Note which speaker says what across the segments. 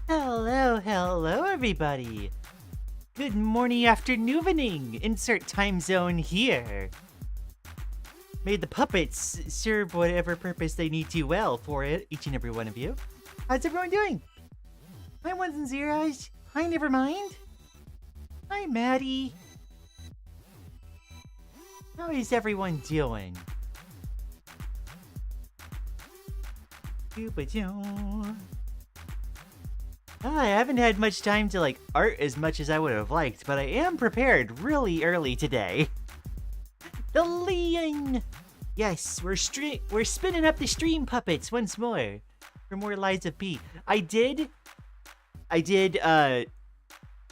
Speaker 1: Hello, everybody. Good morning, afternoon, evening. Insert time zone here. May the puppets serve whatever purpose they need to well for it, each and every one of you. How's everyone doing? Hi, ones and zeros. Hi, Nevermind. Hi, Maddie. How is everyone doing? I haven't had much time to art as much as I would have liked, but I am prepared really early today. The Lian! Yes, we're spinning up the stream puppets once more for more Lies of P. I did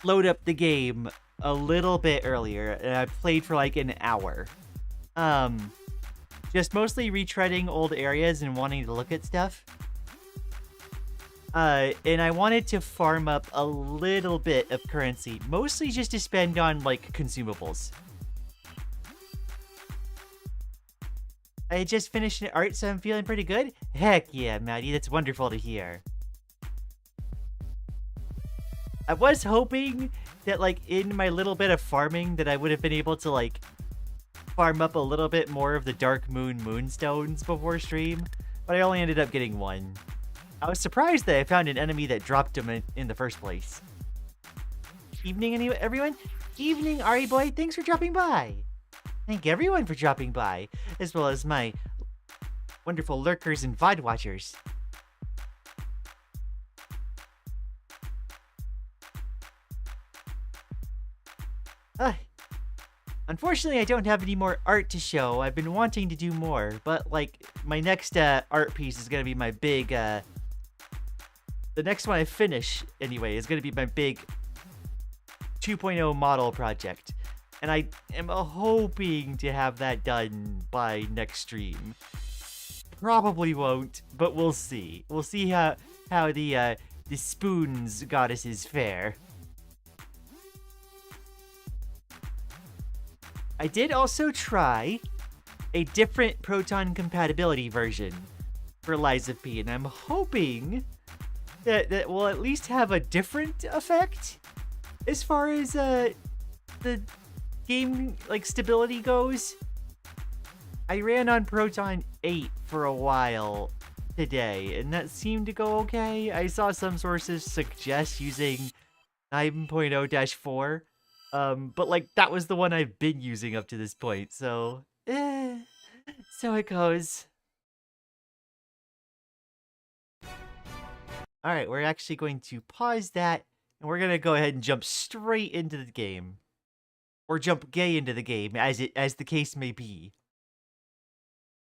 Speaker 1: load up the game a little bit earlier, and I played for like an hour. Just mostly retreading old areas and wanting to look at stuff. And I wanted to farm up a little bit of currency, mostly just to spend on, consumables. I just finished an art, so I'm feeling pretty good. Heck yeah, Maddie, that's wonderful to hear. I was hoping that, in my little bit of farming, that I would have been able to, farm up a little bit more of the Dark Moon Moonstones before stream, but I only ended up getting one. I was surprised that I found an enemy that dropped him in the first place. Evening, everyone. Evening, Ari Boy. Thanks for dropping by. Thank everyone for dropping by, as well as my wonderful lurkers and VOD watchers. Unfortunately, I don't have any more art to show. I've been wanting to do more, but, my next art piece is gonna be my big, the next one I finish, anyway, is going to be my big 2.0 model project. And I am hoping to have that done by next stream. Probably won't, but we'll see. We'll see how the spoons goddesses fare. I did also try a different proton compatibility version for Lies of P, and I'm hoping that will at least have a different effect as far as the game stability goes. I ran on Proton 8 for a while today, and that seemed to go okay. I saw some sources suggest using 9.0-4, but that was the one I've been using up to this point, so so it goes. Alright, we're actually going to pause that, and we're gonna go ahead and jump straight into the game. Or jump gay into the game, as the case may be.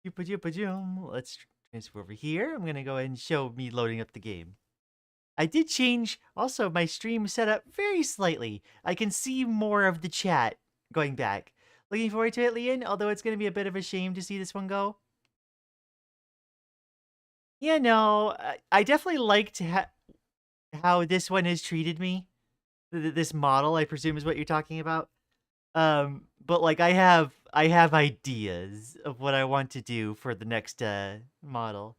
Speaker 1: Let's transfer over here. I'm gonna go ahead and show me loading up the game. I did change, also, my stream setup very slightly. I can see more of the chat going back. Looking forward to it, Lian, although it's gonna be a bit of a shame to see this one go. Yeah, no, I definitely liked how this one has treated me. This model, I presume, is what you're talking about. But I have ideas of what I want to do for the next model.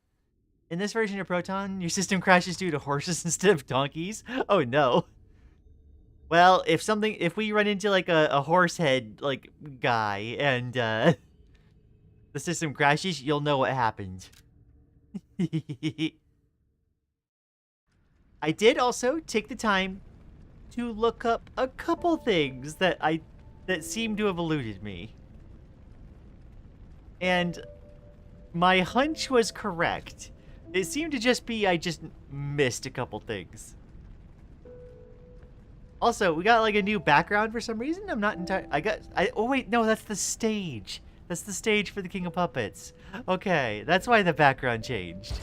Speaker 1: In this version of Proton, your system crashes due to horses instead of donkeys. Oh no. Well, if we run into a horse head guy and the system crashes, you'll know what happened. I did also take the time to look up a couple things that seem to have eluded me. And my hunch was correct. It seemed to just be I just missed a couple things. Also, we got a new background for some reason. I'm not entirely oh wait, no, that's the stage. That's the stage for the King of Puppets. Okay, that's why the background changed.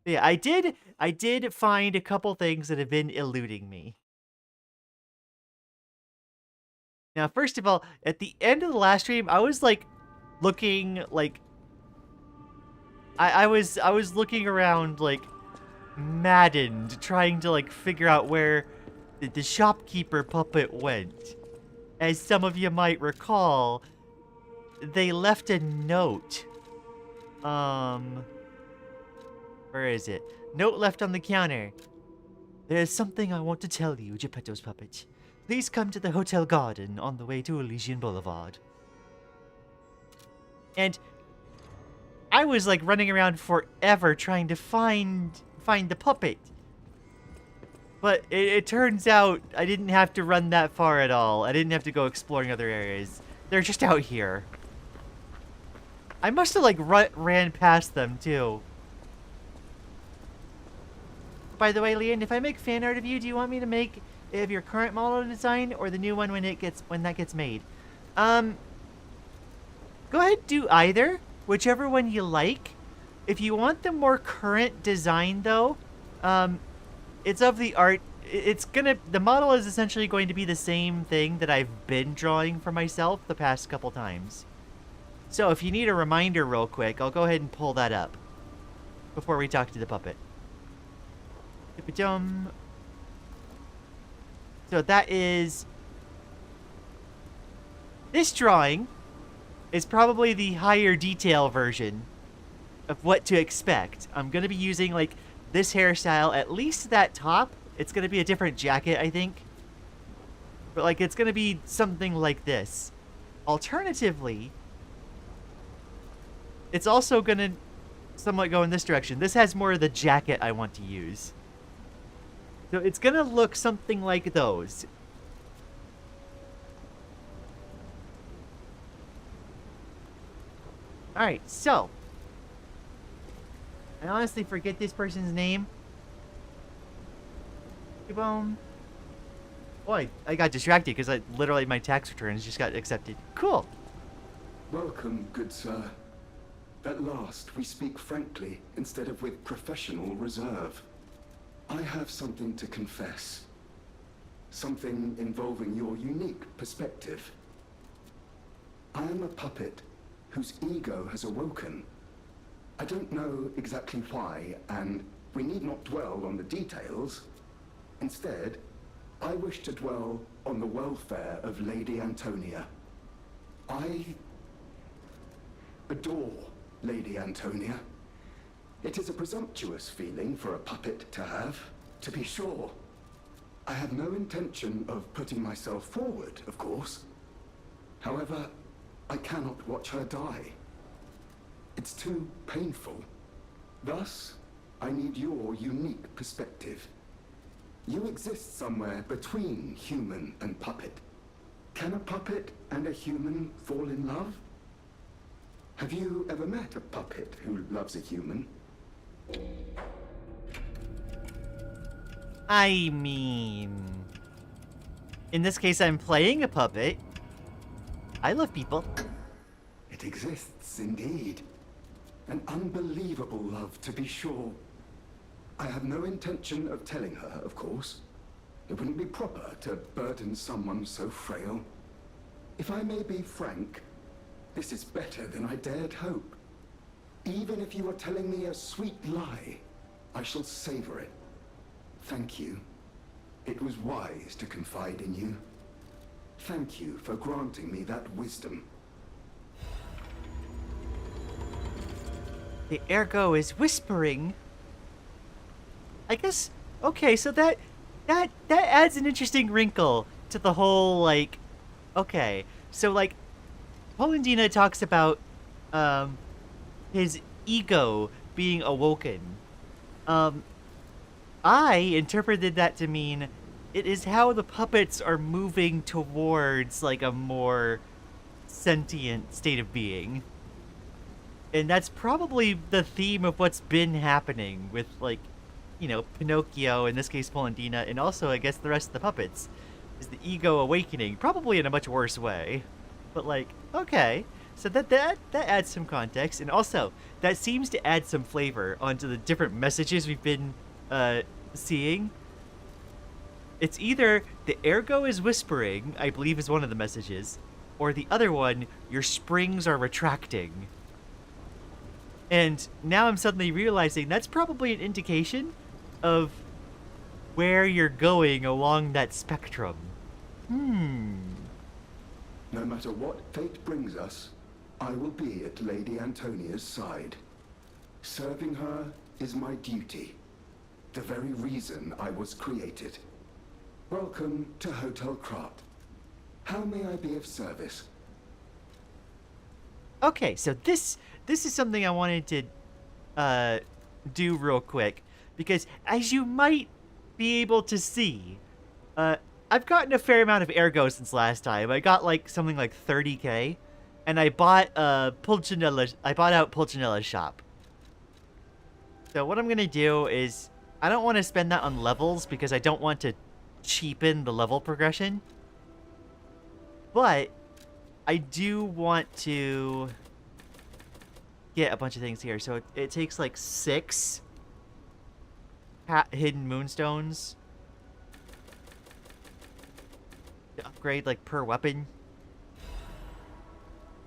Speaker 1: Yeah, I did find a couple things that have been eluding me. Now, first of all, at the end of the last stream, I was looking I was looking around maddened, trying to figure out where the shopkeeper puppet went. As some of you might recall, they left a note. Where is it? Note left on the counter. There is something I want to tell you, Geppetto's puppet. Please come to the Hotel Garden on the way to Elysian Boulevard. And I was like running around forever trying to find the puppet. But it turns out I didn't have to run that far at all. I didn't have to go exploring other areas. They're just out here. I must have like ran past them too. By the way, Lian, if I make fan art of you, do you want me to make it of your current model design or the new one when that gets made? Go ahead, do either, whichever one you like. If you want the more current design though, it's of the art. The model is essentially going to be the same thing that I've been drawing for myself the past couple times. So if you need a reminder real quick, I'll go ahead and pull that up before we talk to the puppet. So that is... This drawing is probably the higher detail version of what to expect. I'm going to be using like this hairstyle, at least that top. It's going to be a different jacket, I think. But like it's going to be something like this. Alternatively, it's also going to somewhat go in this direction. This has more of the jacket I want to use. So it's going to look something like those. Alright, so. I honestly forget this person's name. Boom. Boy, I got distracted because literally my tax returns just got accepted. Cool.
Speaker 2: Welcome, good sir. At last, we speak frankly instead of with professional reserve. I have something to confess. Something involving your unique perspective. I am a puppet whose ego has awoken. I don't know exactly why, and we need not dwell on the details. Instead, I wish to dwell on the welfare of Lady Antonia. I adore Lady Antonia. It is a presumptuous feeling for a puppet to have, to be sure. I have no intention of putting myself forward, of course. However, I cannot watch her die. It's too painful. Thus, I need your unique perspective. You exist somewhere between human and puppet. Can a puppet and a human fall in love? Have you ever met a puppet who loves a human?
Speaker 1: I mean... In this case, I'm playing a puppet. I love people.
Speaker 2: It exists, indeed. An unbelievable love, to be sure. I have no intention of telling her, of course. It wouldn't be proper to burden someone so frail. If I may be frank, this is better than I dared hope. Even if you are telling me a sweet lie, I shall savor it. Thank you. It was wise to confide in you. Thank you for granting me that wisdom.
Speaker 1: The ergo is whispering. I guess, okay, so that adds an interesting wrinkle to the whole, like, okay. So, like, Polendina talks about, his ego being awoken. I interpreted that to mean it is how the puppets are moving towards, like, a more sentient state of being. And that's probably the theme of what's been happening with, like, you know, Pinocchio, in this case Polendina, and also, I guess, the rest of the puppets, is the ego awakening, probably in a much worse way. But, like, okay. So that adds some context, and also, that seems to add some flavor onto the different messages we've been, seeing. It's either the ergo is whispering, I believe is one of the messages, or the other one, your springs are retracting. And now I'm suddenly realizing that's probably an indication of where you're going along that spectrum.
Speaker 2: No matter what fate brings us, I will be at Lady Antonia's side. Serving her is my duty. the very reason I was created. Welcome to Hotel Krat. How may I be of service?
Speaker 1: Okay, so this is something I wanted to do real quick, because as you might be able to see, I've gotten a fair amount of ergo since last time. I got like something like 30k, and I bought Pulcinella. I bought out Pulcinella's shop. So what I'm gonna do is, I don't want to spend that on levels because I don't want to cheapen the level progression, but I do want to get a bunch of things here. So it takes like 6 hidden moonstones to upgrade like per weapon.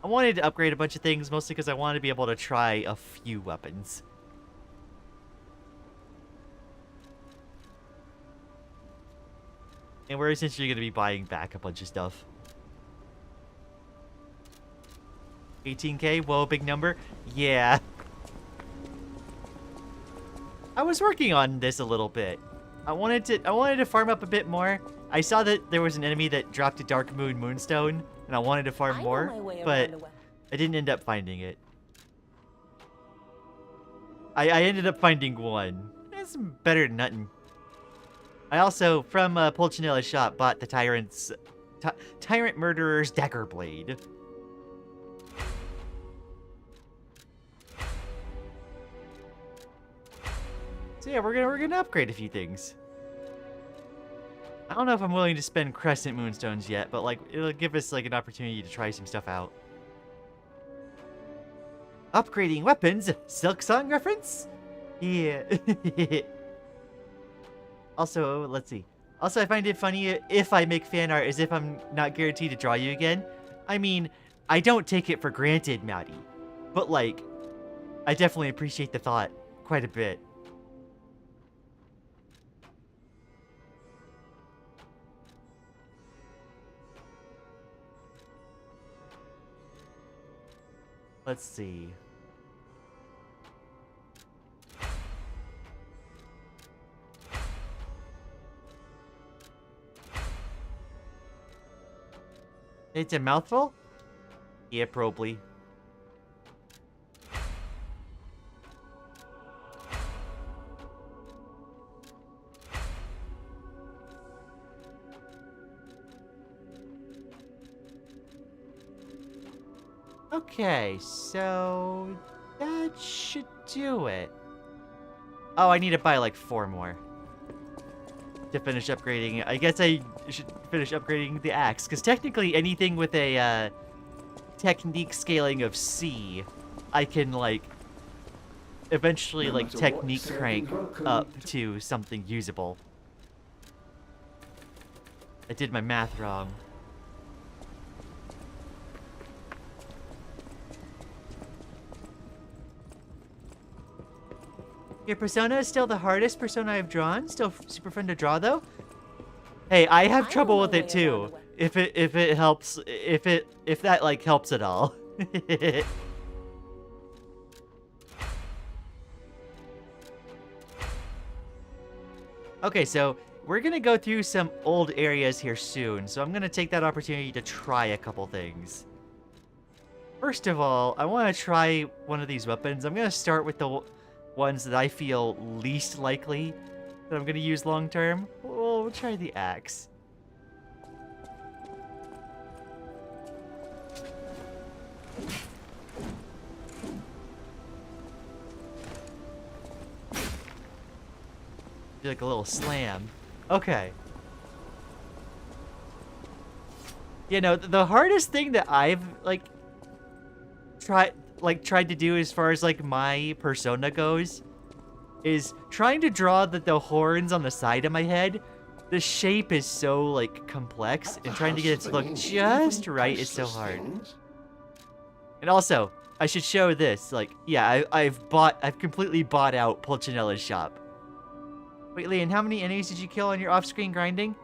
Speaker 1: I wanted to upgrade a bunch of things mostly because I wanted to be able to try a few weapons. And we're essentially going to be buying back a bunch of stuff. 18k? Whoa, big number? Yeah. I was working on this a little bit. I wanted to farm up a bit more. I saw that there was an enemy that dropped a Dark Moon Moonstone, and I wanted to farm more, but I didn't end up finding it. I ended up finding one. It's better than nothing. I also, from Pulcinella's shop, bought the Tyrant Murderer's Dagger Blade. So yeah, we're gonna upgrade a few things. I don't know if I'm willing to spend Crescent Moonstones yet, but like it'll give us like an opportunity to try some stuff out. Upgrading weapons, Silk Song reference? Yeah. Also, let's see. Also, I find it funny if I make fan art as if I'm not guaranteed to draw you again. I mean, I don't take it for granted, Maddie. But like, I definitely appreciate the thought quite a bit. Let's see. It's a mouthful? Yeah, probably. Okay, so that should do it. Oh, I need to buy like 4 more to finish upgrading. I guess I should finish upgrading the axe, because technically anything with a technique scaling of C, I can like eventually like technique crank up to something usable. I did my math wrong. Your persona is still the hardest persona I've drawn. Still super fun to draw though. Hey, I have trouble with it too. If it helps, if that like helps at all. Okay, so we're gonna go through some old areas here soon. So I'm gonna take that opportunity to try a couple things. First of all, I want to try one of these weapons. I'm gonna start with the ones that I feel least likely that I'm going to use long term. We'll try the axe. Do like a little slam. Okay. You know, the hardest thing that I've tried to do as far as like my persona goes is trying to draw the horns on the side of my head. The shape is so like complex, and trying to get it to look just right is so hard. And also, I should show this. Like, yeah, I've completely bought out Pulcinella's shop. Wait, Lian, how many enemies did you kill on your off-screen grinding?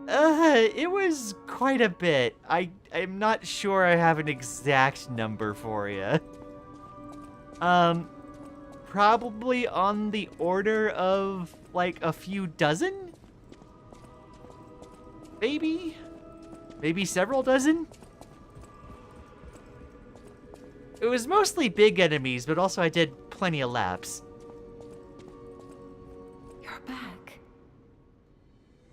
Speaker 1: It was quite a bit. I'm not sure I have an exact number for you. probably on the order of like a few dozen? Maybe? Maybe several dozen? It was mostly big enemies, but also I did plenty of laps.
Speaker 3: You're back.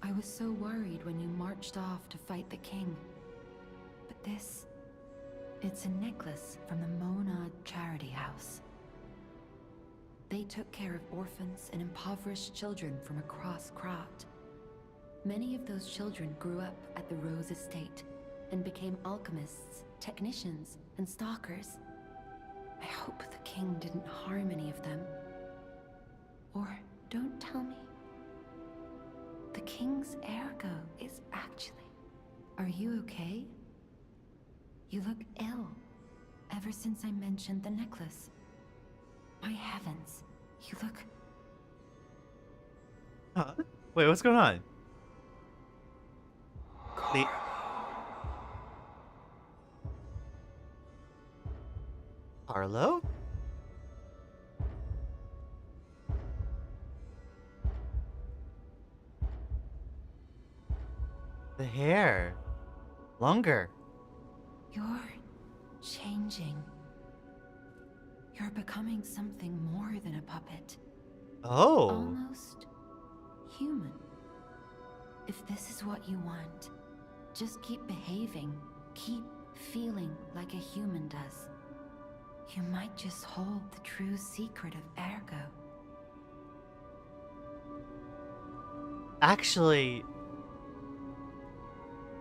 Speaker 3: I was so worried when you marched off to fight the king. But this... it's a necklace from the Mona Charity House. They took care of orphans and impoverished children from across Krat. Many of those children grew up at the Rose Estate and became alchemists, technicians, and stalkers. I hope the king didn't harm any of them. Or don't tell me. The king's ergo is actually... Are you okay? You look ill, ever since I mentioned the necklace. My heavens, you look...
Speaker 1: Huh? Wait, what's going on? The... Arlo? The hair. Longer.
Speaker 3: You're changing. You're becoming something more than a puppet.
Speaker 1: Oh.
Speaker 3: Almost human. If this is what you want, just keep behaving. Keep feeling like a human does. You might just hold the true secret of ergo.
Speaker 1: Actually...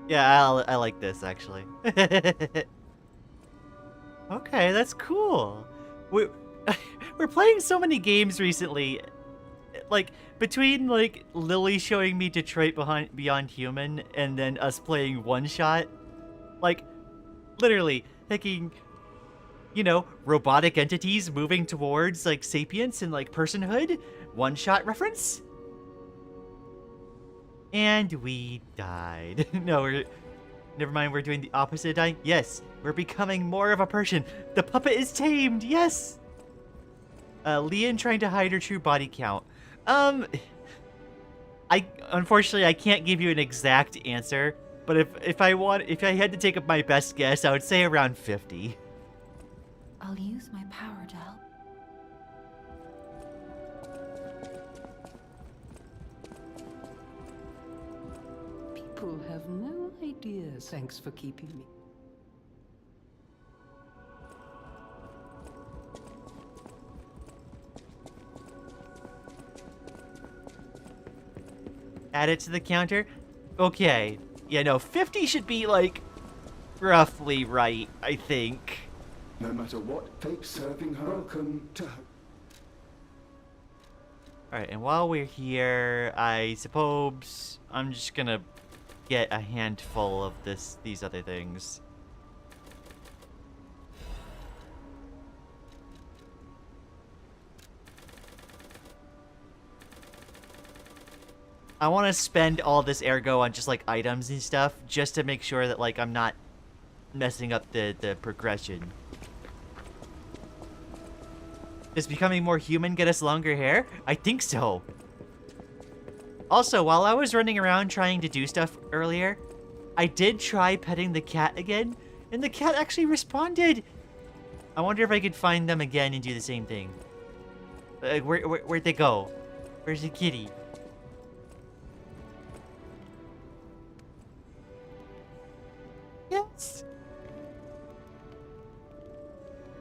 Speaker 1: yeah, I like this, actually. Okay, that's cool. We're playing so many games recently. Like, between, like, Lily showing me Detroit Beyond Human and then us playing One Shot. Like, literally, thinking, you know, robotic entities moving towards, like, sapience and, like, personhood. One Shot reference. And we died. No, never mind, we're doing the opposite of dying. Yes, we're becoming more of a person. The puppet is tamed, yes! Lian trying to hide her true body count. Unfortunately, I can't give you an exact answer, but if I had to take up my best guess, I would say around 50.
Speaker 3: I'll use my power to help.
Speaker 4: People have no idea. Thanks for keeping me.
Speaker 1: Add it to the counter? Okay. Yeah, no, 50 should be, like, roughly right, I think.
Speaker 2: No matter what fate's serving her, welcome to her.
Speaker 1: Alright, and while we're here, I suppose I'm just gonna get a handful of these other things. I want to spend all this ergo on just, like, items and stuff, just to make sure that, like, I'm not messing up the progression. Does becoming more human get us longer hair? I think so. Also, while I was running around trying to do stuff earlier, I did try petting the cat again, and the cat actually responded. I wonder if I could find them again and do the same thing. Like, where'd they go? Where's the kitty? Yes!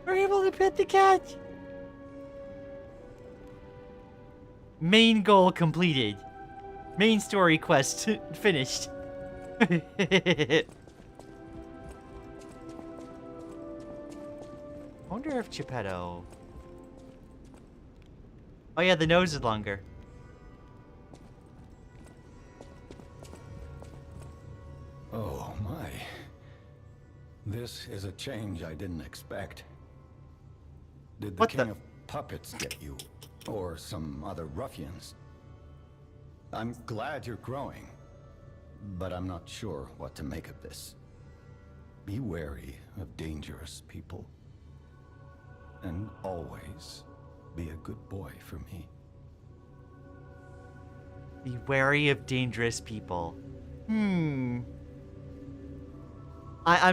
Speaker 1: We're able to pet the cat! Main goal completed. Main story quest finished. Wonder if Geppetto... Oh yeah, the nose is longer.
Speaker 5: Oh my. This is a change I didn't expect. Did the
Speaker 1: What
Speaker 5: king
Speaker 1: the-
Speaker 5: of puppets get you? Or some other ruffians? I'm glad you're growing, but I'm not sure what to make of this. Be wary of dangerous people. And always Be a good boy for me.
Speaker 1: Be wary of dangerous people. I'm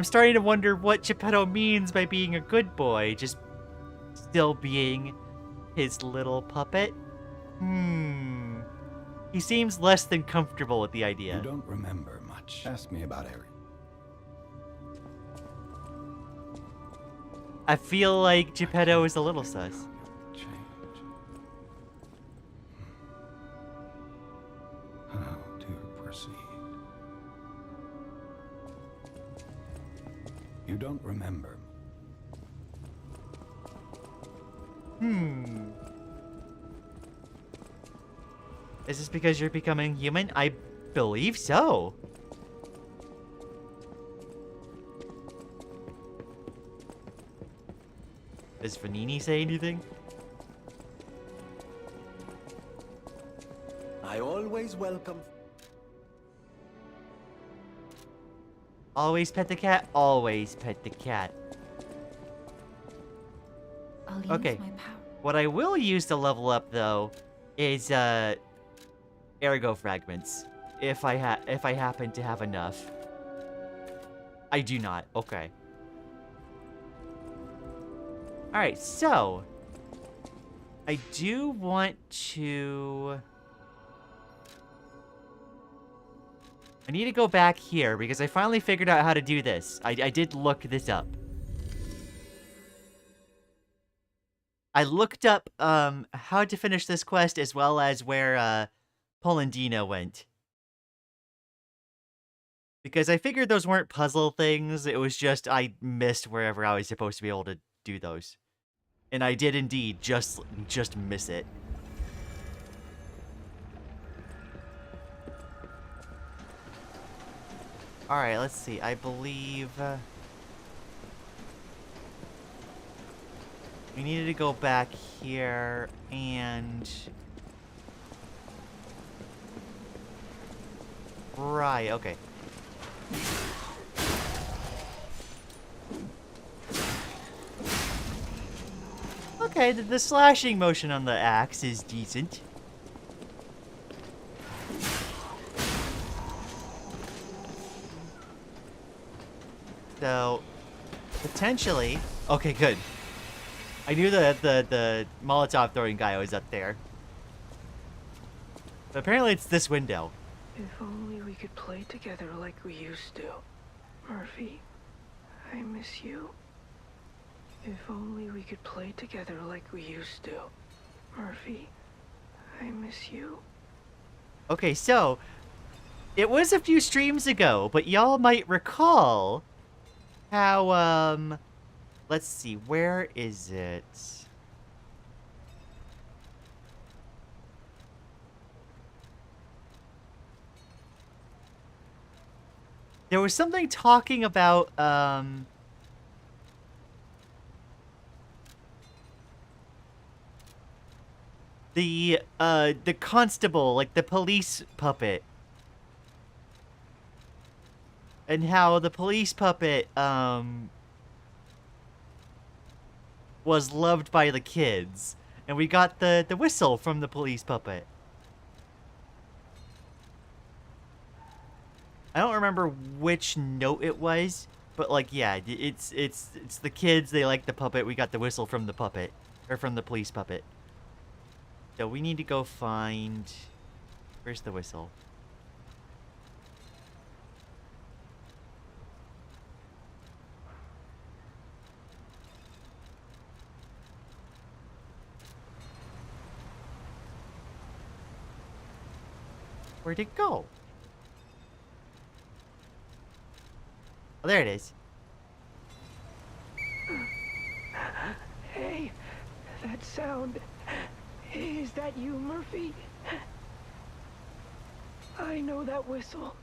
Speaker 1: starting to wonder what Geppetto means by being a good boy. Just still being his little puppet? He seems less than comfortable with the idea.
Speaker 5: You don't remember much. Ask me about Eric.
Speaker 1: I feel like Geppetto is a little sus.
Speaker 5: Change. How to proceed? You don't remember.
Speaker 1: Is this because you're becoming human? I believe so. Does Vanini say anything?
Speaker 6: I always welcome.
Speaker 1: Always pet the cat? Always pet the cat.
Speaker 3: I'll use
Speaker 1: Okay.
Speaker 3: my power.
Speaker 1: What I will use to level up, though, is, ergo fragments. If I happen to have enough. I do not. Okay. Alright, so... I do want to... I need to go back here, because I finally figured out how to do this. I did look this up. I looked up, how to finish this quest, as well as where, Polendina went. Because I figured those weren't puzzle things, it was just I missed wherever I was supposed to be able to do those. And I did indeed just miss it. Alright, let's see. I believe... we needed to go back here and... Right, okay. Okay, the slashing motion on the axe is decent. So, potentially... Okay, good. I knew the Molotov throwing guy was up there. But apparently it's this window.
Speaker 7: If only we could play together like we used to. Murphy, I miss you. If only we could play together like we used to. Murphy, I miss you.
Speaker 1: Okay, so... It was a few streams ago, but y'all might recall how, let's see, where is it? There was something talking about, the constable, like the police puppet. And how the police puppet, was loved by the kids. And we got the whistle from the police puppet. I don't remember which note it was, but like, yeah, it's the kids, they like the puppet, we got the whistle from the puppet, or from the police puppet. So we need to go find, where's the whistle? Where'd it go? Oh, there it is.
Speaker 7: Hey, that sound. Is that you, Murphy? I know that whistle.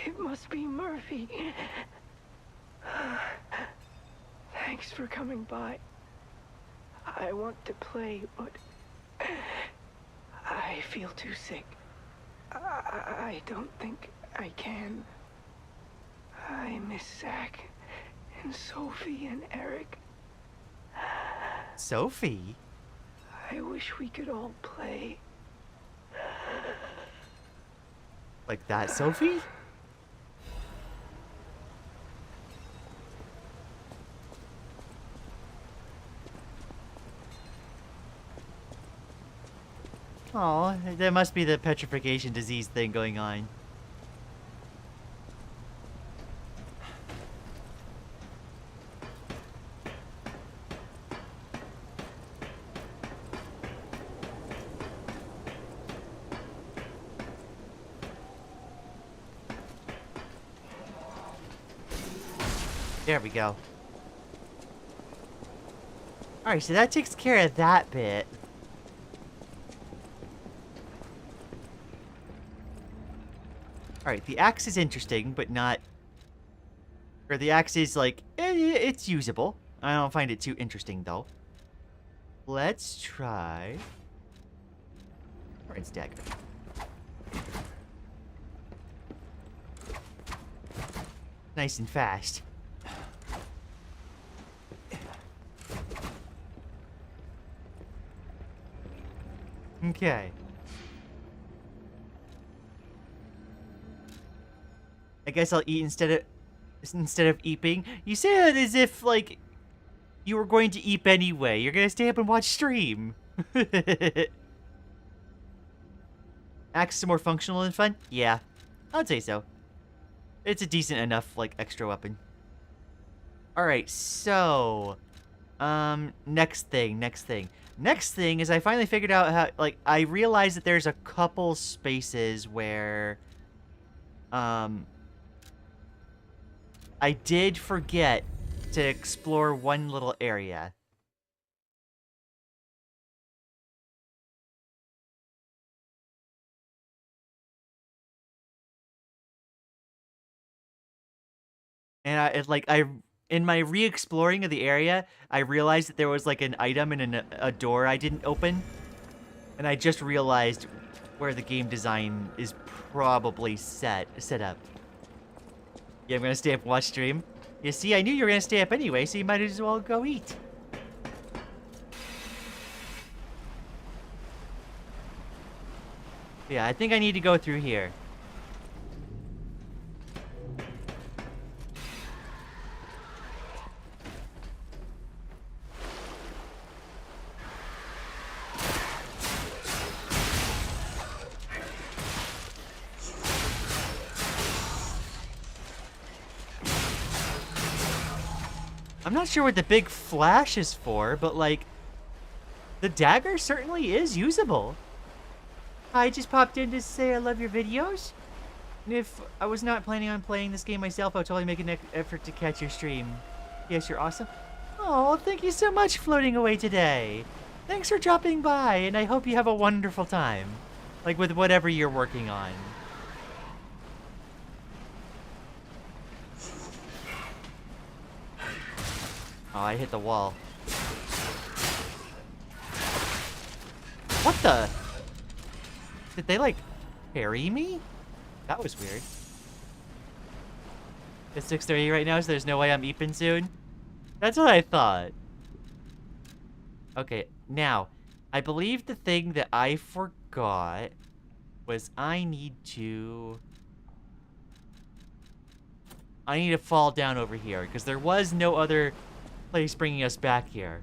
Speaker 7: It must be Murphy. Thanks for coming by. I want to play, but I feel too sick. I don't think I can. I miss Zach and Sophie and Eric.
Speaker 1: Sophie?
Speaker 7: I wish we could all play.
Speaker 1: Like that, Sophie? Oh, there must be the petrification disease thing going on. There we go. Alright, so that takes care of that bit. Alright, the axe is interesting, but not... Or the axe is, like, it's usable. I don't find it too interesting, though. Let's try... Orange dagger. Nice and fast. Okay. I guess I'll eat instead of eeping. You say that as if, like, you were going to eep anyway. You're gonna stay up and watch stream. Axe is more functional and fun? Yeah, I'd say so. It's a decent enough, like, extra weapon. Alright, so... next thing. Next thing is I finally figured out how, like, I realized that there's a couple spaces where... I did forget to explore one little area. And in my re-exploring of the area, I realized that there was like an item and a door I didn't open. And I just realized where the game design is probably set up. Yeah, I'm gonna stay up and watch stream. You see, I knew you were gonna stay up anyway, so you might as well go eat. Yeah, I think I need to go through here. I'm not sure what the big flash is for, but, like, the dagger certainly is usable. I just popped in to say I love your videos. And if I was not planning on playing this game myself, I would totally make an effort to catch your stream. Yes, you're awesome. Oh, thank you so much, floating away today. Thanks for dropping by, and I hope you have a wonderful time. Like, with whatever you're working on. Oh, I hit the wall. What the? Did they, like, parry me? That was weird. It's 6:30 right now, so there's no way I'm eeping soon. That's what I thought. Okay, now, I believe the thing that I forgot was I need to fall down over here, because there was no other place bringing us back here.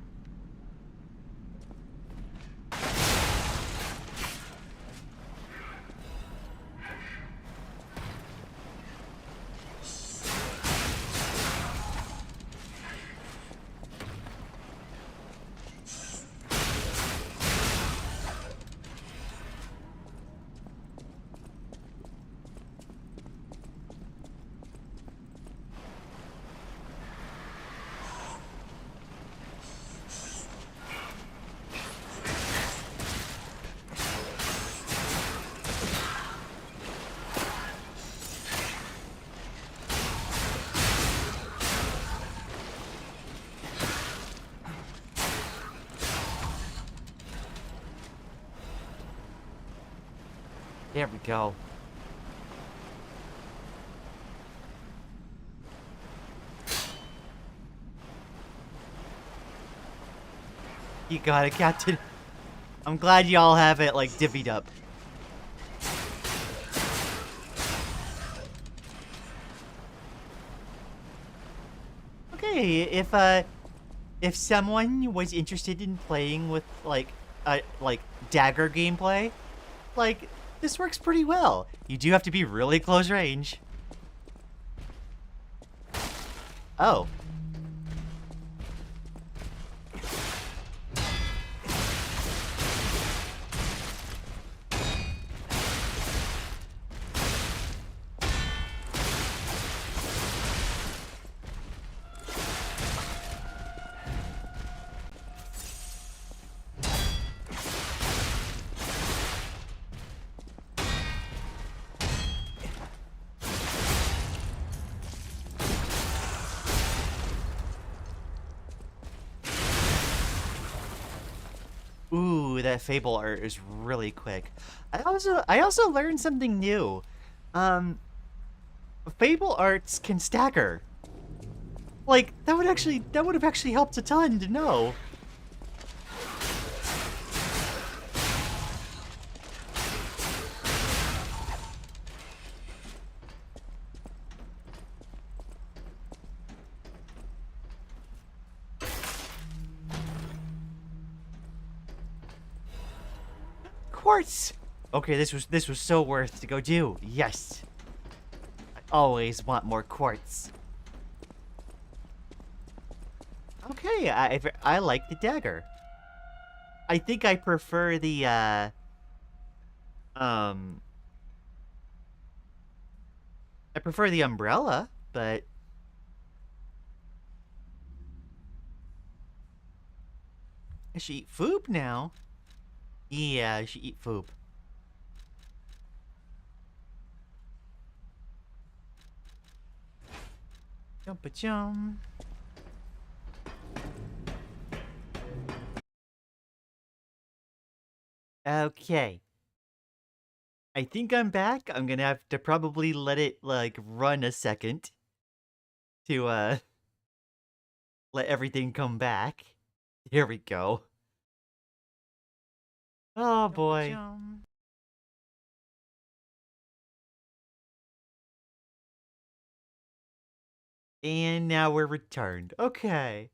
Speaker 1: There we go. You got it, Captain. I'm glad y'all have it, like, divvied up. Okay, if someone was interested in playing with, like dagger gameplay, like, this works pretty well. You do have to be really close range. Oh. Ooh, that Fable art is really quick. I also learned something new. Fable arts can stagger. Like, that would have actually helped a ton to know. Quartz! Okay, this was so worth to go do. Yes. I always want more quartz. Okay, I like the dagger. I think I prefer the I prefer the umbrella, but I should eat food now. Yeah, I should eat food. Jump-a-jump. Okay. I think I'm back. I'm gonna have to probably let it, like, run a second to, let everything come back. Here we go. Oh, boy. And now we're returned. Okay.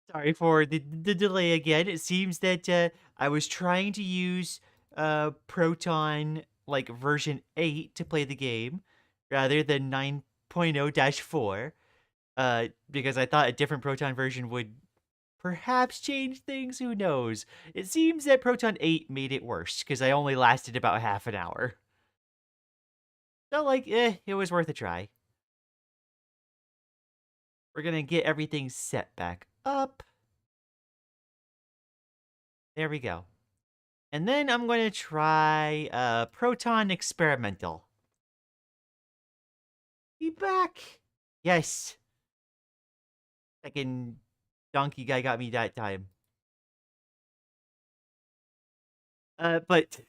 Speaker 1: Sorry for the delay again. It seems that I was trying to use Proton like version 8 to play the game rather than 9.0-4 because I thought a different Proton version would perhaps change things. Who knows? It seems that Proton 8 made it worse because I only lasted about half an hour. So like, it was worth a try. We're gonna get everything set back up. There we go. And then I'm going to try Proton Experimental. Be back. Yes. Second donkey guy got me that time. But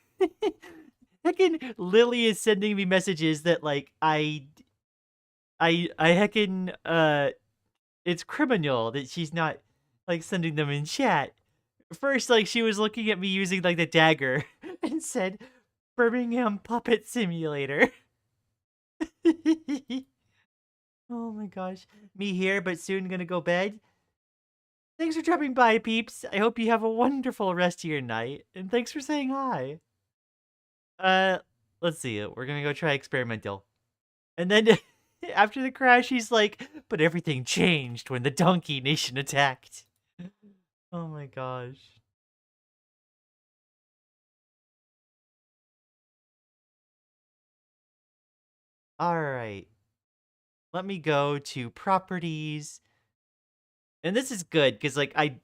Speaker 1: heckin' Lily is sending me messages that like I heckin' it's criminal that she's not like sending them in chat. First, like she was looking at me using like the dagger and said Birmingham Puppet Simulator. Oh my gosh. Me here, but soon gonna go bed. Thanks for dropping by, peeps. I hope you have a wonderful rest of your night. And thanks for saying hi. Uh, let's see. We're gonna go try experimental. And then after the crash, he's like, but everything changed when the Donkey Nation attacked. Oh my gosh. Alright. Let me go to properties. And this is good, because like I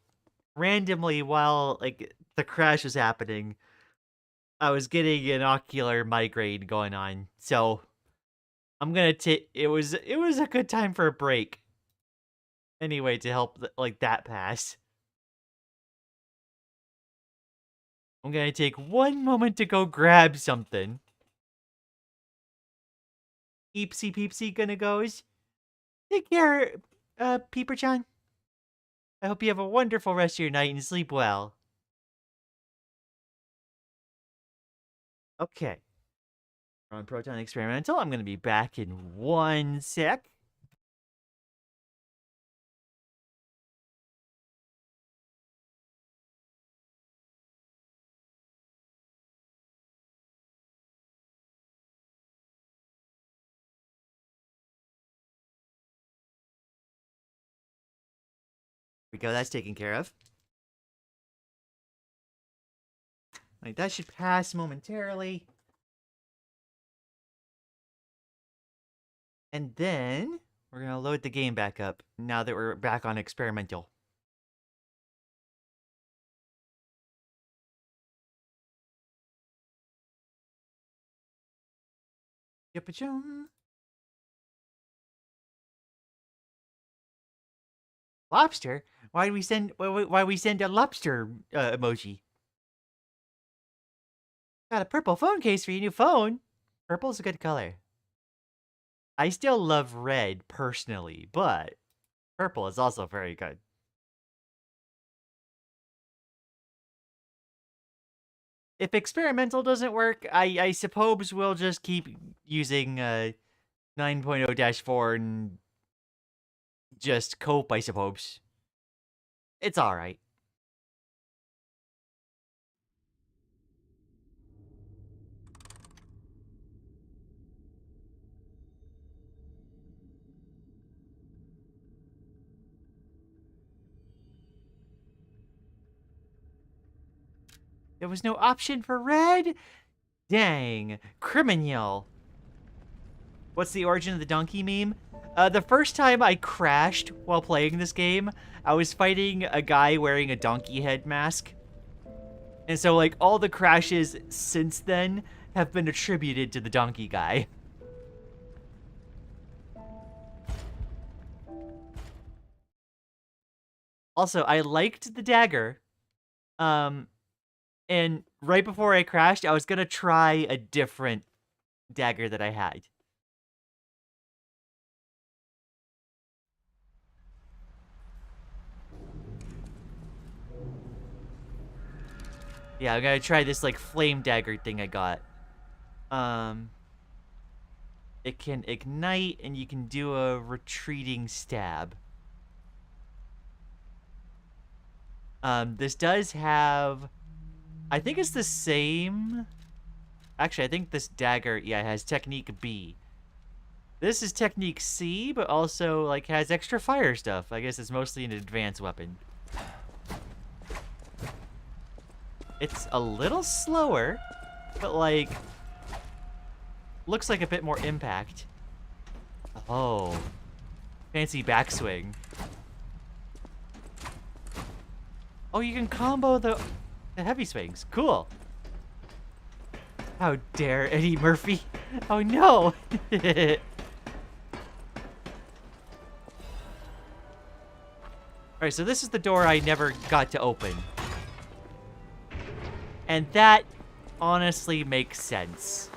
Speaker 1: randomly while like the crash was happening, I was getting an ocular migraine going on. So I'm gonna take it was a good time for a break. Anyway, to help like that pass. I'm gonna take one moment to go grab something. Peepsy peepsy gonna goes. Take care, Peeper-chan. I hope you have a wonderful rest of your night and sleep well. Okay. We're on Proton Experimental. I'm going to be back in 1 sec. There we go, that's taken care of. Like, that should pass momentarily. And then we're going to load the game back up now that we're back on experimental. Yip-a-chum. Lobster? Why we send a lobster emoji? Got a purple phone case for your new phone. Purple's a good color. I still love red personally, but purple is also very good. If experimental doesn't work, I suppose we'll just keep using 9.0-4 and just cope, I suppose. It's alright. There was no option for red? Dang. Criminal. What's the origin of the donkey meme? The first time I crashed while playing this game, I was fighting a guy wearing a donkey head mask. And so, like, all the crashes since then have been attributed to the donkey guy. Also, I liked the dagger. And right before I crashed, I was gonna try a different dagger that I had. Yeah, I'm gonna try this, like, flame dagger thing I got. It can ignite, and you can do a retreating stab. This does have... I think it's the same... Actually, I think this dagger, yeah, has Technique B. This is Technique C, but also, like, has extra fire stuff. I guess it's mostly an advanced weapon. It's a little slower, but, like, looks like a bit more impact. Oh. Fancy backswing. Oh, you can combo the heavy swings. Cool. How dare Eddie Murphy? Oh, no. Alright, so this is the door I never got to open. And that honestly makes sense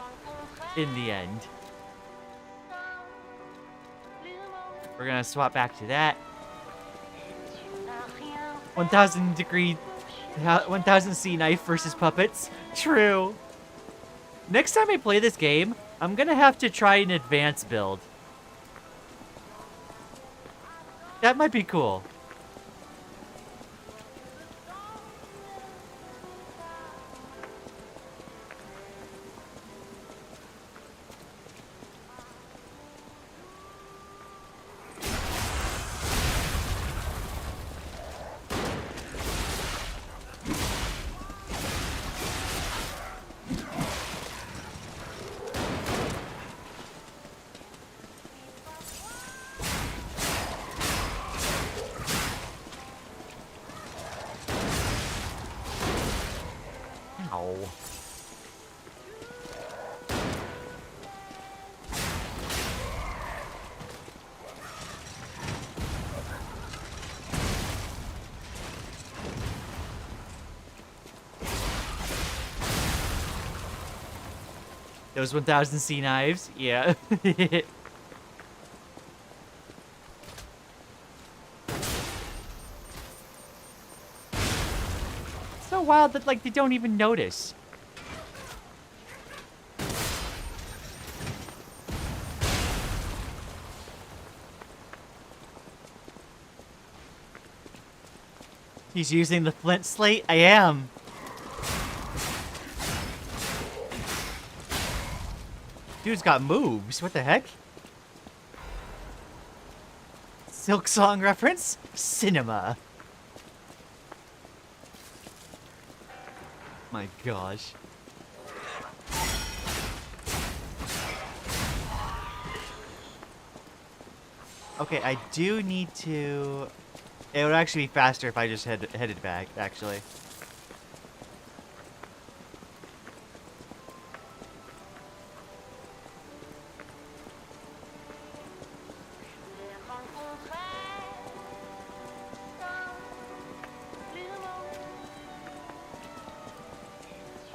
Speaker 1: in the end. We're gonna swap back to that. 1000 C knife versus puppets. True. Next time I play this game, I'm gonna have to try an advanced build. That might be cool. Ow. Those 1000 C knives? Yeah. wild that, like, they don't even notice. He's using the flint slate? I am. Dude's got moves. What the heck? Silk Song reference? Cinema. My gosh. Okay, I do need to... It would actually be faster if I just headed back, actually.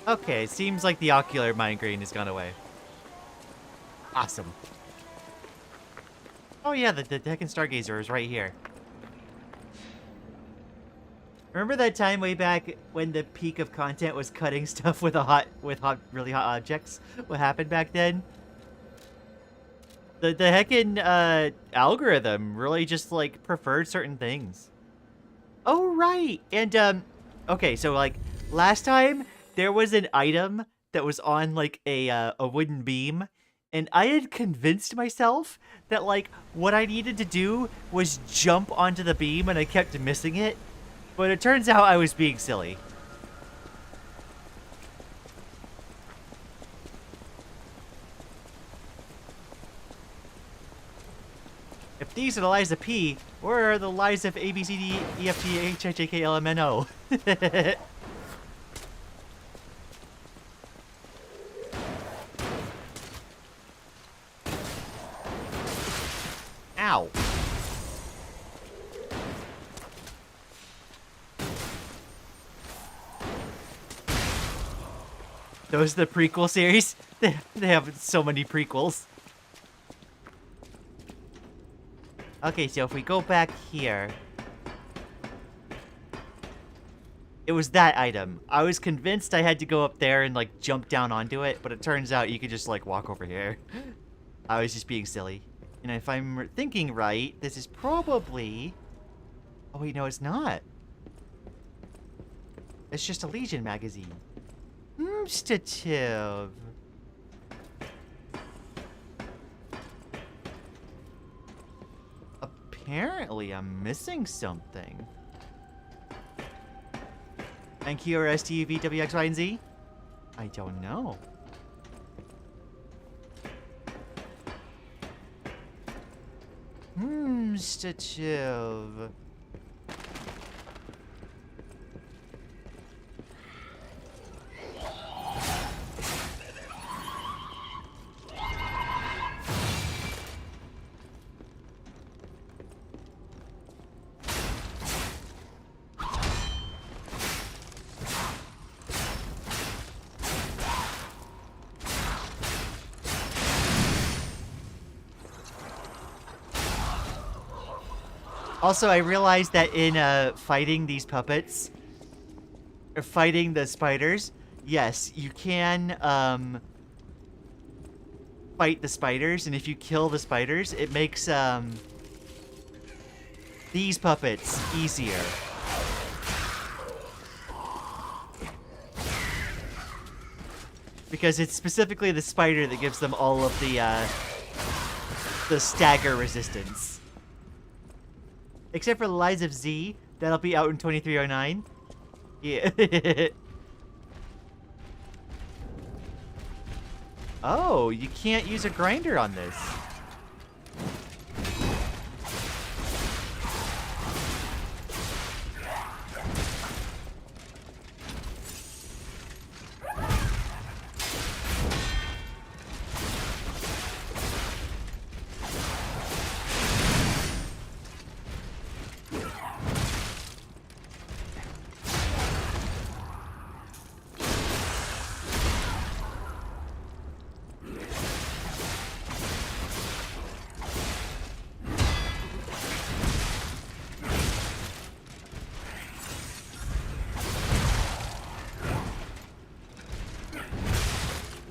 Speaker 1: Okay, it seems like the ocular migraine has gone away. Awesome. Oh yeah, the Heccin Stargazer is right here. Remember that time way back when the peak of content was cutting stuff with really hot objects? What happened back then? The Heccin algorithm really just like preferred certain things. Oh right, and okay, so like last time there was an item that was on like a wooden beam, and I had convinced myself that like what I needed to do was jump onto the beam, and I kept missing it. But it turns out I was being silly. If these are the lies of P, where are the lies of A, B, C, D, E, F, G, H, I, J, K, L, M, N, O? Ow. Those are the prequel series? They have so many prequels. Okay, so if we go back here... It was that item. I was convinced I had to go up there and, like, jump down onto it, but it turns out you could just, like, walk over here. I was just being silly. And if I'm thinking right, this is probably... Oh, wait, no, it's not. It's just a Legion magazine. Initiative. Apparently, I'm missing something. NQ or STV, WX, Y, and Z? I don't know. Initiative. Also, I realized that in fighting these puppets, or fighting the spiders, yes, you can fight the spiders, and if you kill the spiders, it makes these puppets easier. Because it's specifically the spider that gives them all of the stagger resistance. Except for the Lies of Z, that'll be out in 2309. Yeah. Oh, you can't use a grinder on this.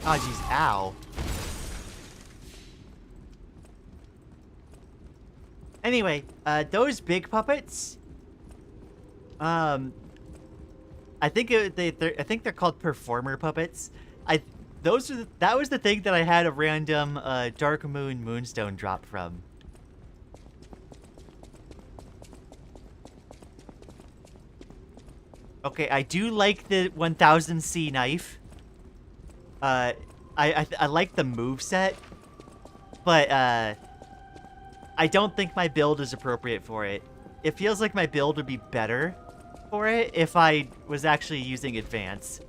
Speaker 1: Oh, jeez, ow. Anyway, those big puppets, I think I think they're called performer puppets. That was the thing that I had a random Dark Moon Moonstone drop from. Okay, I do like the 1000C knife. I like the moveset, but I don't think my build is appropriate for it. It feels like my build would be better for it if I was actually using advance.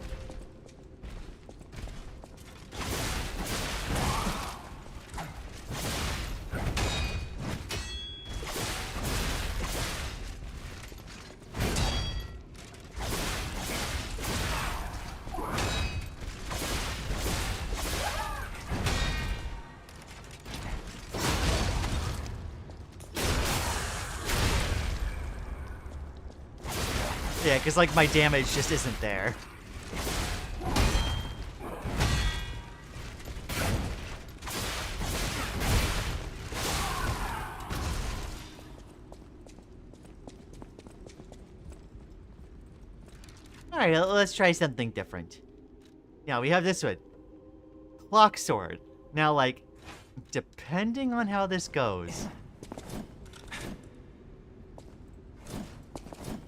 Speaker 1: Yeah, because, like, my damage just isn't there. Alright, let's try something different. Now, we have this one. Clock sword. Now, like, depending on how this goes,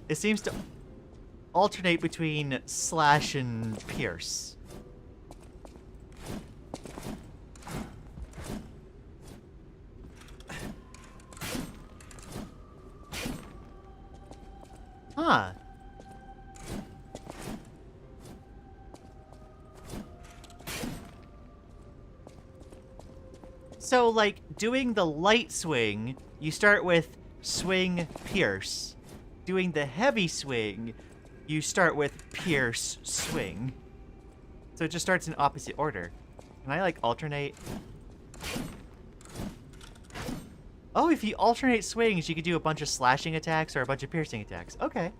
Speaker 1: it seems to alternate between slash and pierce. Huh. So, like, doing the light swing, you start with swing, pierce. Doing the heavy swing, you start with pierce, swing. So it just starts in opposite order. Can I, like, alternate? Oh, if you alternate swings, you could do a bunch of slashing attacks or a bunch of piercing attacks. Okay.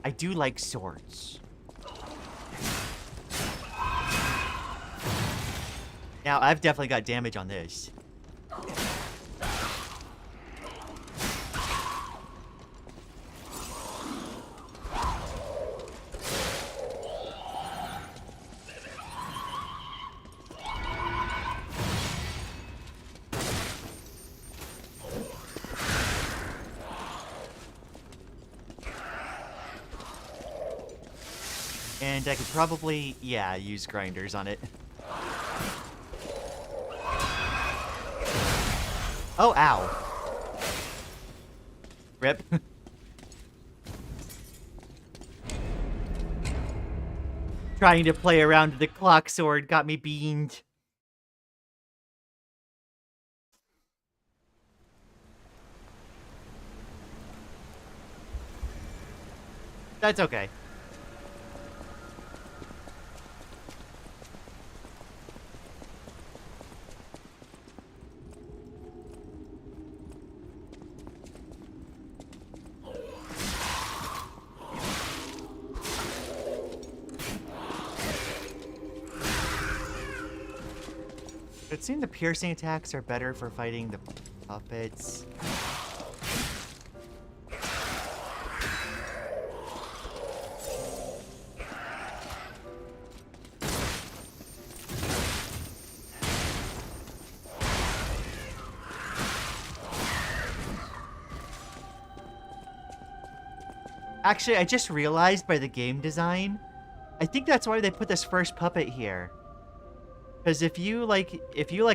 Speaker 1: I do like swords. Now, I've definitely got damage on this. And I could probably, yeah, use grinders on it. Oh, ow. Rip. Trying to play around with the clock sword got me beamed. That's okay. It seems the piercing attacks are better for fighting the puppets. Actually, I just realized by the game design, I think that's why they put this first puppet here. Because if you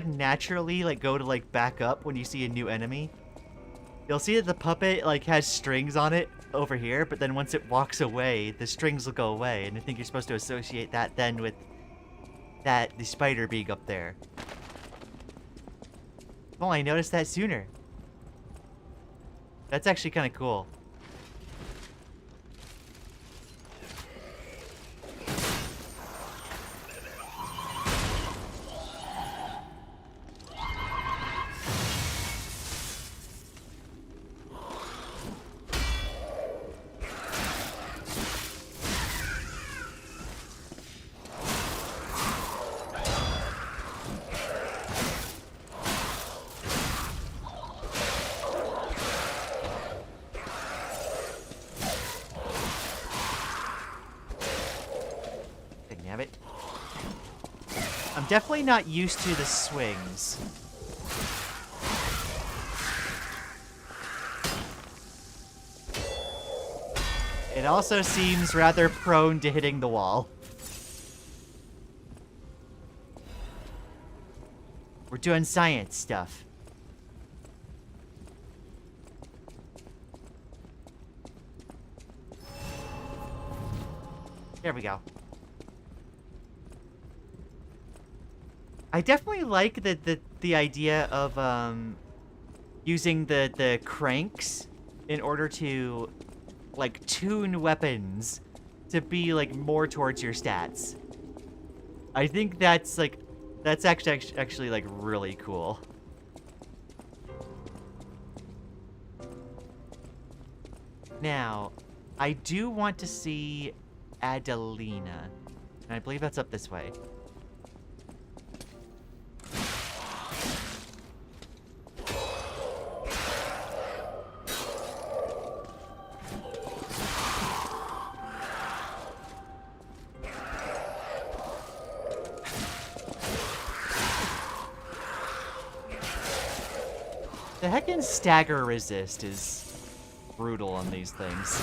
Speaker 1: naturally like go to like back up when you see a new enemy, you'll see that the puppet like has strings on it over here, but then once it walks away, the strings will go away, and I think you're supposed to associate that then with the spider being up there. Oh, I noticed that sooner. That's actually kind of cool. I'm definitely not used to the swings. It also seems rather prone to hitting the wall. We're doing science stuff. There we go. I definitely like the idea of using the cranks in order to like tune weapons to be like more towards your stats. I think that's actually like really cool. Now, I do want to see Adelina. And I believe that's up this way. The heckin' stagger resist is brutal on these things.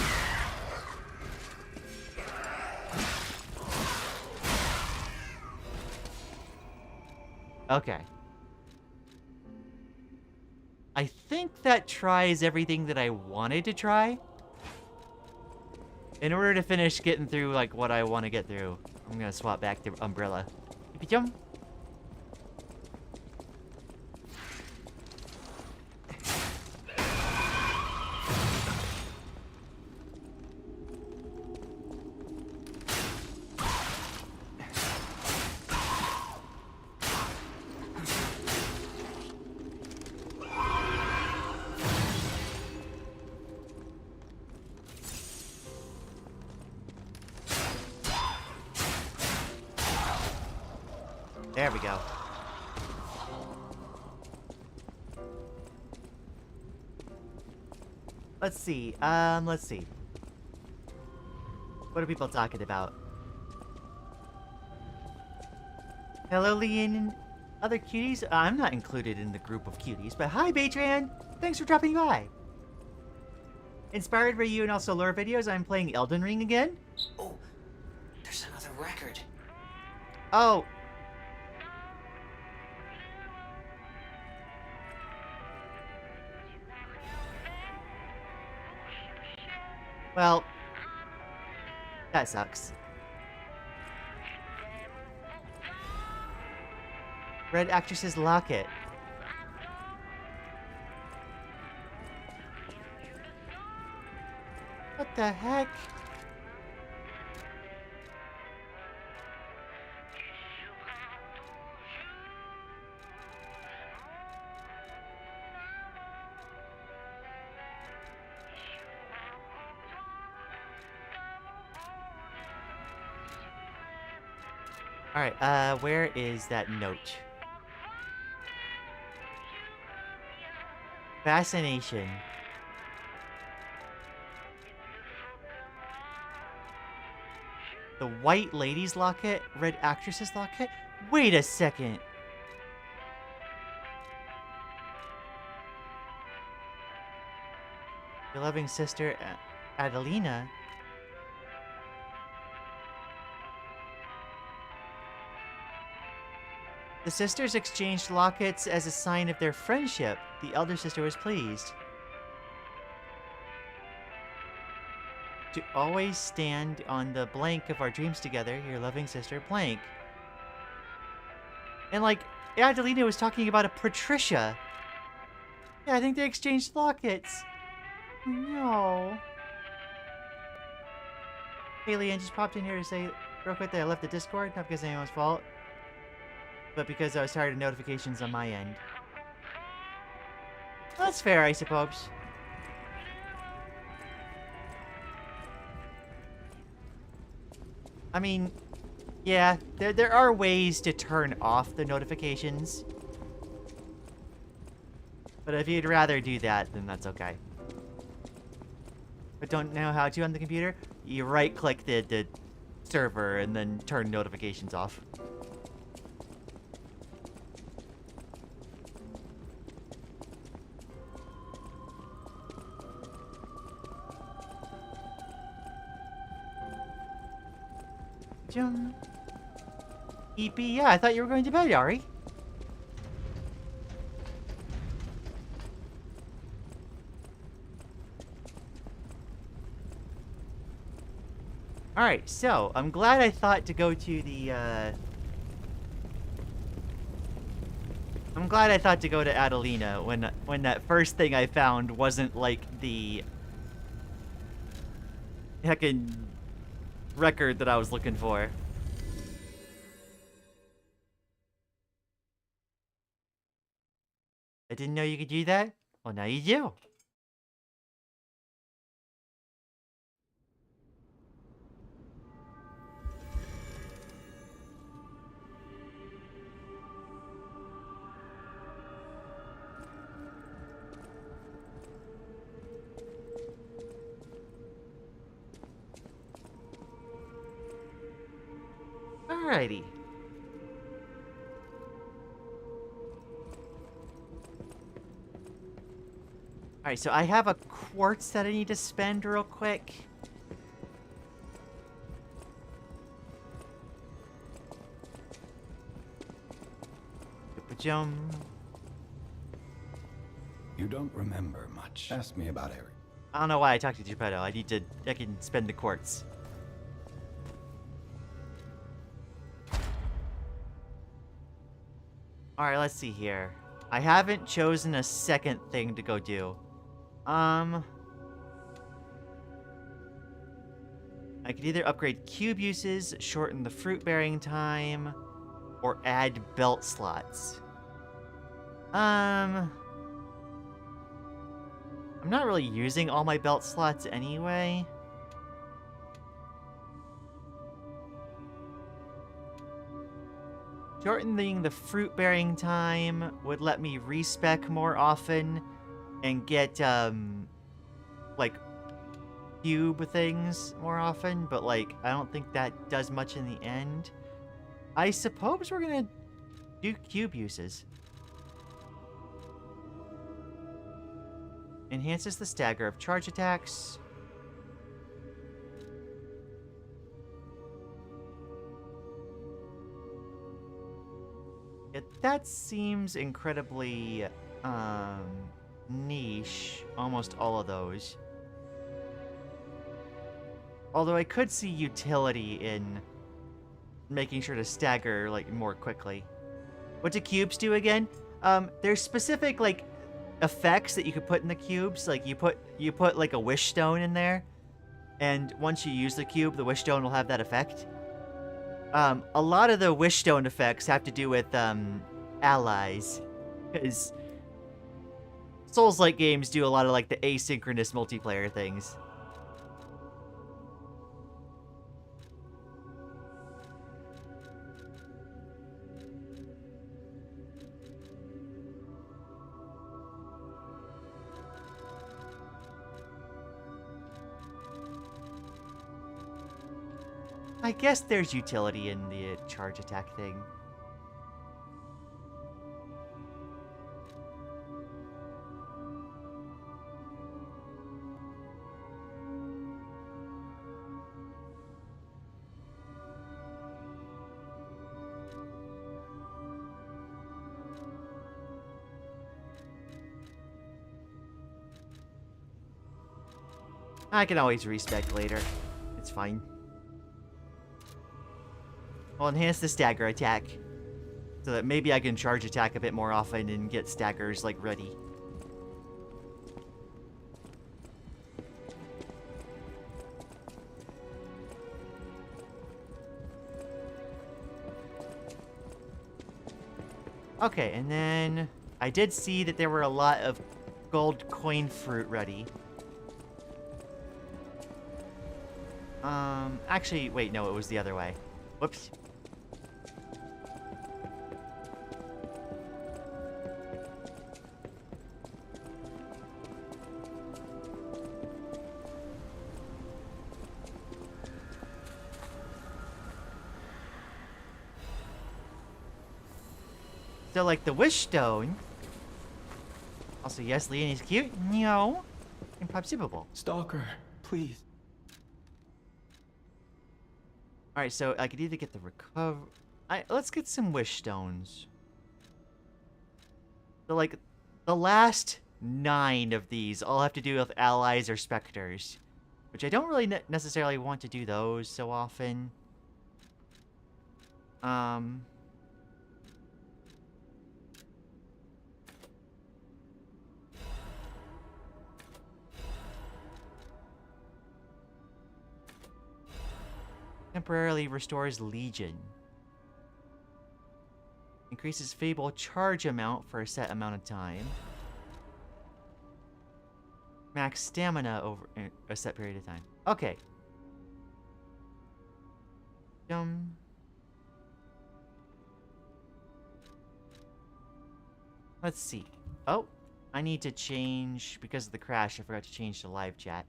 Speaker 1: Okay. I think that tries everything that I wanted to try. In order to finish getting through like what I want to get through, I'm gonna swap back to Umbrella. Yippee-jum. There we go. Let's see. Let's see. What are people talking about? Hello, Lian and other cuties. I'm not included in the group of cuties, but hi, Batran! Thanks for dropping by. Inspired by you and also lore videos, I'm playing Elden Ring again.
Speaker 6: Oh, there's another record.
Speaker 1: Oh. Well, that sucks. Red Actress's Locket. What the heck? Alright, where is that note? Fascination. The White Lady's Locket? Red Actress's Locket? Wait a second. Your loving sister, Adelina? The sisters exchanged lockets as a sign of their friendship. The elder sister was pleased. To always stand on the blank of our dreams together, your loving sister, blank. And like, Adelina was talking about a Patricia. Yeah, I think they exchanged lockets. No. Hey, Lian, just popped in here to say real quick that I left the Discord, not because anyone's fault, but because I was tired of notifications on my end. That's fair, I suppose. I mean, yeah, there are ways to turn off the notifications. But if you'd rather do that, then that's okay. But don't know how to on the computer? You right-click the server and then turn notifications off. Ba-jum. Eepy, yeah, I thought you were going to bed, Ari. Alright, so, I'm glad I thought to go to the, I'm glad I thought to go to Adelina when that first thing I found wasn't, like, the heckin' record that I was looking for. I didn't know you could do that? Well, now you do. Alrighty. Alright, so I have a quartz that I need to spend real quick. Jum.
Speaker 5: You don't remember much. Ask me about Eric.
Speaker 1: I don't know why I talked to Geppetto. I can spend the quartz. Alright, let's see here. I haven't chosen a second thing to go do. I could either upgrade cube uses, shorten the fruit bearing time, or add belt slots. I'm not really using all my belt slots anyway. Shortening the fruit-bearing time would let me respec more often and get, like, cube things more often, but, like, I don't think that does much in the end. I suppose we're gonna do cube uses. Enhances the stagger of charge attacks. Yeah, that seems incredibly, niche. Almost all of those. Although I could see utility in making sure to stagger, like, more quickly. What do cubes do again? There's specific, like, effects that you could put in the cubes. Like, you put like a wish stone in there, and once you use the cube, the wish stone will have that effect. A lot of the wish stone effects have to do with allies, because Souls-like games do a lot of, like, the asynchronous multiplayer things. I guess there's utility in the charge attack thing. I can always respec later. It's fine. I'll enhance the stagger attack, so that maybe I can charge attack a bit more often and get staggers, like, ready. Okay, and then I did see that there were a lot of gold coin fruit ready. Actually, wait, no, it was the other way. Whoops. So, like, the wish stone. Also, yes, Lian is cute. No. Impossible.
Speaker 8: Stalker, please.
Speaker 1: Alright, so I could either get the recover... let's get some wish stones. So, like, the last 9 of these all have to do with allies or specters. Which I don't really necessarily want to do those so often. Temporarily restores Legion. Increases Fable charge amount for a set amount of time. Max stamina over a set period of time. Okay. Let's see. Oh, I need to change because of the crash. I forgot to change to live chat.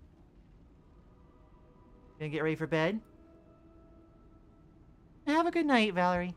Speaker 1: Gonna get ready for bed. Have a good night, Valerie.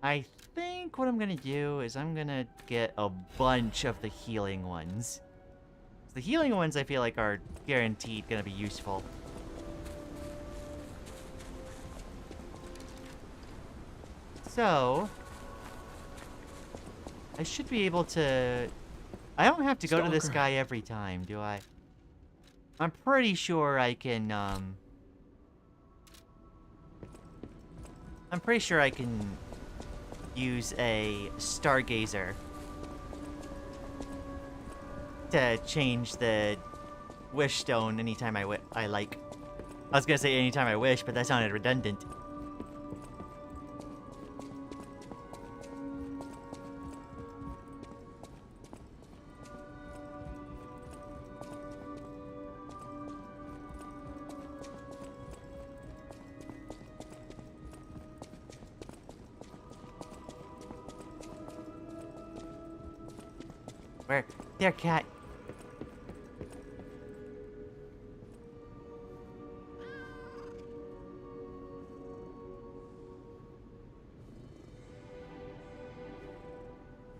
Speaker 1: I think what I'm gonna do is I'm gonna get a bunch of the healing ones. The healing ones I feel like are guaranteed gonna be useful. So, I should be able to... I don't have to go to this guy every time, do I? I'm pretty sure I can, I'm pretty sure I can use a Stargazer to change the wish stone anytime I like. I was gonna say anytime I wish, but that sounded redundant. Where? There, cat.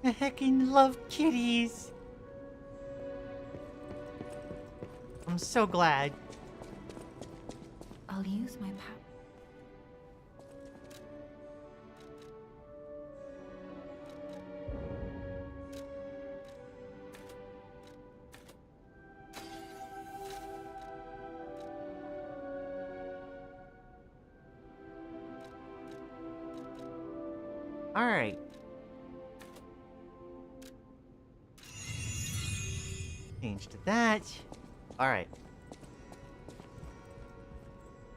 Speaker 1: I heckin' love kitties. I'm so glad.
Speaker 3: I'll use my power.
Speaker 1: Alright. Change to that. Alright.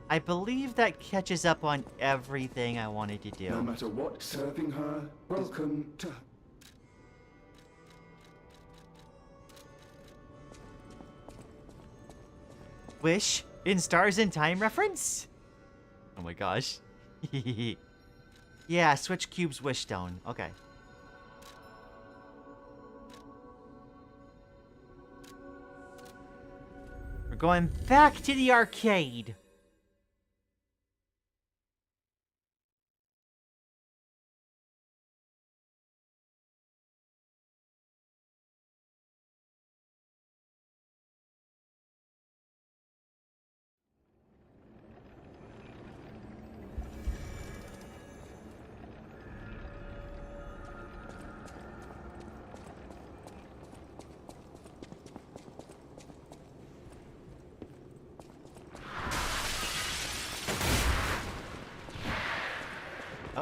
Speaker 1: I believe that catches up on everything I wanted to do.
Speaker 2: No matter what, serving her, welcome to...
Speaker 1: Wish in Stars in Time reference? Oh my gosh. Yeah, switch cubes wish stone. Okay. We're going back to the arcade.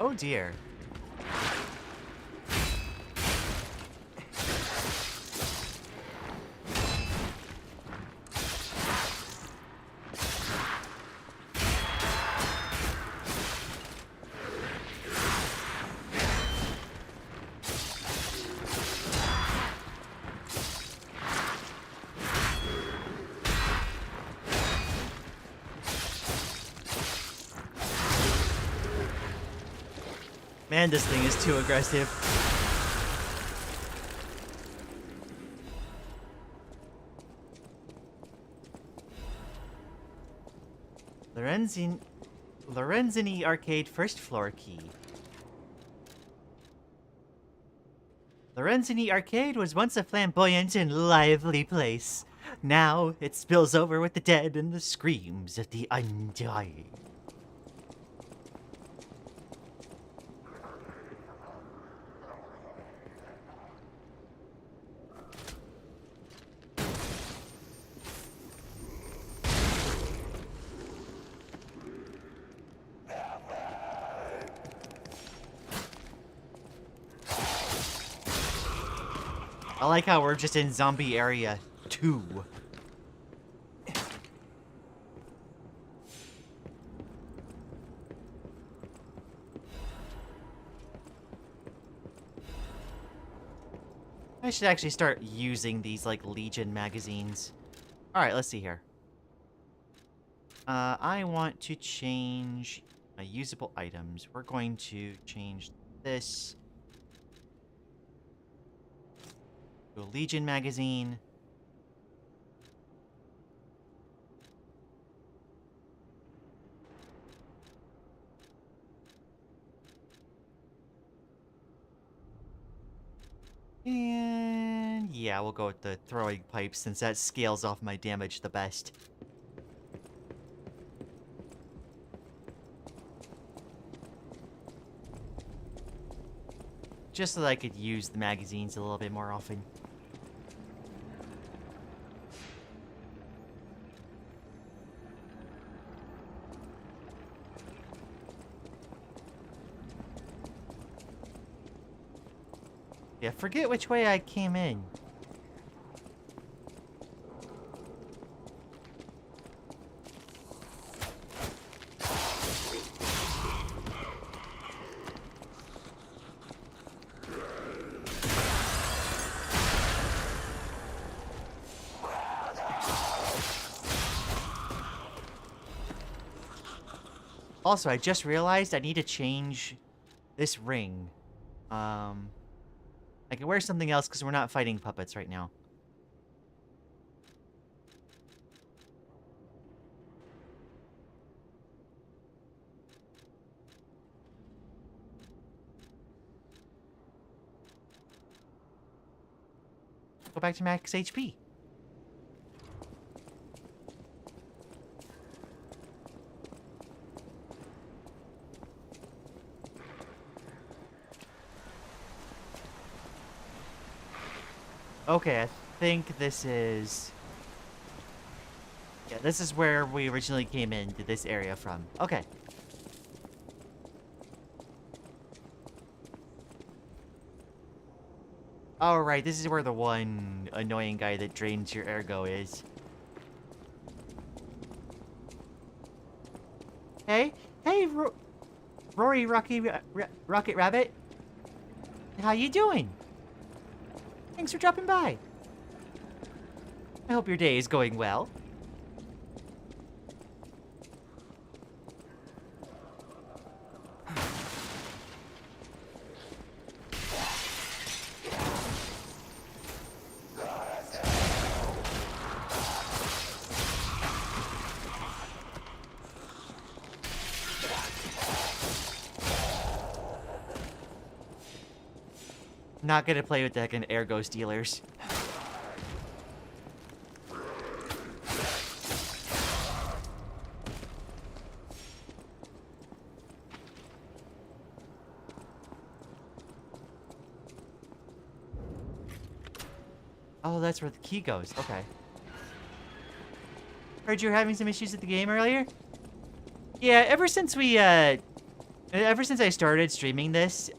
Speaker 1: Oh dear. Man, this thing is too aggressive. Lorenzini Arcade first floor key. Lorenzini Arcade was once a flamboyant and lively place. Now it spills over with the dead and the screams of the undying. I like how we're just in zombie area 2. I should actually start using these, like, Legion magazines. Alright, let's see here. I want to change my usable items. We're going to change this to a Legion magazine. And yeah, we'll go with the throwing pipe since that scales off my damage the best. Just so that I could use the magazines a little bit more often. Yeah, forget which way I came in. Also, I just realized I need to change this ring. I can wear something else because we're not fighting puppets right now. Go back to max HP. Okay, I think this is... Yeah, this is where we originally came into this area from. Okay. Alright, this is where the one annoying guy that drains your ergo is. Hey? Hey, Rory Rocket Rabbit. How you doing? Thanks for dropping by. I hope your day is going well. Not gonna play with the heckin' ergo stealers. Oh, that's where the key goes. Okay. Heard you were having some issues with the game earlier? Yeah, ever since I started streaming this,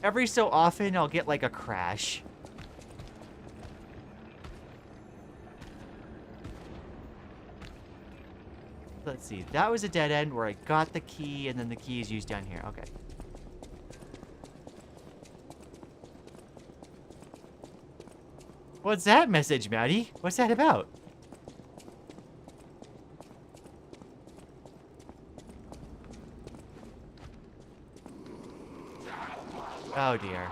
Speaker 1: every so often I'll get like a crash. Let's see. That was a dead end where I got the key and then the key is used down here. Okay. What's that message, Maddie? What's that about? Oh dear.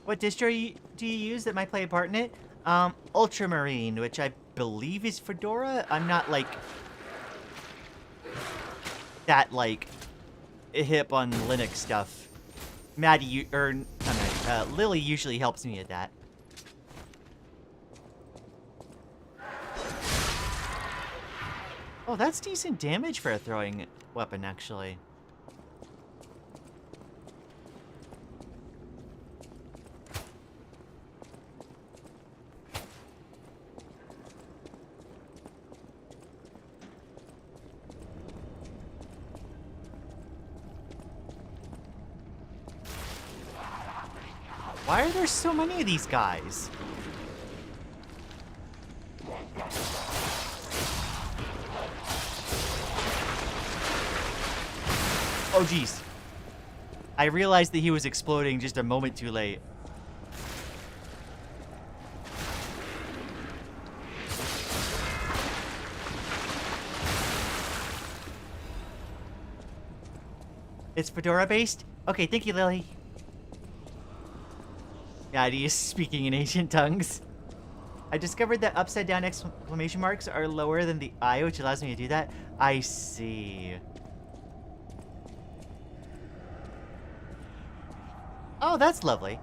Speaker 1: What distro do you use that might play a part in it? Ultramarine, which I believe is Fedora. I'm not like that hip on Linux stuff. Lily usually helps me at that. Oh, that's decent damage for a throwing weapon, actually. Why are there so many of these guys? Oh, jeez. I realized that he was exploding just a moment too late. It's Fedora based? Okay, thank you, Lily. God, he is speaking in ancient tongues. I discovered that upside down exclamation marks are lower than the I, which allows me to do that. I see. Oh, that's lovely.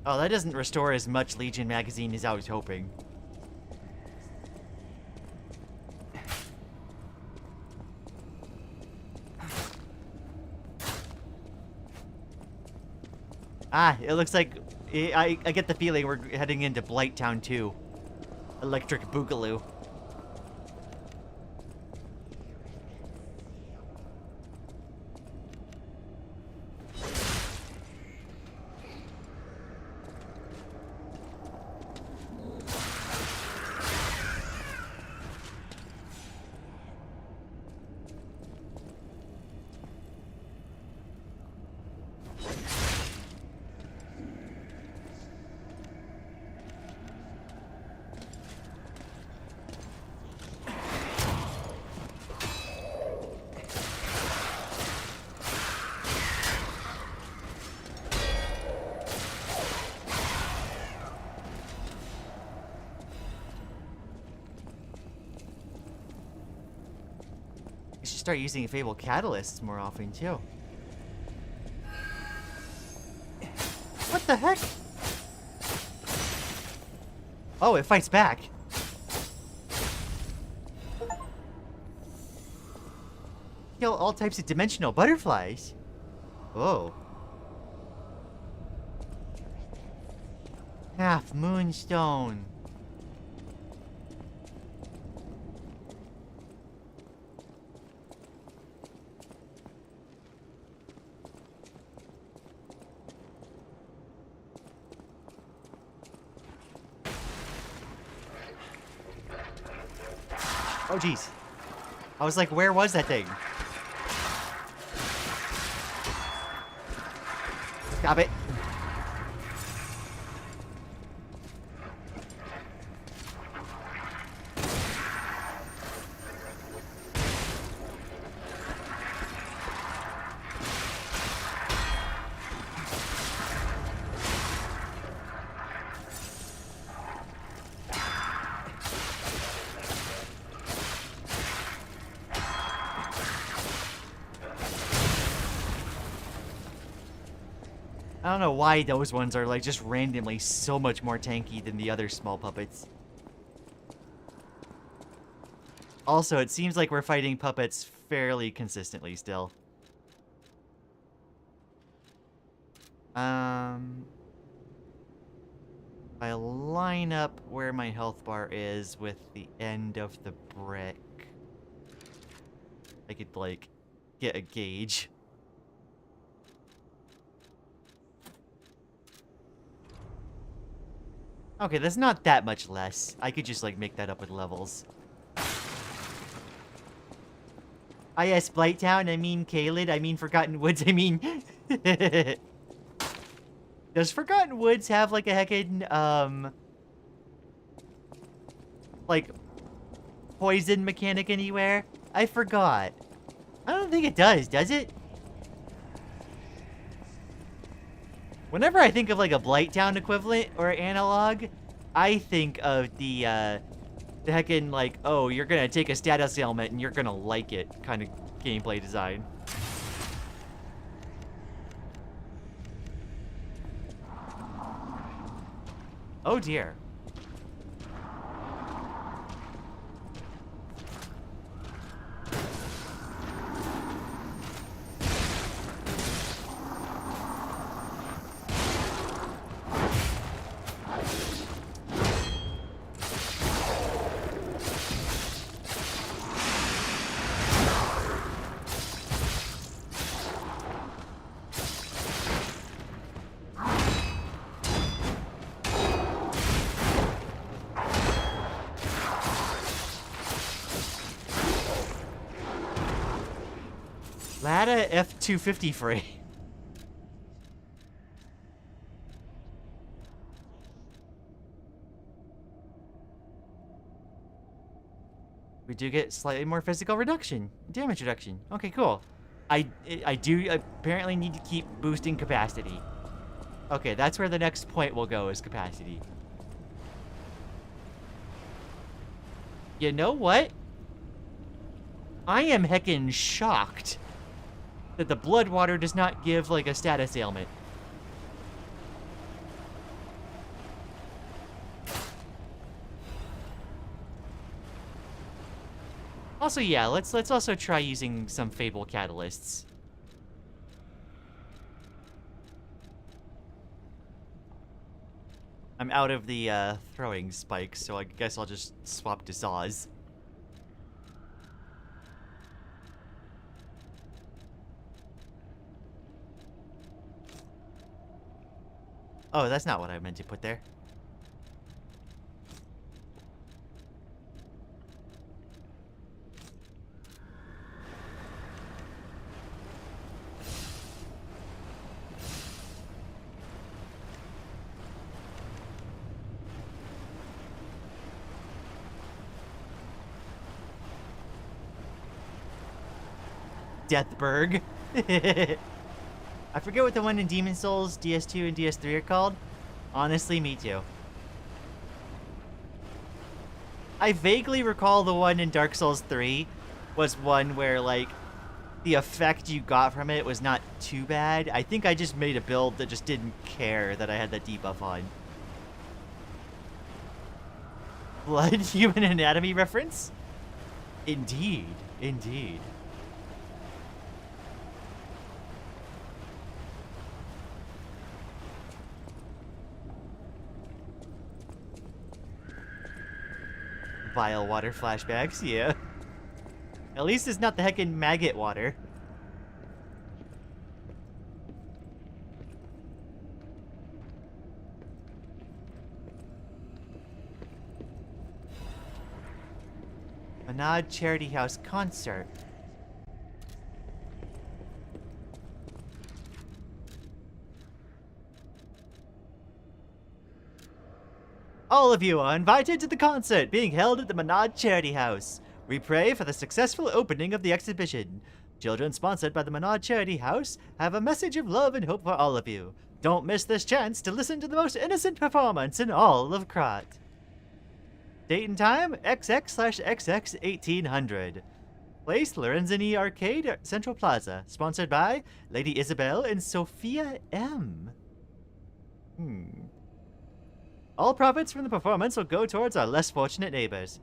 Speaker 1: Oh, that doesn't restore as much Legion magazine as I was hoping. Ah, it looks like I get the feeling we're heading into Blighttown 2. Electric Boogaloo. You should start using Fable catalysts more often, too. What the heck? Oh, it fights back. Kill all types of dimensional butterflies. Oh. Half moonstone. Oh, jeez. I was like, where was that thing? Stop it. I don't know why those ones are like just randomly so much more tanky than the other small puppets. Also, it seems like we're fighting puppets fairly consistently still. I line up where my health bar is with the end of the brick, I could, like, get a gauge. Okay, that's not that much less. I could just, like, make that up with levels. yes, Blighttown, I mean Caelid, I mean Forgotten Woods, I mean... Does Forgotten Woods have, like, a heckin', like, poison mechanic anywhere? I forgot. I don't think it does it? Whenever I think of, like, a Blighttown equivalent or analog, I think of the heckin', like, oh, you're gonna take a status ailment and you're gonna like it kind of gameplay design. Oh dear. Lada F250 free. We do get slightly more physical reduction, damage reduction. Okay, cool. I do apparently need to keep boosting capacity. Okay, that's where the next point will go, is capacity. You know what? I am heckin' shocked that the blood water does not give, like, a status ailment. Also, yeah, let's also try using some Fable catalysts. I'm out of the throwing spikes, so I guess I'll just swap to saws. Oh, that's not what I meant to put there. Deathberg. I forget what the one in Demon Souls, DS2 and DS3 are called. Honestly, me too. I vaguely recall the one in Dark Souls 3 was one where, like, the effect you got from it was not too bad. I think I just made a build that just didn't care that I had that debuff on. Blood Human Anatomy reference? Indeed, indeed. Vile water flashbacks, yeah. At least it's not the heckin' maggot water. Manad Charity House concert. All of you are invited to the concert being held at the Manad Charity House. We pray for the successful opening of the exhibition. Children sponsored by the Manad Charity House have a message of love and hope for all of you. Don't miss this chance to listen to the most innocent performance in all of Krat. Date and time, XX/XX1800. Place, Lorenzini Arcade at Central Plaza. Sponsored by Lady Isabel and Sophia M. All profits from the performance will go towards our less fortunate neighbors.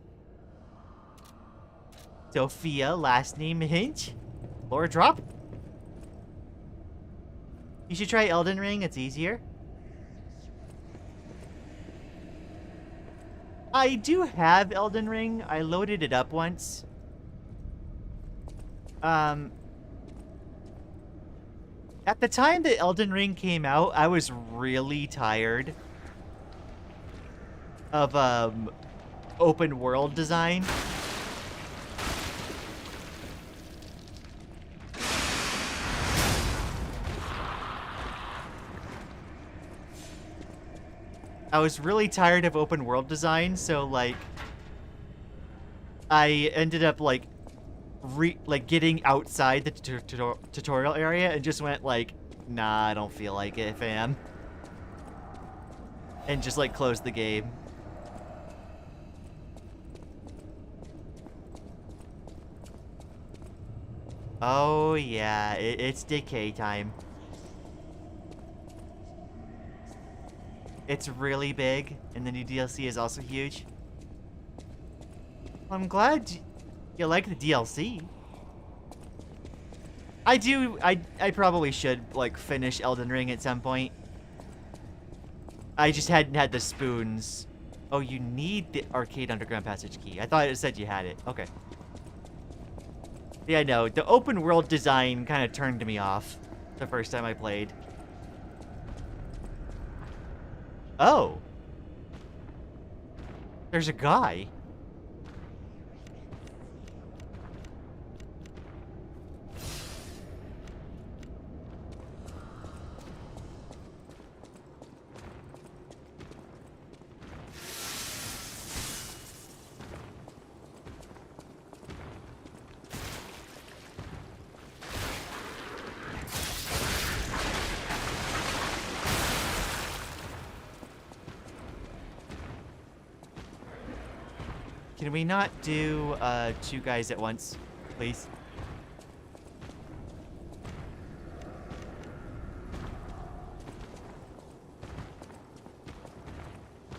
Speaker 1: Sophia, last name Hinch. Lore drop. You should try Elden Ring, it's easier. I do have Elden Ring. I loaded it up once. At the time that Elden Ring came out, I was really tired of open world design. I was really tired of open world design, so like I ended up like getting outside the tutorial area and just went like, nah, I don't feel like it, fam. And just like closed the game. Oh yeah, it's decay time. It's really big, and the new DLC is also huge. I'm glad you like the DLC. I probably should, like, finish Elden Ring at some point. I just hadn't had the spoons. Oh, you need the Arcade Underground Passage key. I thought it said you had it. Okay. Yeah, no, the open world design kind of turned me off the first time I played. Oh. There's a guy. Can we not do two guys at once, please?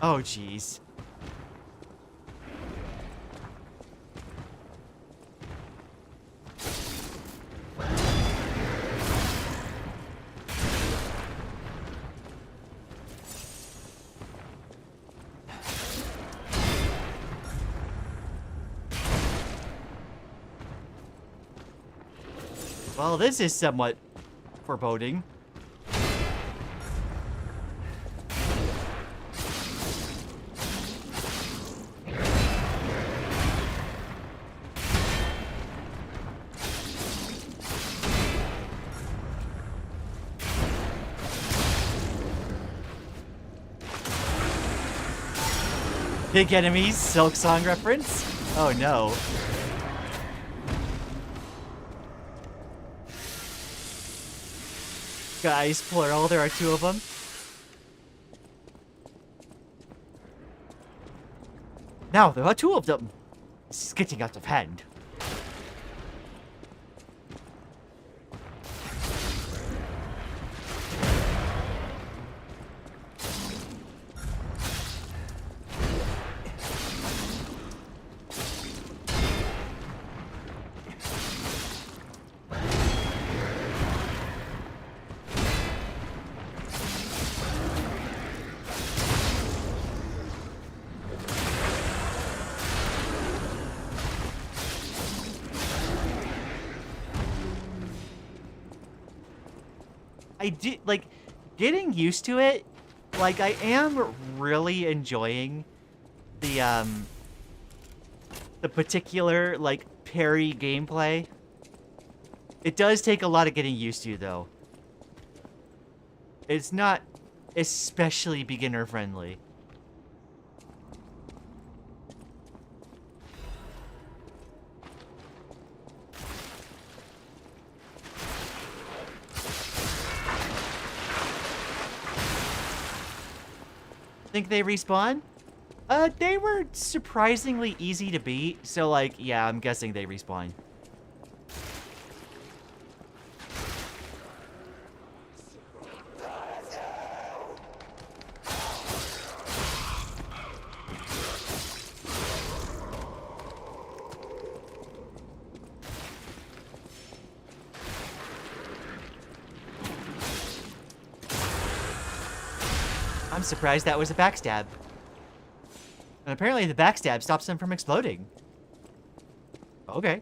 Speaker 1: Oh, jeez. Well, this is somewhat foreboding. Big enemies, Silk Song reference? Oh no. Guys, plural, there are two of them. Now there are two of them. This is getting out of hand. I do, like, getting used to it, like, I am really enjoying the particular, like, parry gameplay. It does take a lot of getting used to, though. It's not especially beginner-friendly. Think they respawn? They were surprisingly easy to beat, so like, yeah, I'm guessing they respawn. I'm surprised that was a backstab. And apparently the backstab stops them from exploding. Okay.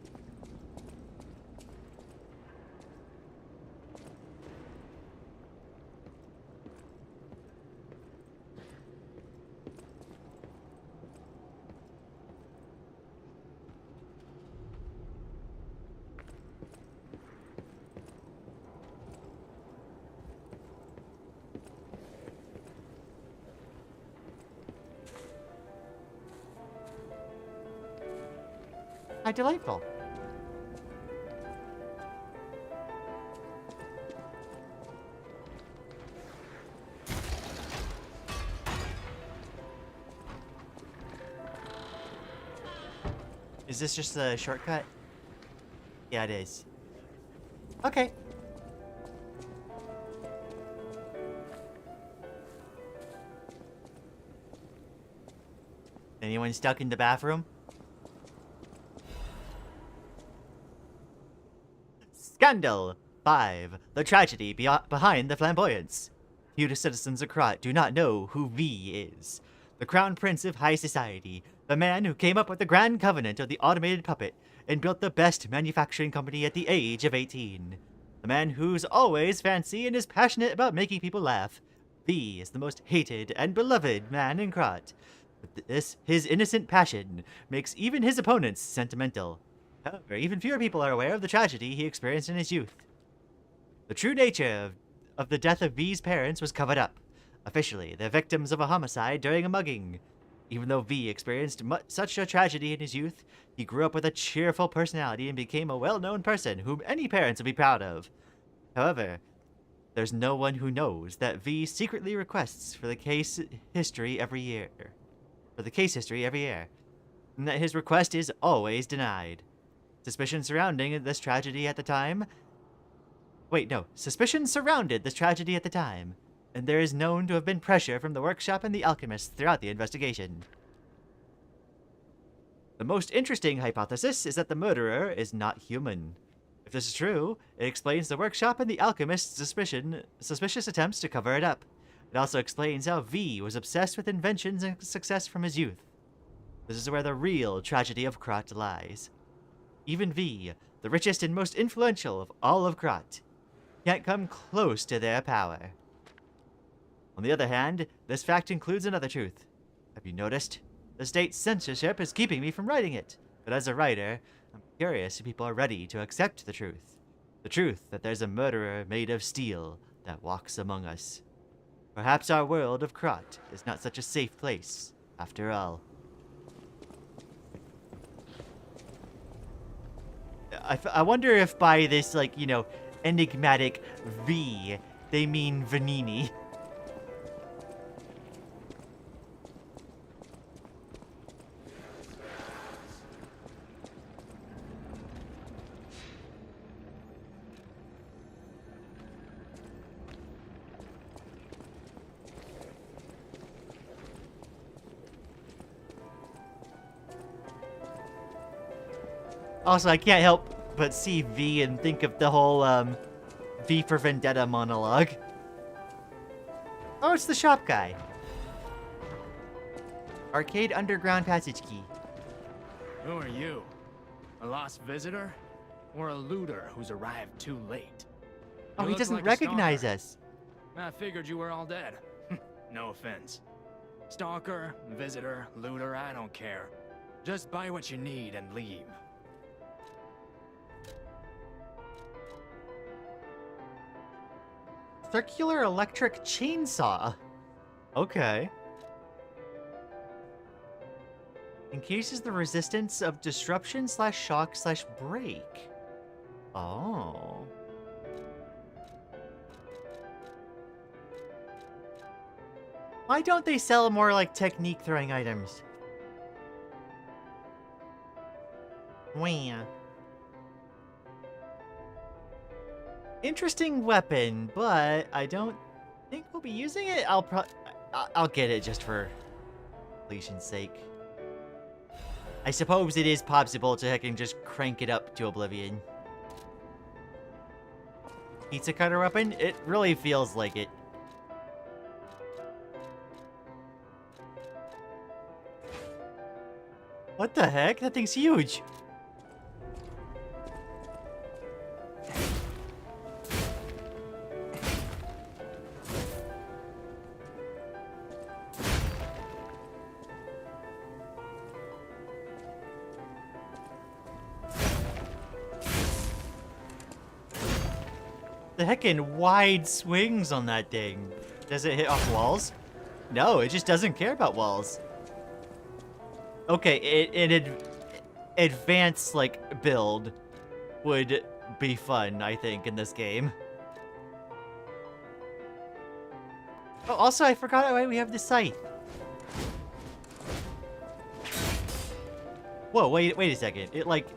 Speaker 1: How delightful. Is this just a shortcut? Yeah, it is. Okay. Anyone stuck in the bathroom? Scandal 5. The tragedy behind the flamboyance. Few citizens of Krat do not know who V is. The crown prince of high society, the man who came up with the grand covenant of the automated puppet and built the best manufacturing company at the age of 18. The man who's always fancy and is passionate about making people laugh. V is the most hated and beloved man in Krat. But his innocent passion makes even his opponents sentimental. However, even fewer people are aware of the tragedy he experienced in his youth. The true nature of the death of V's parents was covered up. Officially, they're victims of a homicide during a mugging. Even though V experienced such a tragedy in his youth, he grew up with a cheerful personality and became a well-known person whom any parents would be proud of. However, there's no one who knows that V secretly requests for the case history every year. And that his request is always denied. Suspicion surrounding this tragedy at the time. Suspicion surrounded this tragedy at the time, and there is known to have been pressure from the workshop and the alchemists throughout the investigation. The most interesting hypothesis is that the murderer is not human. If this is true, it explains the workshop and the alchemists' suspicious attempts to cover it up. It also explains how V was obsessed with inventions and success from his youth. This is where the real tragedy of Krat lies. Even V, the richest and most influential of all of Krat, can't come close to their power. On the other hand, this fact includes another truth. Have you noticed? The state's censorship is keeping me from writing it. But as a writer, I'm curious if people are ready to accept the truth. The truth that there's a murderer made of steel that walks among us. Perhaps our world of Krat is not such a safe place, after all. I wonder if by this, enigmatic V, they mean Vanini. Also, I can't help but see V and think of the whole, V for Vendetta monologue. Oh, it's the shop guy. Arcade underground passage key.
Speaker 8: Who are you? A lost visitor? Or a looter who's arrived too late?
Speaker 1: Oh,
Speaker 8: You
Speaker 1: he
Speaker 8: look
Speaker 1: doesn't
Speaker 8: like a
Speaker 1: recognize
Speaker 8: stalker.
Speaker 1: us.
Speaker 8: I figured you were all dead. No offense. Stalker, visitor, looter, I don't care. Just buy what you need and leave.
Speaker 1: Circular electric chainsaw. Okay. Increases the resistance of disruption / shock / break. Oh. Why don't they sell more technique throwing items? Wah. Interesting weapon, but I don't think we'll be using it. I'll get it just for completion's sake. I suppose it is possible to heck and just crank it up to oblivion. Pizza cutter weapon? It really feels like it. What the heck? That thing's huge. The heckin' wide swings on that thing. Does it hit off walls? No, it just doesn't care about walls. Okay, an advanced, like, build would be fun, I think, in this game. Oh, also, I forgot why we have the scythe. Whoa, wait a second. It, like...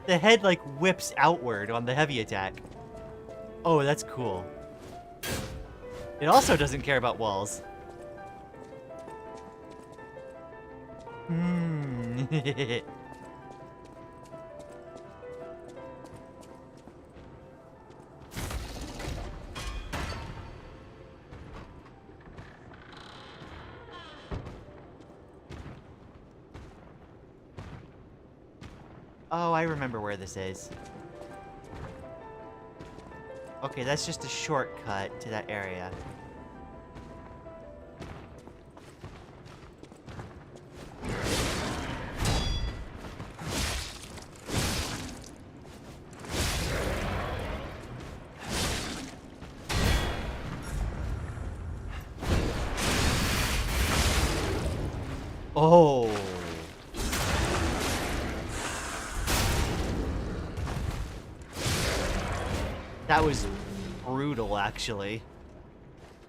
Speaker 1: The head, like, whips outward on the heavy attack. Oh, that's cool. It also doesn't care about walls. Hmm. Oh, I remember where this is. Okay, that's just a shortcut to that area. Oh. That was brutal, actually.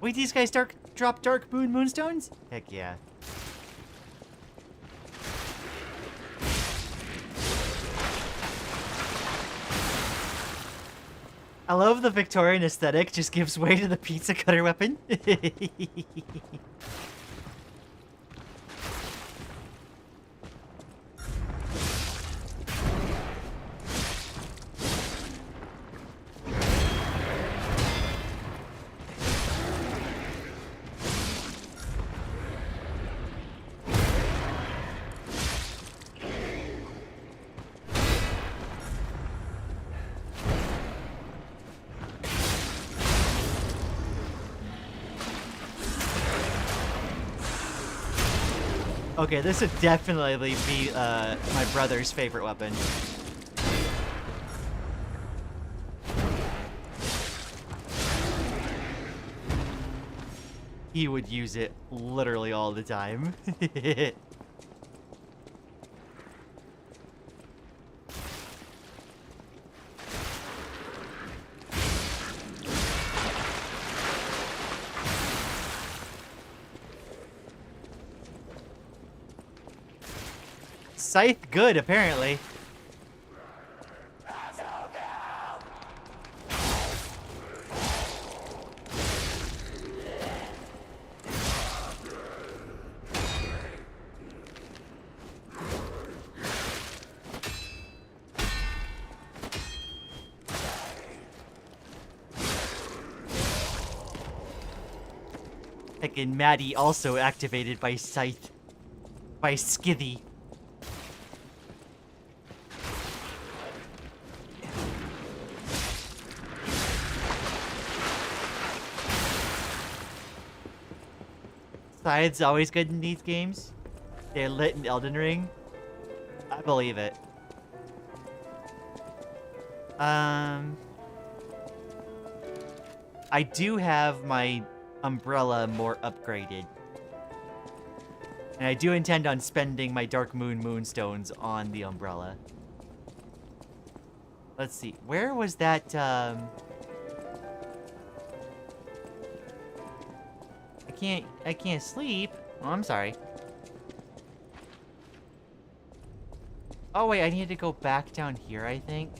Speaker 1: Wait, these guys drop dark moonstones? Heck yeah. I love the Victorian aesthetic, just gives way to the pizza cutter weapon. Okay, this would definitely be my brother's favorite weapon. He would use it literally all the time. Scythe good, apparently. Heckin' Maddie also activated by Scythe. By Skithy. Scythe's always good in these games. They're lit in Elden Ring. I believe it. I do have my umbrella more upgraded. And I do intend on spending my Dark Moon Moonstones on the umbrella. Let's see. Where was that, I can't sleep. Oh, I'm sorry. Oh, wait, I need to go back down here, I think.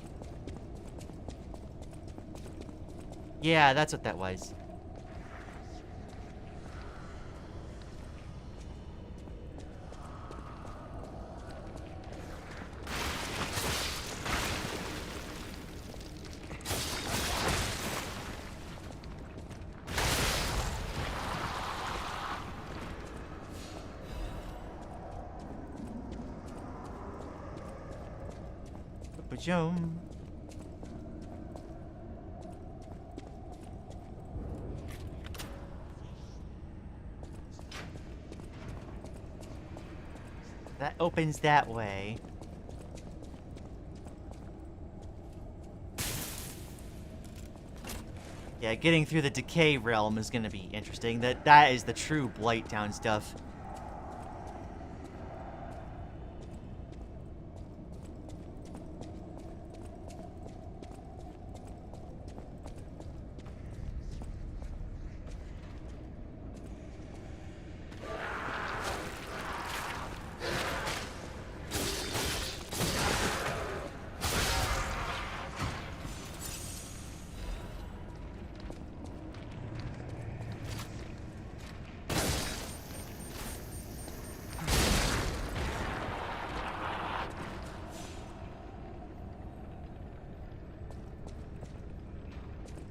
Speaker 1: Yeah, that's what that was. Ba-jum. That opens that way. Yeah, getting through the decay realm is gonna be interesting. That is the true Blighttown stuff.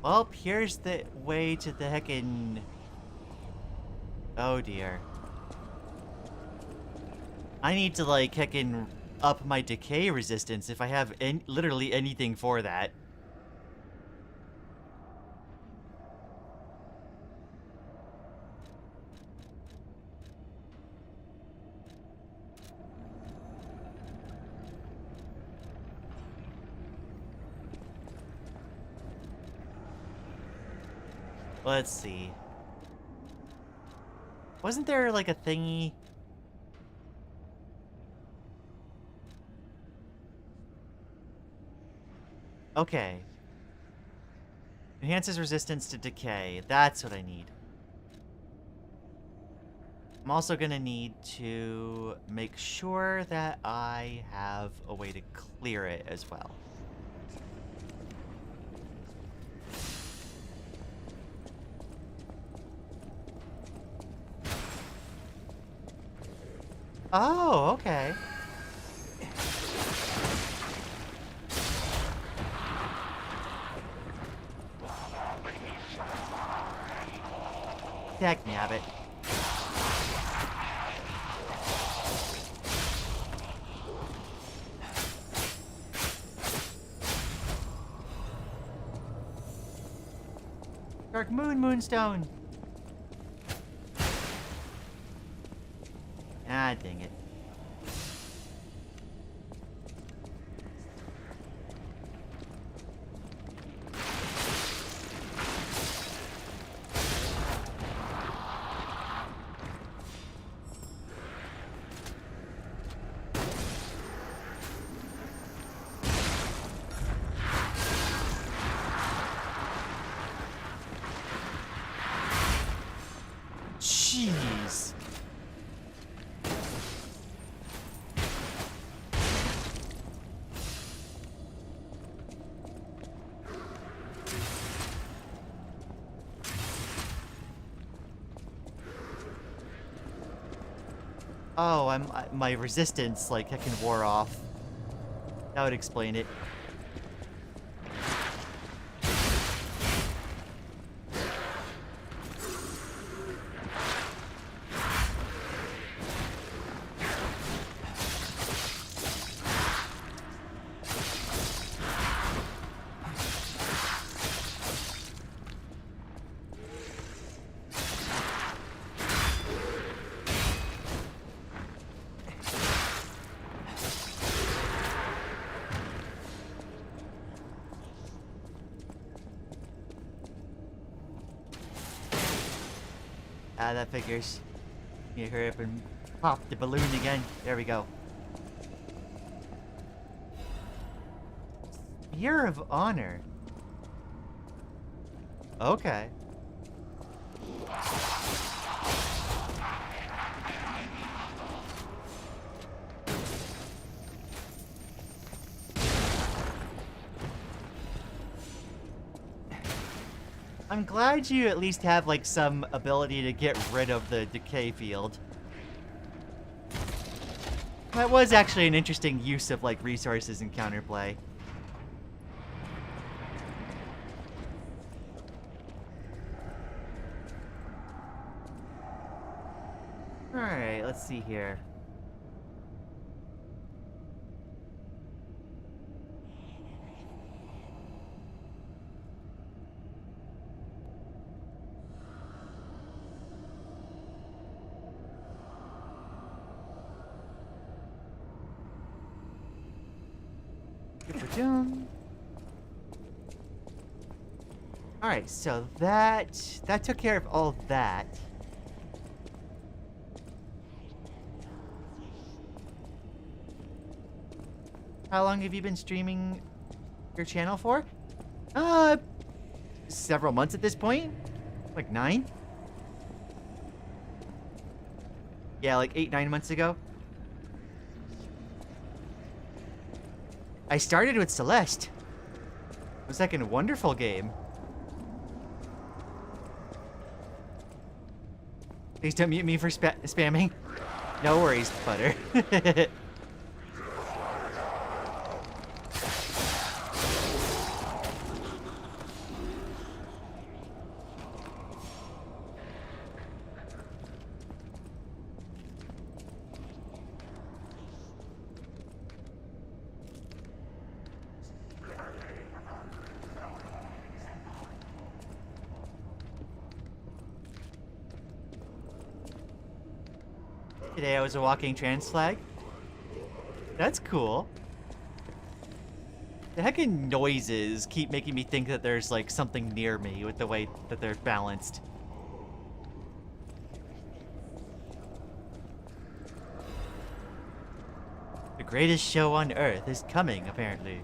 Speaker 1: Well, here's the way to the heccin... Oh dear. I need to, like, heccin up my decay resistance if I have literally anything for that. Let's see. Wasn't there, like, a thingy? Okay. Enhances resistance to decay. That's what I need. I'm also gonna need to make sure that I have a way to clear it as well. Oh, okay. Heck, nabbit. Dark Moonstone. Ah, dang it. Jeez. Oh, my resistance, like, I can wore off. That would explain it. Ah, that figures. You hurry up and pop the balloon again. There we go. Year of Honor. Okay. I'm glad you at least have, like, some ability to get rid of the decay field. That was actually an interesting use of, like, resources in counterplay. Alright, let's see here. Alright, so that took care of all that. How long have you been streaming your channel for? Several months at this point. Like 9? Yeah, like 8, 9 months ago. I started with Celeste. It was like a wonderful game. Please don't mute me for spamming. No worries, Butter. Today I was a walking trans flag. That's cool. The heckin' noises keep making me think that there's like something near me with the way that they're balanced. The greatest show on Earth is coming, apparently.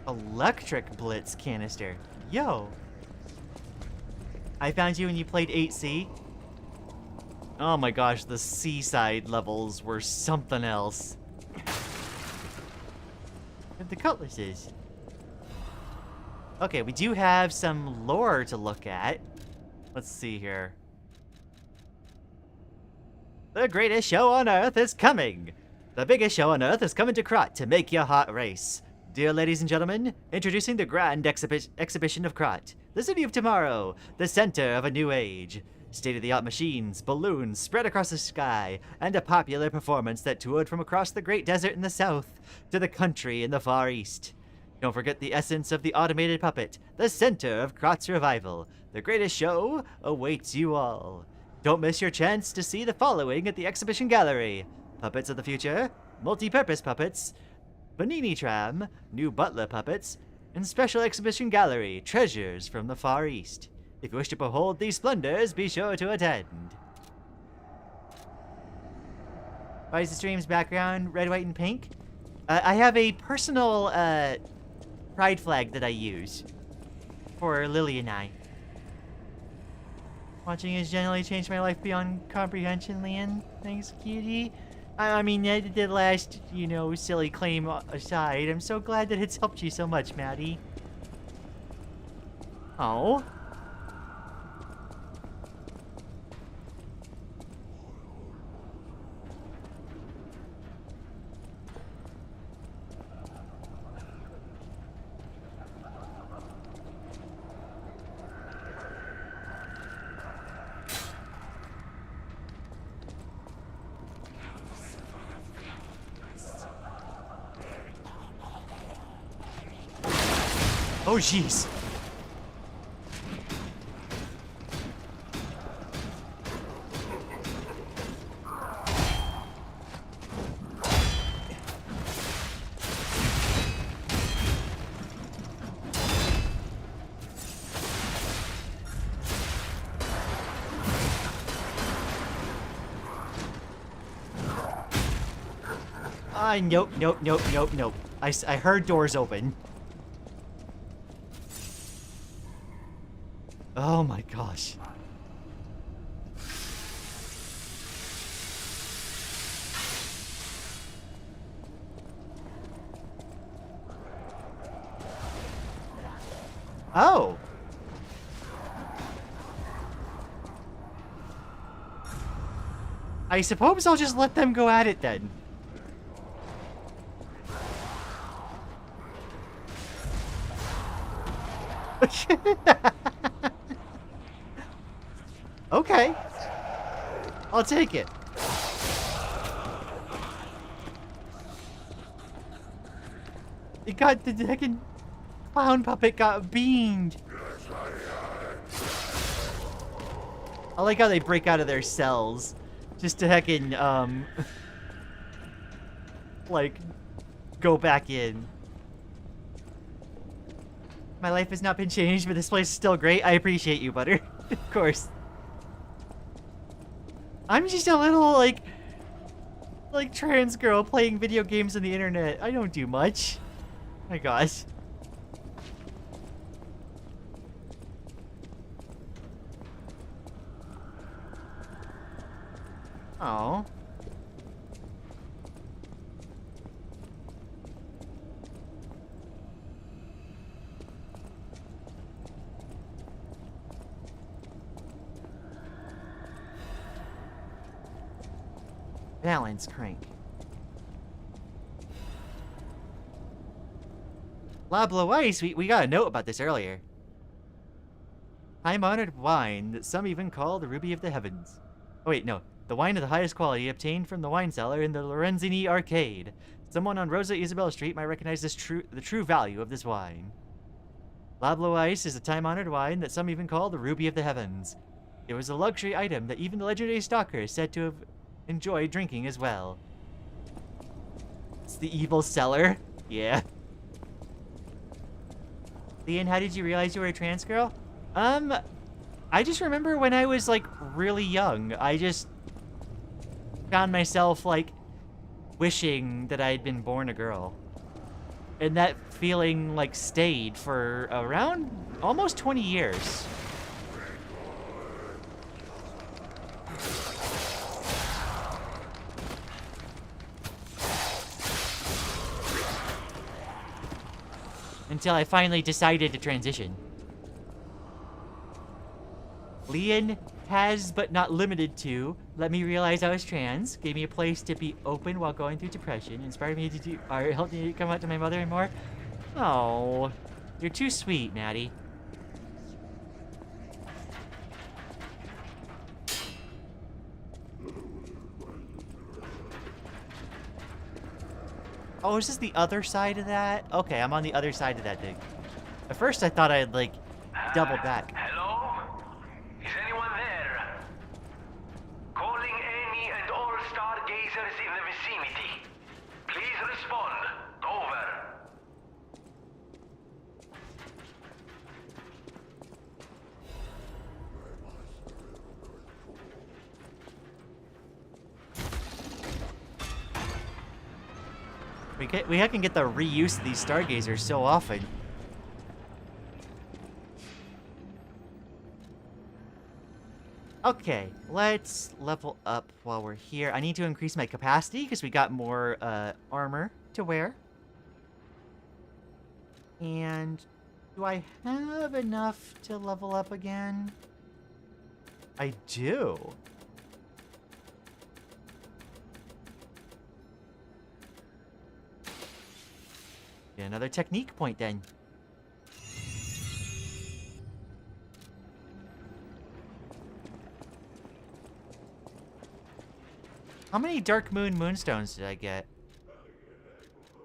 Speaker 1: Electric Blitz canister. Yo. I found you when you played 8C. Oh my gosh, the seaside levels were something else. And the cutlasses. Okay, we do have some lore to look at. Let's see here. The greatest show on Earth is coming. The biggest show on Earth is coming to Krat to make your heart race. Dear ladies and gentlemen, introducing the grand exhibition of Krat, the city of tomorrow, the center of a new age. State-of-the-art machines, balloons spread across the sky, and a popular performance that toured from across the great desert in the south to the country in the far east. Don't forget the essence of the automated puppet, the center of Krat's revival. The greatest show awaits you all. Don't miss your chance to see the following at the exhibition gallery. Puppets of the future, multi-purpose puppets, Panini Tram, new Butler puppets, and special exhibition gallery, treasures from the Far East. If you wish to behold these splendors, be sure to attend. Why is the stream's background red, white, and pink? I have a personal pride flag that I use for Lily and I. Watching has generally changed my life beyond comprehension, Lian. Thanks, cutie. I mean, the last, silly claim aside, I'm so glad that it's helped you so much, Maddie. Oh. Oh, jeez. Nope. I heard doors open. Oh my gosh. Oh. I suppose I'll just let them go at it then. Okay. I'll take it. It got the heckin'... clown puppet got beamed. I like how they break out of their cells just to heckin', like, go back in. My life has not been changed, but this place is still great. I appreciate you, Butter. Of course. I'm just a little, like trans girl playing video games on the internet. I don't do much. My gosh. Oh. Balance crank. Lablo Ice, we got a note about this earlier. Time-honored wine that some even call the Ruby of the Heavens. Oh wait, no. The wine of the highest quality obtained from the wine cellar in the Lorenzini Arcade. Someone on Rosa Isabella Street might recognize the true value of this wine. Lablo Ice is a time-honored wine that some even call the Ruby of the Heavens. It was a luxury item that even the legendary stalker is said to have enjoyed drinking as well. It's the evil cellar. Yeah. Lian, how did you realize you were a trans girl? I just remember when I was, like, really young. I just found myself, like, wishing that I had been born a girl. And that feeling, like, stayed for around almost 20 years. Until I finally decided to transition. Lian has, but not limited to, let me realize I was trans, gave me a place to be open while going through depression, inspired me to do art, helped me come out to my mother and more. Oh, you're too sweet, Maddie. Oh, is this the other side of that? Okay, I'm on the other side of that thing. At first I thought I'd, like, double back.
Speaker 9: Hello? Is anyone there? Calling any and all stargazers in the vicinity. Please respond. Over.
Speaker 1: We can get the reuse of these stargazers so often. Okay, let's level up while we're here. I need to increase my capacity because we got more armor to wear. And do I have enough to level up again? I do. Get another technique point then. How many Dark Moon Moonstones did I get?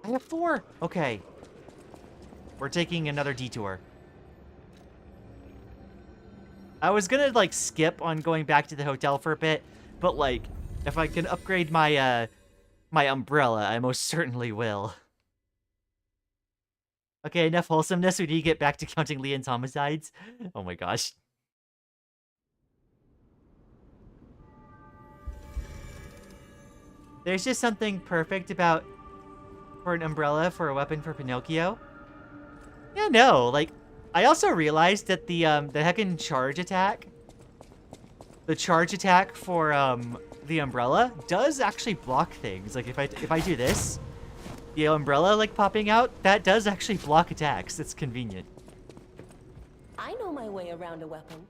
Speaker 1: I have 4. Okay. We're taking another detour. I was gonna, like, skip on going back to the hotel for a bit, but, like, if I can upgrade my, my umbrella, I most certainly will. Okay, enough wholesomeness. We need to get back to counting Lian's homicides. Oh my gosh. There's just something perfect about for an umbrella for a weapon for Pinocchio. Yeah, no, like, I also realized that the heckin' charge attack, the charge attack for the umbrella does actually block things. Like if I do this, the umbrella like popping out, that does actually block attacks. It's convenient.
Speaker 10: I know my way around a weapon.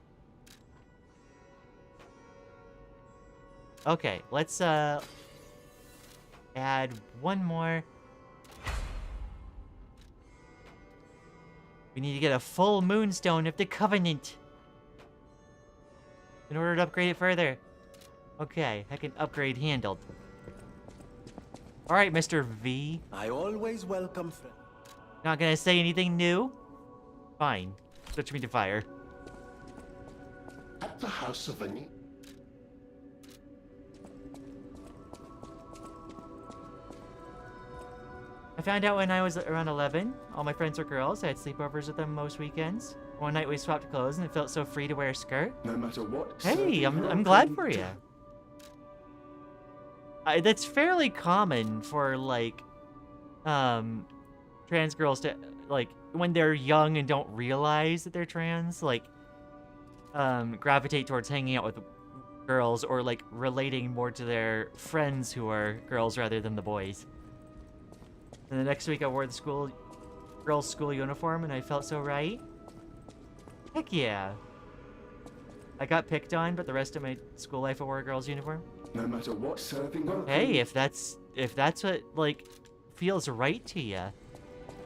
Speaker 1: Okay, let's add one more. We need to get a full Moonstone of the Covenant in order to upgrade it further. Okay, heckin' upgrade handled. Alright, Mr. V.
Speaker 11: I always welcome friends.
Speaker 1: Not gonna say anything new? Fine. Switch me to fire.
Speaker 11: At the House of Any.
Speaker 1: I found out when I was around 11. All my friends were girls. I had sleepovers with them most weekends. One night we swapped clothes and it felt so free to wear a skirt.
Speaker 2: No matter what.
Speaker 1: Hey, I'm glad for you. That's fairly common for, like, trans girls to, like, when they're young and don't realize that they're trans, like, gravitate towards hanging out with girls or, like, relating more to their friends who are girls rather than the boys. And the next week I wore the girls' school uniform and I felt so right. Heck yeah. I got picked on, but the rest of my school life I wore a girls' uniform.
Speaker 2: No matter what serving.
Speaker 1: Hey, if that's what, like, feels right to you,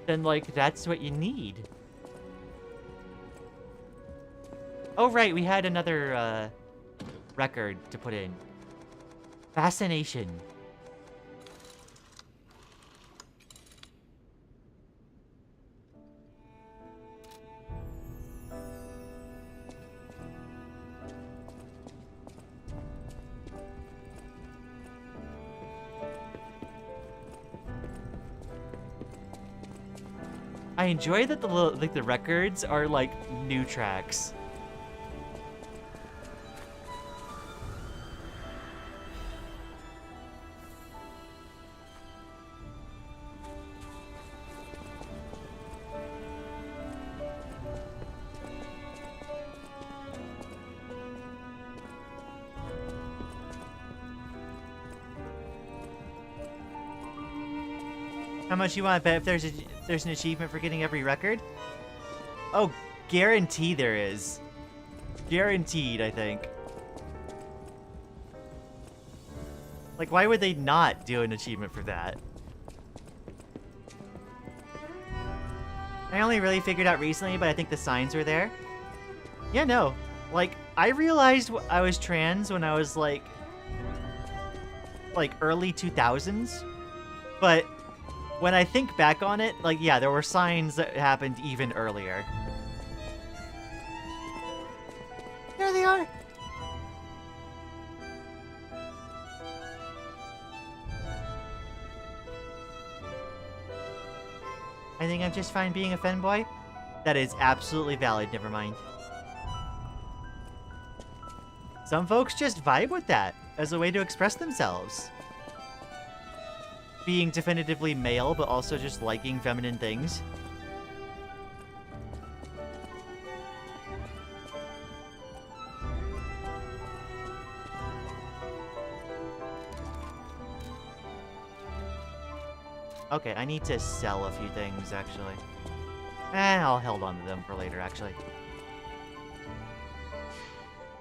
Speaker 1: then, like, that's what you need. Oh, right, we had another, record to put in. Fascination. I enjoy that the records are like new tracks. How much you want to bet if there's an achievement for getting every record? Oh, guarantee there is. Guaranteed, I think. Like, why would they not do an achievement for that? I only really figured out recently, but I think the signs were there. Yeah, no. Like, I realized I was trans when I was, like early 2000s. But when I think back on it, like, yeah, there were signs that happened even earlier. There they are! I think I'm just fine being a femboy. That is absolutely valid, never mind. Some folks just vibe with that as a way to express themselves. Being definitively male, but also just liking feminine things. Okay, I need to sell a few things, actually. I'll hold on to them for later, actually.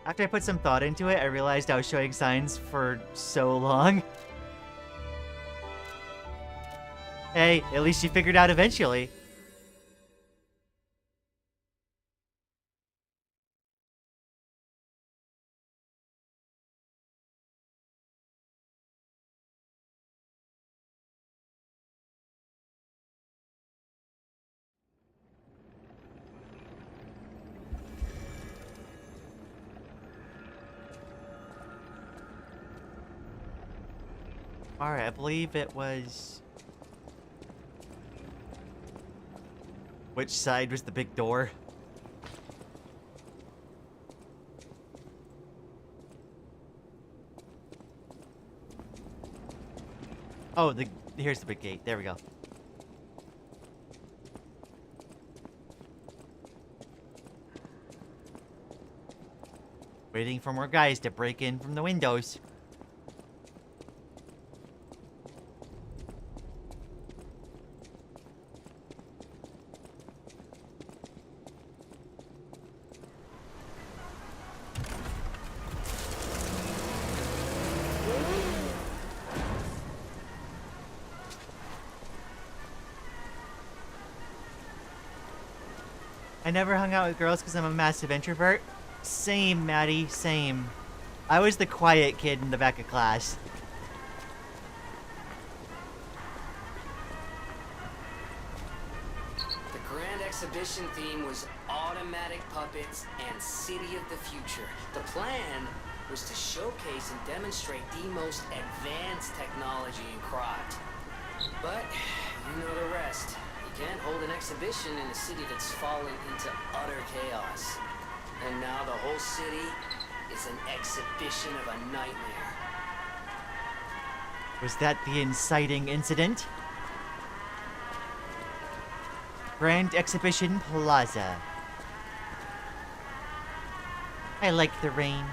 Speaker 1: After I put some thought into it, I realized I was showing signs for so long. Hey, at least you figured out eventually. Alright, I believe it was... Which side was the big door? Oh, here's the big gate. There we go. Waiting for more guys to break in from the windows. I never hung out with girls because I'm a massive introvert. Same, Maddie, same. I was the quiet kid in the back of class.
Speaker 6: The grand exhibition theme was automatic puppets and City of the Future. The plan was to showcase and demonstrate the most advanced technology in craft. But you know the rest. You can't hold an exhibition in a city that's fallen into utter chaos. And now the whole city is an exhibition of a nightmare.
Speaker 1: Was that the inciting incident? Grand Exhibition Plaza. I like the rain.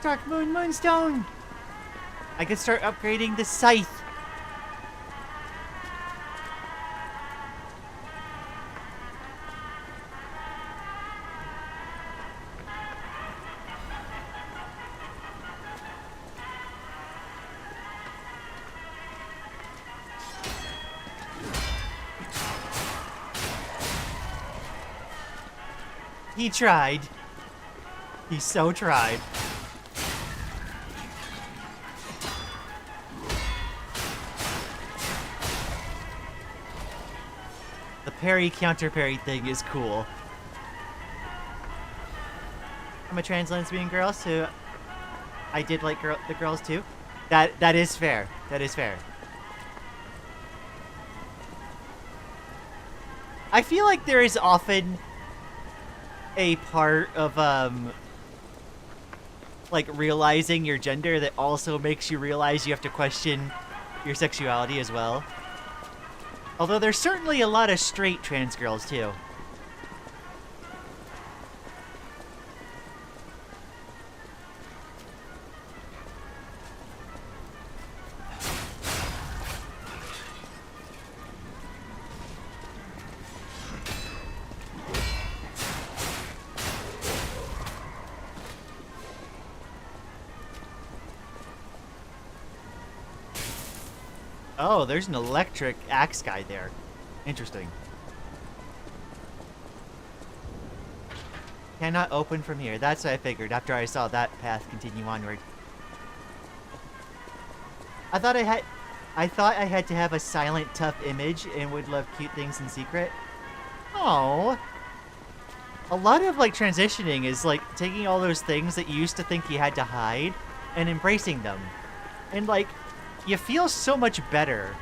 Speaker 1: Dark Moon Moonstone! I could start upgrading the scythe. He tried. He so tried. The parry counter parry thing is cool. I'm a trans lesbian girl, so I did like the girls too. That is fair. That is fair. I feel like there is often a part of like realizing your gender that also makes you realize you have to question your sexuality as well. Although there's certainly a lot of straight trans girls too. Oh, there's an electric axe guy there. Interesting. Cannot open from here. That's what I figured after I saw that path continue onward. I thought I had to have a silent, tough image and would love cute things in secret. Oh. A lot of like transitioning is like taking all those things that you used to think you had to hide and embracing them. And like you feel so much better,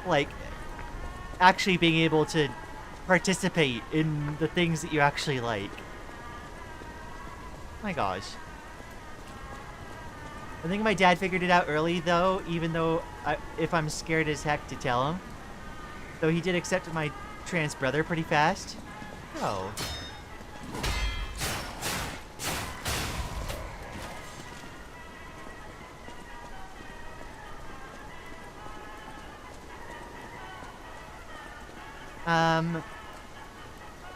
Speaker 1: like, actually being able to participate in the things that you actually like. My gosh. I think my dad figured it out early, though, even though if I'm scared as heck to tell him. Though he did accept my trans brother pretty fast. Oh.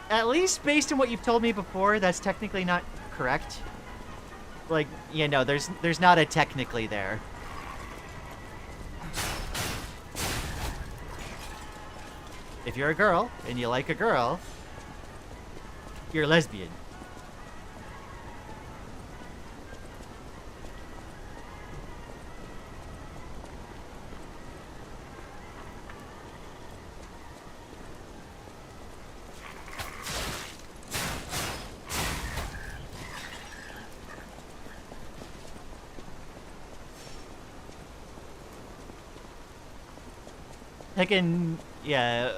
Speaker 1: At least based on what you've told me before, that's technically not correct. Like, yeah, no, there's not a technically there. If you're a girl, and you like a girl, you're a lesbian. Heccin, yeah,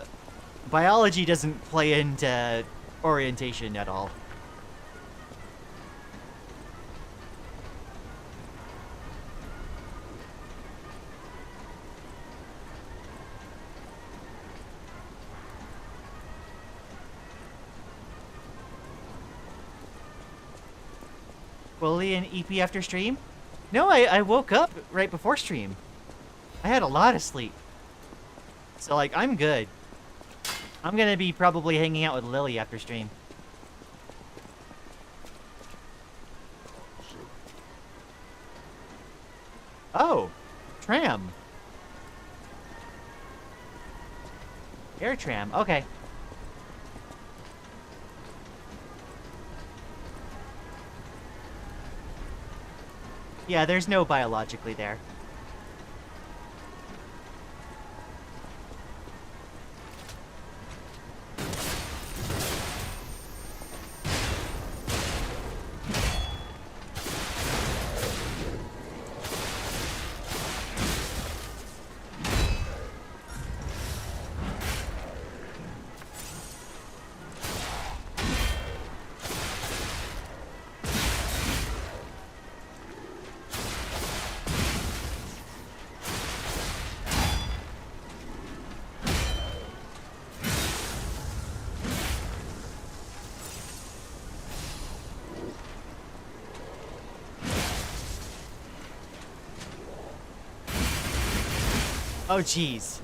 Speaker 1: biology doesn't play into orientation at all. Will Lian EP after stream? No, I woke up right before stream. I had a lot of sleep. So, like, I'm good. I'm gonna be probably hanging out with Lily after stream. Oh, tram. Air tram, okay. Yeah, there's no biologically there. Oh, jeez.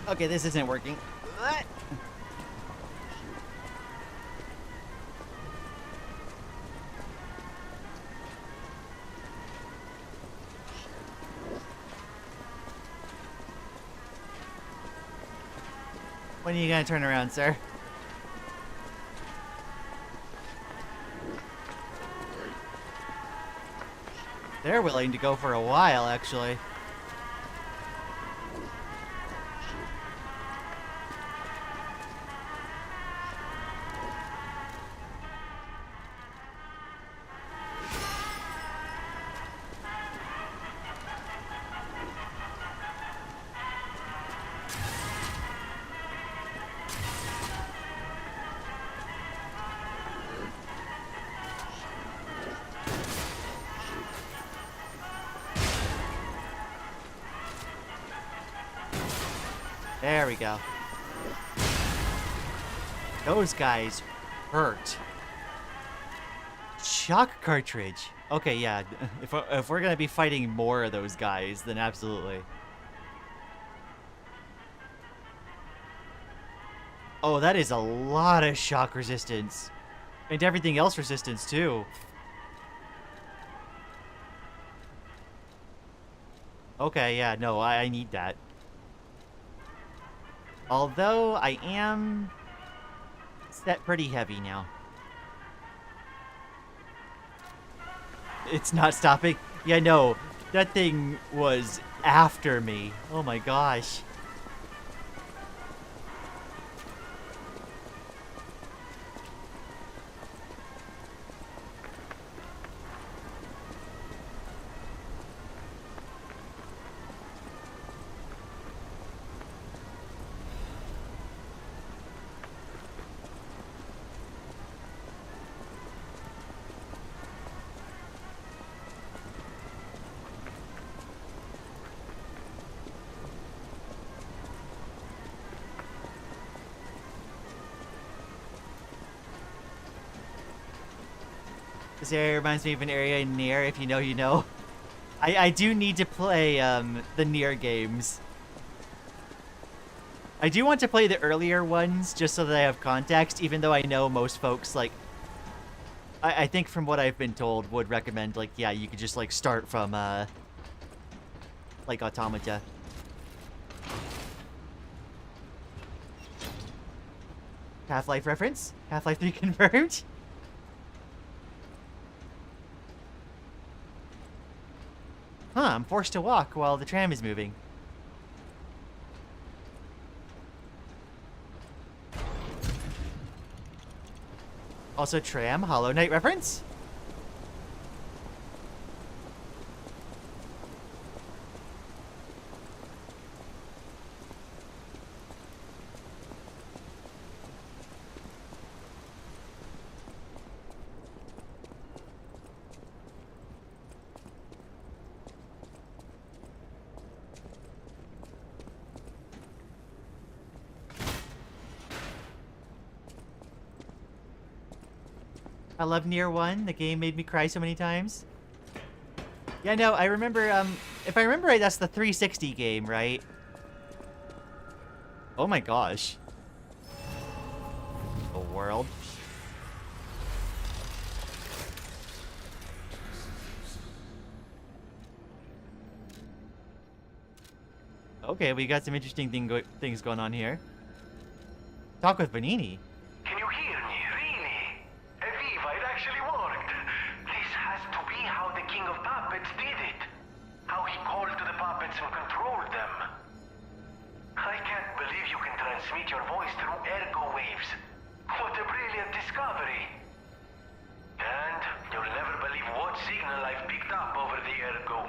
Speaker 1: Okay, this isn't working. When are you gonna turn around, sir? They're willing to go for a while, actually. There we go. Those guys hurt. Shock cartridge. Okay, yeah. If we're gonna be fighting more of those guys, then absolutely. Oh, that is a lot of shock resistance. And everything else resistance, too. Okay, yeah, no, I need that. Although, I am set pretty heavy now. It's not stopping? Yeah, no, that thing was after me. Oh my gosh. This area reminds me of an area in Nier, if you know, you know. I do need to play the Nier games. I do want to play the earlier ones just so that I have context, even though I know most folks, like, I think from what I've been told, would recommend, like, yeah, you could just, like, start from, like, Automata. Half-Life reference? Half-Life 3 confirmed? Huh, I'm forced to walk while the tram is moving. Also tram, Hollow Knight reference? I love Nier 1. The game made me cry so many times. Yeah, no, I remember, if I remember right, that's the 360 game, right? Oh my gosh. The world. Okay, we got some interesting things going on here. Talk with Bonini.
Speaker 9: Can you hear me? Really? Eviva, it actually worked. This has to be how the King of Puppets did it. How he called to the puppets and controlled them. I can't believe you can transmit your voice through ergo waves. What a brilliant discovery. And you'll never believe what signal I've picked up over the ergo.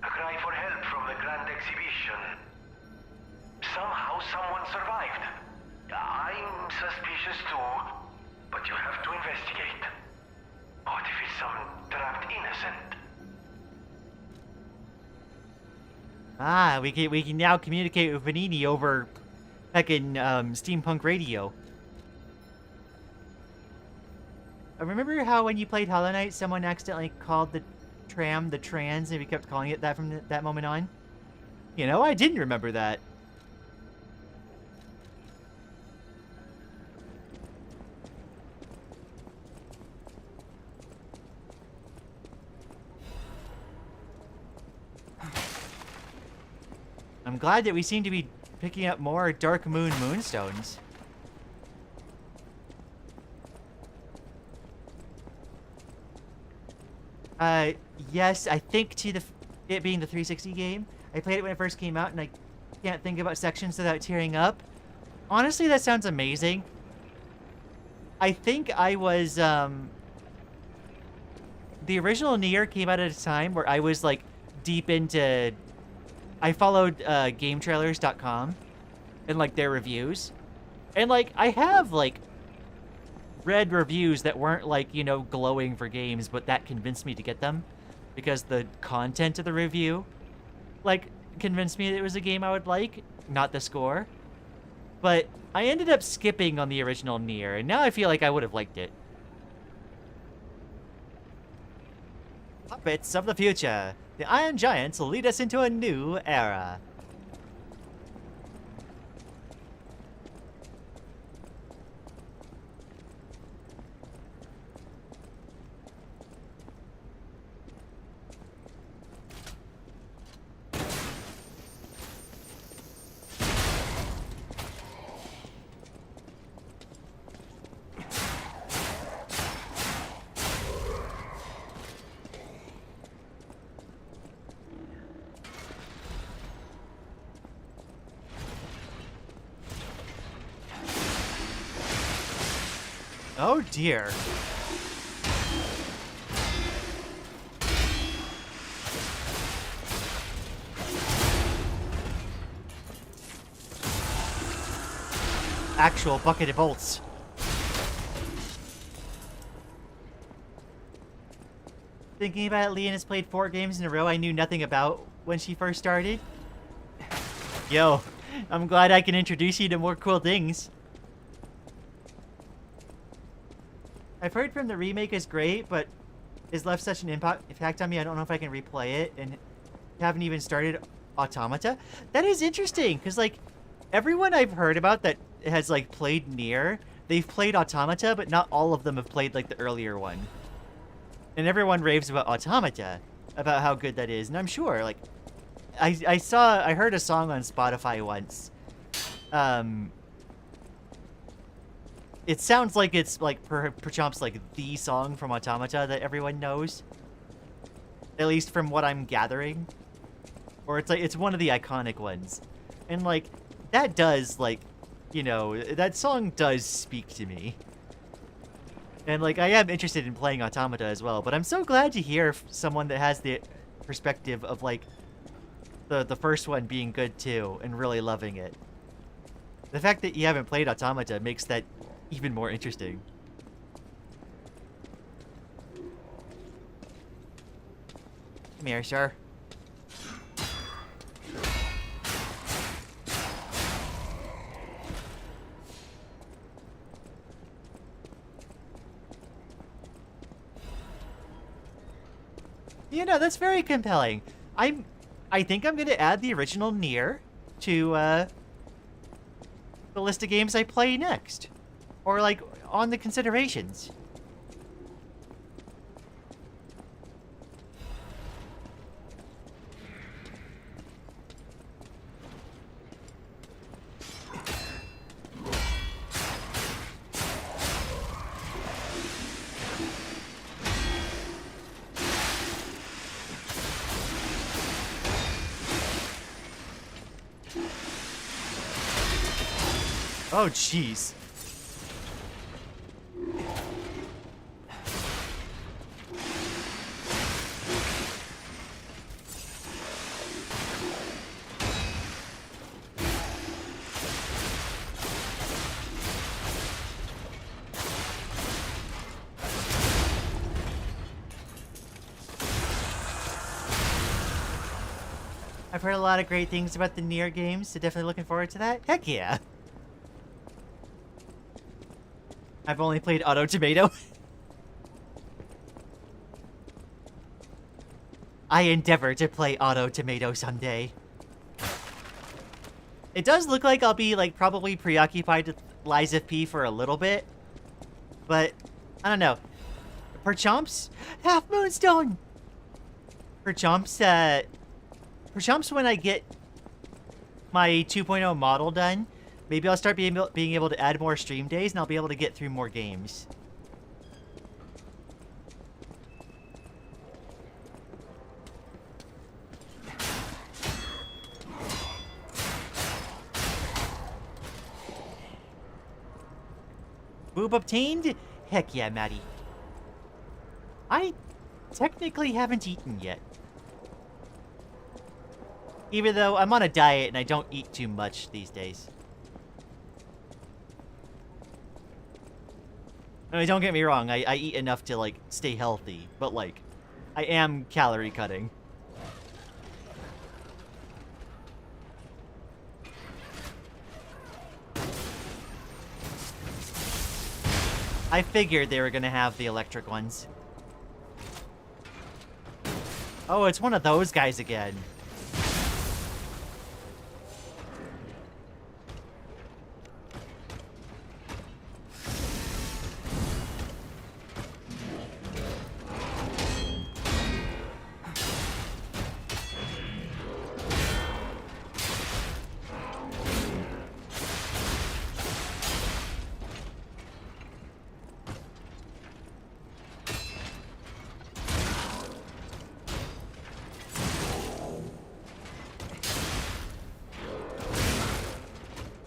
Speaker 9: A cry for help from the Grand Exhibition. Somehow someone survived. I'm suspicious too, but you have to investigate. What if it's some trapped innocent?
Speaker 1: Ah, we can now communicate with Vanini over heckin' steampunk radio. I remember how when you played Hollow Knight, someone accidentally called the tram the trans, and we kept calling it that from that moment on? You know, I didn't remember that. I'm glad that we seem to be picking up more Dark Moon moonstones. Yes, I think it being the 360 game. I played it when it first came out, and I can't think about sections without tearing up. Honestly, that sounds amazing. I think I was, the original Nier came out at a time where I was, like, deep into... I followed, GameTrailers.com and, like, their reviews. And, like, I have, like, read reviews that weren't, like, you know, glowing for games, but that convinced me to get them. Because the content of the review, like, convinced me that it was a game I would like, not the score. But I ended up skipping on the original Nier, and now I feel like I would have liked it. Puppets of the future. The Iron Giants will lead us into a new era. Oh dear. Actual bucket of bolts. Thinking about it, Lian has played 4 games in a row I knew nothing about when she first started. Yo, I'm glad I can introduce you to more cool things. I've heard from the remake is great, but it's left such an impact on me, I don't know if I can replay it, and haven't even started Automata. That is interesting, because, like, everyone I've heard about that has, like, played Nier, they've played Automata, but not all of them have played, like, the earlier one. And everyone raves about Automata, about how good that is, and I'm sure, like, I heard a song on Spotify once, it sounds like it's, like, perchance, like, the song from Automata that everyone knows. At least from what I'm gathering. Or it's, like, it's one of the iconic ones. And, like, that does, like, you know, that song does speak to me. And, like, I am interested in playing Automata as well. But I'm so glad to hear someone that has the perspective of, like, the first one being good, too, and really loving it. The fact that you haven't played Automata makes that even more interesting. Come here, sir. You know, that's very compelling. I think I'm gonna add the original Nier to the list of games I play next. Or, like, on the considerations. Oh, jeez. I've heard a lot of great things about the Nier games, so definitely looking forward to that. Heck yeah. I've only played Auto Tomato. I endeavor to play Auto Tomato someday. It does look like I'll be, like, probably preoccupied with Lies of P for a little bit. But, I don't know. Perchomps? Half Moonstone! Perchomps, when I get my 2.0 model done, maybe I'll start being able to add more stream days, and I'll be able to get through more games. Boob obtained? Heck yeah, Maddie. I technically haven't eaten yet. Even though I'm on a diet and I don't eat too much these days. I mean, don't get me wrong, I eat enough to, like, stay healthy. But, like, I am calorie cutting. I figured they were gonna have the electric ones. Oh, it's one of those guys again.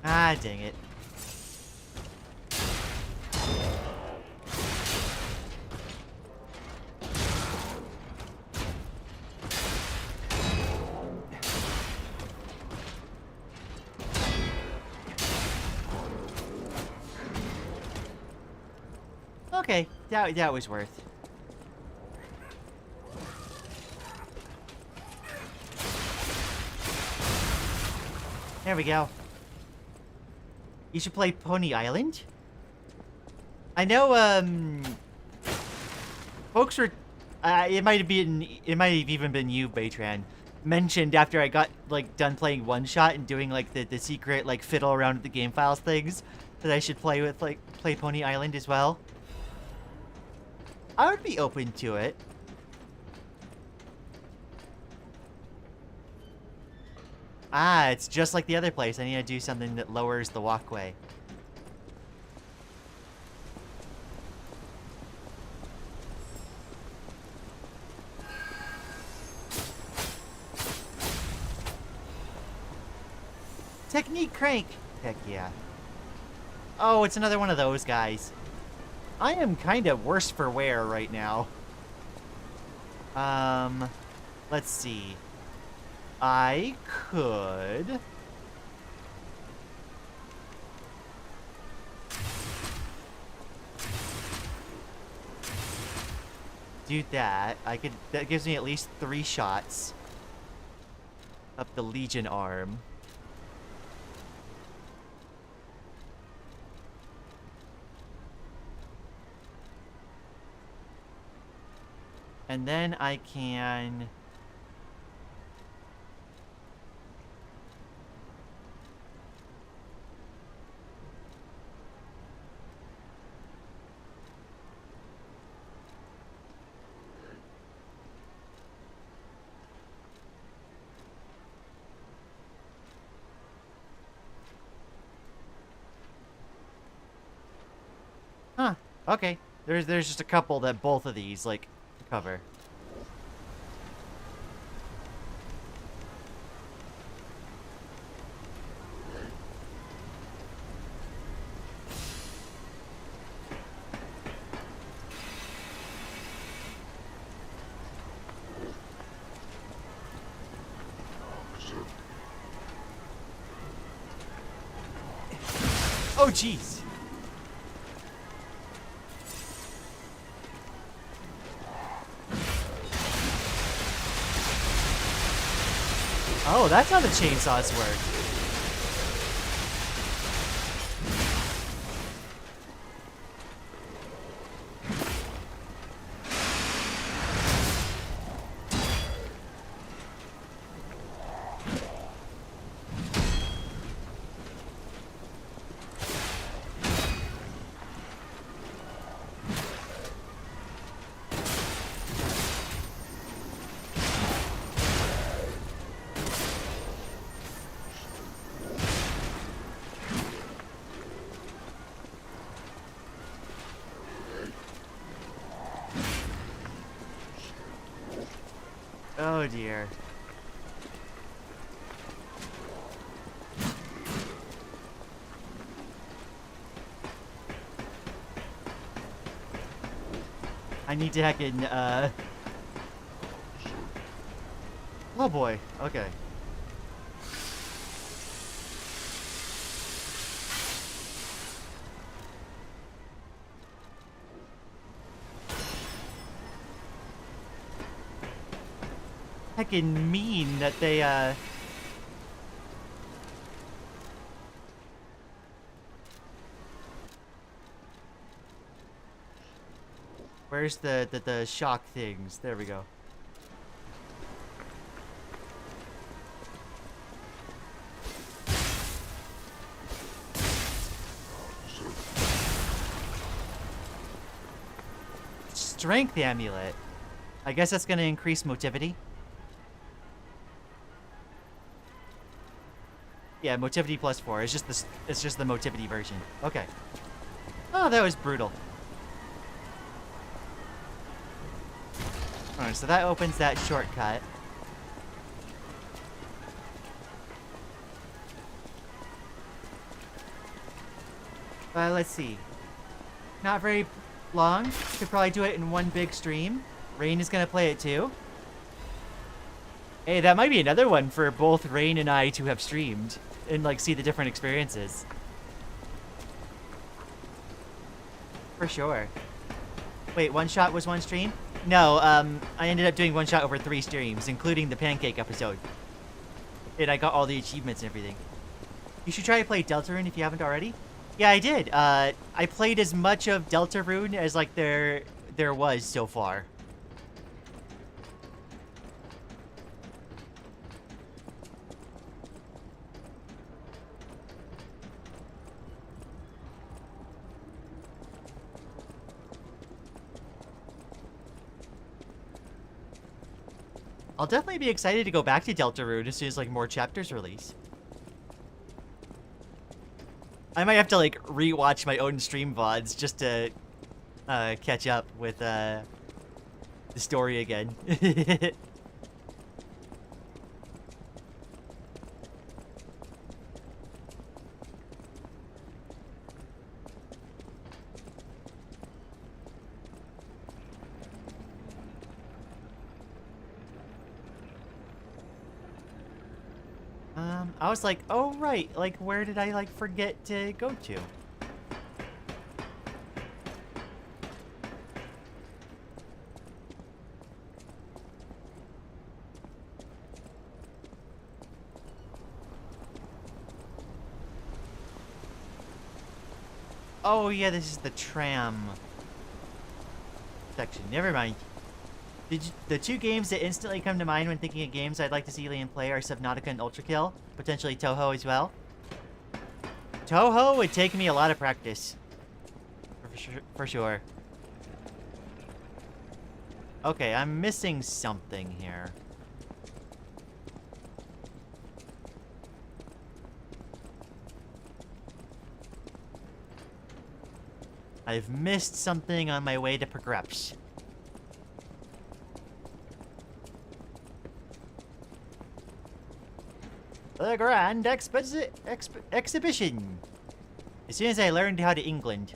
Speaker 1: Ah, dang it. Okay, that was worth. There we go. You should play Pony Island. I know, folks were, it might have even been you, Baytran, mentioned after I got, like, done playing One Shot and doing, like, the secret, like, fiddle around with the game files things, that I should play Pony Island as well. I would be open to it. Ah, it's just like the other place. I need to do something that lowers the walkway. Technique crank! Heck yeah. Oh, it's another one of those guys. I am kind of worse for wear right now. Let's see. I could... do that. That gives me at least 3 shots. Up the Legion arm. And then I can... Huh. Okay. There's just a couple that both of these, like, cover. Oh, jeez. Oh, that's how the chainsaws work. Oh dear. I need to heckin', oh boy, okay. Heckin' mean that they, where's the shock things? There we go. Strength amulet. I guess that's gonna increase motivity. Yeah, motivity +4. It's just the motivity version. Okay. Oh, that was brutal. Alright, so that opens that shortcut. Let's see. Not very long. Could probably do it in one big stream. Rain is gonna play it too. Hey, that might be another one for both Rain and I to have streamed and like see the different experiences. For sure. Wait, one shot was one stream? No, I ended up doing one shot over 3 streams, including the pancake episode. And I got all the achievements and everything. You should try to play Deltarune if you haven't already. Yeah, I did. I played as much of Deltarune as like there was so far. I'll definitely be excited to go back to Deltarune as soon as like more chapters release. I might have to like rewatch my own stream VODs just to catch up with the story again. I was like, oh right, like where did I like forget to go to? Oh yeah, this is the tram section. Never mind. The 2 games that instantly come to mind when thinking of games I'd like to see Lian play are Subnautica and Ultrakill. Potentially Touhou as well. Touhou would take me a lot of practice. For sure. Okay, I'm missing something here. I've missed something on my way to Progreps. The Grand Exhibition. As soon as I learned how to England.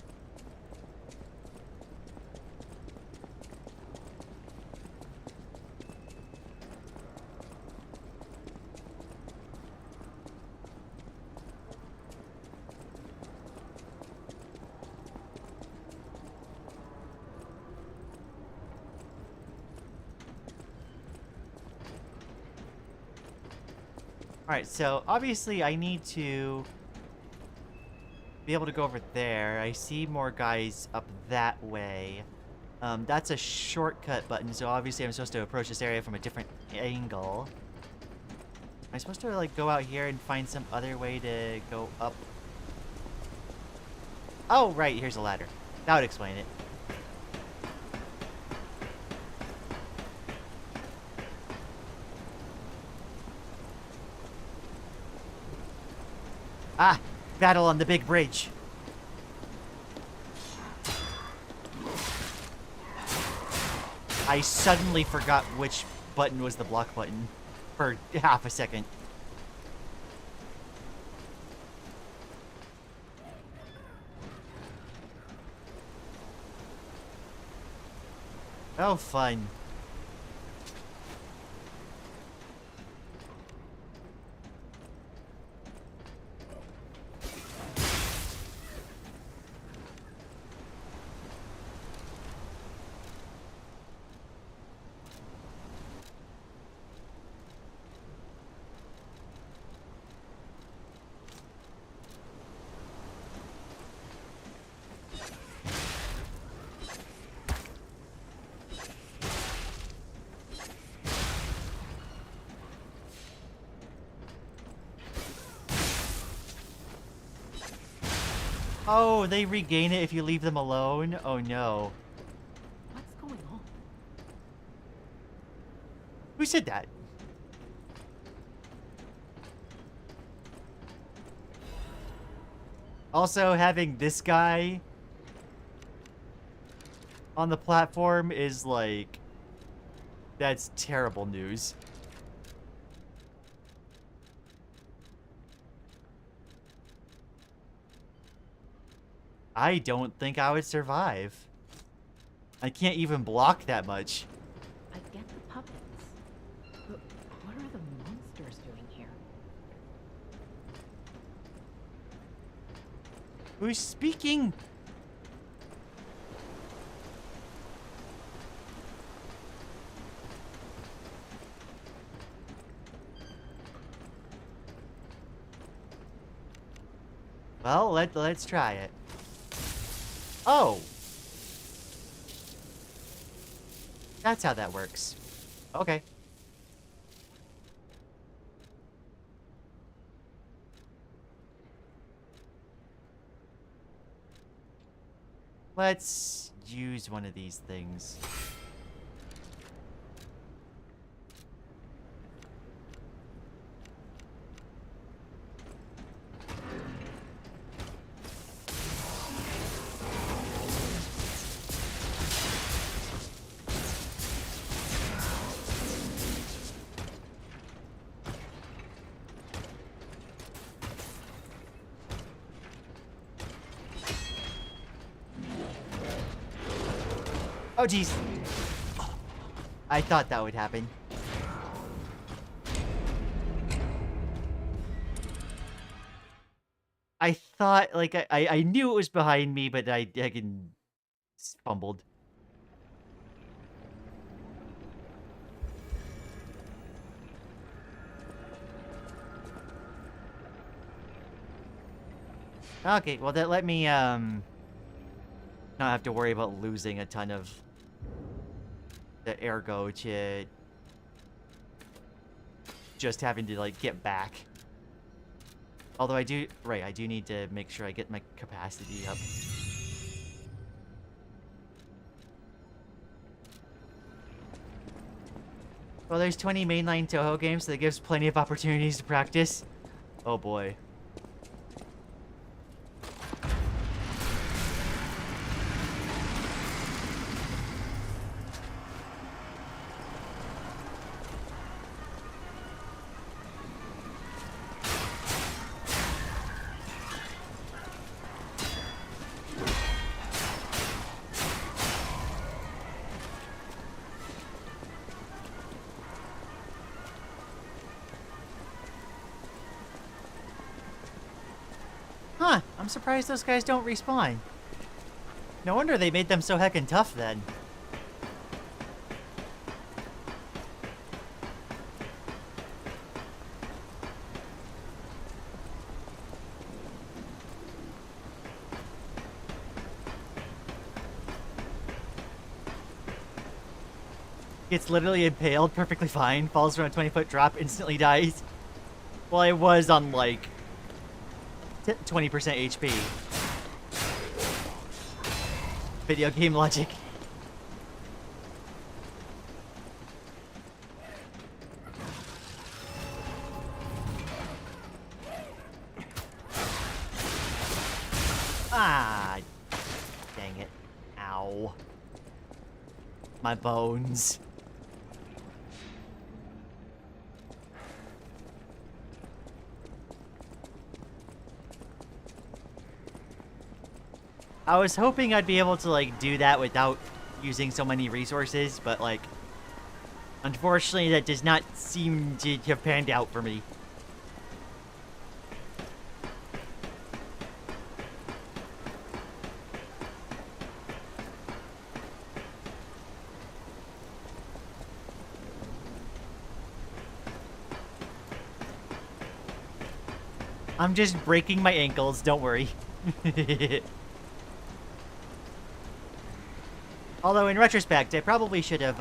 Speaker 1: Alright, so obviously I need to be able to go over there. I see more guys up that way. That's a shortcut button, so obviously I'm supposed to approach this area from a different angle. Am I supposed to, like, go out here and find some other way to go up? Oh, right, here's a ladder. That would explain it. Ah! Battle on the big bridge. I suddenly forgot which button was the block button for half a second. Oh, fun. Oh, they regain it if you leave them alone? Oh no.
Speaker 3: What's going on?
Speaker 1: Who said that? Also, having this guy on the platform is like... That's terrible news. I don't think I would survive. I can't even block that much.
Speaker 3: I get the puppets. But what are the monsters doing here?
Speaker 1: Who's speaking? Well, let's try it. Oh! That's how that works. Okay. Let's use one of these things. Oh, jeez. I thought that would happen. I thought, like, I knew it was behind me, but I fumbled. Okay, well, that let me, not have to worry about losing a ton of the ergo to just having to, like, get back. Although I do need to make sure I get my capacity up. Well, there's 20 mainline Toho games, so that gives plenty of opportunities to practice. Oh boy. Huh, I'm surprised those guys don't respawn. No wonder they made them so heckin' tough then. Gets literally impaled, perfectly fine, falls from a 20-foot drop, instantly dies. Well, I was on like 20% HP. Video game logic. Ah, dang it. Ow. My bones. I was hoping I'd be able to, like, do that without using so many resources, but, like, unfortunately that does not seem to have panned out for me. I'm just breaking my ankles, don't worry. Although, in retrospect, I probably should have,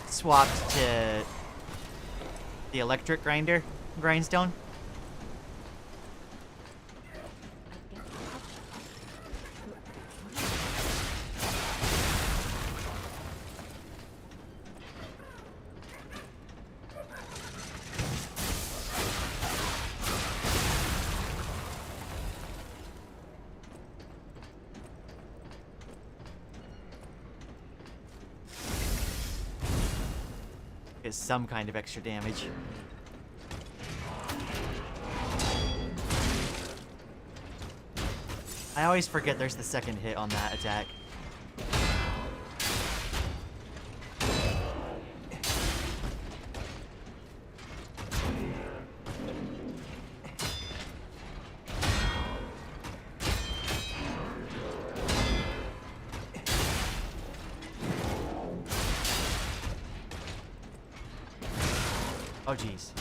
Speaker 1: swapped to the electric grindstone. Get some kind of extra damage. I always forget there's the second hit on that attack. Oh, jeez.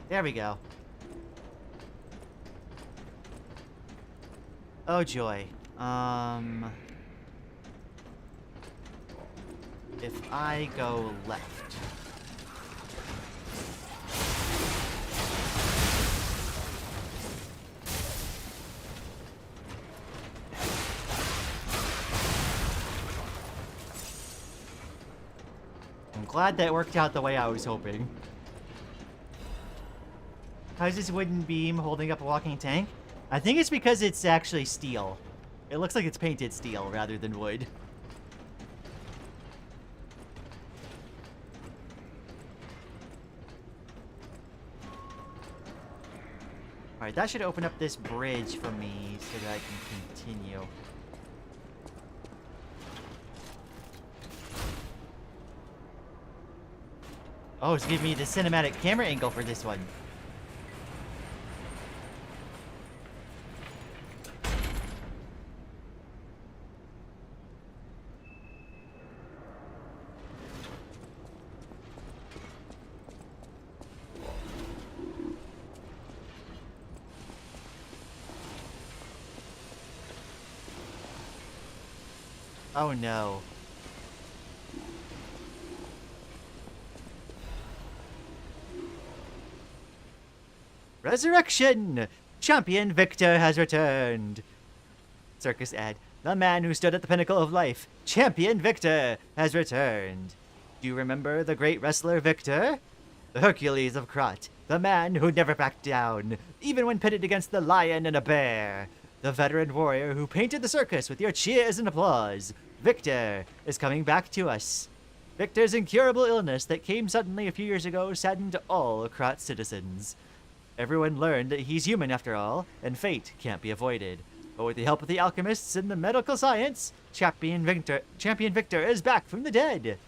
Speaker 1: There we go. Oh, joy. If I go left. I'm glad that worked out the way I was hoping. How's this wooden beam holding up a walking tank? I think it's because it's actually steel. It looks like it's painted steel rather than wood. Alright, that should open up this bridge for me so that I can continue. Oh, it's giving me the cinematic camera angle for this one. Oh no. Resurrection! Champion Victor has returned. Circus ad. The man who stood at the pinnacle of life, Champion Victor, has returned. Do you remember the great wrestler Victor? The Hercules of Krat, the man who never backed down, even when pitted against the lion and a bear. The veteran warrior who painted the circus with your cheers and applause. Victor is coming back to us. Victor's incurable illness that came suddenly a few years ago saddened all Krat citizens. Everyone learned that he's human after all, and fate can't be avoided. But with the help of the alchemists and the medical science, Champion Victor is back from the dead.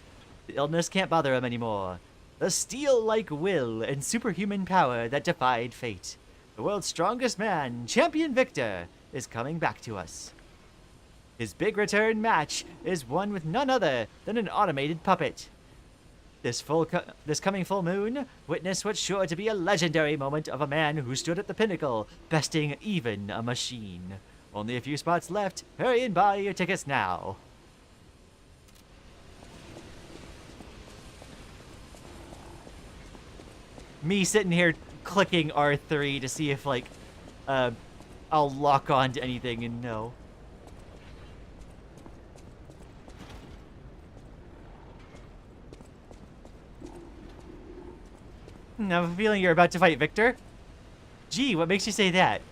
Speaker 1: The illness can't bother him anymore. The steel-like will and superhuman power that defied fate. The world's strongest man, Champion Victor, is coming back to us. His big return match is one with none other than an automated puppet. This coming full moon, witness what's sure to be a legendary moment of a man who stood at the pinnacle, besting even a machine. Only a few spots left. Hurry and buy your tickets now. Me sitting here clicking R3 to see if, like, I'll lock on to anything, and no. I have a feeling you're about to fight Victor. Gee, what makes you say that?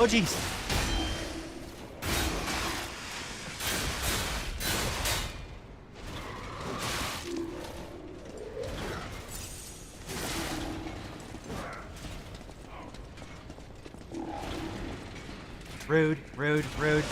Speaker 1: Oh, jeez. Rude, rude, rude.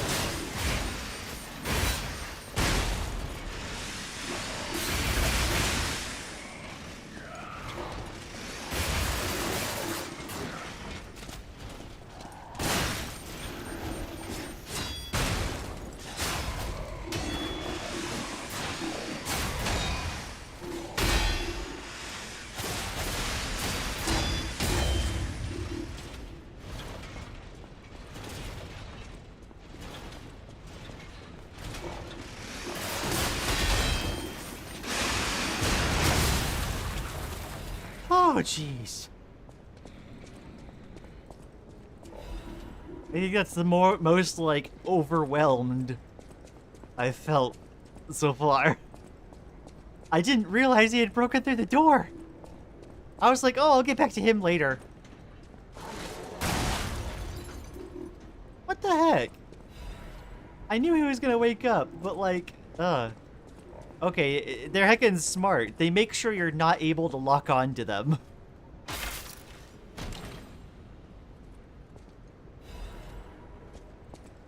Speaker 1: Oh, jeez. I think that's the most, like, overwhelmed I've felt so far. I didn't realize he had broken through the door. I was like, oh, I'll get back to him later. What the heck? I knew he was gonna wake up, but, like, okay, they're heckin' smart. They make sure you're not able to lock on to them.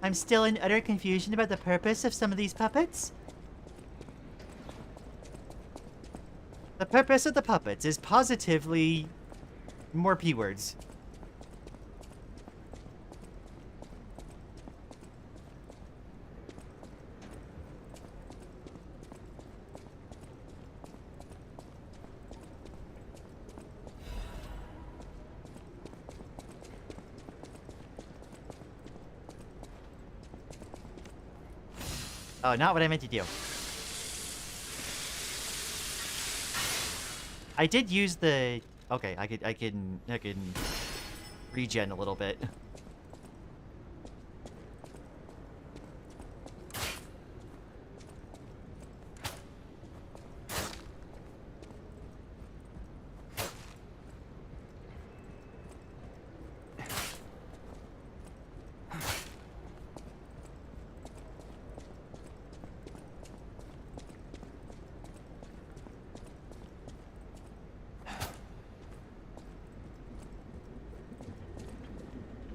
Speaker 1: I'm still in utter confusion about the purpose of some of these puppets. The purpose of the puppets is positively more P-words. Oh, not what I meant to do. I did use the... Okay, I can regen a little bit.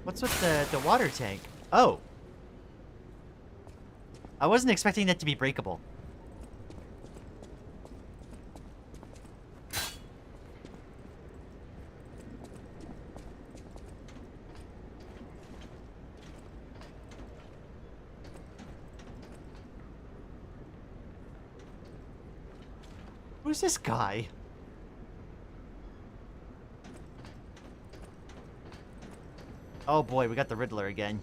Speaker 1: What's with the water tank? Oh. I wasn't expecting that to be breakable. Who's this guy? Oh boy, we got the Riddler again.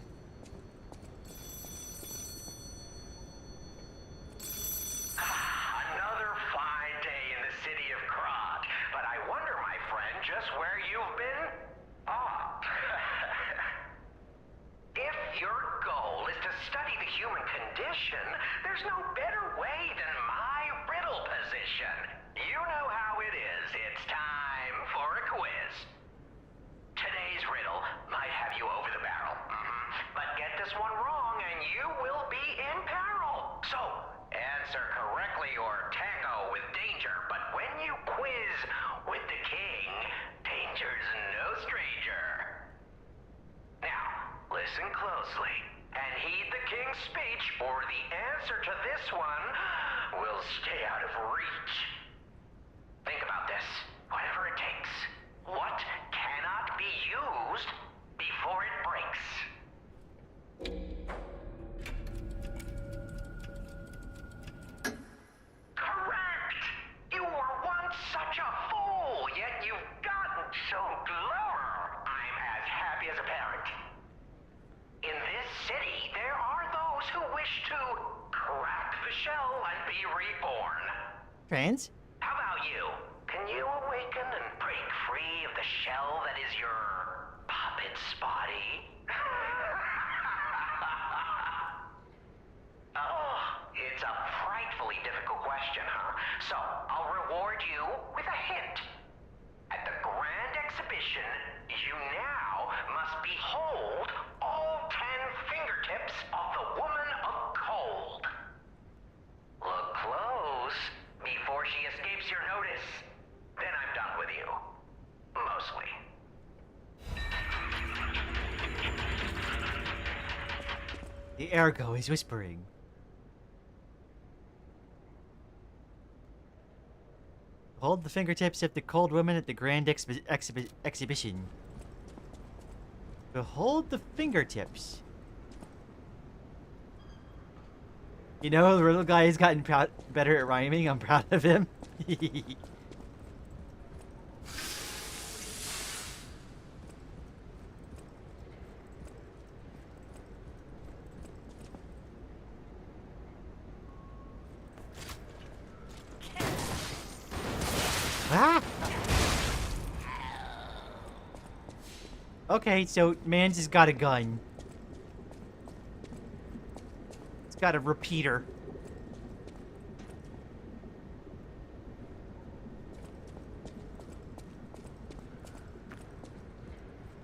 Speaker 9: Another fine day in the city of Krat, but I wonder, my friend, just where you've been? Ah. If your goal is to study the human condition, there's no better way than my riddle position. You know how it is. It's time for a quiz. Today's riddle might have you over the barrel. But get this one wrong, you will be in peril. So, answer correctly or tango with danger. But when you quiz with the king, danger's no stranger. Now, listen closely and heed the king's speech, or the answer to this one will stay out of reach. Think about this. Whatever it takes. What cannot be used before it breaks? Correct! You were once such a fool, yet you've gotten so clever. I'm as happy as a parent. In this city, there are those who wish to crack the shell and be reborn.
Speaker 1: Trans?
Speaker 9: How about you? Can you awaken and break free of the shell that is your puppet's body? Oh, it's a frightfully difficult question, huh? So, I'll reward you with a hint. At the grand exhibition, you now must behold all 10 fingertips of the woman of cold. Look close before she escapes your notice. Then I'm done with you. Mostly.
Speaker 1: The ergo is whispering. Hold the fingertips of the cold woman at the grand exhibition. Behold the fingertips. You know, the little guy has gotten better at rhyming. I'm proud of him. Ah! Okay, so Mans has got a gun. It's got a repeater.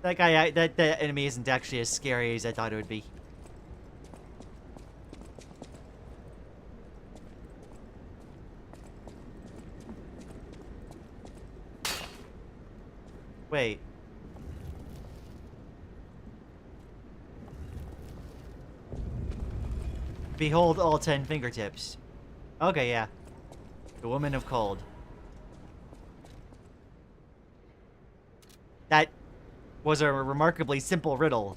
Speaker 1: That guy, that enemy isn't actually as scary as I thought it would be. Wait. Behold all 10 fingertips. Okay, yeah. The woman of cold. That was a remarkably simple riddle.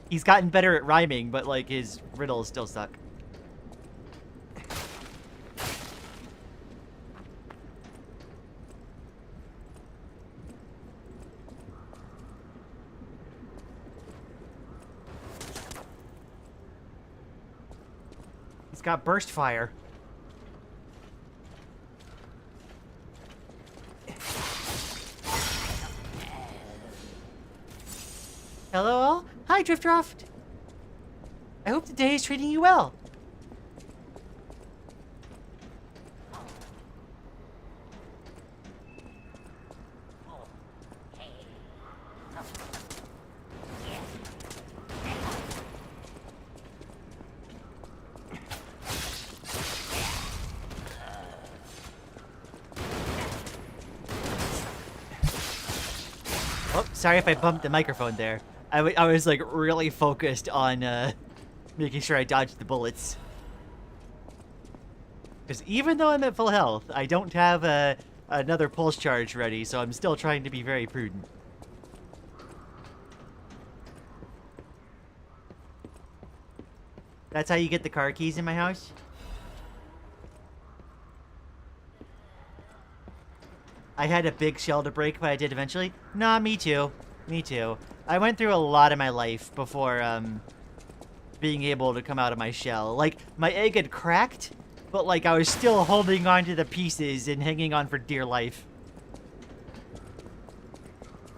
Speaker 1: He's gotten better at rhyming, but like his riddles still suck. He's got burst fire. Hello all. Hi, Driftdraft. I hope the day is treating you well. Oh, sorry if I bumped the microphone there. I was like really focused on making sure I dodged the bullets. Because even though I'm at full health, I don't have another pulse charge ready, so I'm still trying to be very prudent. That's how you get the car keys in my house? I had a big shell to break, but I did eventually. Nah, me too. Me too. I went through a lot of my life before being able to come out of my shell. Like, my egg had cracked, but like I was still holding on to the pieces and hanging on for dear life.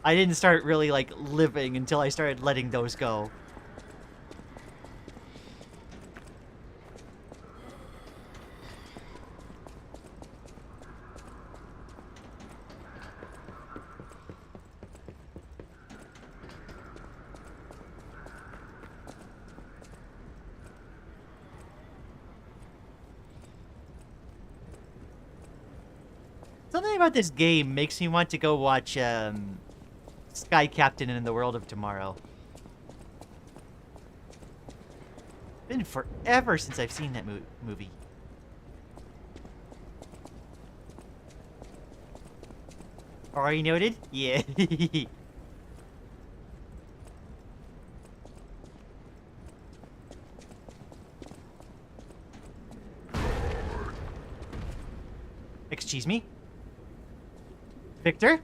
Speaker 1: I didn't start really like living until I started letting those go. Something about this game makes me want to go watch Sky Captain in the World of Tomorrow. Been forever since I've seen that movie. Already noted? Yeah. Excuse me? Victor?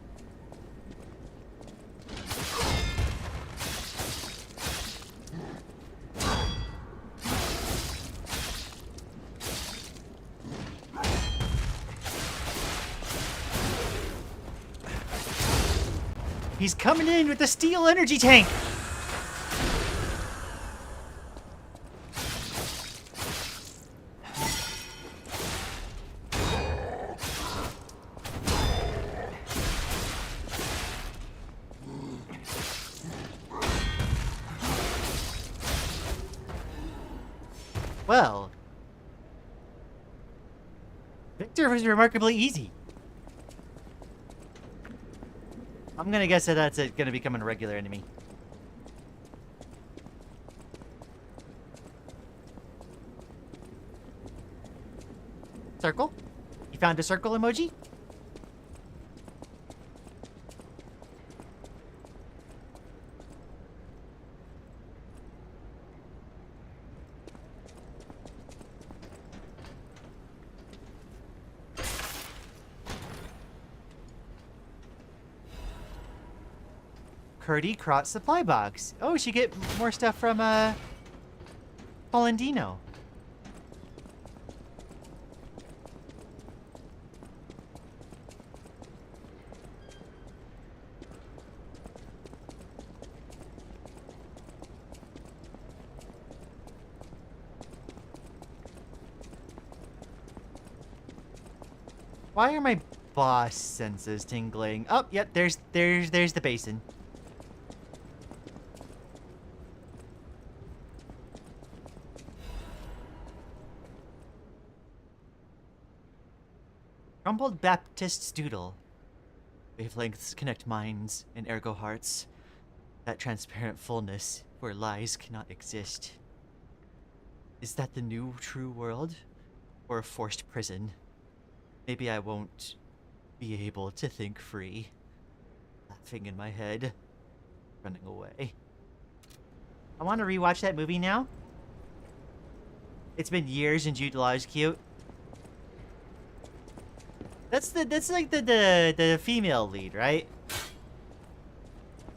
Speaker 1: He's coming in with the steel energy tank! Well, Victor was remarkably easy. I'm gonna guess that that's gonna become a regular enemy. Circle? You found a circle emoji? Curdy Crotch supply box. Oh, she get more stuff from Polandino. Why are my boss senses tingling? Oh, yep, there's the basin. Crumbled Baptist's doodle. Wavelengths connect minds and ergo hearts. That transparent fullness where lies cannot exist. Is that the new true world? Or a forced prison? Maybe I won't be able to think free. Laughing in my head. Running away. I want to rewatch that movie now. It's been years and Jude Law is cute. That's like the female lead, right?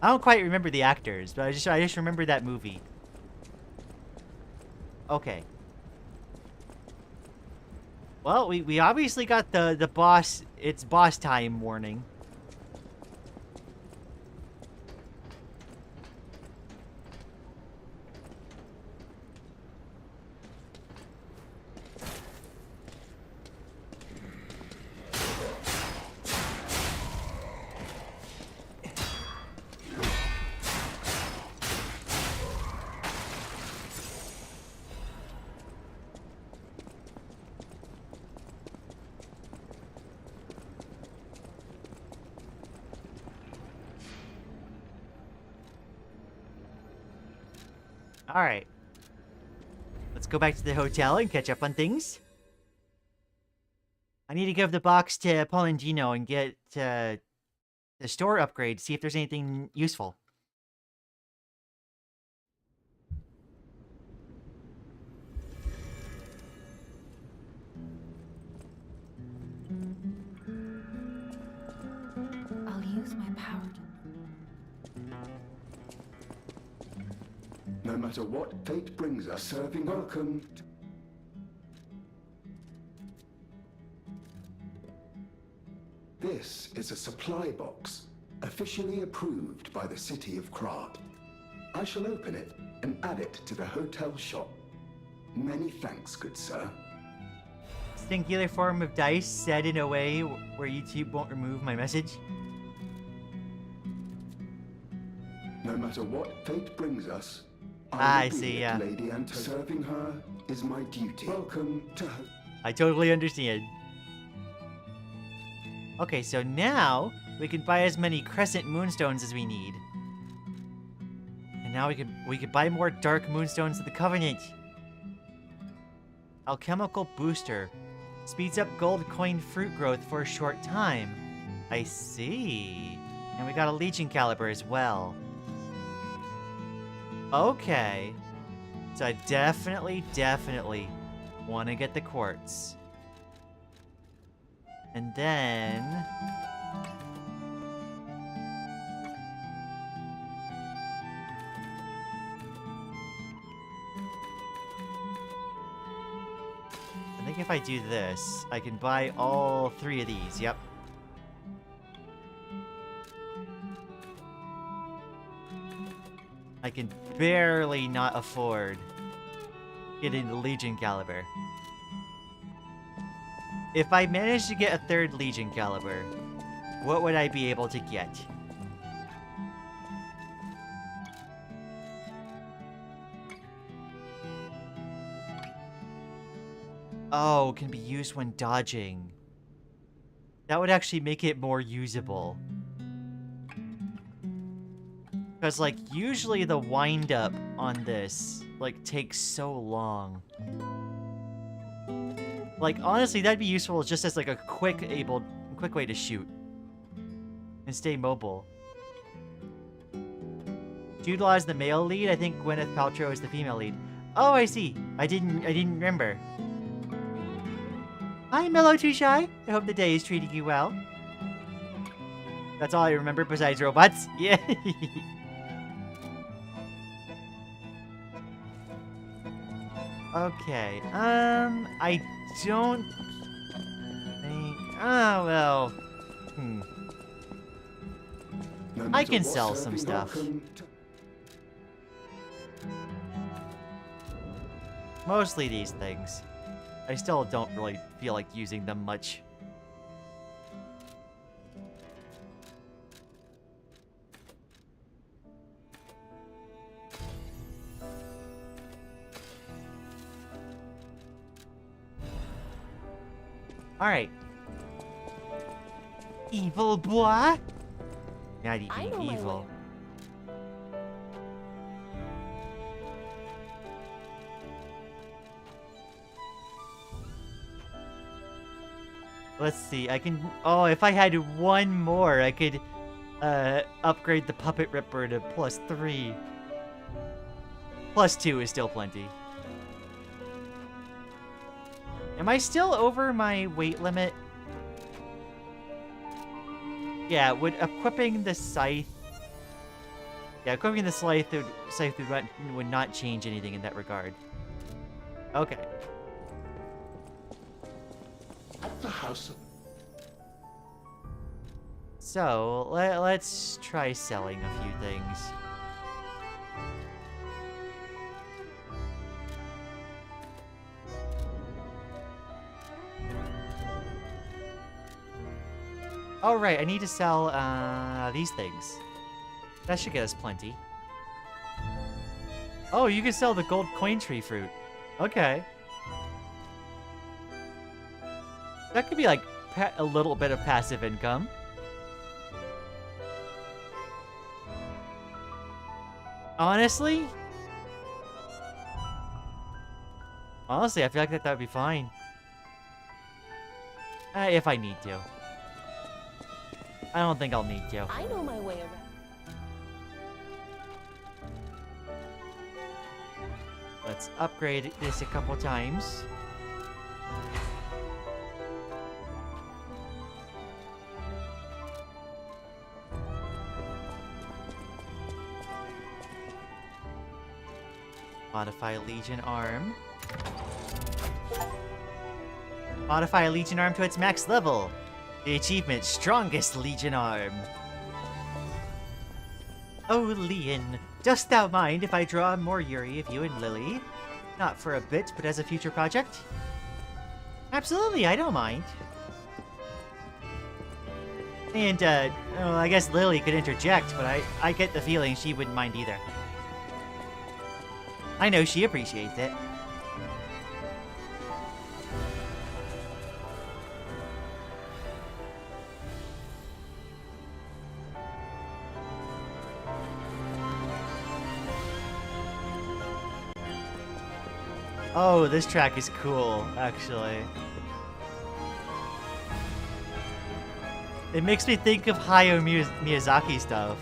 Speaker 1: I don't quite remember the actors, but I just remember that movie. Okay. Well, we obviously got the boss, it's boss time warning. Alright. Let's go back to the hotel and catch up on things. I need to give the box to Polandino and get the store upgrade, see if there's anything useful.
Speaker 3: I'll use my power to...
Speaker 2: No matter what fate brings us, serving welcome. This is a supply box, officially approved by the city of Krat. I shall open it and add it to the hotel shop. Many thanks, good sir.
Speaker 1: Singular form of dice said in a way where YouTube won't remove my message.
Speaker 2: No matter what fate brings us,
Speaker 1: I see, yeah.
Speaker 2: Lady and serving her is my duty. Welcome to her.
Speaker 1: I totally understand. Okay, so now we can buy as many crescent moonstones as we need. And now we could buy more dark moonstones of the Covenant. Alchemical booster. Speeds up gold coin fruit growth for a short time. I see. And we got a Legion caliber as well. Okay. So I definitely want to get the quartz. And then... I think if I do this, I can buy all 3 of these, yep. I can barely not afford getting the Legion caliber. If I managed to get a 3rd Legion caliber, what would I be able to get? Oh, can be used when dodging. That would actually make it more usable. Because, like, usually the wind-up on this, like, takes so long. Like, honestly, that'd be useful just as, like, a quick way to shoot. And stay mobile. Jude Law is the male lead. I think Gwyneth Paltrow is the female lead. Oh, I see. I didn't remember. Hi, Mellow Too Shy. I hope the day is treating you well. That's all I remember besides robots. Yeah. Okay, I don't think... Oh, well...
Speaker 2: No
Speaker 1: I
Speaker 2: matter
Speaker 1: can
Speaker 2: what
Speaker 1: sell some
Speaker 2: serving
Speaker 1: stuff.
Speaker 2: welcome to-
Speaker 1: Mostly these things. I still don't really feel like using them much. Alright. Evil boy? Not even
Speaker 10: I know my
Speaker 1: evil. Let's see, I can... Oh, if I had one more, I could upgrade the Puppet Ripper to +3. +2 is still plenty. Am I still over my weight limit? Yeah, would equipping the scythe... Yeah, equipping the scythe would not change anything in that regard. Okay.
Speaker 2: At the house of...
Speaker 1: So, let's try selling a few things. Oh, right, I need to sell, these things. That should get us plenty. Oh, you can sell the gold coin tree fruit. Okay. That could be, like, a little bit of passive income. Honestly, I feel like that would be fine. If I need to. I don't think I'll need to.
Speaker 10: I know my way around.
Speaker 1: Let's upgrade this a couple times. Modify Legion Arm. Modify a Legion Arm to its max level. The achievement, Strongest Legion Arm. Oh, Lian, dost thou mind if I draw more Yuri of you and Lily? Not for a bit, but as a future project? Absolutely, I don't mind. And, well, I guess Lily could interject, but I get the feeling she wouldn't mind either. I know she appreciates it. Oh, this track is cool, actually. It makes me think of Hayao Miyazaki stuff.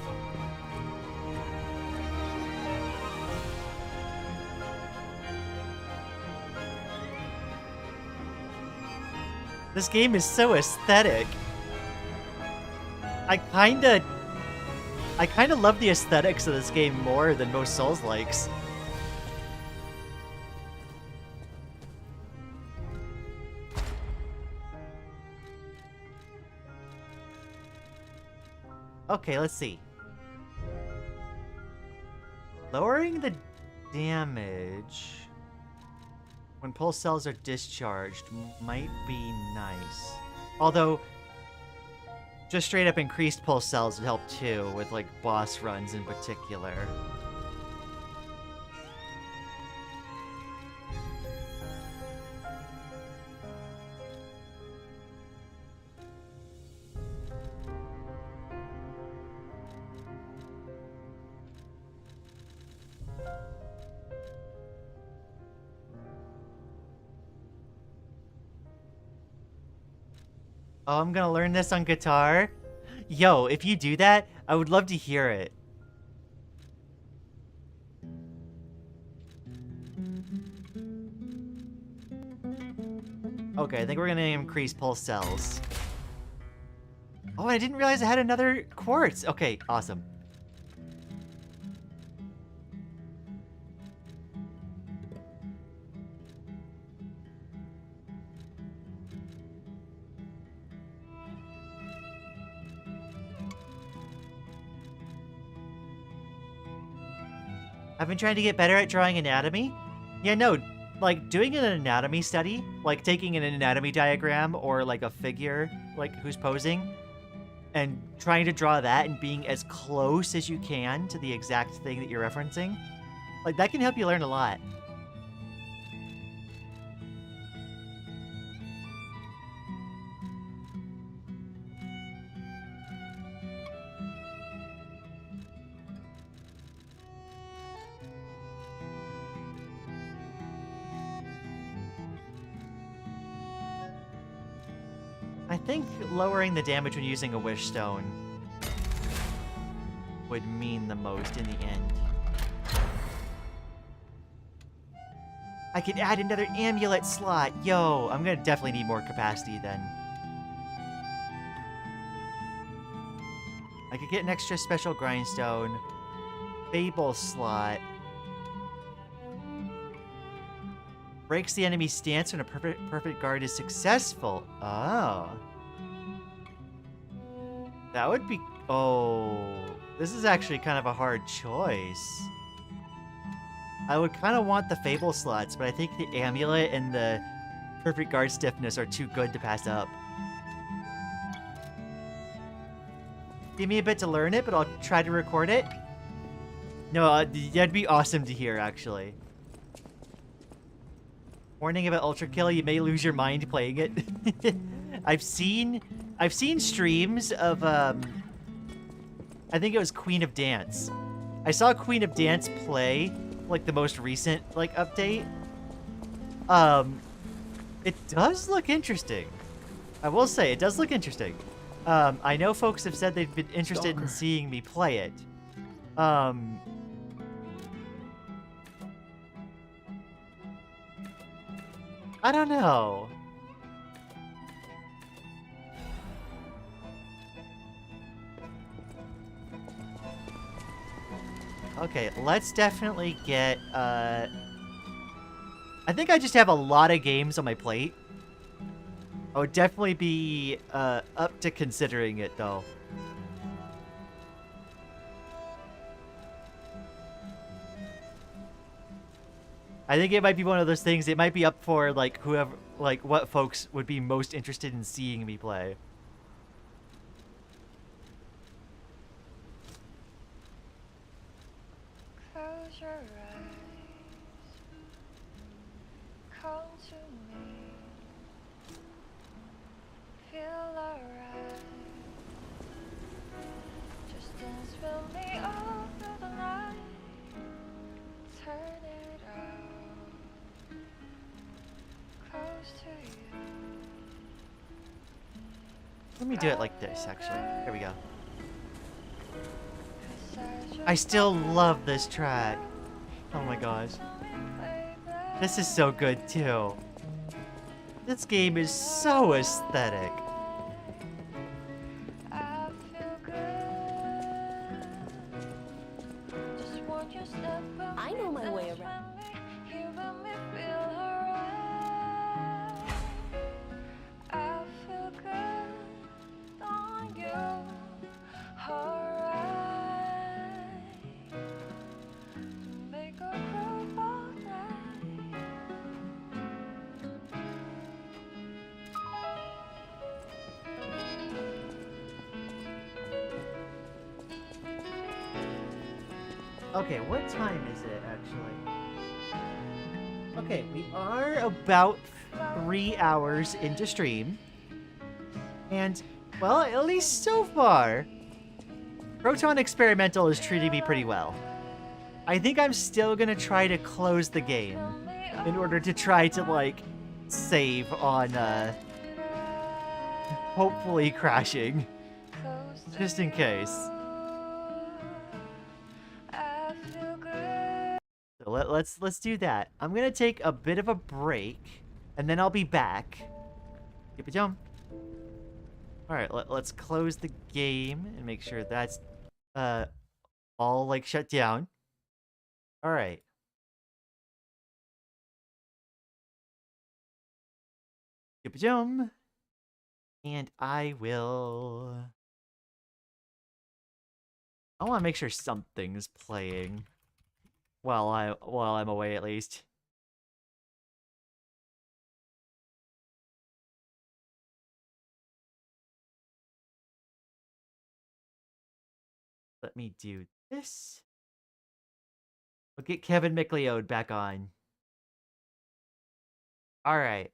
Speaker 1: This game is so aesthetic. I kinda love the aesthetics of this game more than most Souls-likes. Okay, let's see. Lowering the damage when pulse cells are discharged might be nice. Although, just straight up increased pulse cells would help too, with like boss runs in particular. Oh, I'm gonna learn this on guitar? Yo, if you do that, I would love to hear it. Okay, I think we're gonna increase pulse cells. Oh, I didn't realize I had another quartz. Okay, awesome. I've been trying to get better at drawing anatomy. Yeah, no, like doing an anatomy study, like taking an anatomy diagram or like a figure, like who's posing, and trying to draw that and being as close as you can to the exact thing that you're referencing, like that can help you learn a lot. I think lowering the damage when using a wish stone would mean the most in the end. I could add another amulet slot. Yo, I'm gonna definitely need more capacity then. I could get an extra special grindstone. Fable slot. Breaks the enemy's stance when a perfect guard is successful. Oh. That would be... Oh. This is actually kind of a hard choice. I would kind of want the Fable slots, but I think the Amulet and the perfect guard stiffness are too good to pass up. Give me a bit to learn it, but I'll try to record it. No, that'd be awesome to hear, actually. Warning about Ultra Kill, you may lose your mind playing it. I've seen streams of I think it was Queen of Dance. I saw Queen of Dance play like the most recent like update. It does look interesting. I will say it does look interesting. I know folks have said they've been interested in seeing me play it. I don't know. Okay, let's definitely get, I think I just have a lot of games on my plate. I would definitely be, up to considering it, though. I think it might be one of those things, it might be up for, like, whoever, like, what folks would be most interested in seeing me play.
Speaker 11: Close your eyes, come to me, feel alright, just dance with me all through the night, turn it out.
Speaker 1: Let me do it like this, actually. There we go. I still love this track. Oh my gosh. This is so good, too. This game is so aesthetic.
Speaker 10: I know my way around.
Speaker 1: Okay, what time is it, actually? Okay, we are about 3 hours into stream. And, well, at least so far, Proton Experimental is treating me pretty well. I think I'm still gonna try to close the game in order to try to, like, save on, hopefully crashing. Just in case. So let's do that. I'm gonna take a bit of a break, and then I'll be back. Keep it jump. All right, let's close the game and make sure that's all like shut down. All right. Keep it jump. And I will. I want to make sure something's playing while I'm away, at least. Let me do this. We'll get Kevin McLeod back on. All right.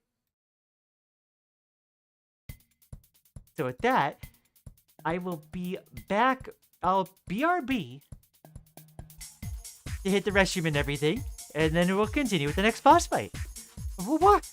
Speaker 1: So with that, I will be back. I'll BRB to hit the restroom and everything, and then we'll continue with the next boss fight. What?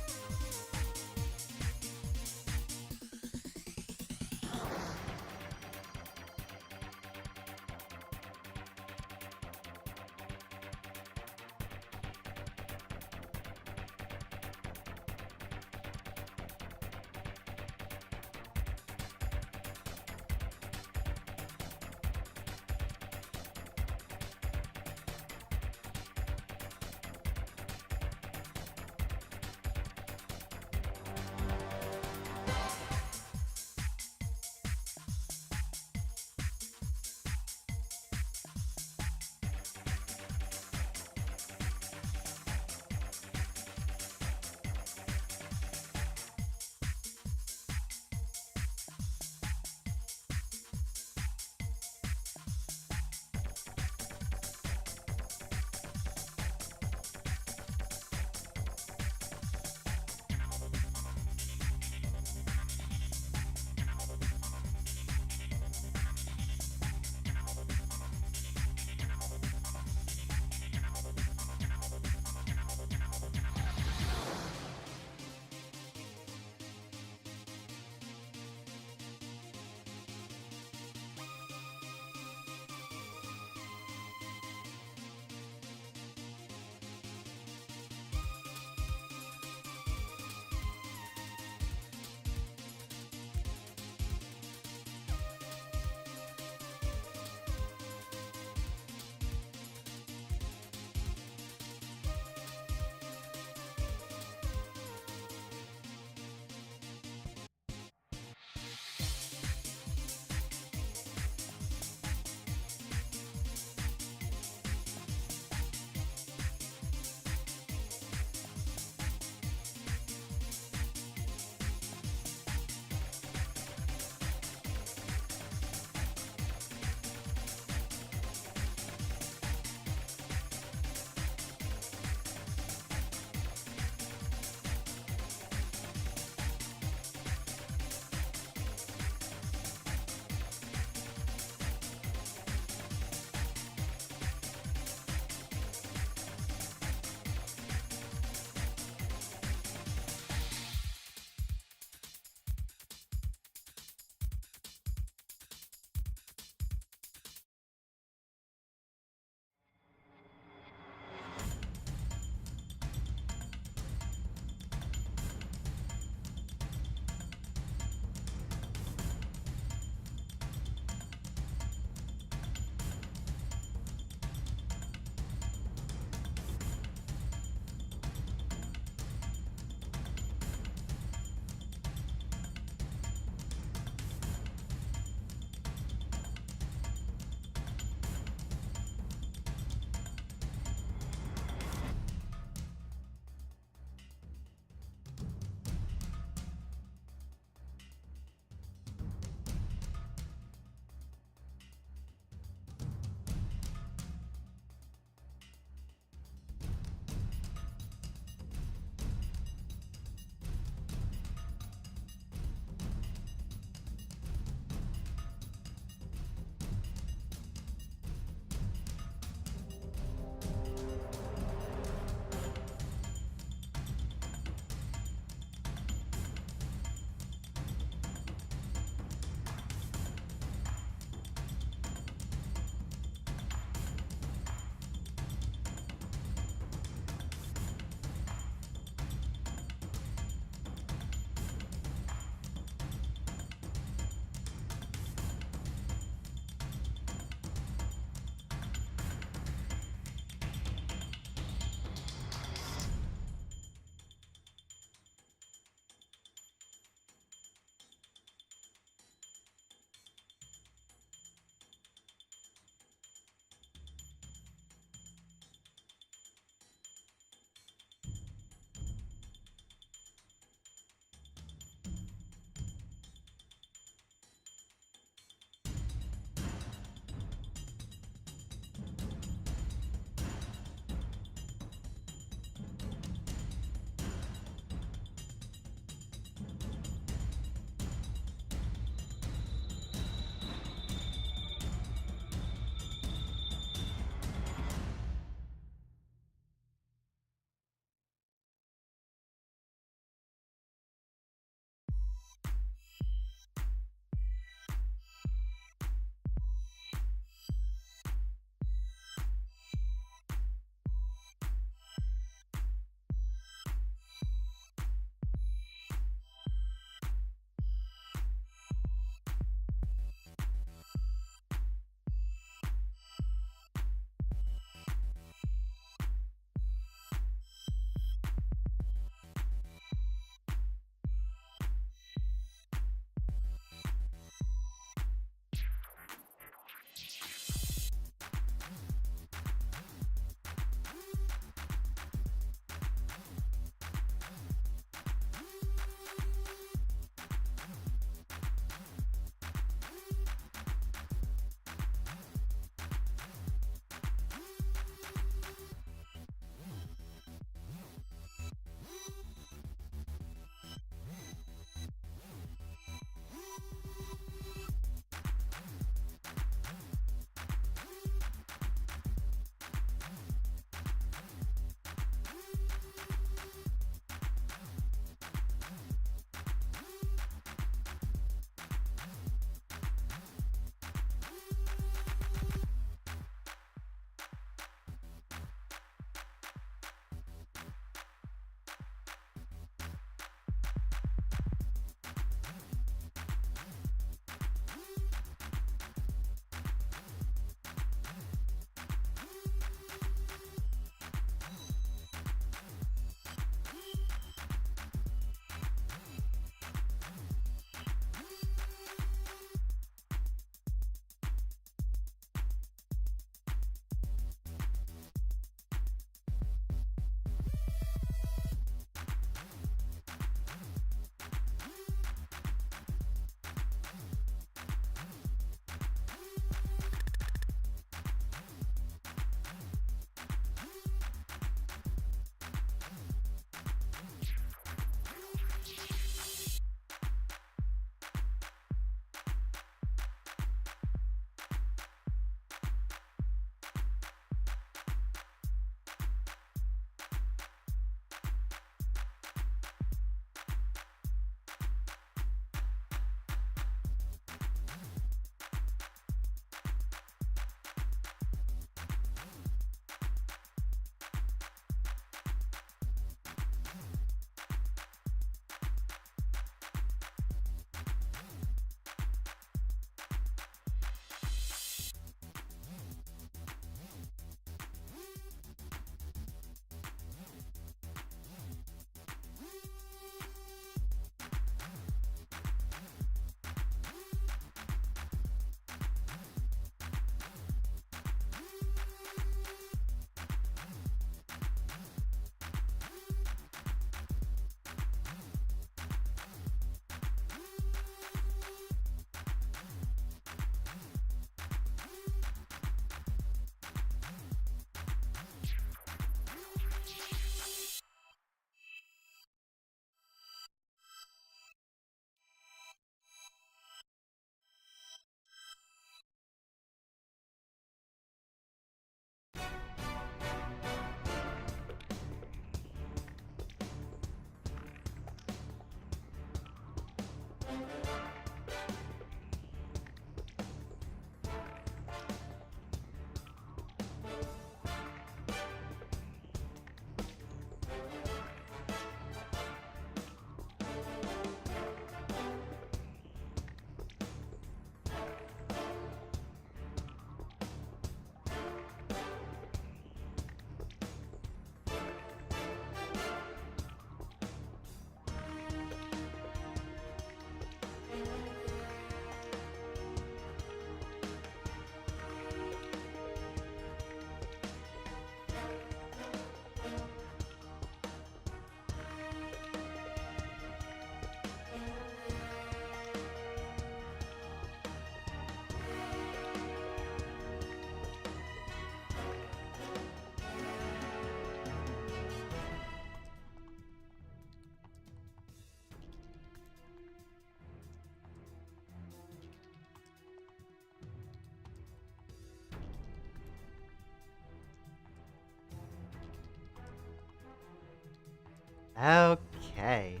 Speaker 1: Okay.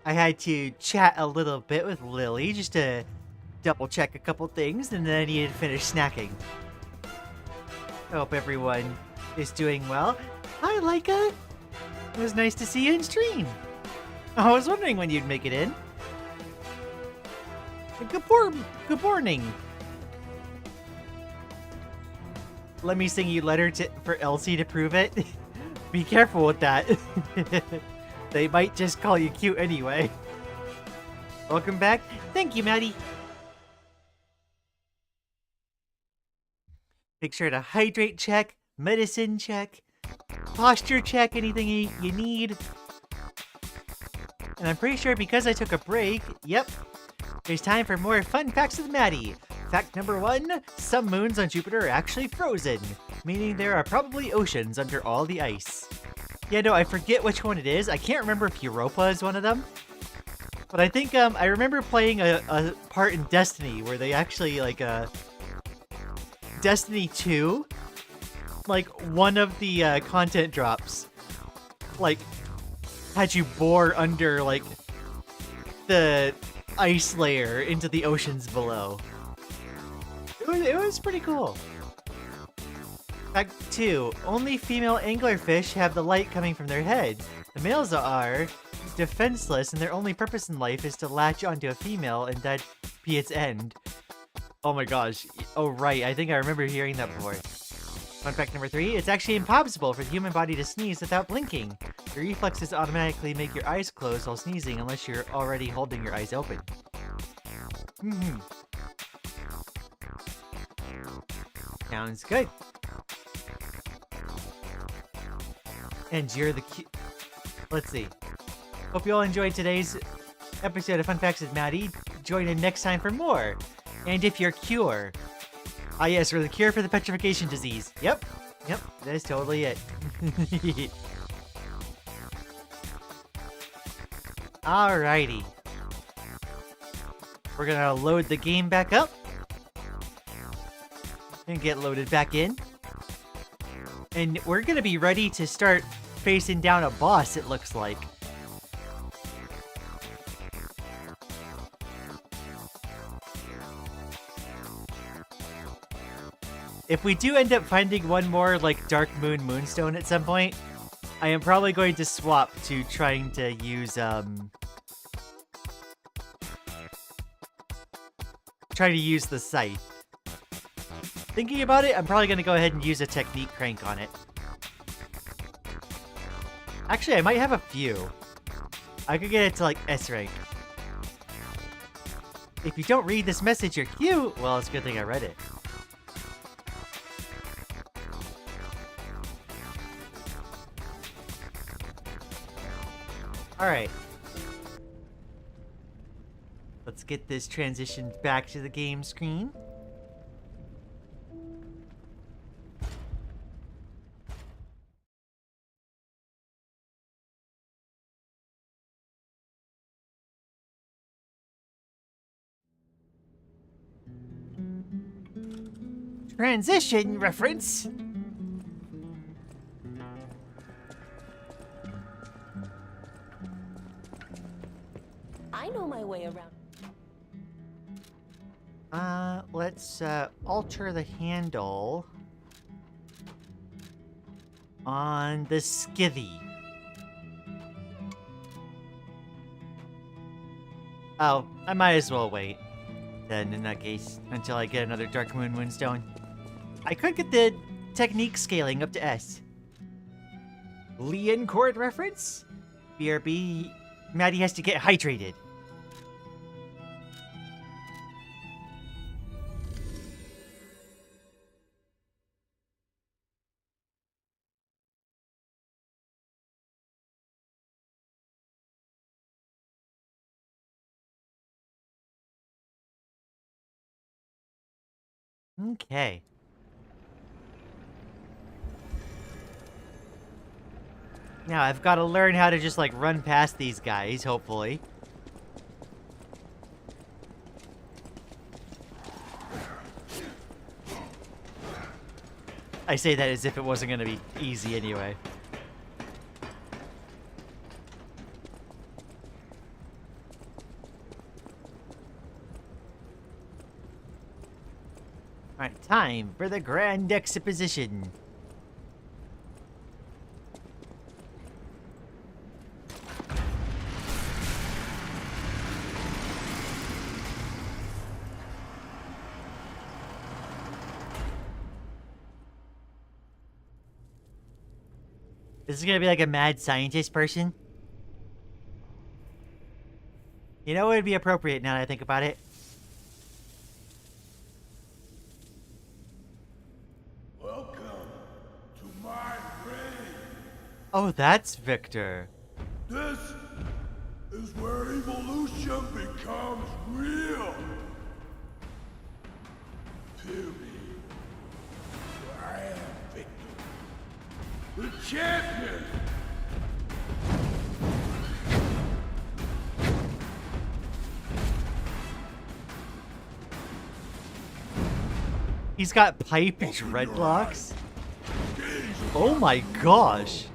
Speaker 1: I had to chat a little bit with Lily just to double check a couple things, and then I needed to finish snacking. I hope everyone is doing well. Hi, Leica! It was nice to see you in stream. I was wondering when you'd make it in. Good morning. Let me sing you letter for Elsie to prove it. Be careful with that. They might just call you cute anyway. Welcome back. Thank you, Maddie. Make sure to hydrate check, medicine check, posture check, anything you need. And I'm pretty sure because I took a break, yep, there's time for more fun facts with Maddie. Fact number 1, some moons on Jupiter are actually frozen, meaning there are probably oceans under all the ice. Yeah, no, I forget which one it is. I can't remember if Europa is one of them. But I think, I remember playing a part in Destiny where they actually, like, Destiny 2, like, one of the, content drops, like, had you bore under, like, the ice layer into the oceans below. It was pretty cool. Fact 2. Only female anglerfish have the light coming from their head. The males are defenseless, and their only purpose in life is to latch onto a female and that be its end. Oh my gosh. Oh right, I think I remember hearing that before. Fun fact number 3. It's actually impossible for the human body to sneeze without blinking. Your reflexes automatically make your eyes close while sneezing unless you're already holding your eyes open. Sounds good. And you're the let's see. Hope you all enjoyed today's episode of Fun Facts with Maddie. Join in next time for more. And if you're cure. Ah yes, we're the cure for the petrification disease. Yep, that is totally it. Alrighty. We're gonna load the game back up. And get loaded back in. And we're gonna be ready to start facing down a boss, it looks like. If we do end up finding one more, like, Dark Moon Moonstone at some point, I am probably going to swap to trying to use, try to use the scythe. Thinking about it, I'm probably going to go ahead and use a technique crank on it. Actually, I might have a few. I could get it to, like, S rank. If you don't read this message, you're cute! Well, it's a good thing I read it. Alright. Let's get this transitioned back to the game screen. Transition reference.
Speaker 10: I know my way around.
Speaker 1: Let's alter the handle on the skivvy. Oh, I might as well wait then in that case until I get another Dark Moon Moonstone. I could get the technique scaling up to S. Lian chord reference? BRB, Maddie has to get hydrated. Okay. Now I've got to learn how to just like run past these guys, hopefully. I say that as if it wasn't gonna be easy anyway. Alright, time for the grand exposition. This is gonna be like a mad scientist person. You know what would be appropriate now that I think about it?
Speaker 12: Welcome to my reign.
Speaker 1: Oh, that's Victor.
Speaker 12: This is where evolution becomes real. Fear me. I am Victor, the champion.
Speaker 1: He's got pipe and dreadlocks. Oh my gosh.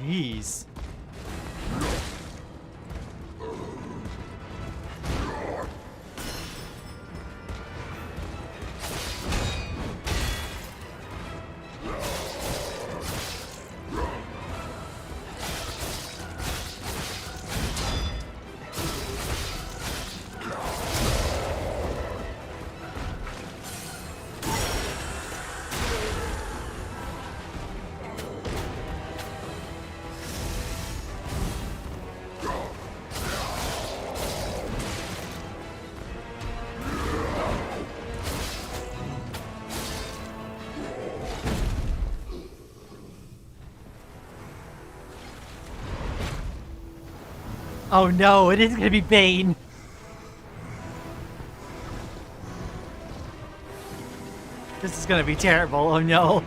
Speaker 1: Jeez. Oh no, it is gonna be Bane. This is gonna be terrible, oh no.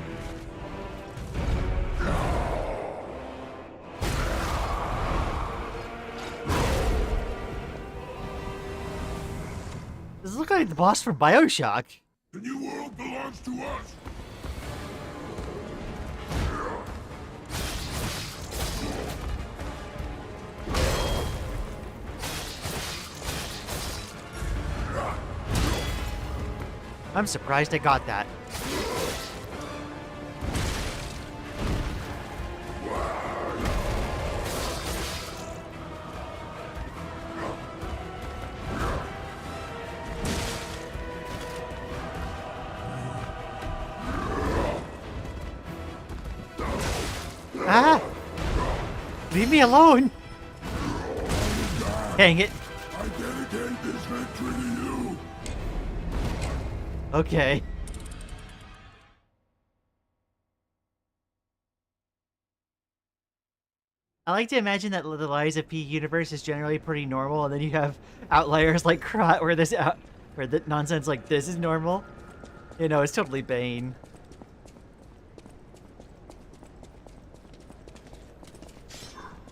Speaker 1: This looks like the boss from BioShock.
Speaker 12: The new world belongs to us.
Speaker 1: I'm surprised I got that. Ah! Leave me alone! Dang it.
Speaker 12: I dedicate this victory to you.
Speaker 1: Okay. I like to imagine that the Lies of P universe is generally pretty normal, and then you have outliers like Krot where the nonsense like this is normal. You know, it's totally Bane.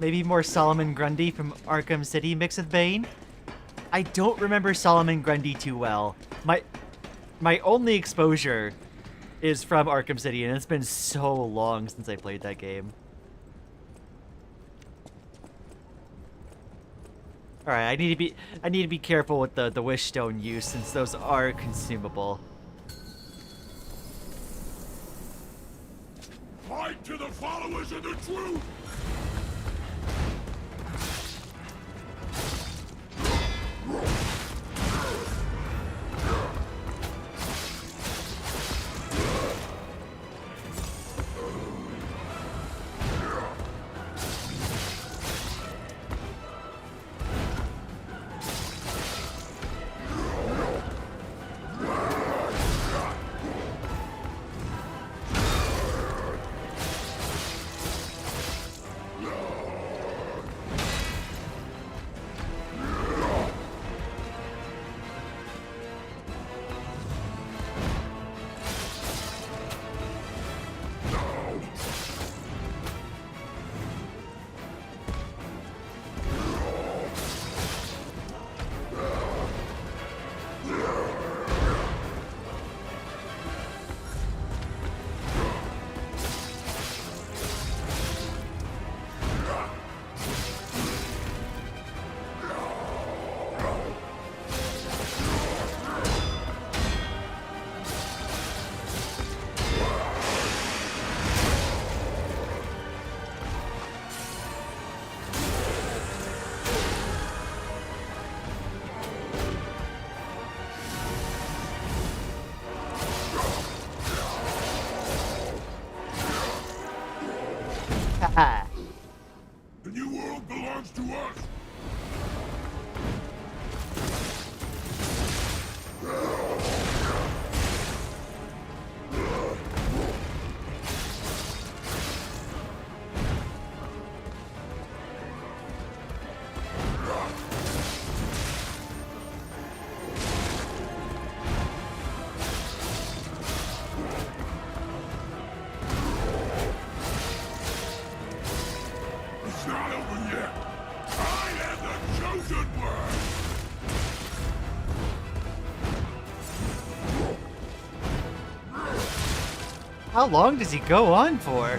Speaker 1: Maybe more Solomon Grundy from Arkham City mixed with Bane. I don't remember Solomon Grundy too well. My only exposure is from Arkham City, and it's been so long since I played that game. All right, I need to be careful with the wish stone use since those are consumable.
Speaker 12: Fight to the followers of the truth! The new world belongs to us! It's not over yet! I am the chosen one!
Speaker 1: How long does he go on for?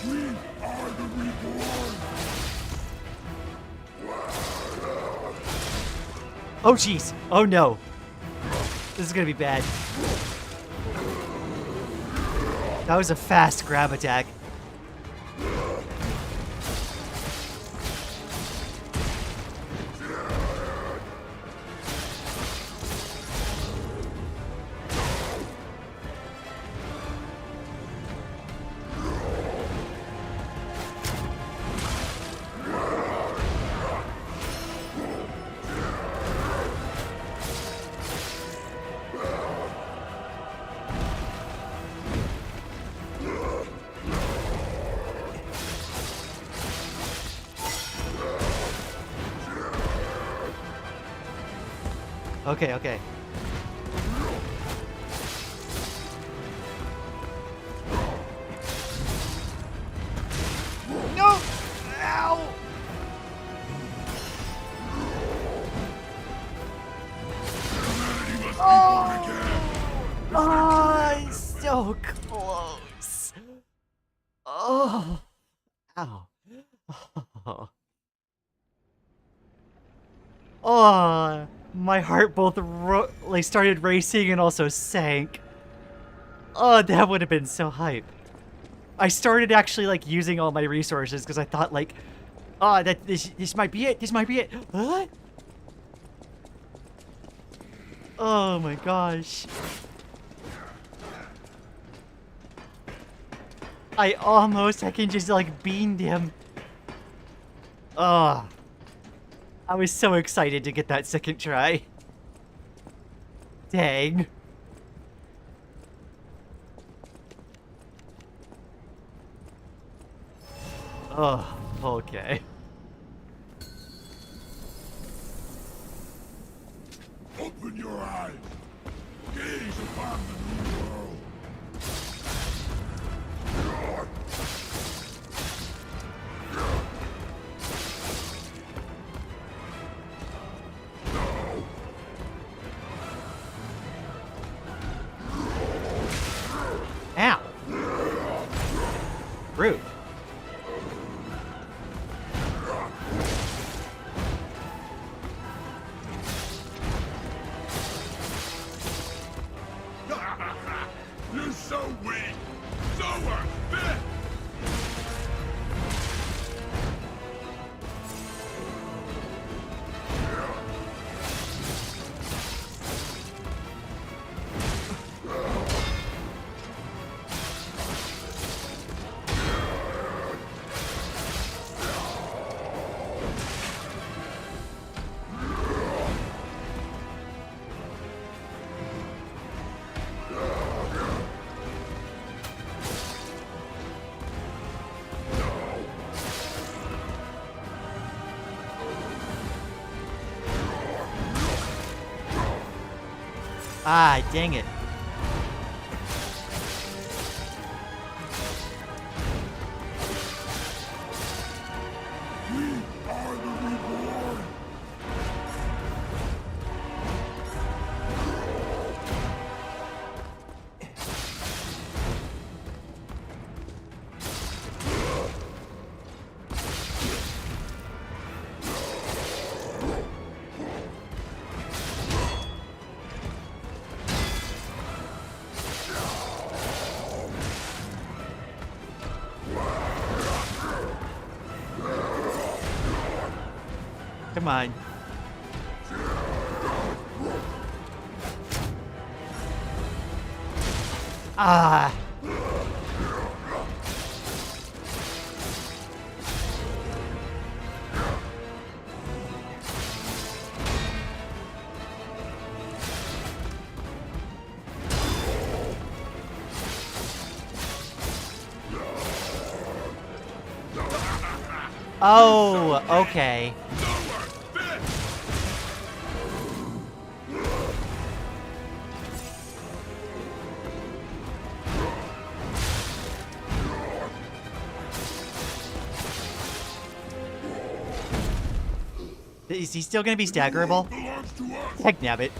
Speaker 12: We are the reborn!
Speaker 1: Oh jeez. Oh no. This is gonna be bad. That was a fast grab attack. Okay, okay. No! Ow!
Speaker 12: Humanity must be born
Speaker 1: Oh!
Speaker 12: again!
Speaker 1: Oh, so close. Oh. Ow. Oh. Oh, my heart both started racing and also sank. Oh, that would have been so hype. I started actually like using all my resources because I thought like, oh, that this might be it. This might be it. What? Oh my gosh. I can just like beamed him. Ugh. I was so excited to get that second try. Dang. Oh, okay.
Speaker 12: Open your eyes. Gaze upon the new world.
Speaker 1: Ow. Rude.
Speaker 12: You're so weak. So unfit.
Speaker 1: Ah, dang it.
Speaker 12: We are the reborn.
Speaker 1: Come on. Ah. Oh, okay. Is he still gonna be staggerable? Heck nabbit.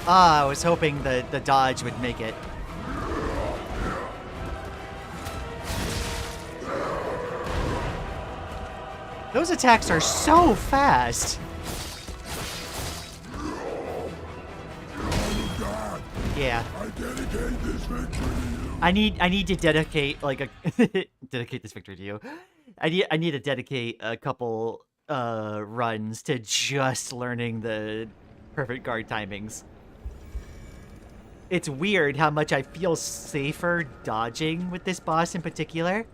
Speaker 1: Ah, I was hoping the dodge would make it. Those attacks are so fast. Yeah.
Speaker 12: I dedicate this victory to you.
Speaker 1: I need to dedicate like a dedicate this victory to you. I need to dedicate a couple runs to just learning the perfect guard timings. It's weird how much I feel safer dodging with this boss in particular.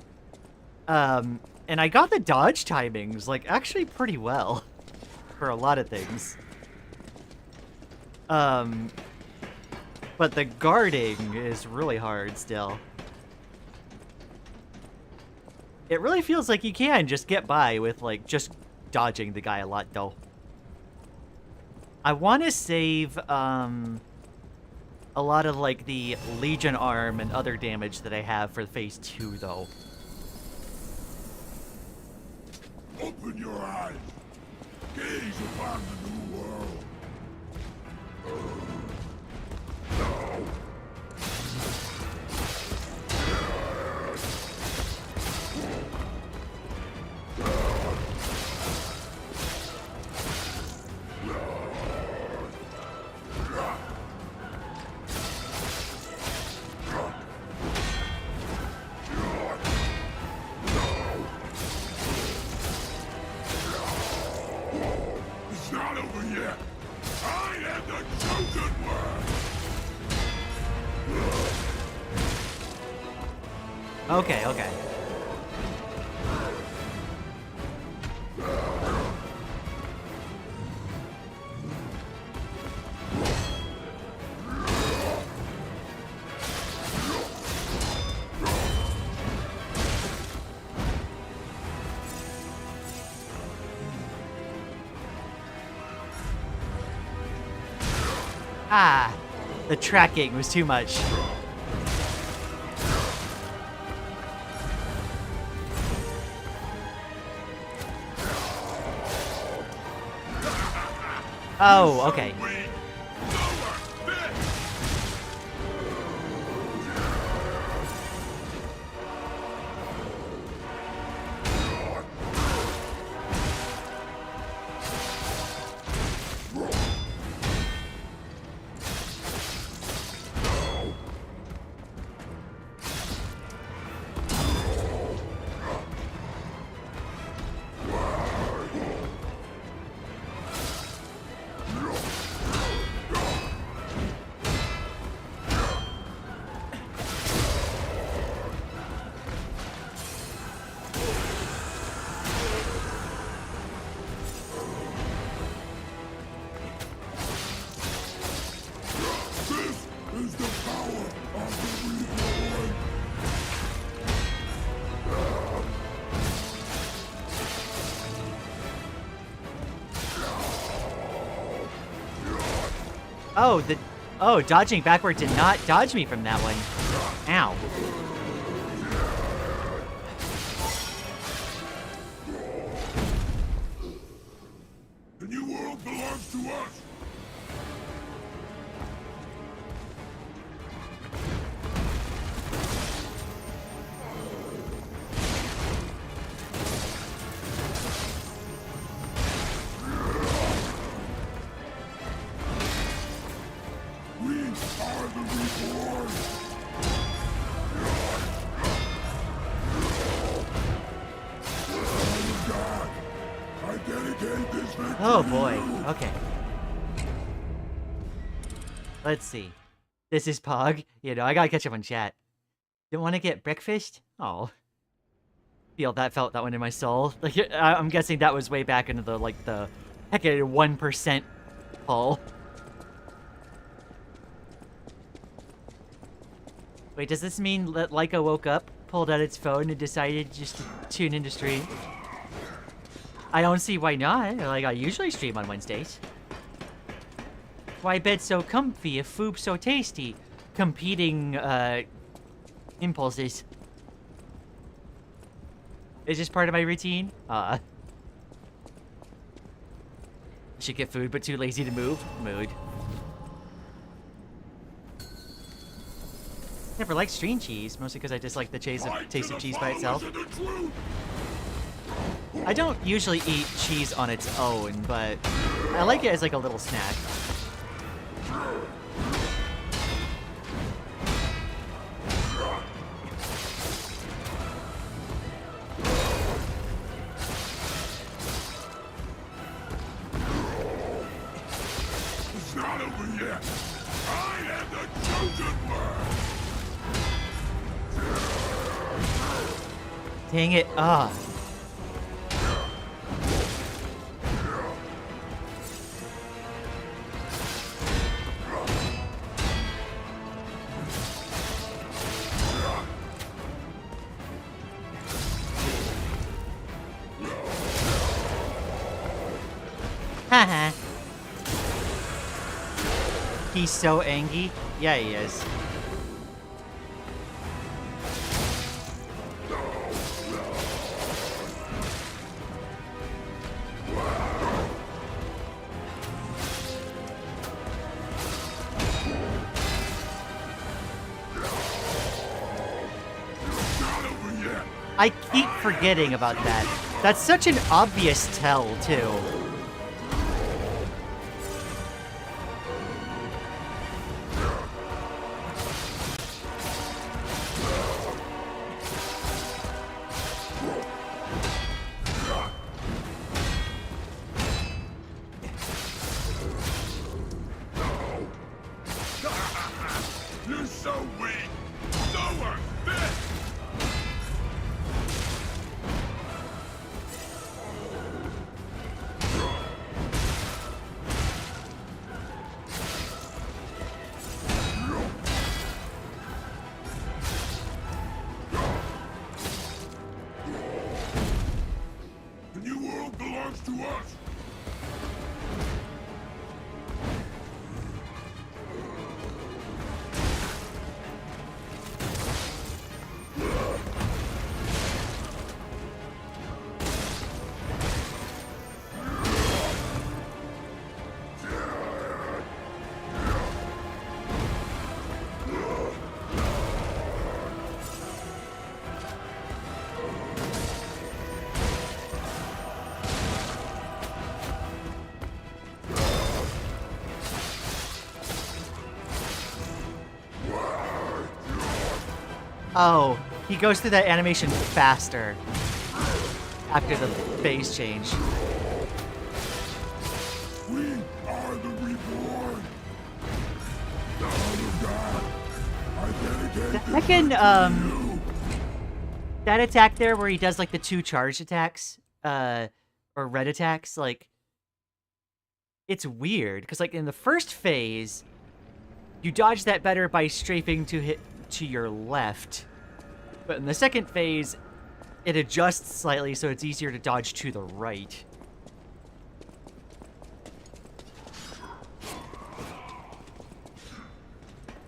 Speaker 1: And I got the dodge timings, like, actually pretty well for a lot of things. But the guarding is really hard still. It really feels like you can just get by with, like, just dodging the guy a lot, though. I want to save, a lot of, like, the Legion arm and other damage that I have for phase 2, though.
Speaker 12: Open your eyes. Gaze upon the new world. over yet. I am the chosen one.
Speaker 1: Okay, okay. Ah, the tracking was too much. Oh, okay.
Speaker 12: Is the power of the reborn.
Speaker 1: Oh, dodging backward did not dodge me from that one. Ow.
Speaker 12: The new world belongs to us. We are the reborn. God, I dedicate this victory.
Speaker 1: Oh boy. Okay. Let's see. This is Pog. You know, I gotta catch up on chat. Didn't want to get breakfast? Oh. Felt that one in my soul. Like, I'm guessing that was way back into the heckin' 1% pull. Wait, does this mean that Leica woke up, pulled out its phone, and decided just to tune into stream? I don't see why not. Like, I usually stream on Wednesdays. Why bed so comfy, a food so tasty? Competing, impulses. It's just part of my routine. Should get food, but too lazy to move. Mood. Never liked string cheese, mostly because I dislike the taste of cheese by itself. I don't usually eat cheese on its own, but I like it as like a little snack.
Speaker 12: It's not over yet. I am the chosen one.
Speaker 1: Dang it, ah. Haha. He's so angry. Yeah, he is. I keep forgetting about that. That's such an obvious tell, too.
Speaker 12: to us.
Speaker 1: Oh, he goes through that animation faster after the phase change.
Speaker 12: We are the reborn. Son of God, I dedicate this
Speaker 1: Heccin,
Speaker 12: to you.
Speaker 1: that attack there where he does like the 2 charged attacks, or red attacks, like, it's weird because like in the first phase, you dodge that better by strafing to hit to your left, but in the second phase, it adjusts slightly so it's easier to dodge to the right.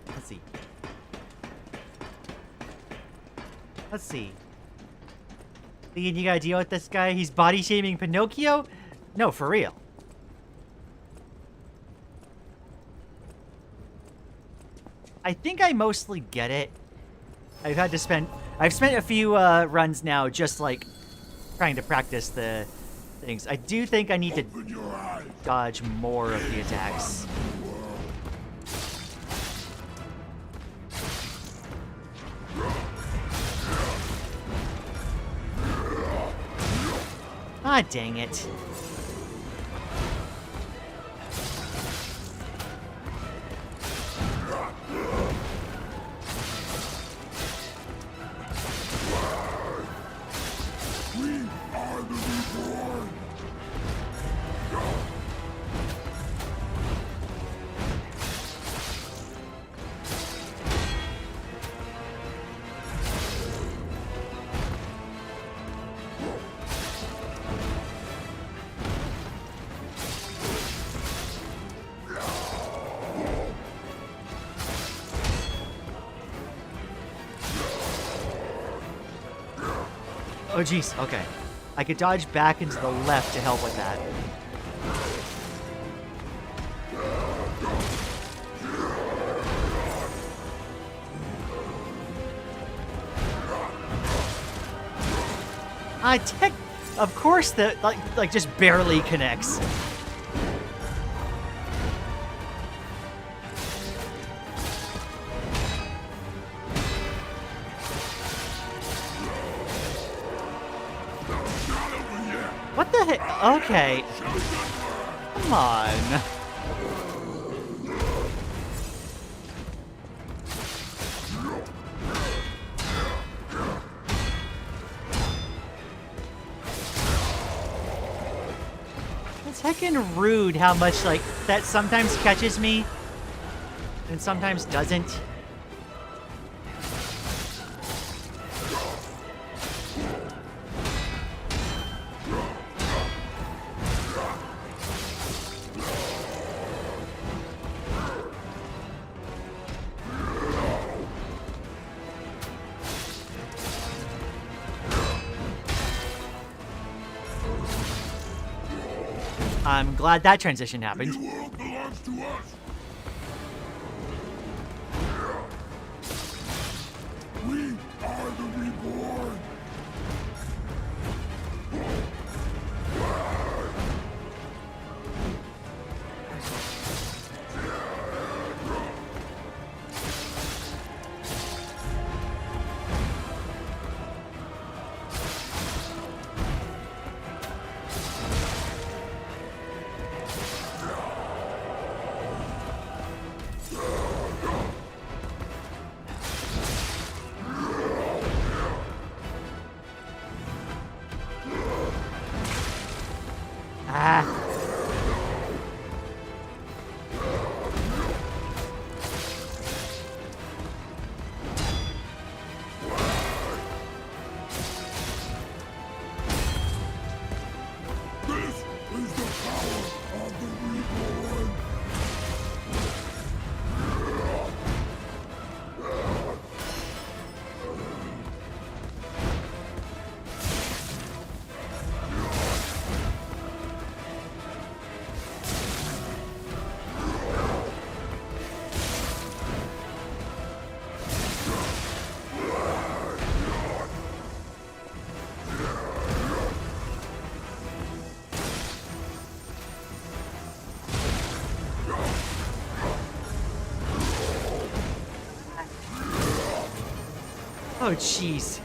Speaker 1: Let's see. Let's see. Lian, you gotta deal with this guy? He's body shaming Pinocchio? No, for real. I think I mostly get it. I've spent a few runs now just like trying to practice the things. I do think I need to dodge more of the attacks. Ah, dang it. Oh, jeez. Okay. I could dodge back into the left to help with that. Of course, the like just barely connects. What the heck? Okay. Come on. It's heckin' rude how much, like, that sometimes catches me and sometimes doesn't. I'm glad that transition happened.
Speaker 12: The world belongs to us. We are the reborn.
Speaker 1: Ah.
Speaker 12: This is the power of the reborn.
Speaker 1: Oh, jeez.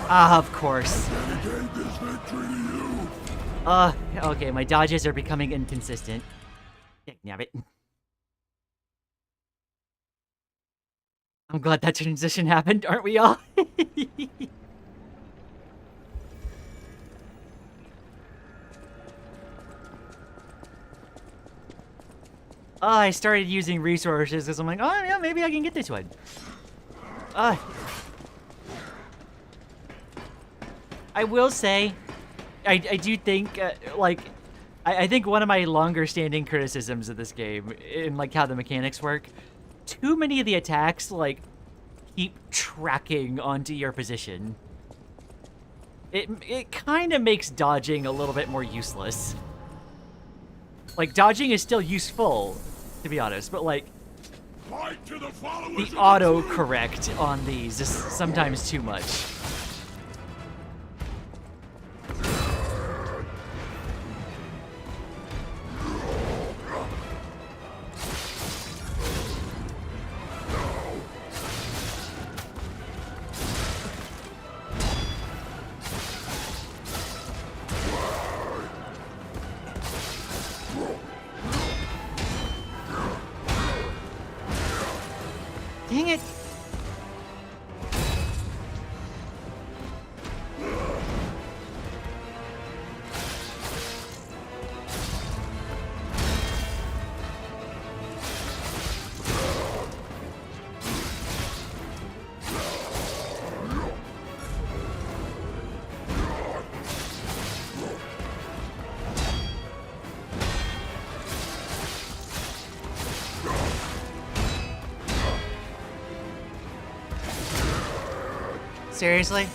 Speaker 1: Ah, of course.
Speaker 12: Dedicate this victory to you.
Speaker 1: Okay, my dodges are becoming inconsistent. Damn it. I'm glad that transition happened, aren't we all? I started using resources because I'm like, oh yeah, maybe I can get this one. I will say, I do think, I think one of my longer standing criticisms of this game, in like how the mechanics work, too many of the attacks, like, keep tracking onto your position. It kind of makes dodging a little bit more useless. Like, dodging is still useful, to be honest, but like, the auto-correct on these is sometimes too much. Dang it! Seriously?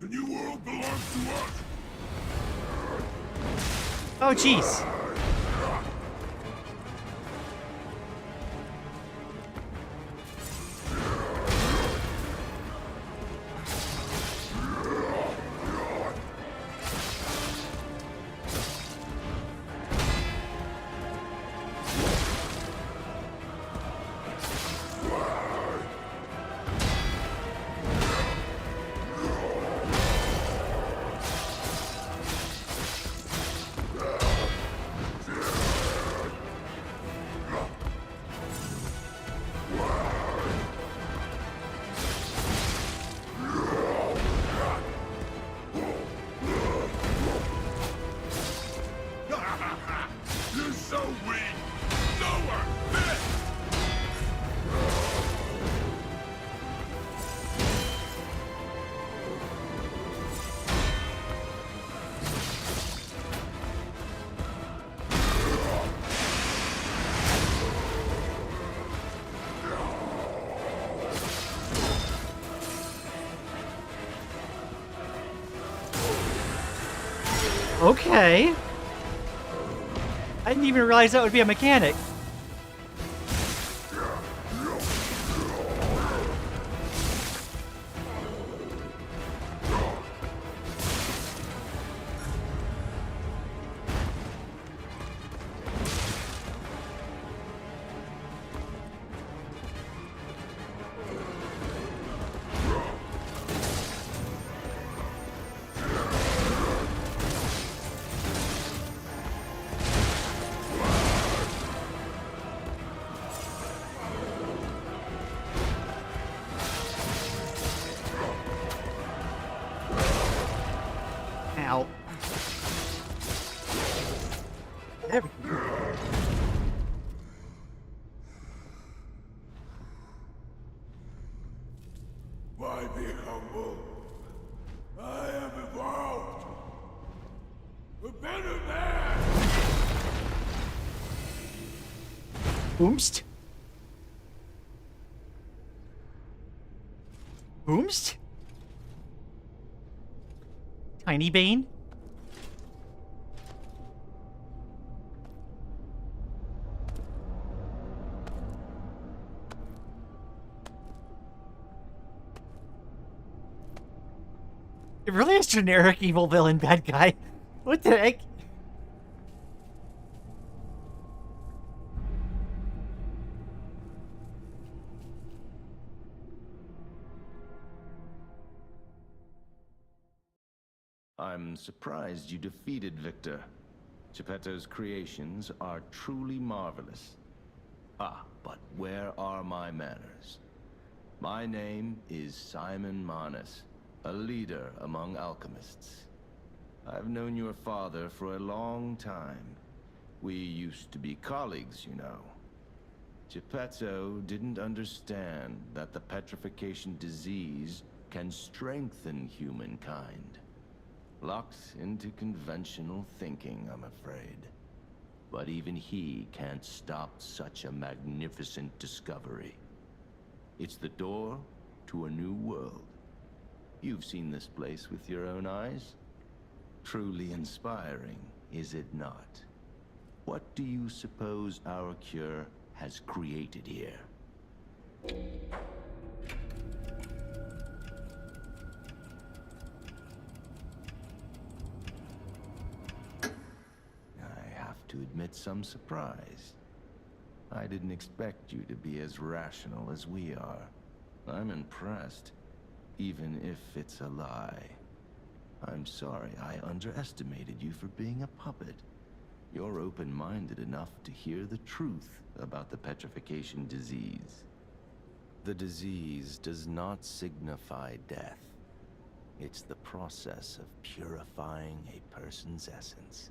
Speaker 12: The new world belongs to us.
Speaker 1: Oh, jeez. Okay. I didn't even realize that would be a mechanic. Ow. There we go.
Speaker 12: Why be humble? I am evolved. A better man!
Speaker 1: Boomst? Boomst? Tiny Bane? It really is generic evil villain bad guy. What the heck?
Speaker 13: I'm surprised you defeated Victor. Geppetto's creations are truly marvelous. Ah, but where are my manners? My name is Simon Manus, a leader among alchemists. I've known your father for a long time. We used to be colleagues, you know. Geppetto didn't understand that the petrification disease can strengthen humankind. Locked into conventional thinking, I'm afraid. But even he can't stop such a magnificent discovery. It's the door to a new world. You've seen this place with your own eyes. Truly inspiring, is it not? What do you suppose our cure has created here? I have to admit some surprise. I didn't expect you to be as rational as we are. I'm impressed, even if it's a lie. I'm sorry I underestimated you for being a puppet. You're open-minded enough to hear the truth about the petrification disease. The disease does not signify death. It's the process of purifying a person's essence.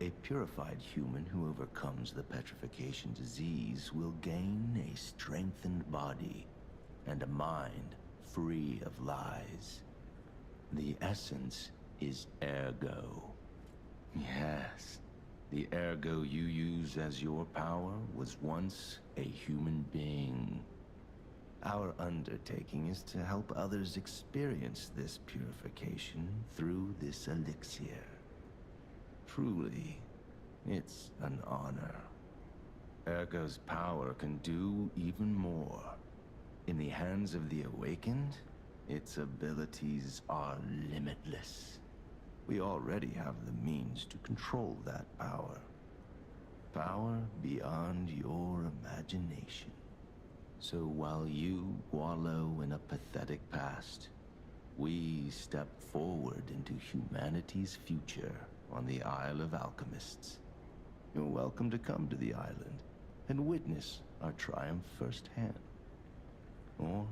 Speaker 13: A purified human who overcomes the petrification disease will gain a strengthened body and a mind free of lies. The essence is ergo. Yes, the ergo you use as your power was once a human being. Our undertaking is to help others experience this purification through this elixir. Truly, it's an honor. Ergo's power can do even more. In the hands of the awakened, its abilities are limitless. We already have the means to control that power. Power beyond your imagination. So while you wallow in a pathetic past, we step forward into humanity's future on the Isle of Alchemists. You're welcome to come to the island and witness our triumph firsthand. Or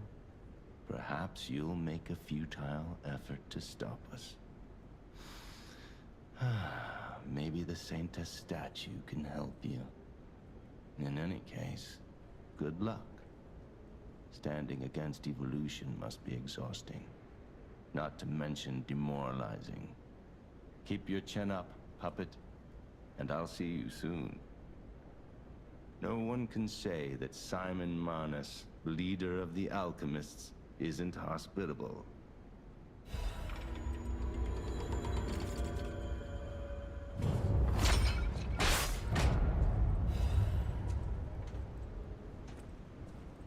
Speaker 13: perhaps you'll make a futile effort to stop us. Maybe the Saintess statue can help you. In any case, good luck. Standing against evolution must be exhausting, not to mention demoralizing. Keep your chin up, puppet, and I'll see you soon. No one can say that Simon Manus, leader of the alchemists, isn't hospitable.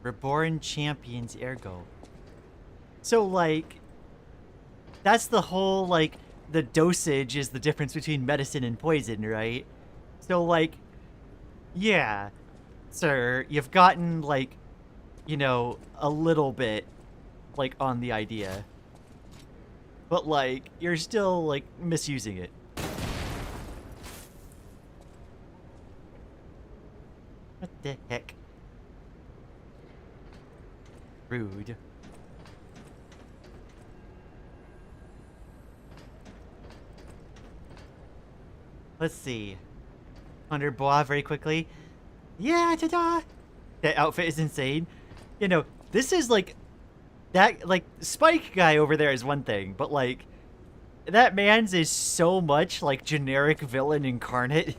Speaker 1: Reborn champions ergo. So, like, that's the whole, like, the dosage is the difference between medicine and poison, right? So, like, yeah, sir, you've gotten, like, you know, a little bit, like, on the idea. But, like, you're still, like, misusing it. What the heck? Rude. Let's see. Under Bois very quickly. Yeah, ta-da! That outfit is insane. You know, this is like... That, like, Spike guy over there is one thing, but, like... That man's is so much, like, generic villain incarnate.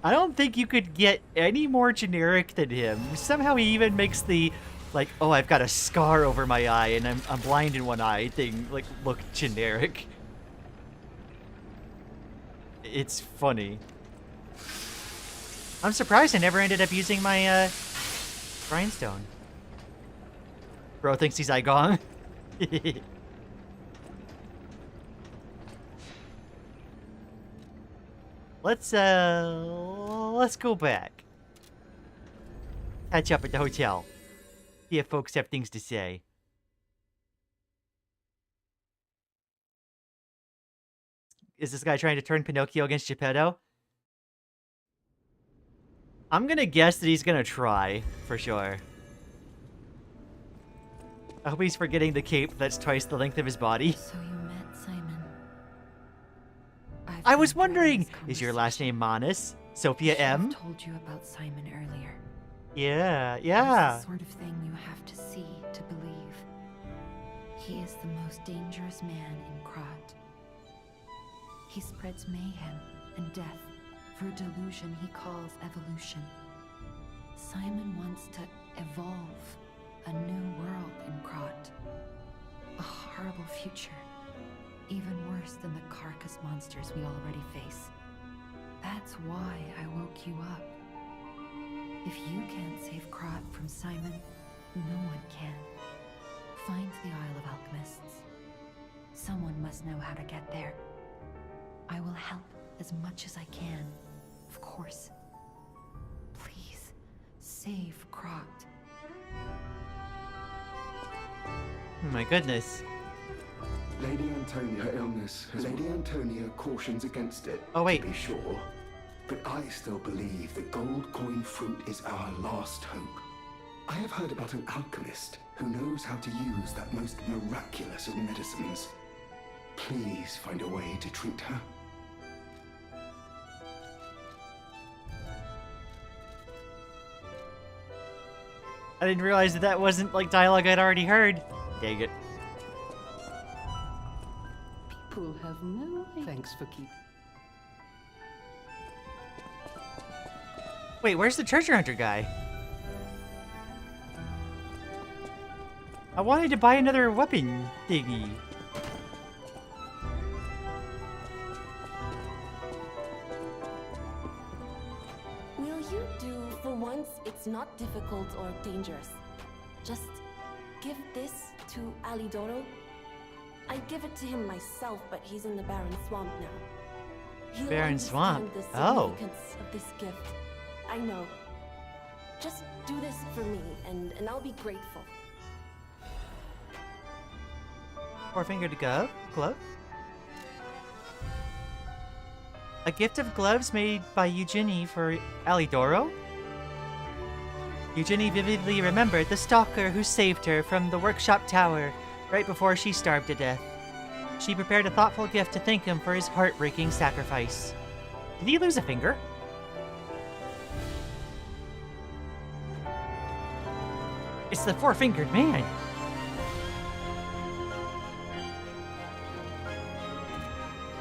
Speaker 1: I don't think you could get any more generic than him. Somehow he even makes the, like, oh, I've got a scar over my eye and I'm blind in one eye thing, like, look generic. It's funny. I'm surprised I never ended up using my, grindstone. Bro thinks he's Igong. Let's go back. Catch up at the hotel. See if folks have things to say. Is this guy trying to turn Pinocchio against Geppetto? I'm gonna guess that he's gonna try, for sure. I hope he's forgetting the cape that's twice the length of his body.
Speaker 3: So you met Simon.
Speaker 1: I was wondering, is your last name Manus? Sophia M?
Speaker 3: I told you about Simon earlier.
Speaker 1: Yeah,
Speaker 3: It's
Speaker 1: yeah.
Speaker 3: the sort of thing you have to see to believe. He is the most dangerous man in Krat. He spreads mayhem and death for a delusion he calls evolution. Simon wants to evolve a new world in Krat. A horrible future. Even worse than the carcass monsters we already face. That's why I woke you up. If you can't save Krat from Simon, no one can. Find the Isle of Alchemists. Someone must know how to get there. I will help as much as I can, of course. Please, save Krat.
Speaker 1: My goodness.
Speaker 2: Lady Antonia illness has... Lady Antonia cautions against it,
Speaker 1: oh, wait.
Speaker 2: to be sure. But I still believe the gold coin fruit is our last hope. I have heard about an alchemist who knows how to use that most miraculous of medicines. Please find a way to treat her.
Speaker 1: I didn't realize that that wasn't, like, dialogue I'd already heard. Dang it.
Speaker 4: People have no... Thanks for keeping...
Speaker 1: Wait, where's the treasure hunter guy? I wanted to buy another weapon thingy.
Speaker 10: Will you do, for once, it's not difficult or dangerous. Just give this to Alidoro. I'd give it to him myself, but he's in the Barren Swamp now. He'll
Speaker 1: Barren Swamp?
Speaker 10: understand the
Speaker 1: Oh.
Speaker 10: significance of this gift. I know. Just do this for me, and I'll be grateful.
Speaker 1: Four-fingered glove? A gift of gloves made by Eugenie for Alidoro? Eugenie vividly remembered the stalker who saved her from the workshop tower right before she starved to death. She prepared a thoughtful gift to thank him for his heartbreaking sacrifice. Did he lose a finger? It's the four-fingered man.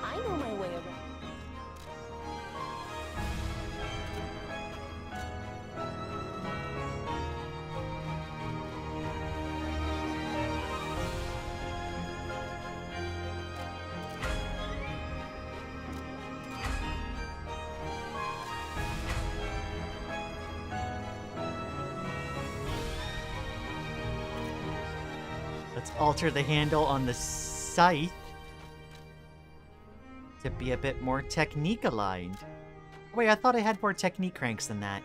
Speaker 10: I know my way around.
Speaker 1: Let's alter the handle on the scythe to be a bit more technique aligned. Wait, I thought I had more technique cranks than that.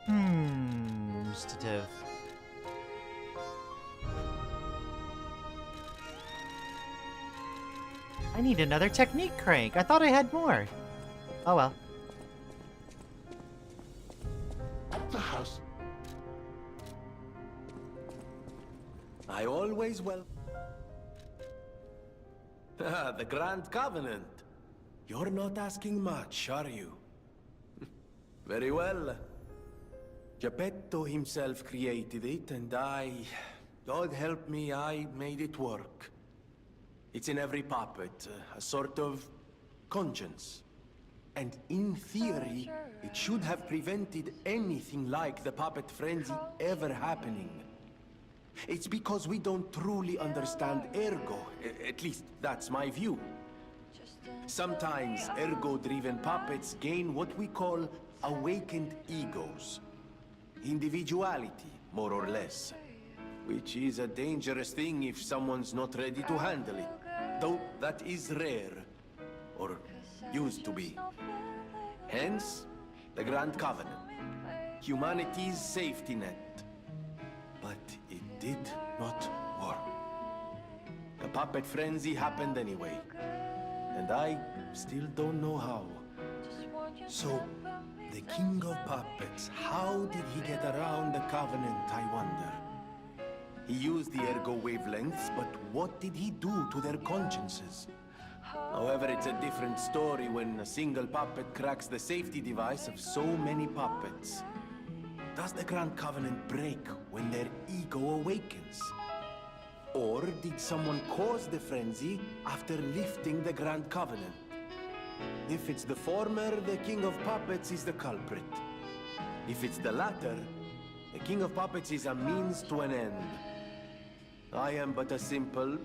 Speaker 1: Initiative. I need another technique crank. I thought I had more. Oh well.
Speaker 14: The house. I always the Grand Covenant. You're not asking much, are you? Very well. Geppetto himself created it, and God help me, I made it work. It's in every puppet, a sort of conscience. And in theory, it should have prevented anything like the puppet frenzy ever happening. It's because we don't truly understand ergo, at least that's my view. Sometimes ergo-driven puppets gain what we call awakened egos. Individuality, more or less. Which is a dangerous thing if someone's not ready to handle it. Though that is rare. Or used to be. Hence, the Grand Covenant. Humanity's safety net. But it did not work. The puppet frenzy happened anyway. And I still don't know how. So, the King of Puppets, how did he get around the Covenant, I wonder? He used the ergo wavelengths, but what did he do to their consciences? However, it's a different story when a single puppet cracks the safety device of so many puppets. Does the Grand Covenant break when their ego awakens? Or did someone cause the frenzy after lifting the Grand Covenant? If it's the former, the King of Puppets is the culprit. If it's the latter, the King of Puppets is a means to an end. I am but a simple,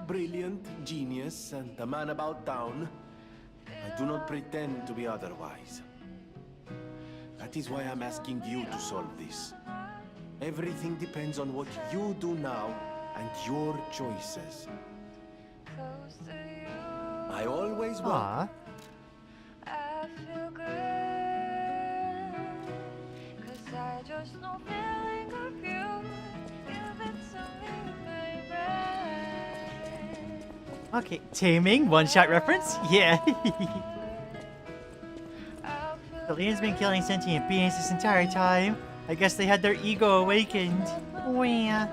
Speaker 14: brilliant genius and a man about town. I do not pretend to be otherwise. That is why I'm asking you to solve this. Everything depends on what you do now and your choices. I always will.
Speaker 11: I feel good, 'cause I just know feeling of you. Give it to me, baby.
Speaker 1: Okay, taming, one-shot reference? Yeah. The Lian's been killing sentient beings this entire time. I guess they had their ego awakened. Wah.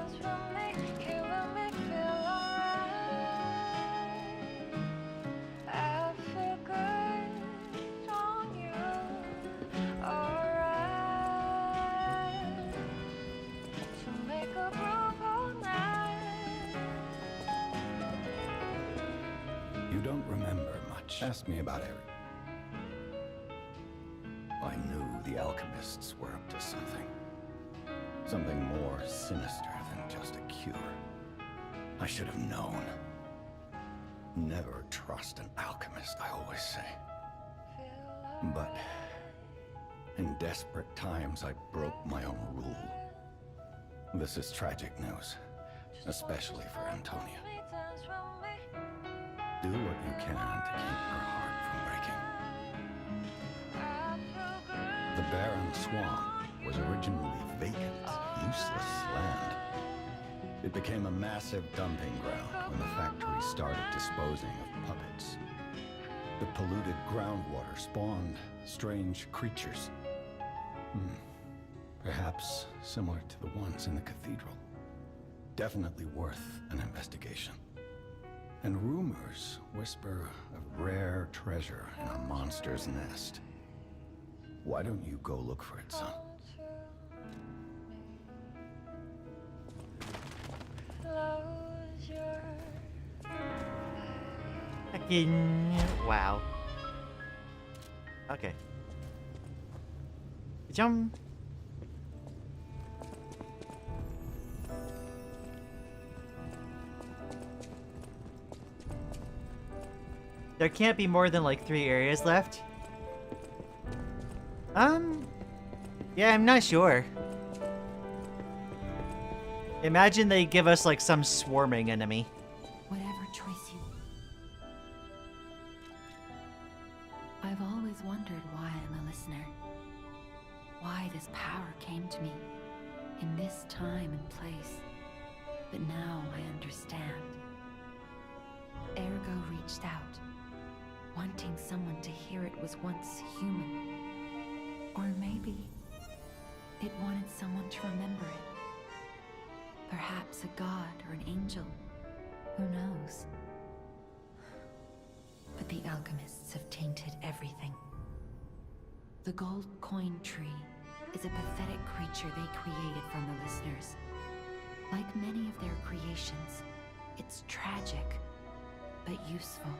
Speaker 5: You don't remember much. Ask me about Eric. I knew the alchemists were up to something. Something more sinister than just a cure. I should have known. Never trust an alchemist, I always say. But in desperate times, I broke my own rule. This is tragic news, especially for Antonia. Do what you can to keep her heart from breaking. The barren swamp was originally vacant, useless land. It became a massive dumping ground when the factory started disposing of puppets. The polluted groundwater spawned strange creatures. Perhaps similar to the ones in the cathedral. Definitely worth an investigation. And rumors whisper of rare treasure in a monster's nest. Why don't you go look for it, son?
Speaker 1: Heckin. Wow. Okay. Jump. There can't be more than like 3 areas left. Yeah, I'm not sure. Imagine they give us like some swarming enemy.
Speaker 3: Whatever choice you... I've always wondered why I'm a listener. Why this power came to me in this time and place. But now I understand. Ergo reached out, wanting someone to hear it was once human. Or maybe it wanted someone to remember it. Perhaps a god or an angel. Who knows? But the alchemists have tainted everything. The gold coin tree is a pathetic creature they created from the listeners. Like many of their creations, it's tragic, but useful.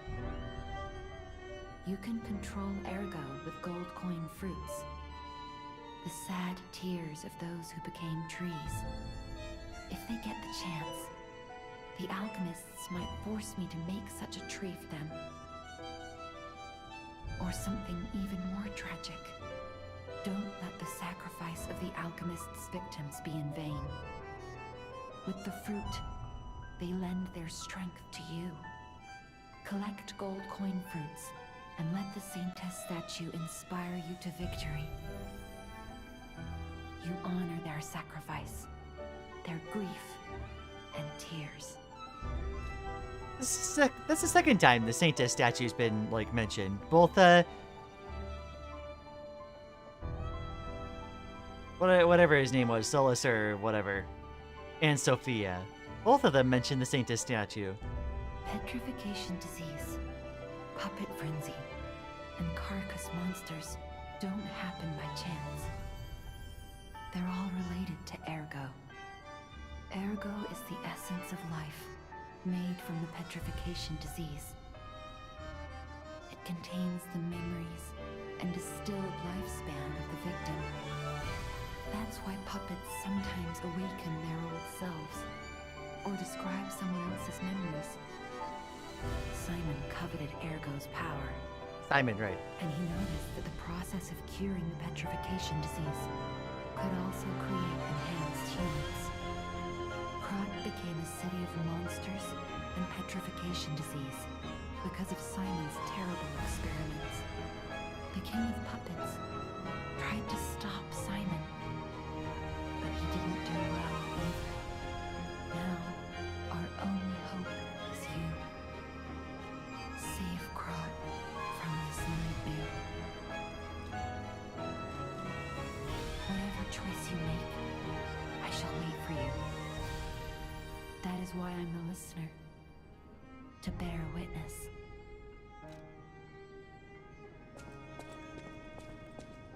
Speaker 3: You can control Ergo with gold coin fruits. The sad tears of those who became trees. If they get the chance, the alchemists might force me to make such a tree for them. Or something even more tragic. Don't let the sacrifice of the alchemists' victims be in vain. With the fruit, they lend their strength to you. Collect gold coin fruits, and let the Saintess statue inspire you to victory. You honor their sacrifice, their grief, and tears.
Speaker 1: That's the second time the Saintess statue's been, like, mentioned. Both, whatever his name was, Solus or whatever, and Sophia. Both of them mentioned the Saintess statue.
Speaker 3: Petrification disease, puppet frenzy, and carcass monsters don't happen by chance. They're all related to Ergo. Ergo is the essence of life, made from the petrification disease. It contains the memories and distilled lifespan of the victim. That's why puppets sometimes awaken their old selves, or describe someone else's memories. Simon coveted Ergo's power.
Speaker 1: Simon, right.
Speaker 3: And he noticed that the process of curing the petrification disease could also create enhanced humans. Krat became a city of monsters and petrification disease because of Simon's terrible experiments. The king of puppets tried to stop Simon, but he didn't do well either. Now, our only hope is you. Save Krat from this nightmare. Whatever choice you make, I shall wait for you. That is why I'm the listener. To bear witness.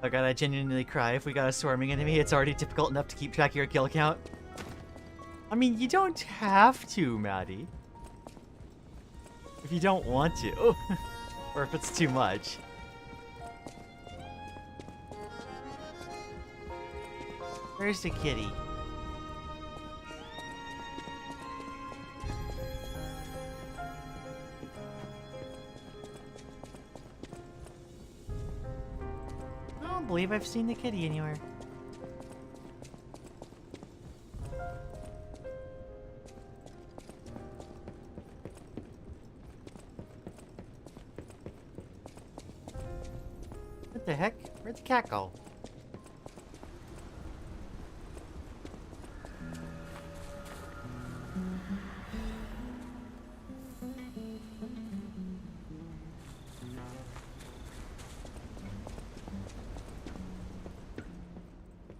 Speaker 1: Oh god, I genuinely cry if we got a swarming enemy. It's already difficult enough to keep track of your kill count. I mean, you don't have to, Maddie. If you don't want to. Or if it's too much. Where's the kitty? I don't believe I've seen the kitty anywhere. What the heck? Where'd the cat go?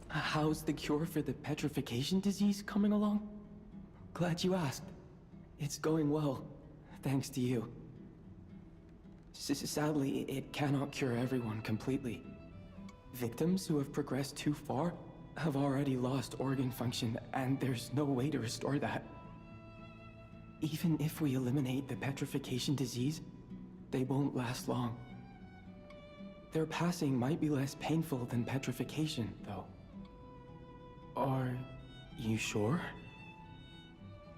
Speaker 15: How's the cure for the petrification disease coming along? Glad you asked. It's going well, thanks to you. Sadly, it cannot cure everyone completely. Victims who have progressed too far have already lost organ function, and there's no way to restore that. Even if we eliminate the petrification disease, they won't last long. Their passing might be less painful than petrification, though. Are you sure?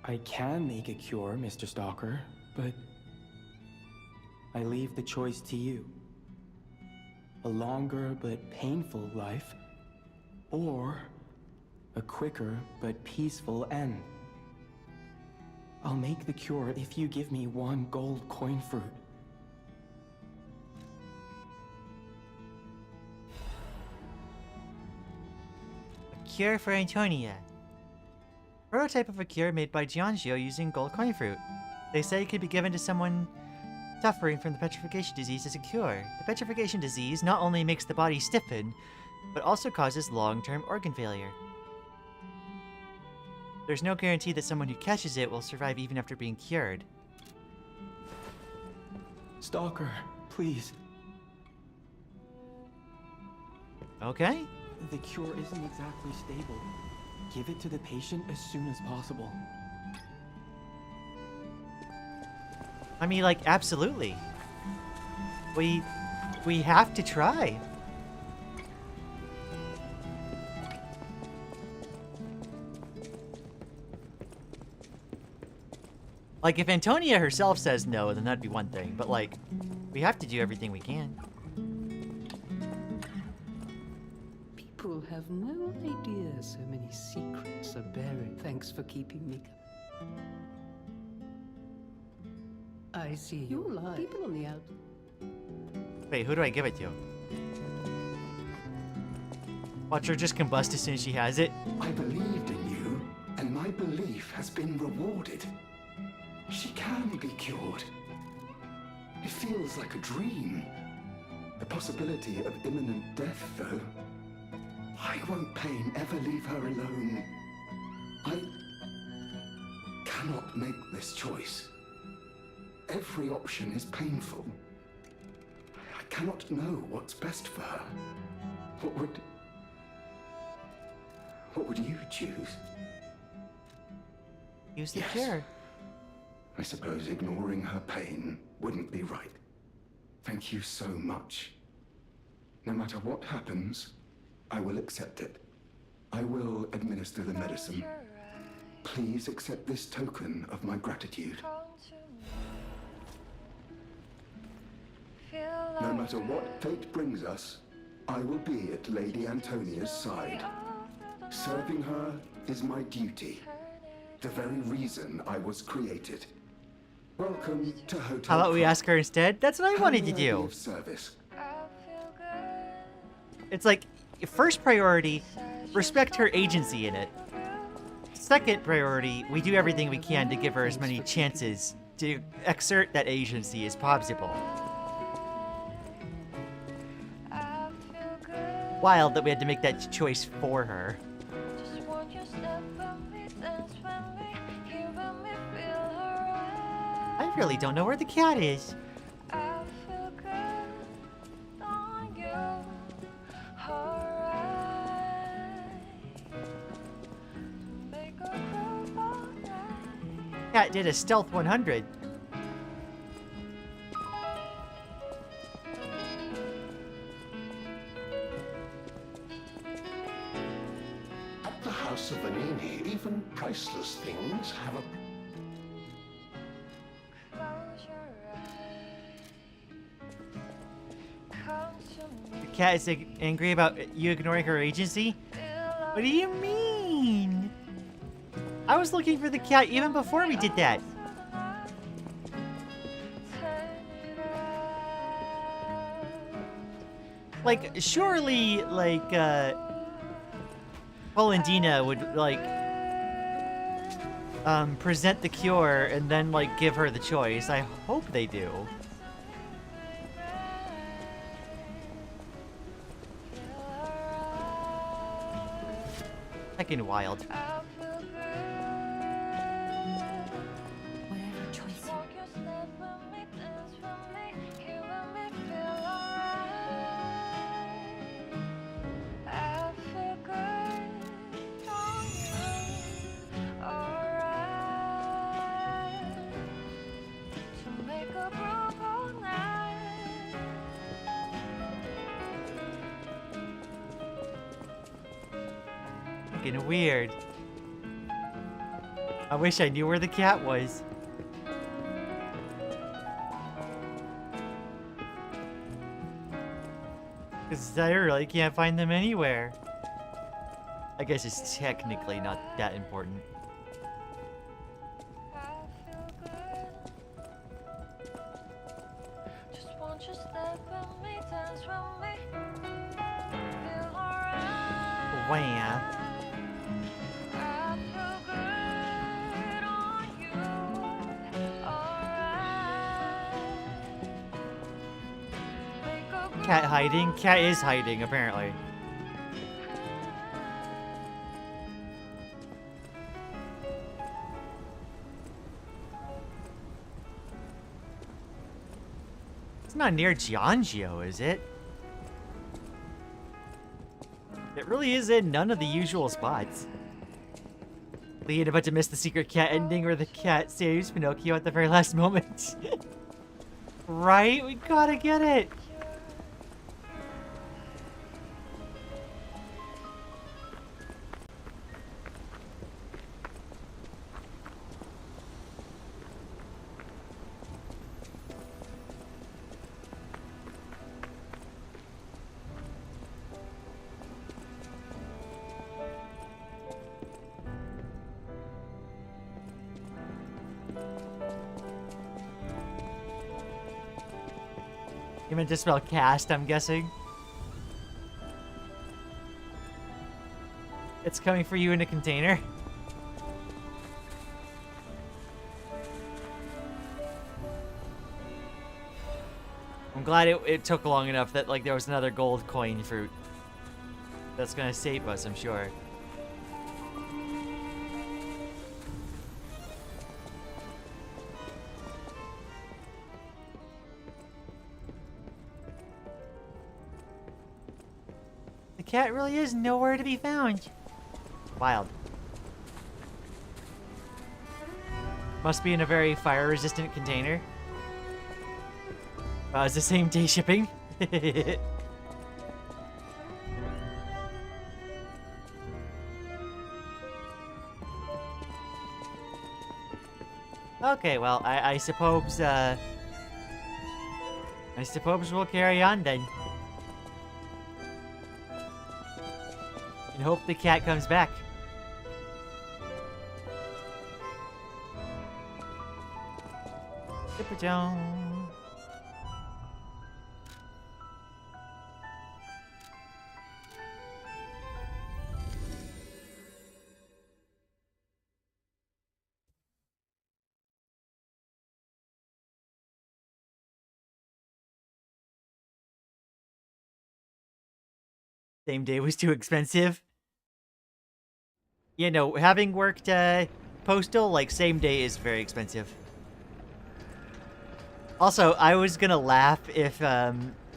Speaker 15: I can make a cure, Mr. Stalker, but I leave the choice to you. A longer but painful life, or a quicker but peaceful end. I'll make the cure if you give me one gold coin fruit.
Speaker 1: A cure for Antonia. Prototype of a cure made by Giangio using gold coin fruit. They say it could be given to someone suffering from the petrification disease as a cure. The petrification disease not only makes the body stiffen, but also causes long-term organ failure. There's no guarantee that someone who catches it will survive even after being cured.
Speaker 15: Stalker, please.
Speaker 1: Okay.
Speaker 15: The cure isn't exactly stable. Give it to the patient as soon as possible.
Speaker 1: I mean, like, absolutely. We have to try. Like, if Antonia herself says no, then that'd be one thing. But, like, we have to do everything we can.
Speaker 4: People have no idea so many secrets are buried. Thanks for keeping me. I see you lie. People on the out.
Speaker 1: Wait, who do I give it to? Watch her just combust as soon as she has it.
Speaker 2: I believed in you, and my belief has been rewarded. She can be cured. It feels like a dream. The possibility of imminent death, though. Why won't pain ever leave her alone? I cannot make this choice. Every option is painful. I cannot know what's best for her. What would you choose?
Speaker 1: Use the cure.
Speaker 2: I suppose ignoring her pain wouldn't be right. Thank you so much. No matter what happens, I will accept it. I will administer the medicine. Please accept this token of my gratitude. No matter what fate brings us, I will be at Lady Antonia's side. Serving her is my duty. The very reason I was created. Welcome to Hotel.
Speaker 1: How about we ask her instead? That's what I wanted to
Speaker 2: How may I be
Speaker 1: do.
Speaker 2: of service?
Speaker 1: It's like, first priority, respect her agency in it. Second priority, we do everything we can to give her as many chances to exert that agency as possible. Wild that we had to make that choice for her. I really don't know where the cat is. Cat did a stealth 100.
Speaker 12: At the House of Vanini, even priceless things have a...
Speaker 1: The cat is angry about you ignoring her agency? What do you mean? I was looking for the cat even before we did that. Like, surely, like, Paul and Dina would, like, present the cure and then, like, give her the choice. I hope they do. Heckin' wild.
Speaker 3: Whatever choice
Speaker 1: Fucking weird. I wish I knew where the cat was. Because I really can't find them anywhere. I guess it's technically not that important.
Speaker 11: Just want you step with me, dance with me. Feel alright.
Speaker 1: Wah.
Speaker 11: I feel good on you. Alright.
Speaker 1: Cat hiding? Cat is hiding, apparently. It's not near Giangio, is it? It really is in none of the usual spots. Lian about to miss the secret cat ending where the cat saves Pinocchio at the very last moment. Right? We gotta get it. You meant to spell cast, I'm guessing. It's coming for you in a container. I'm glad it took long enough that like there was another gold coin fruit. That's gonna save us, I'm sure. The cat really is nowhere to be found. Wild. Must be in a very fire-resistant container. It's the same day shipping. Okay, well, I suppose we'll carry on then. And hope the cat comes back. Dipper-dong. Same day was too expensive. You know, having worked postal, like same day is very expensive. Also, I was gonna laugh if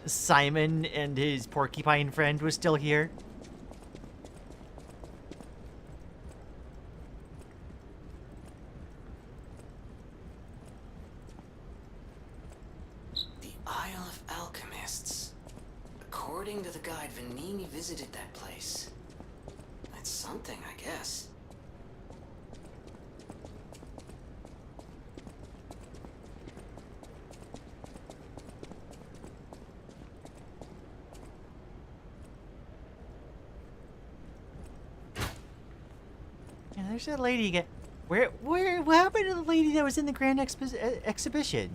Speaker 1: Simon and his porcupine friend was still here.
Speaker 6: The Isle of Alchemists. According to the guide, Vanini visited that place. That's something, I guess.
Speaker 1: Yeah, there's that lady again. What happened to the lady that was in the grand exhibition?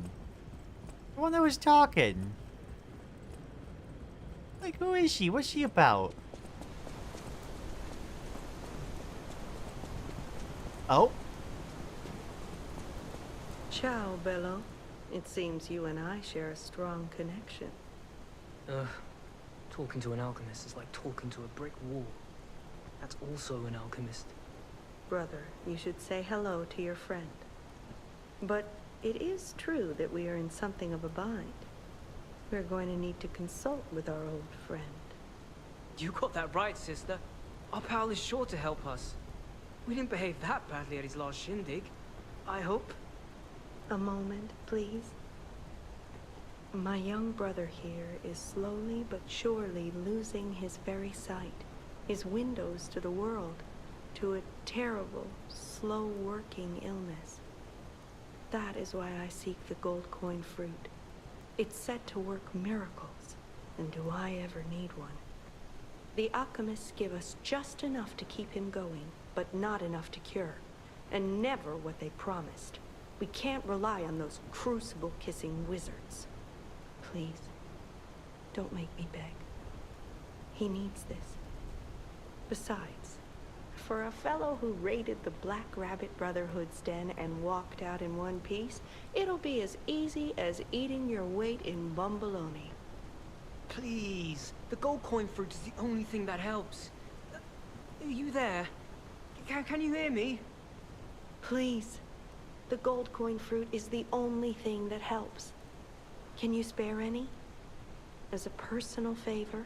Speaker 1: The one that was talking. Like, who is she? What's she about? Oh?
Speaker 16: Ciao, Bello. It seems you and I share a strong connection.
Speaker 17: Talking to an alchemist is like talking to a brick wall. That's also an alchemist.
Speaker 16: Brother, you should say hello to your friend. But it is true that we are in something of a bind. We're going to need to consult with our old friend.
Speaker 17: You got that right, sister. Our pal is sure to help us. We didn't behave that badly at his last shindig. I hope.
Speaker 16: A moment, please. My young brother here is slowly but surely losing his very sight, his windows to the world, to a terrible, slow-working illness. That is why I seek the gold coin fruit. It's set to work miracles. And do I ever need one? The alchemists give us just enough to keep him going, but not enough to cure. And never what they promised. We can't rely on those crucible-kissing wizards. Please, don't make me beg. He needs this. Besides, for a fellow who raided the Black Rabbit Brotherhood's den and walked out in one piece, it'll be as easy as eating your weight in bumbaloni.
Speaker 17: Please, the gold coin fruit is the only thing that helps. Are you there? Can you hear me?
Speaker 16: Please. The gold coin fruit is the only thing that helps. Can you spare any? As a personal favor?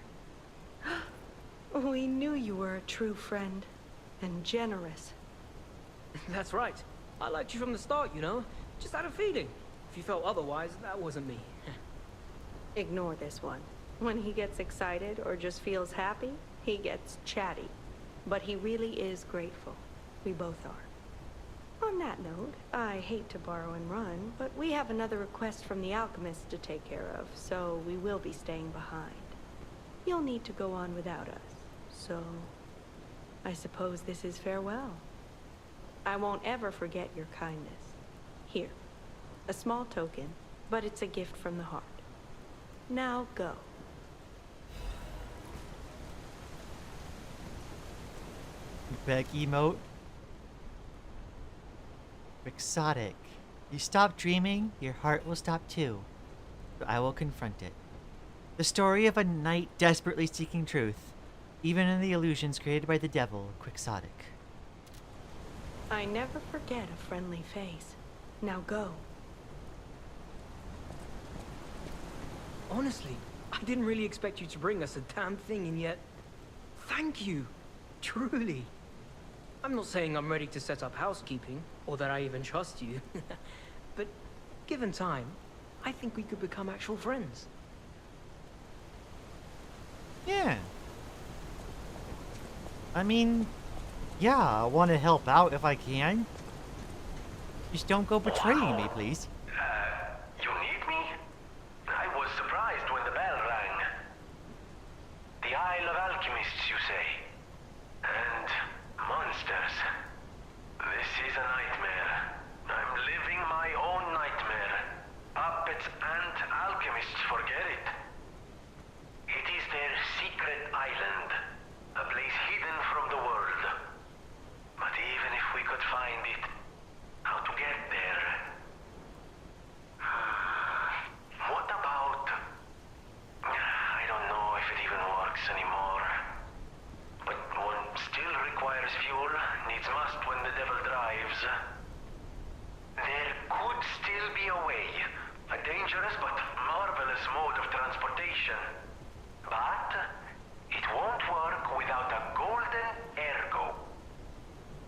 Speaker 16: We knew you were a true friend. And generous.
Speaker 17: That's right. I liked you from the start, you know? Just had a feeling. If you felt otherwise, that wasn't me.
Speaker 16: Ignore this one. When he gets excited or just feels happy, he gets chatty. But he really is grateful. We both are. On that note, I hate to borrow and run, but we have another request from the alchemist to take care of, so we will be staying behind. You'll need to go on without us, so I suppose this is farewell. I won't ever forget your kindness. Here, a small token, but it's a gift from the heart. Now go.
Speaker 1: Beg emote. Quixotic. You stop dreaming, your heart will stop too. But I will confront it. The story of a knight desperately seeking truth, even in the illusions created by the devil, Quixotic.
Speaker 16: I never forget a friendly face. Now go.
Speaker 17: Honestly, I didn't really expect you to bring us a damn thing, and yet... Thank you. Truly. I'm not saying I'm ready to set up housekeeping, or that I even trust you. But given time, I think we could become actual friends.
Speaker 1: Yeah. I mean, yeah, I want to help out if I can. Just don't go betraying me, please.
Speaker 9: You need me? I was surprised when the bell rang. The Isle of Alchemists, you say? And monsters. This is a nightmare. I'm living my own nightmare. Puppets and alchemists forget it. It is their secret island. A place hidden from the world. But even if we could find it, how to get there? What about... I don't know if it even works anymore. But one still requires fuel, needs must when the devil drives. There could still be a way. A dangerous but marvelous mode of transportation. But it won't work without a golden ergo.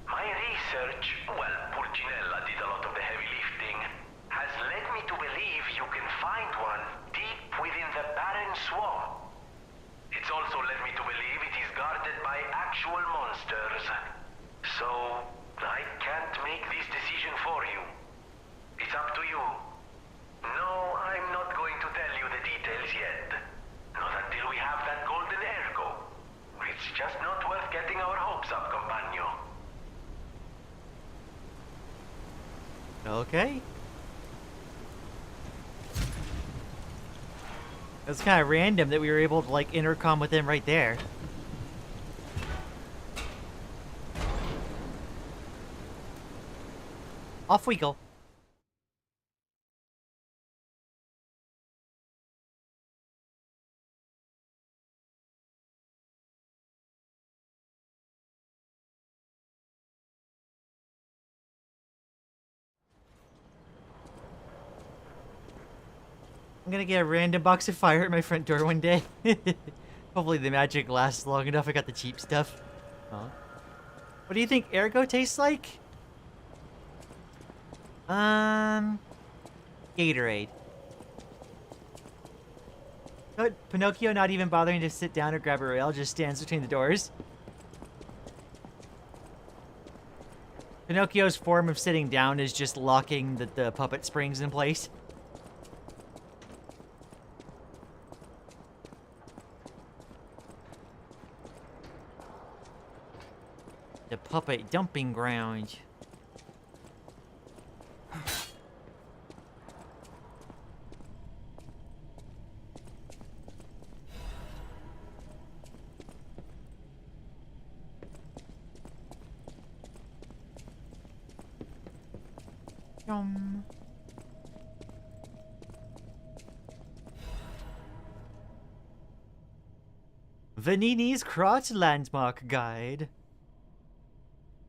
Speaker 9: My research, well, Purcinella did a lot of the heavy lifting, has led me to believe you can find one deep within the barren swamp. It's also led me to believe it is guarded by actual monsters. So, I can't make this decision for you. It's up to you. No, I'm not going to tell you the details yet. Not until we have that golden ergo. It's just not worth getting our hopes up, compagno.
Speaker 1: Okay. That's kind of random that we were able to, like, intercom with him right there. Off we go. I'm gonna get a random box of fire at my front door one day. Hopefully the magic lasts long enough. I got the cheap stuff. Huh? What do you think ergo tastes like? Gatorade. But Pinocchio not even bothering to sit down or grab a rail, just stands between the doors. Pinocchio's form of sitting down is just locking the puppet springs in place. puppet dumping ground. Yum. Vanini's Crotch Landmark Guide.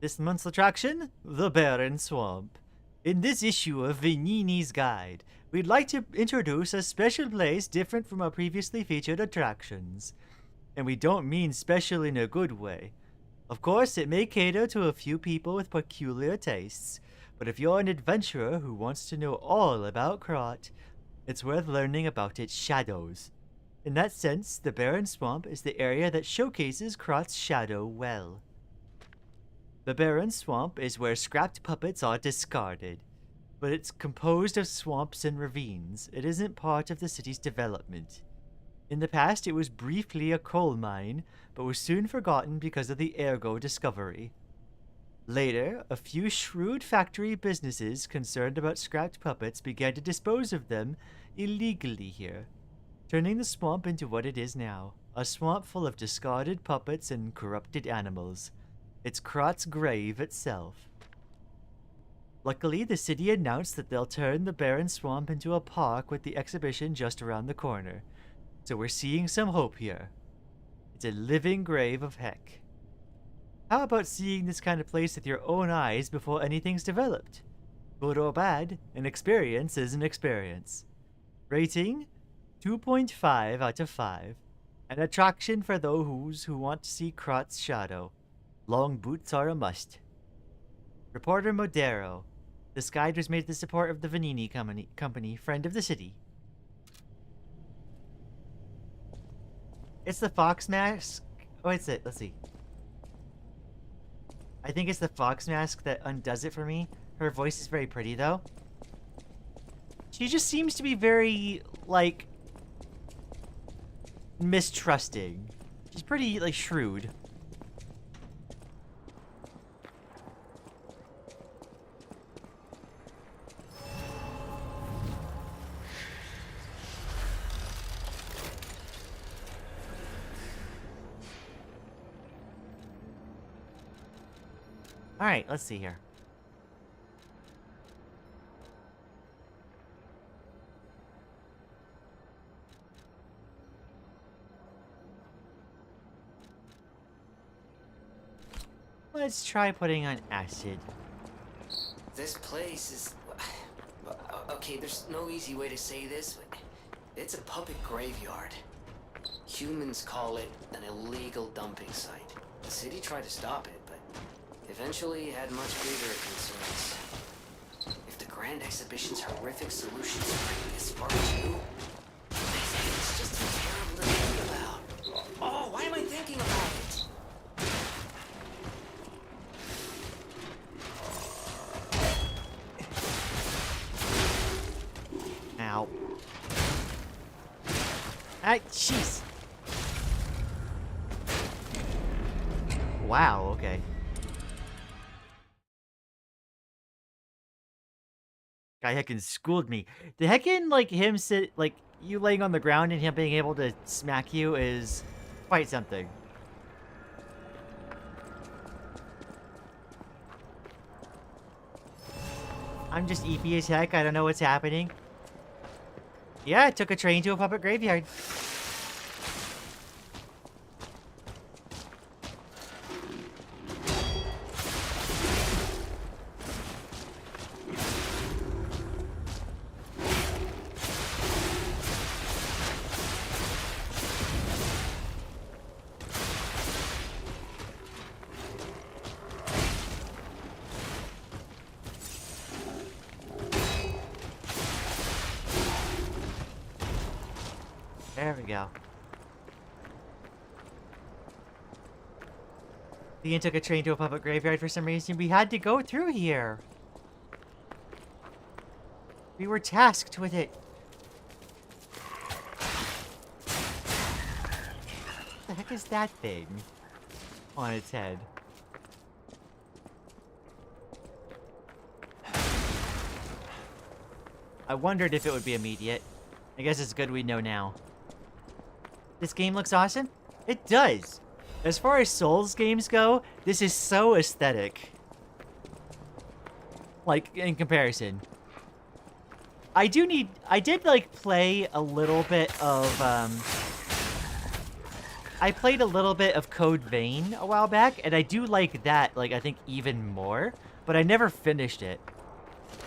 Speaker 1: This month's attraction, the Barren Swamp. In this issue of Vanini's Guide, we'd like to introduce a special place different from our previously featured attractions. And we don't mean special in a good way. Of course, it may cater to a few people with peculiar tastes, but if you're an adventurer who wants to know all about Crot, it's worth learning about its shadows. In that sense, the Barren Swamp is the area that showcases Crot's shadow well. The Barren Swamp is where scrapped puppets are discarded, but it's composed of swamps and ravines. It isn't part of the city's development. In the past, it was briefly a coal mine, but was soon forgotten because of the Ergo discovery. Later, a few shrewd factory businesses concerned about scrapped puppets began to dispose of them illegally here, turning the swamp into what it is now, a swamp full of discarded puppets and corrupted animals. It's Crot's grave itself. Luckily, the city announced that they'll turn the Barren Swamp into a park with the exhibition just around the corner, so we're seeing some hope here. It's a living grave of heck. How about seeing this kind of place with your own eyes before anything's developed? Good or bad, an experience is an experience. Rating? 2.5 out of 5. An attraction for those who want to see Crot's shadow. Long boots are a must. Reporter Modero. This guide was made with the support of the Vanini company, friend of the city. It's the fox mask. Oh, it's it. Let's see. I think it's the fox mask that undoes it for me. Her voice is very pretty, though. She just seems to be very, like, mistrusting. She's pretty, like, shrewd. Alright, let's see here. Let's try putting on acid.
Speaker 6: This place is... Okay, there's no easy way to say this, but it's a puppet graveyard. Humans call it an illegal dumping site. The city tried to stop it, but eventually had much bigger concerns. If the Grand Exhibition's horrific solutions bring this far too, it's just too terrible to think about. Oh, why am I thinking about it?
Speaker 1: Ow. Ah, jeez. Wow, okay. Guy heckin' schooled me. The heckin', like, him sit, like, you laying on the ground and him being able to smack you is quite something. I'm just EP as heck. I don't know what's happening. Yeah, I took a train to a puppet graveyard. There we go. Lian took a train to a public graveyard for some reason. We had to go through here. We were tasked with it. What the heck is that thing on its head? I wondered if it would be immediate. I guess it's good we know now. This game looks awesome? It does! As far as Souls games go, this is so aesthetic. Like, in comparison. I did, like, play a little bit of, I played a little bit of Code Vein a while back, and I do like that, like, I think even more, but I never finished it.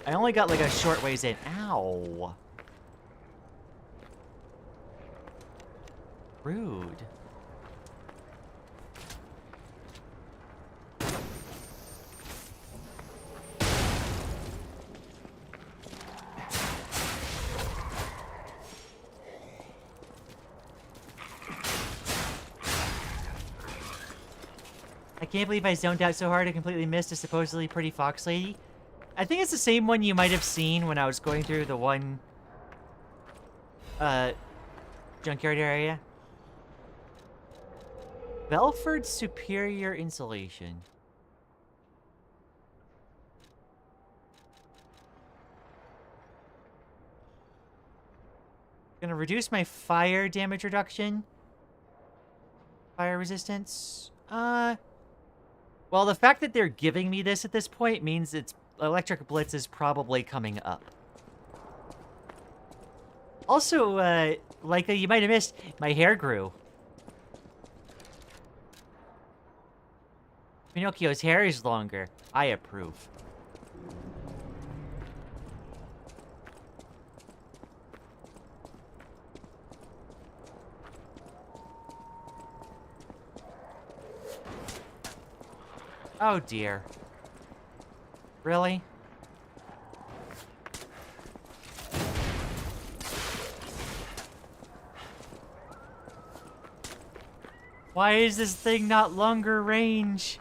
Speaker 1: I only got, like, a short ways in. Ow. Rude. I can't believe I zoned out so hard I completely missed a supposedly pretty fox lady. I think it's the same one you might have seen when I was going through the one, junkyard area. Belford Superior Insulation. Gonna reduce my fire damage reduction. Fire resistance. Well, the fact that they're giving me this at this point means it's Electric Blitz is probably coming up. Also, Leica, you might have missed, my hair grew. Pinocchio's hair is longer. I approve. Oh dear. Really? Why is this thing not longer range?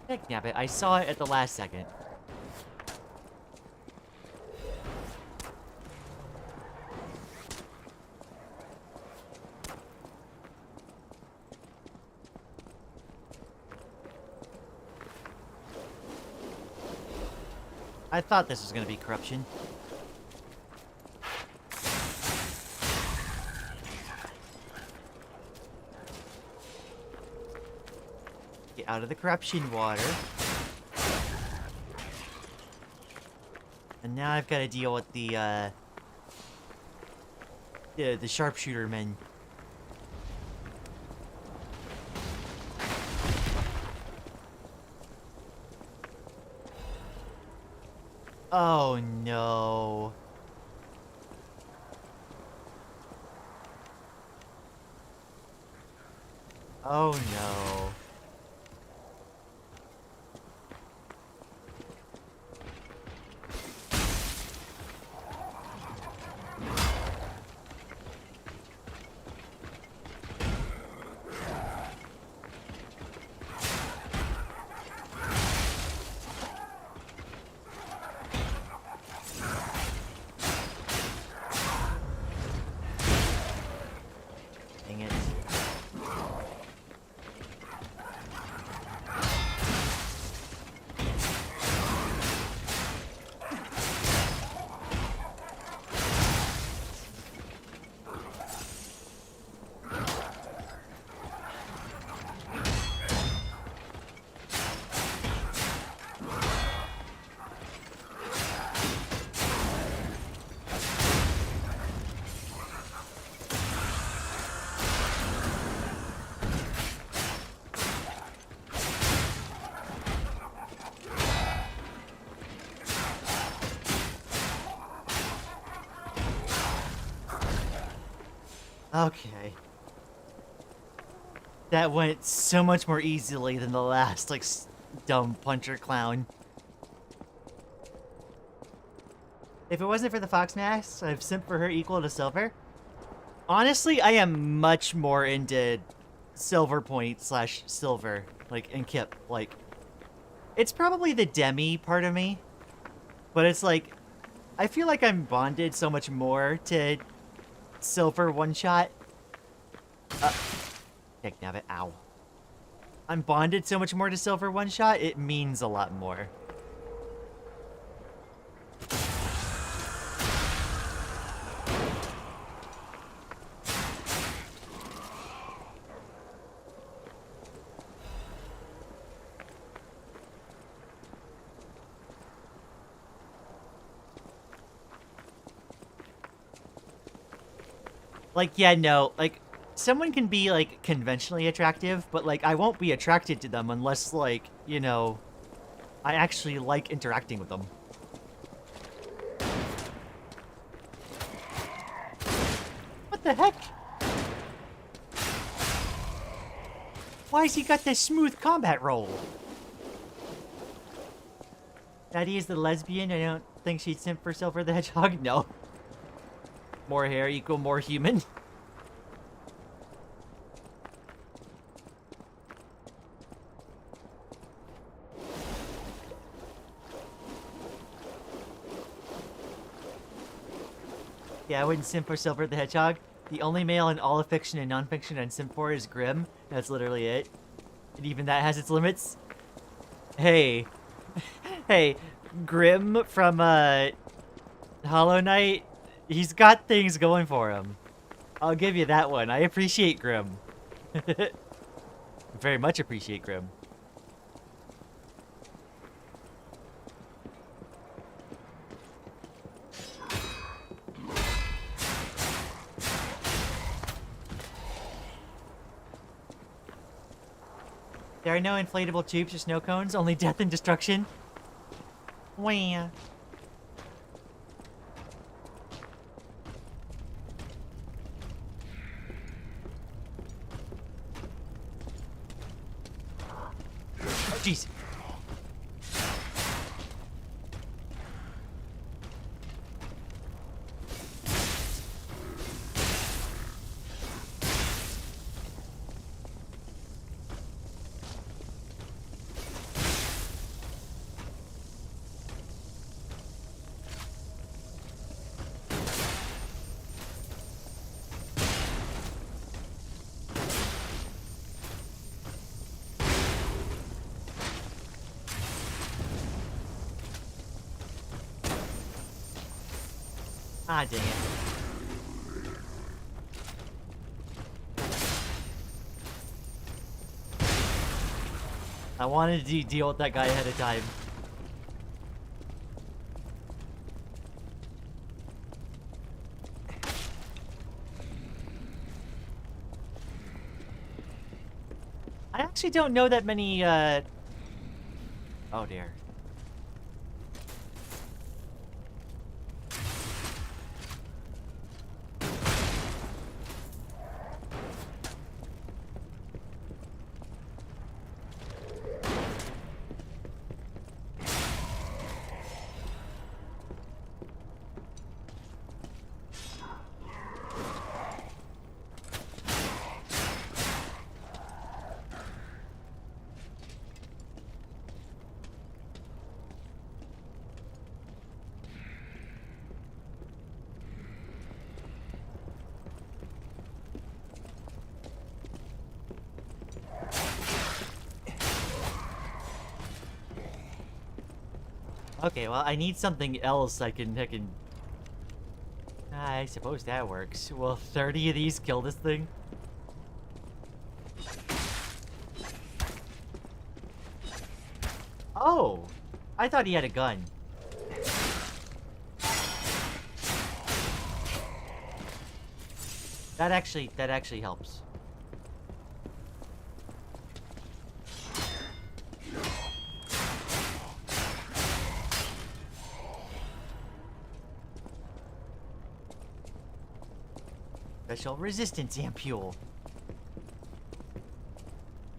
Speaker 1: Heck nabbit, I saw it at the last second. I thought this was gonna be corruption. Get out of the corruption water. And now I've got to deal with the sharpshooter men. Oh no. Oh no. Dang it. Okay. That went so much more easily than the last, like, dumb puncher clown. If it wasn't for the fox masks, I've simped for her equal to silver. Honestly, I am much more into silver point slash silver, like, and Kip. Like, it's probably the demi part of me, but it's like, I feel like I'm bonded so much more to silver one-shot. Heck nabbit, ow. I'm bonded so much more to silver one-shot, it means a lot more. Like, yeah, no, like, someone can be, like, conventionally attractive, but, like, I won't be attracted to them unless, like, you know, I actually like interacting with them. What the heck? Why has he got this smooth combat roll? Daddy is the lesbian. I don't think she'd simp for Silver the Hedgehog. No. More hair equal more human. Yeah, I wouldn't simp for Silver the Hedgehog. The only male in all of fiction and non-fiction I'd simp for is Grimm. That's literally it. And even that has its limits. Hey. Hey, Grimm from, Hollow Knight, he's got things going for him. I'll give you that one. I appreciate Grimm. Very much appreciate Grimm. There are no inflatable tubes or snow cones, only death and destruction. Wah. Jeez. Ah, dang it. I wanted to deal with that guy ahead of time. I actually don't know that many, oh dear. Okay, well, I need something else I can... I suppose that works. Will 30 of these kill this thing? Oh! I thought he had a gun. That actually helps. Special resistance ampule.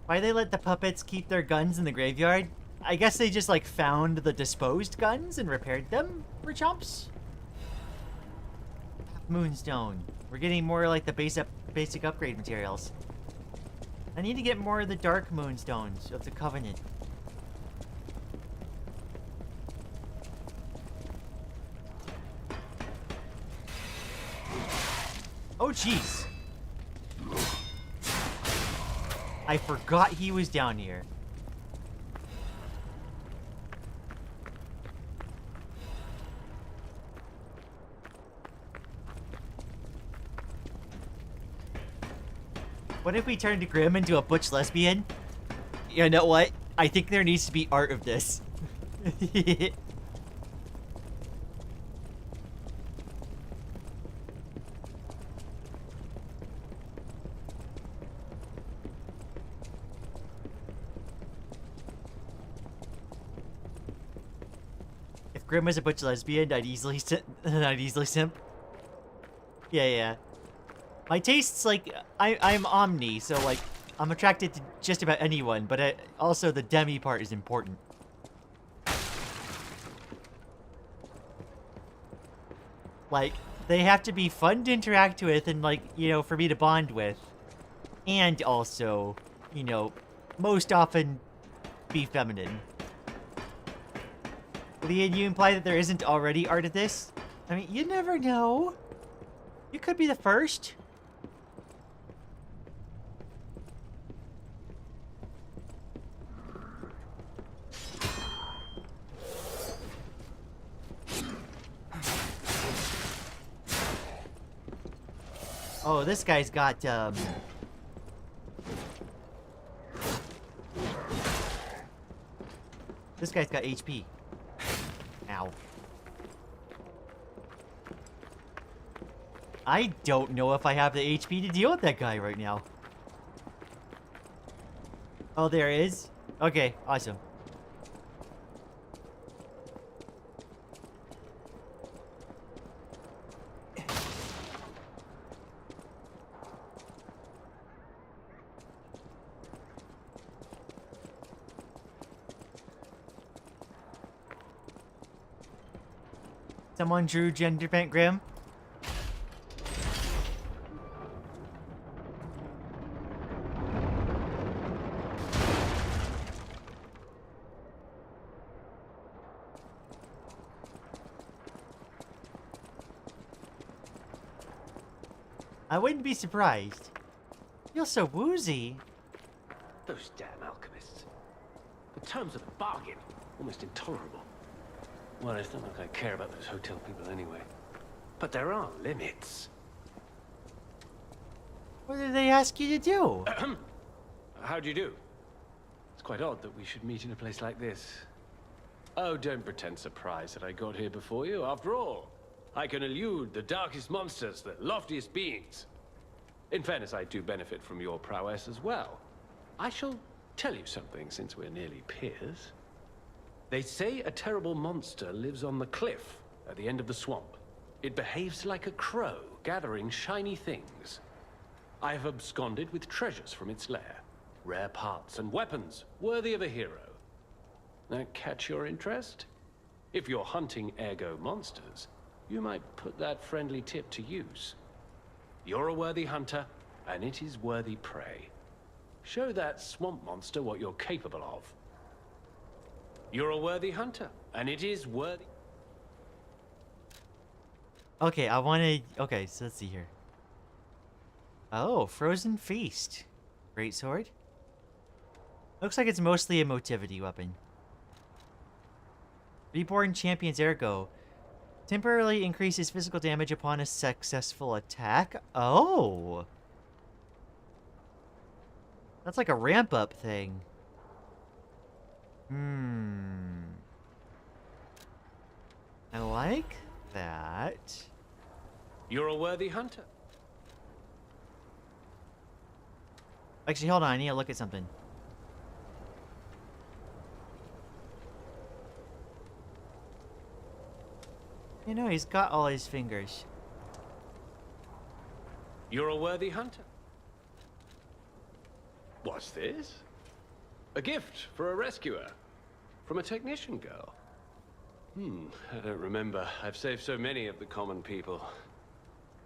Speaker 1: Why they let the puppets keep their guns in the graveyard? I guess they just like found the disposed guns and repaired them for chumps. Moonstone. We're getting more like the basic upgrade materials. I need to get more of the dark moonstones of the Covenant. Oh, jeez. I forgot he was down here. What if we turned Grimm into a butch lesbian? You know what? I think there needs to be art of this. Grim was a butch lesbian, I'd easily simp. Yeah, yeah. My tastes, like, I'm omni, so, like, I'm attracted to just about anyone, but also the demi part is important. Like, they have to be fun to interact with and, like, you know, for me to bond with. And also, you know, most often be feminine. Lian, you imply that there isn't already art of this? I mean, you never know. You could be the first. Oh, this guy's got, this guy's got HP. Ow. I don't know if I have the HP to deal with that guy right now. Oh, there is? Okay, awesome. Someone drew gender pentagram. I wouldn't be surprised. You're so woozy.
Speaker 18: Those damn alchemists. The terms of the bargain, almost intolerable. Well, it's not like I care about those hotel people anyway. But there are limits.
Speaker 1: What did they ask you to do?
Speaker 18: How do you do? It's quite odd that we should meet in a place like this. Oh, don't pretend surprised that I got here before you. After all, I can elude the darkest monsters, the loftiest beings. In fairness, I do benefit from your prowess as well. I shall tell you something, since we're nearly peers. They say a terrible monster lives on the cliff at the end of the swamp. It behaves like a crow, gathering shiny things. I have absconded with treasures from its lair. Rare parts and weapons, worthy of a hero. That catch your interest? If you're hunting ergo monsters, you might put that friendly tip to use. You're a worthy hunter, and it is worthy prey. Show that swamp monster what you're capable of. You're a worthy hunter, and it is worthy...
Speaker 1: Okay, I want to... Okay, so let's see here. Oh, Frozen Feast. Great sword. Looks like it's mostly a motivity weapon. Reborn Champion's Ergo. Temporarily increases physical damage upon a successful attack. Oh! That's like a ramp-up thing. I like that.
Speaker 18: You're a worthy hunter.
Speaker 1: Actually, hold on. I need to look at something. You know, he's got all his fingers.
Speaker 18: You're a worthy hunter. What's this? A gift for a rescuer. From a technician girl. I don't remember. I've saved so many of the common people.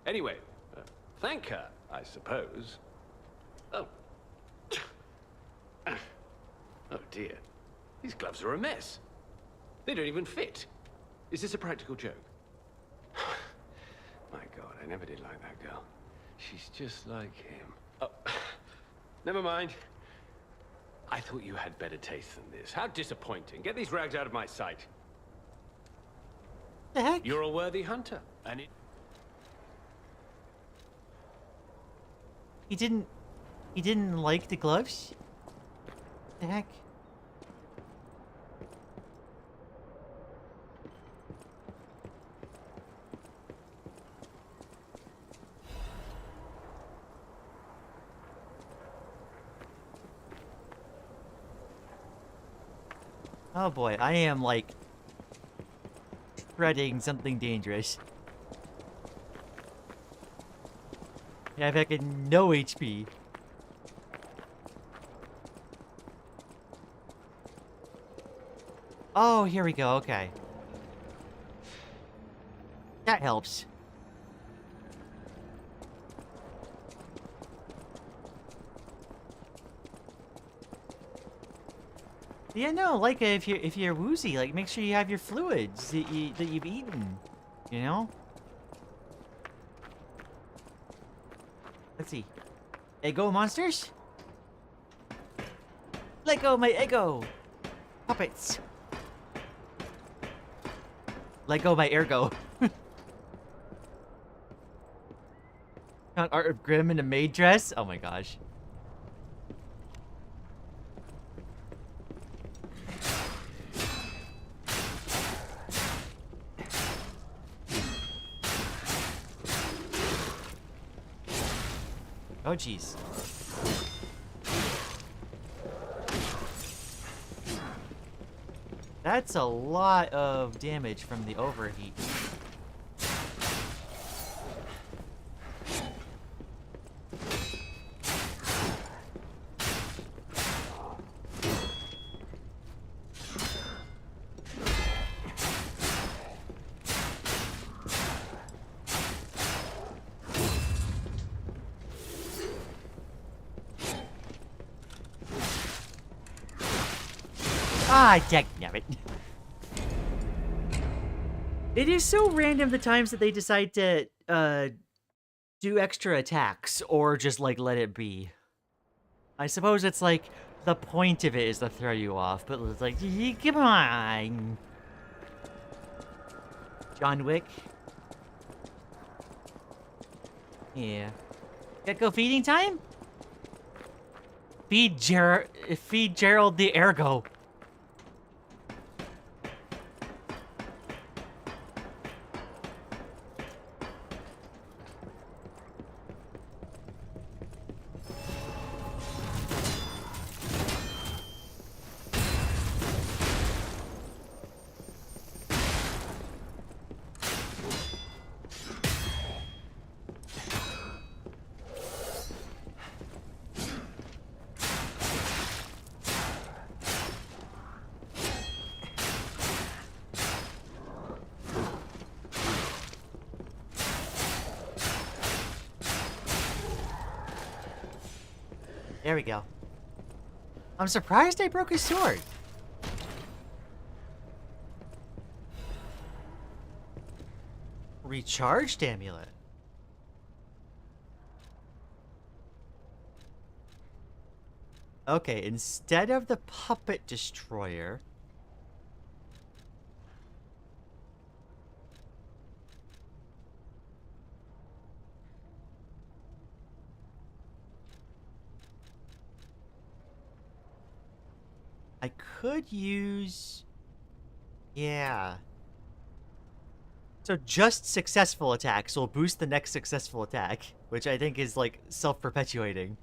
Speaker 18: Anyway, thank her, I suppose. Oh. Oh dear. These gloves are a mess. They don't even fit. Is this a practical joke? My God, I never did like that girl. She's just like him. Oh, never mind. I thought you had better taste than this. How disappointing. Get these rags out of my sight.
Speaker 1: The heck?
Speaker 18: You're a worthy hunter, and it...
Speaker 1: He didn't like the gloves? The heck? Oh boy, I am like threading something dangerous. I have heckin' no HP. Oh, here we go, okay. That helps. Yeah, no, like if you're woozy, like make sure you have your fluids that you've eaten, you know? Let's see. Ego monsters? Let go of my ego! Puppets! Let go of my ergo. Count Art of Grimm in a maid dress? Oh my gosh. Oh jeez. That's a lot of damage from the overheat. Ah, dagnabbit. It is so random the times that they decide to do extra attacks or just like let it be. I suppose it's like the point of it is to throw you off, but it's like, come on. John Wick. Yeah. Gecko feeding time? Feed Gerald the ergo. There we go. I'm surprised I broke his sword. Recharged amulet. Okay, instead of the puppet destroyer. I could use... Yeah. So just successful attacks will boost the next successful attack, which I think is like self-perpetuating.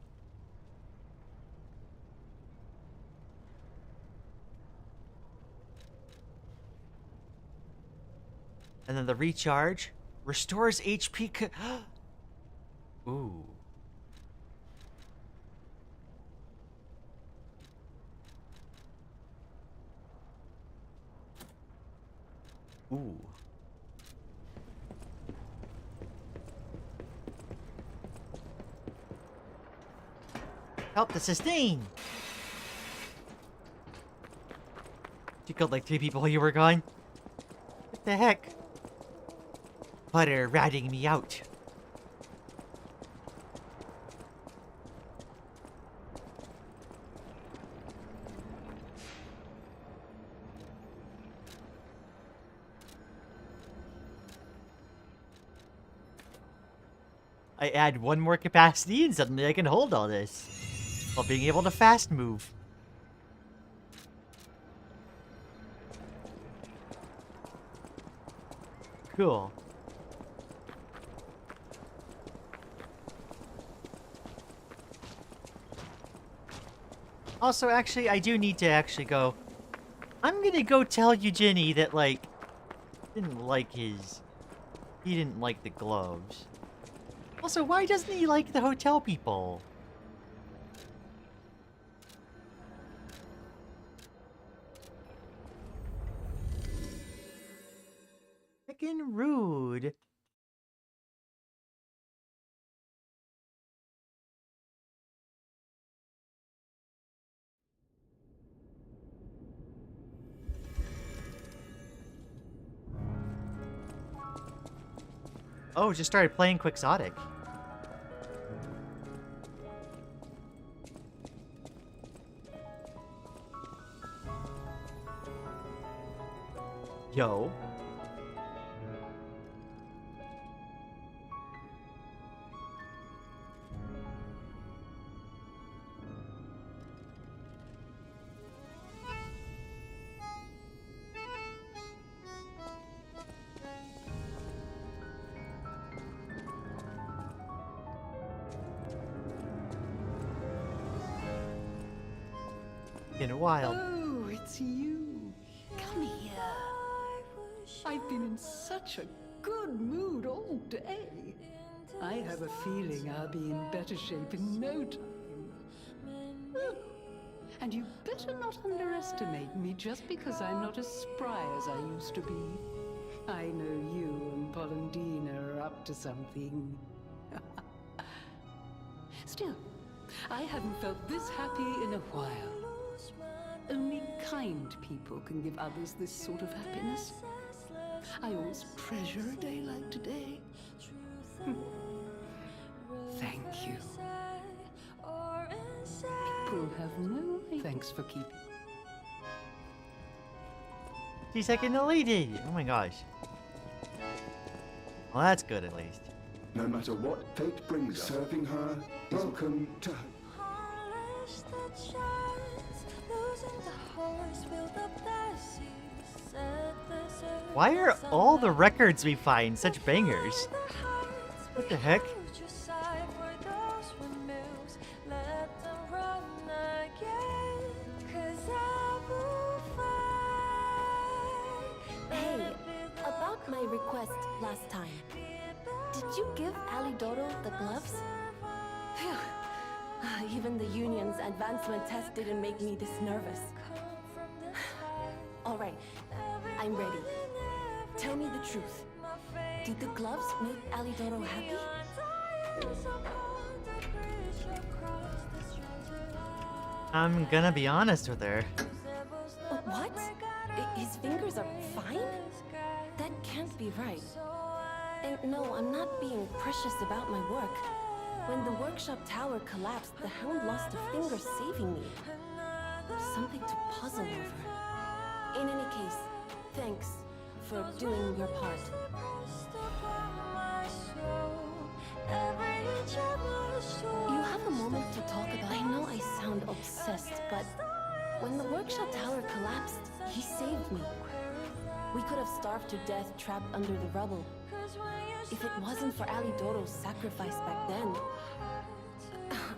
Speaker 1: And then the recharge restores HP. Ooh. Ooh. Help the sustain. You killed like 3 people while you were gone. What the heck? Butter ratting me out. I add 1 more capacity and suddenly I can hold all this while being able to fast move. Cool. Also, actually, I do need to actually go... I'm gonna go tell Eugenie that, like, Didn't like his... He didn't like the gloves. Also, why doesn't he like the hotel people? Freaking rude. Oh, just started playing Quixotic. Yo. In a while.
Speaker 4: Oh, it's you. Come here. I've been in such a good mood all day. I have a feeling I'll be in better shape in no time. And you better not underestimate me just because I'm not as spry as I used to be. I know you and Polendina are up to something. Still, I haven't felt this happy in a while. Only kind people can give others this sort of happiness. I always treasure a day like today. Thank you. People have no... Thanks for keeping...
Speaker 1: She's second deleted. Oh my gosh. Well, that's good at least.
Speaker 2: No matter what fate brings, serving her, welcome to her.
Speaker 1: Why are all the records we find such bangers? What the heck?
Speaker 10: Hey, about my request last time. Did you give Alidoro the gloves? Phew. Even the Union's advancement test didn't make me this nervous. Alright, I'm ready. Tell me the truth. Did the gloves make Alidoro happy?
Speaker 1: I'm gonna be honest with her.
Speaker 10: What? His fingers are fine? That can't be right. And no, I'm not being precious about my work. When the workshop tower collapsed, the Hound lost a finger saving me. Something to puzzle over. In any case, thanks for doing your part. You have a moment to talk about... I know I sound obsessed, but when the workshop tower collapsed, he saved me. We could have starved to death trapped under the rubble. If it wasn't for Alidoro's sacrifice back then,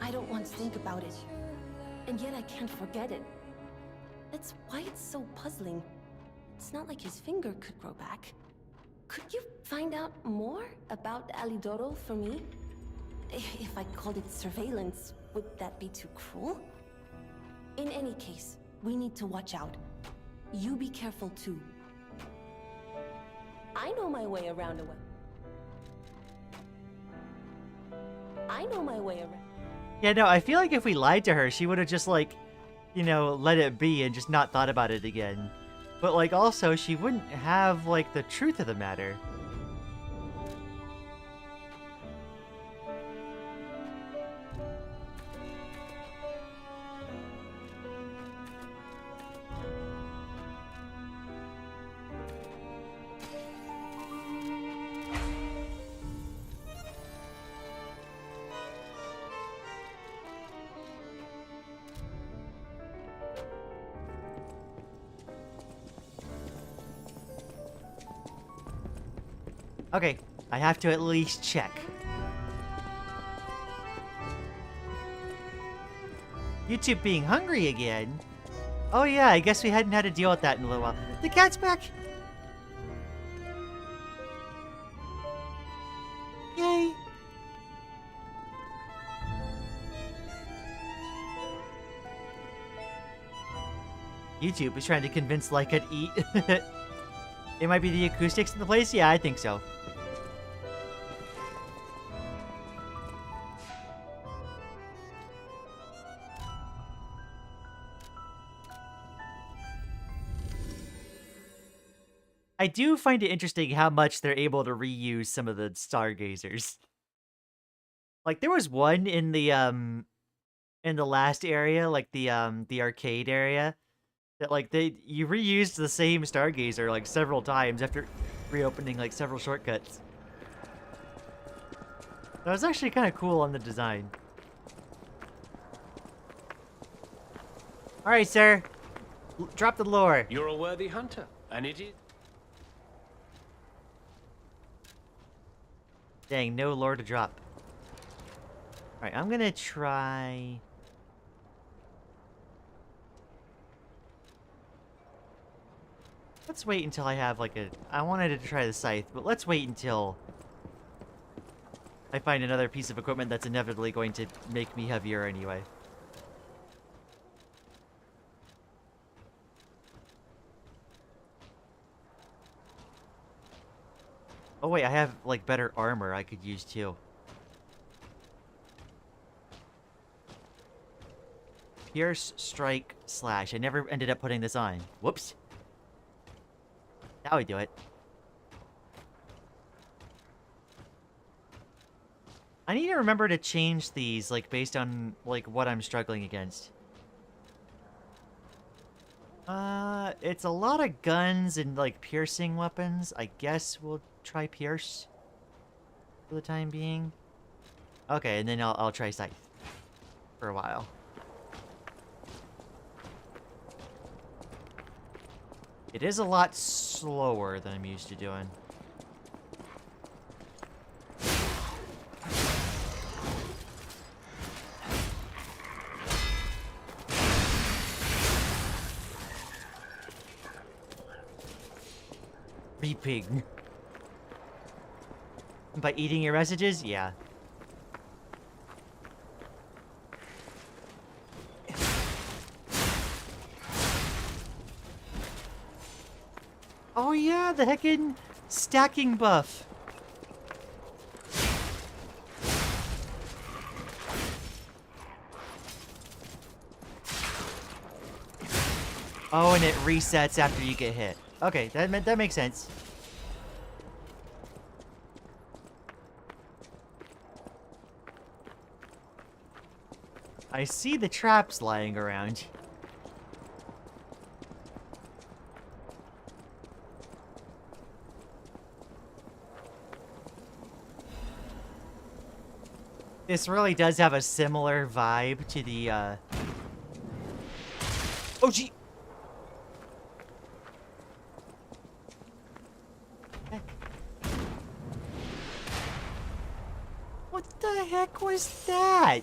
Speaker 10: I don't want to think about it. And yet I can't forget it. That's why it's so puzzling. It's not like his finger could grow back. Could you find out more about Alidoro for me? If I called it surveillance, would that be too cruel? In any case, we need to watch out. You be careful too. I know my way around a way. I know my way around.
Speaker 1: Yeah, no, I feel like if we lied to her, she would have just, like, you know, let it be and just not thought about it again. But, like, also, she wouldn't have, like, the truth of the matter. Okay, I have to at least check. You two being hungry again? Oh yeah, I guess we hadn't had to deal with that in a little while. The cat's back! Yay! YouTube is trying to convince Leica to eat. It might be the acoustics in the place? Yeah, I think so. I do find it interesting how much they're able to reuse some of the stargazers. Like there was one in the last area, like the arcade area, that like you reused the same stargazer like several times after reopening like several shortcuts. That was actually kind of cool on the design. All right, sir. Drop the lore.
Speaker 18: You're a worthy hunter, and it is.
Speaker 1: Dang, no lore to drop. Alright, I'm gonna try... Let's wait until I have like a... I wanted to try the scythe, but let's wait until I find another piece of equipment that's inevitably going to make me heavier anyway. Oh wait, I have like better armor I could use too. Pierce, strike, slash. I never ended up putting this on. Whoops. Now we do it. I need to remember to change these like based on like what I'm struggling against. It's a lot of guns and like piercing weapons. I guess we'll try pierce for the time being. Okay, and then I'll try scythe for a while. It is a lot slower than I'm used to doing. Reaping. By eating your messages? Yeah. Oh yeah, the heckin' stacking buff. Oh, and it resets after you get hit. Okay, that makes sense. I see the traps lying around. This really does have a similar vibe to the, Oh, gee! What the heck was that?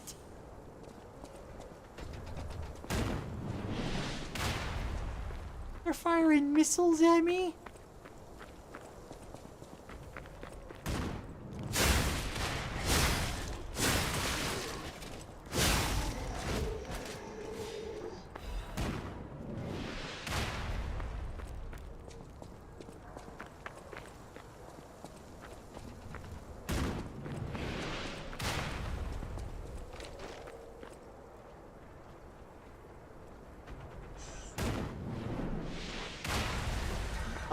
Speaker 1: They're firing missiles at me?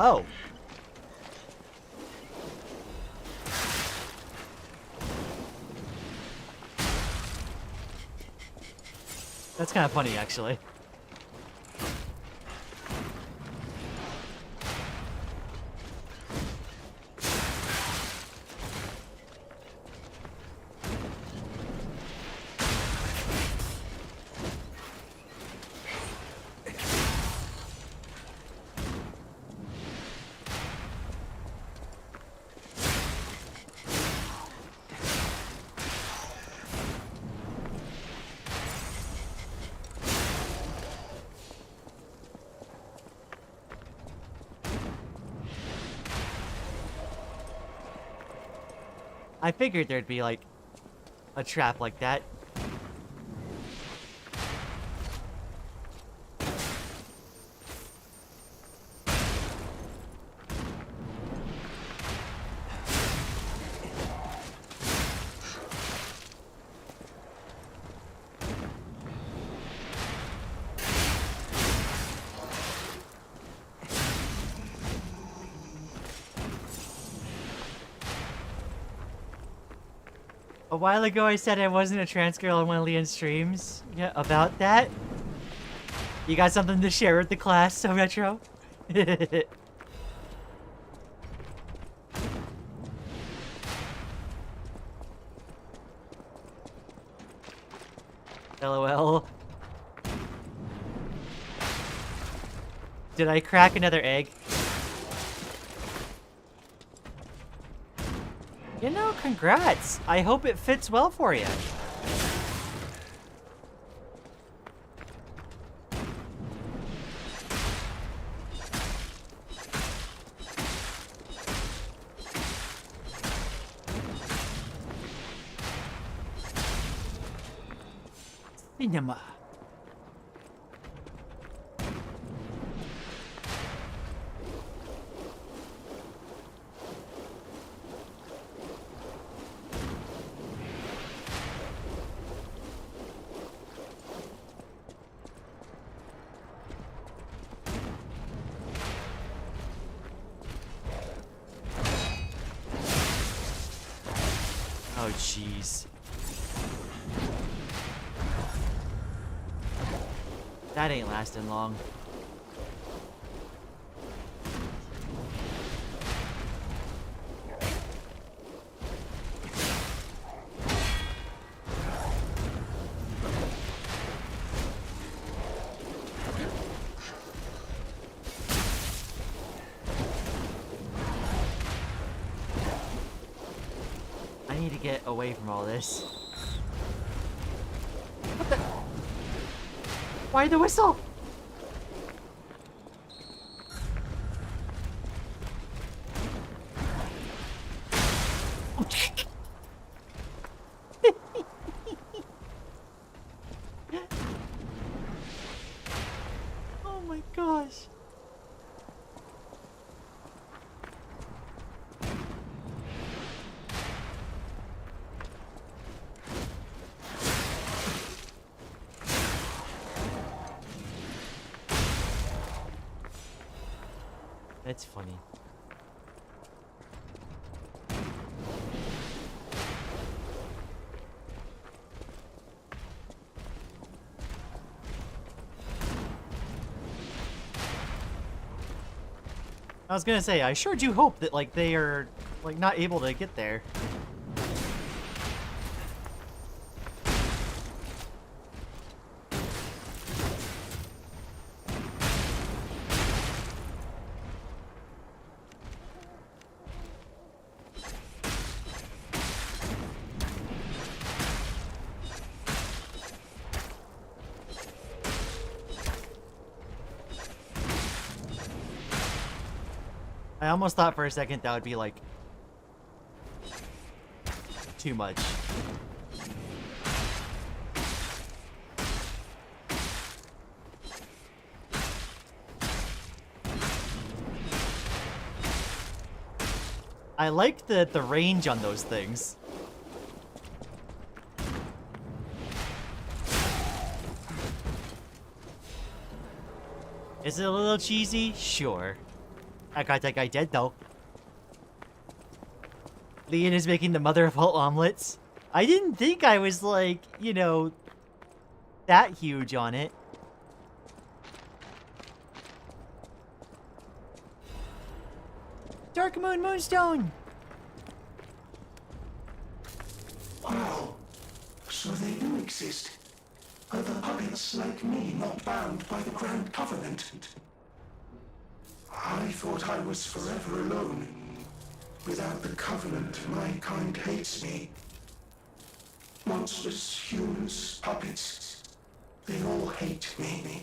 Speaker 1: Oh. That's kind of funny, actually. I figured there'd be, like, a trap like that. A while ago I said I wasn't a trans girl on one of Lian's streams. Yeah, about that? You got something to share with the class, so Retro? LOL. Did I crack another egg? You know, congrats. I hope it fits well for you. Cinema. Oh, jeez. That ain't lasting long. I need to get away from all this. What the? Why the whistle? Oh my gosh. That's funny. I was gonna say, I sure do hope that, like, they are, like, not able to get there. I almost thought for a second that would be, like, too much. I like the range on those things. Is it a little cheesy? Sure. I got that guy dead, though. Lian is making the mother of all omelets. I didn't think I was, like, you know, that huge on it. Dark Moon Moonstone!
Speaker 2: Wow. So they do exist. Other puppets like me not bound by the Grand Covenant. I thought I was forever alone. Without the Covenant, my kind hates me. Monsters, humans, puppets, they all hate me.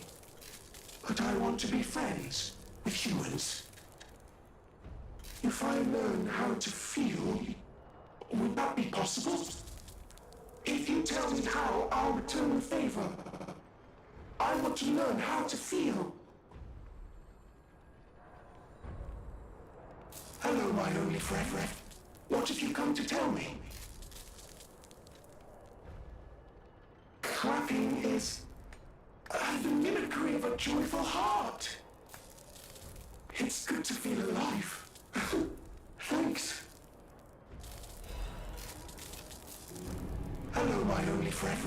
Speaker 2: But I want to be friends with humans. If I learn how to feel, Would that be possible? If you tell me how, I'll return the favor. I want to learn how to feel. Hello, my only friend. What have you come to tell me? Clapping is the mimicry of a joyful heart. It's good to feel alive. Thanks. Hello, my only friend.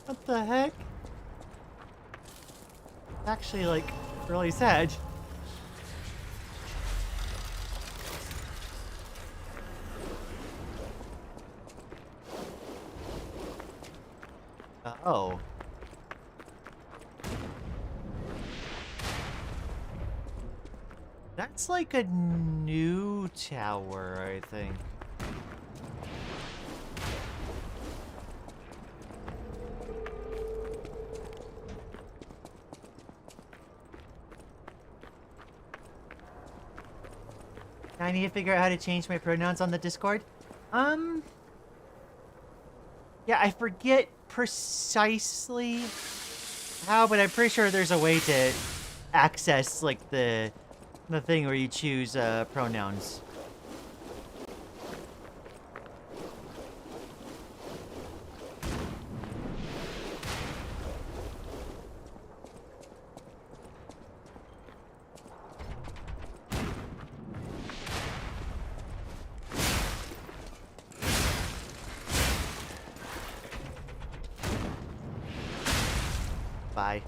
Speaker 1: What the heck? Actually, like, really sad. Oh. That's like a new tower, I think. I need to figure out how to change my pronouns on the Discord. Yeah, I forget precisely how, but I'm pretty sure there's a way to access, like, the thing where you choose pronouns. Bye.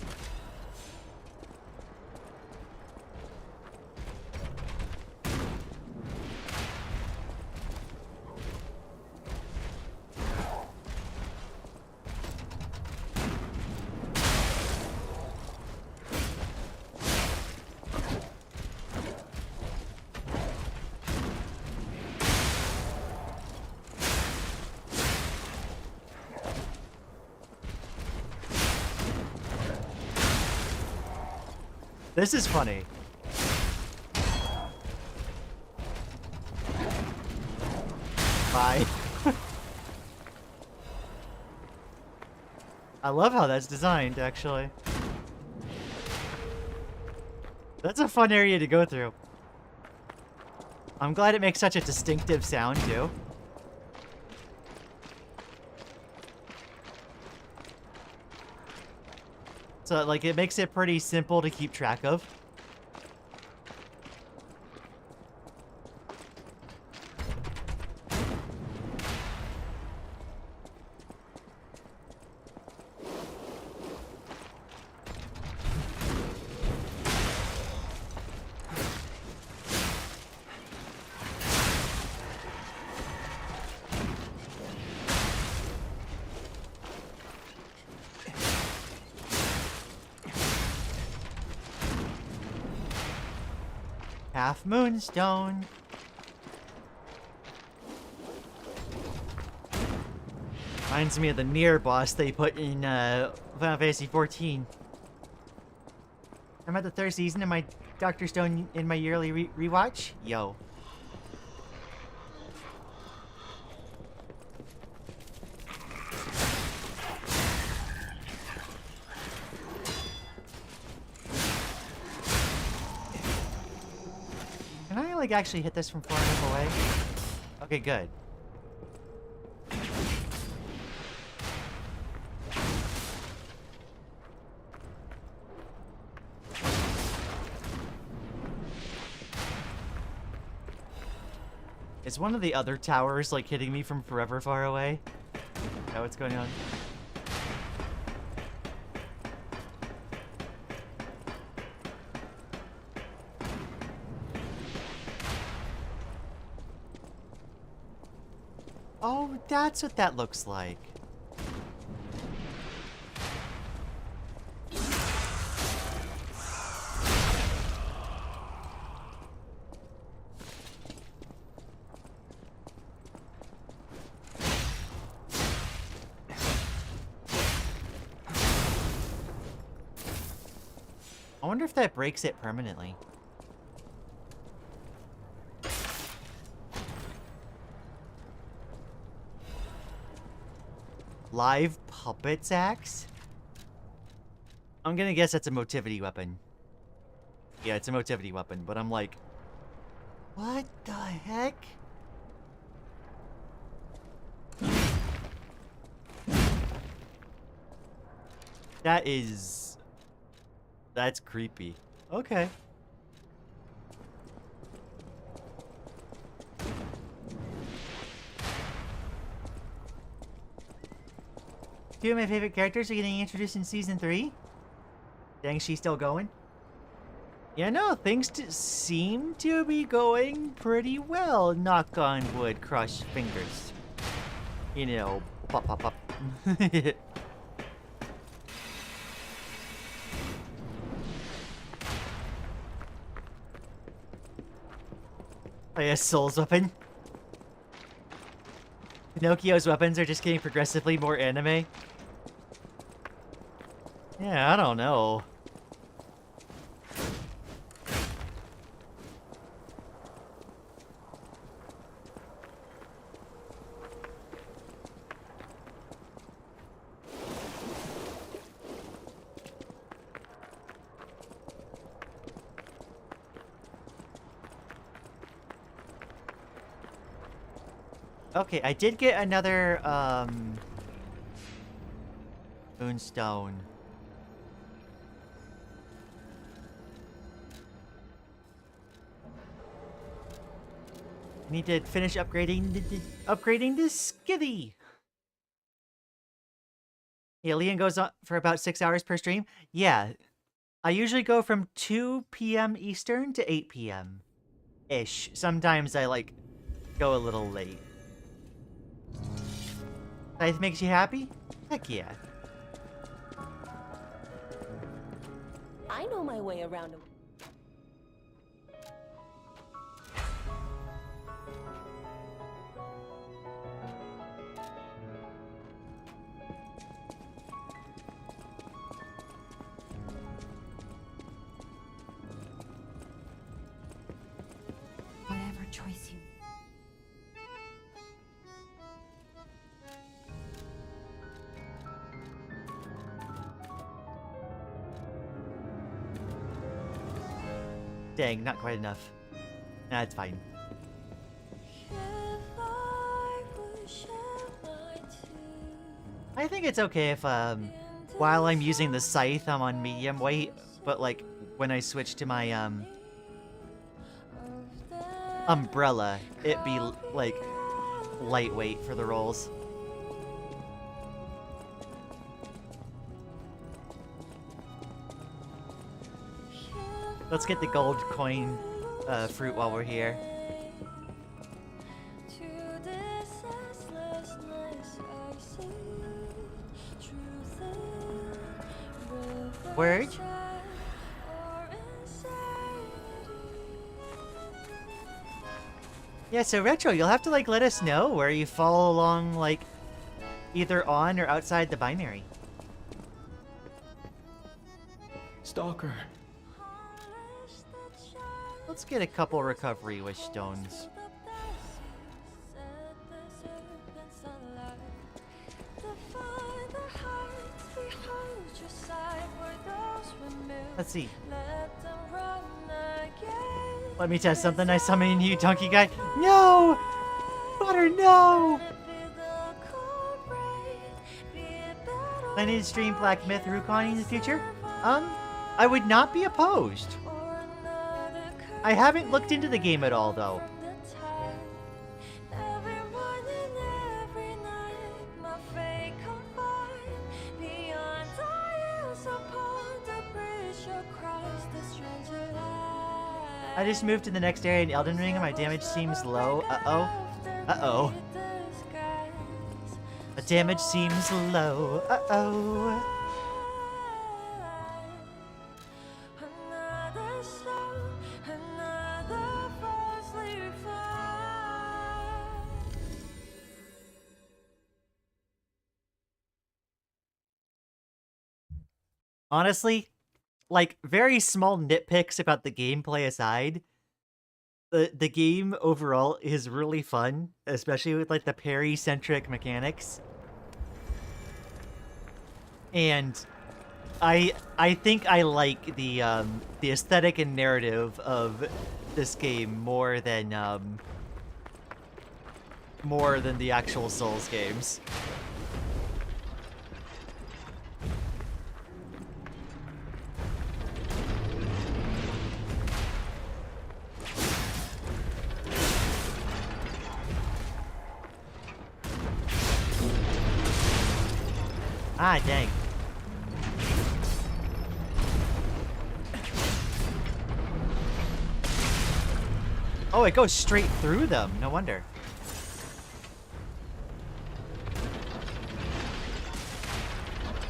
Speaker 1: This is funny. Bye. I love how that's designed, actually. That's a fun area to go through. I'm glad it makes such a distinctive sound, too. So, like, it makes it pretty simple to keep track of. Half Moonstone. Reminds me of the Nier boss they put in Final Fantasy 14. I'm at the third season of my Dr. Stone in my yearly rewatch. Yo. Can I, like, actually hit this from far enough away? Okay, good. Is one of the other towers, like, hitting me from forever far away? Is that what's going on? Oh, that's what that looks like. I wonder if that breaks it permanently. Live puppets axe? I'm gonna guess that's a motivity weapon. Yeah, it's a motivity weapon, but I'm like, what the heck? That's creepy. Okay. Two of my favorite characters are getting introduced in Season 3. Dang, she's still going? Yeah, no, things seem to be going pretty well. Knock on wood, cross fingers. You know, pop, pop, pop. Oh yeah, Soul's weapon. Pinocchio's weapons are just getting progressively more anime. Yeah, I don't know. Okay, I did get another, moonstone. Need to finish upgrading the skivvy. Yeah, Lian goes on for about 6 hours per stream. Yeah, I usually go from 2 p.m. Eastern to 8 p.m. ish. Sometimes I like go a little late. That makes you happy? Heck yeah.
Speaker 10: I know my way around him.
Speaker 3: Whatever choice you...
Speaker 1: Dang, not quite enough. Nah, it's fine. I think it's okay if, while I'm using the scythe, I'm on medium weight, but, like, when I switch to my, umbrella, it be, like, lightweight for the rolls. Let's get the gold coin fruit while we're here. Word? Yeah, so Retro, you'll have to like let us know where you fall along like either on or outside the binary.
Speaker 15: Stalker.
Speaker 1: Let's get a couple recovery wish stones. Let's see. Let me test something. I summon you, donkey guy. No! Butter, no! Planning to stream Black Myth Rukon in the future? I would not be opposed. I haven't looked into the game at all, though. I just moved to the next area in Elden Ring and my damage seems low. Uh-oh. Uh-oh. The damage seems low. Uh-oh. Honestly, like, very small nitpicks about the gameplay aside, the game overall is really fun, especially with, like, the parry-centric mechanics. And I think I like the aesthetic and narrative of this game more than the actual Souls games. Ah, dang. Oh, it goes straight through them. No wonder.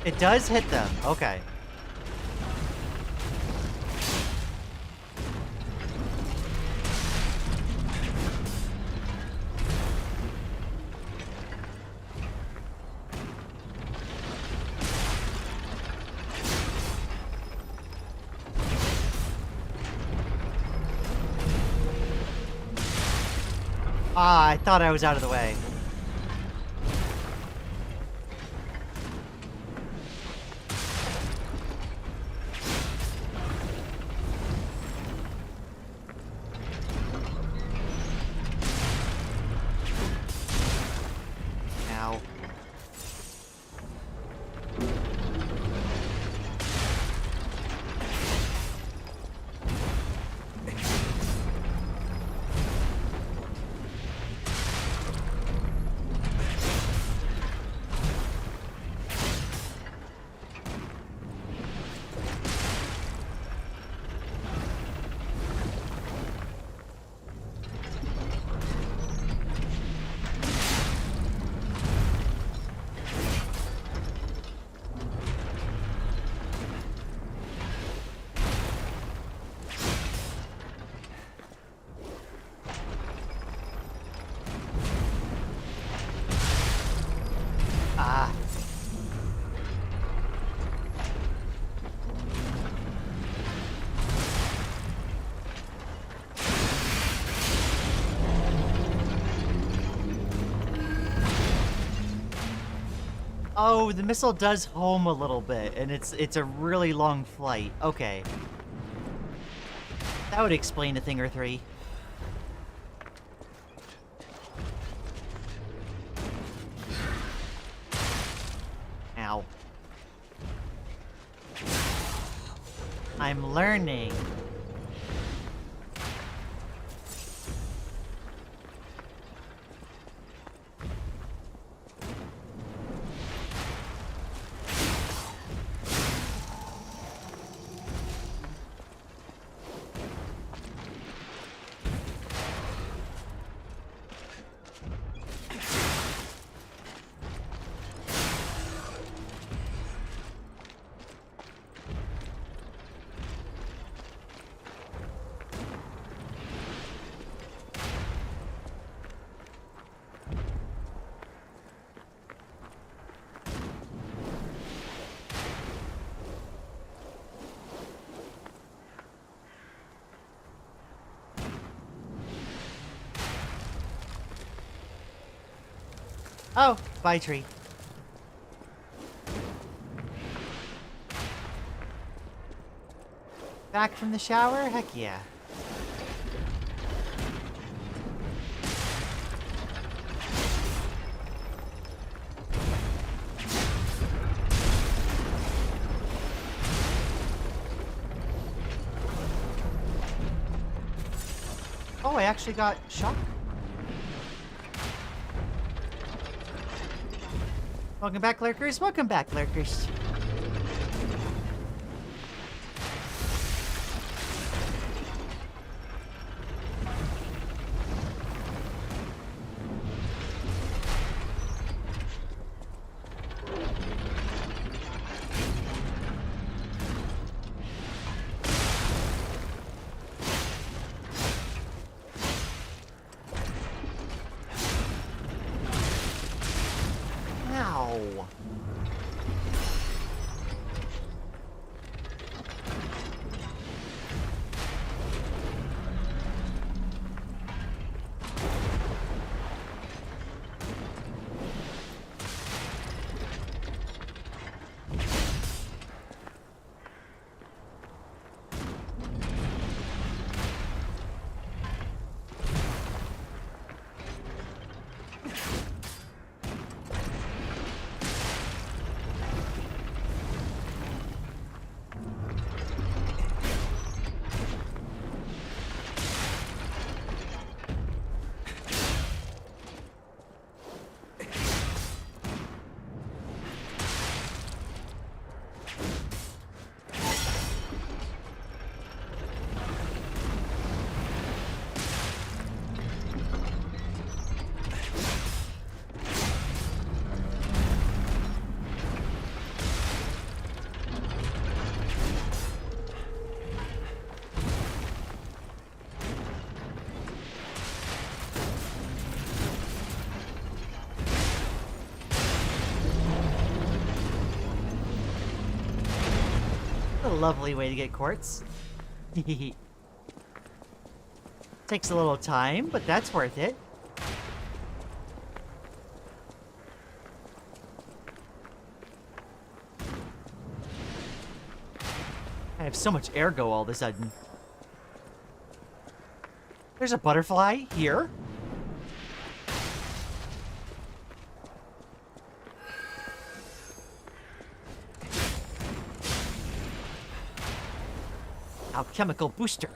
Speaker 1: It does hit them. Okay. Ah, I thought I was out of the way. Ow. Ah. Oh, the missile does home a little bit, and it's a really long flight. Okay. That would explain a thing or three. Ow. I'm learning. Oh, bye tree. Back from the shower? Heck yeah. Oh, I actually got shock. Welcome back, lurkers. Welcome back, lurkers. Ow. lovely way to get quartz. Takes a little time, but that's worth it. I have so much ergo all of a sudden. There's a butterfly here. Alchemical booster.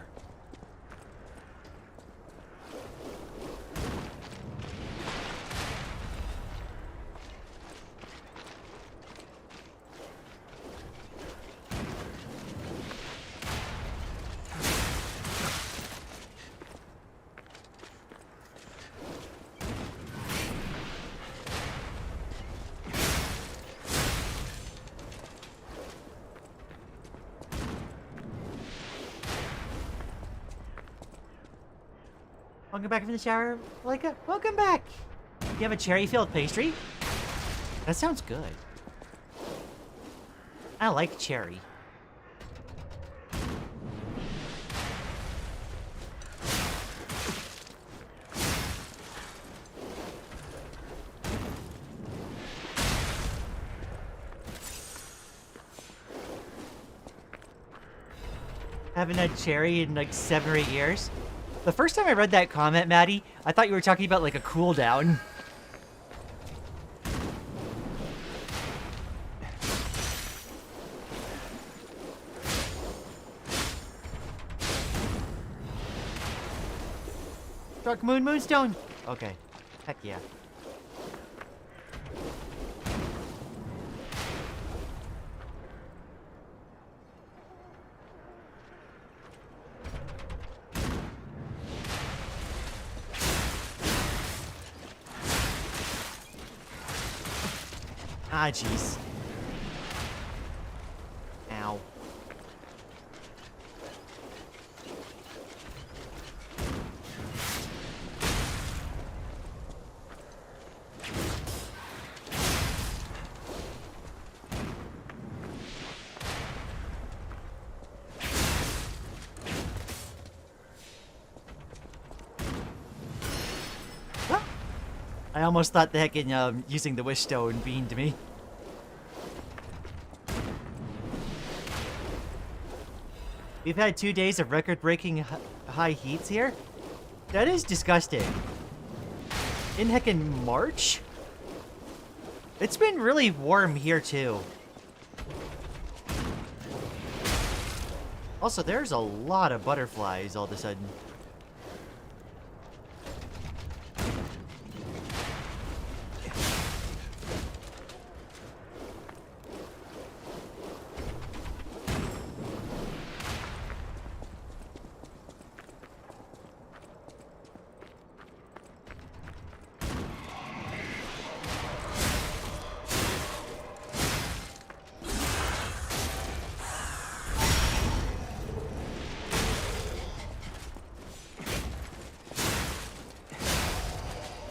Speaker 1: Welcome back from the shower, Leica. Welcome back. You have a cherry-filled pastry? That sounds good. I like cherry. Haven't had cherry in like 7 or 8 years. The first time I read that comment, Maddie, I thought you were talking about like a cooldown. Dark Moon Moonstone. Okay. Heck yeah. Ah, jeez. Ow. I almost thought the heckin' using the wish stone beamed me. We've had 2 days of record-breaking high heats here. That is disgusting. In heckin' March? It's been really warm here too. Also, there's a lot of butterflies all of a sudden.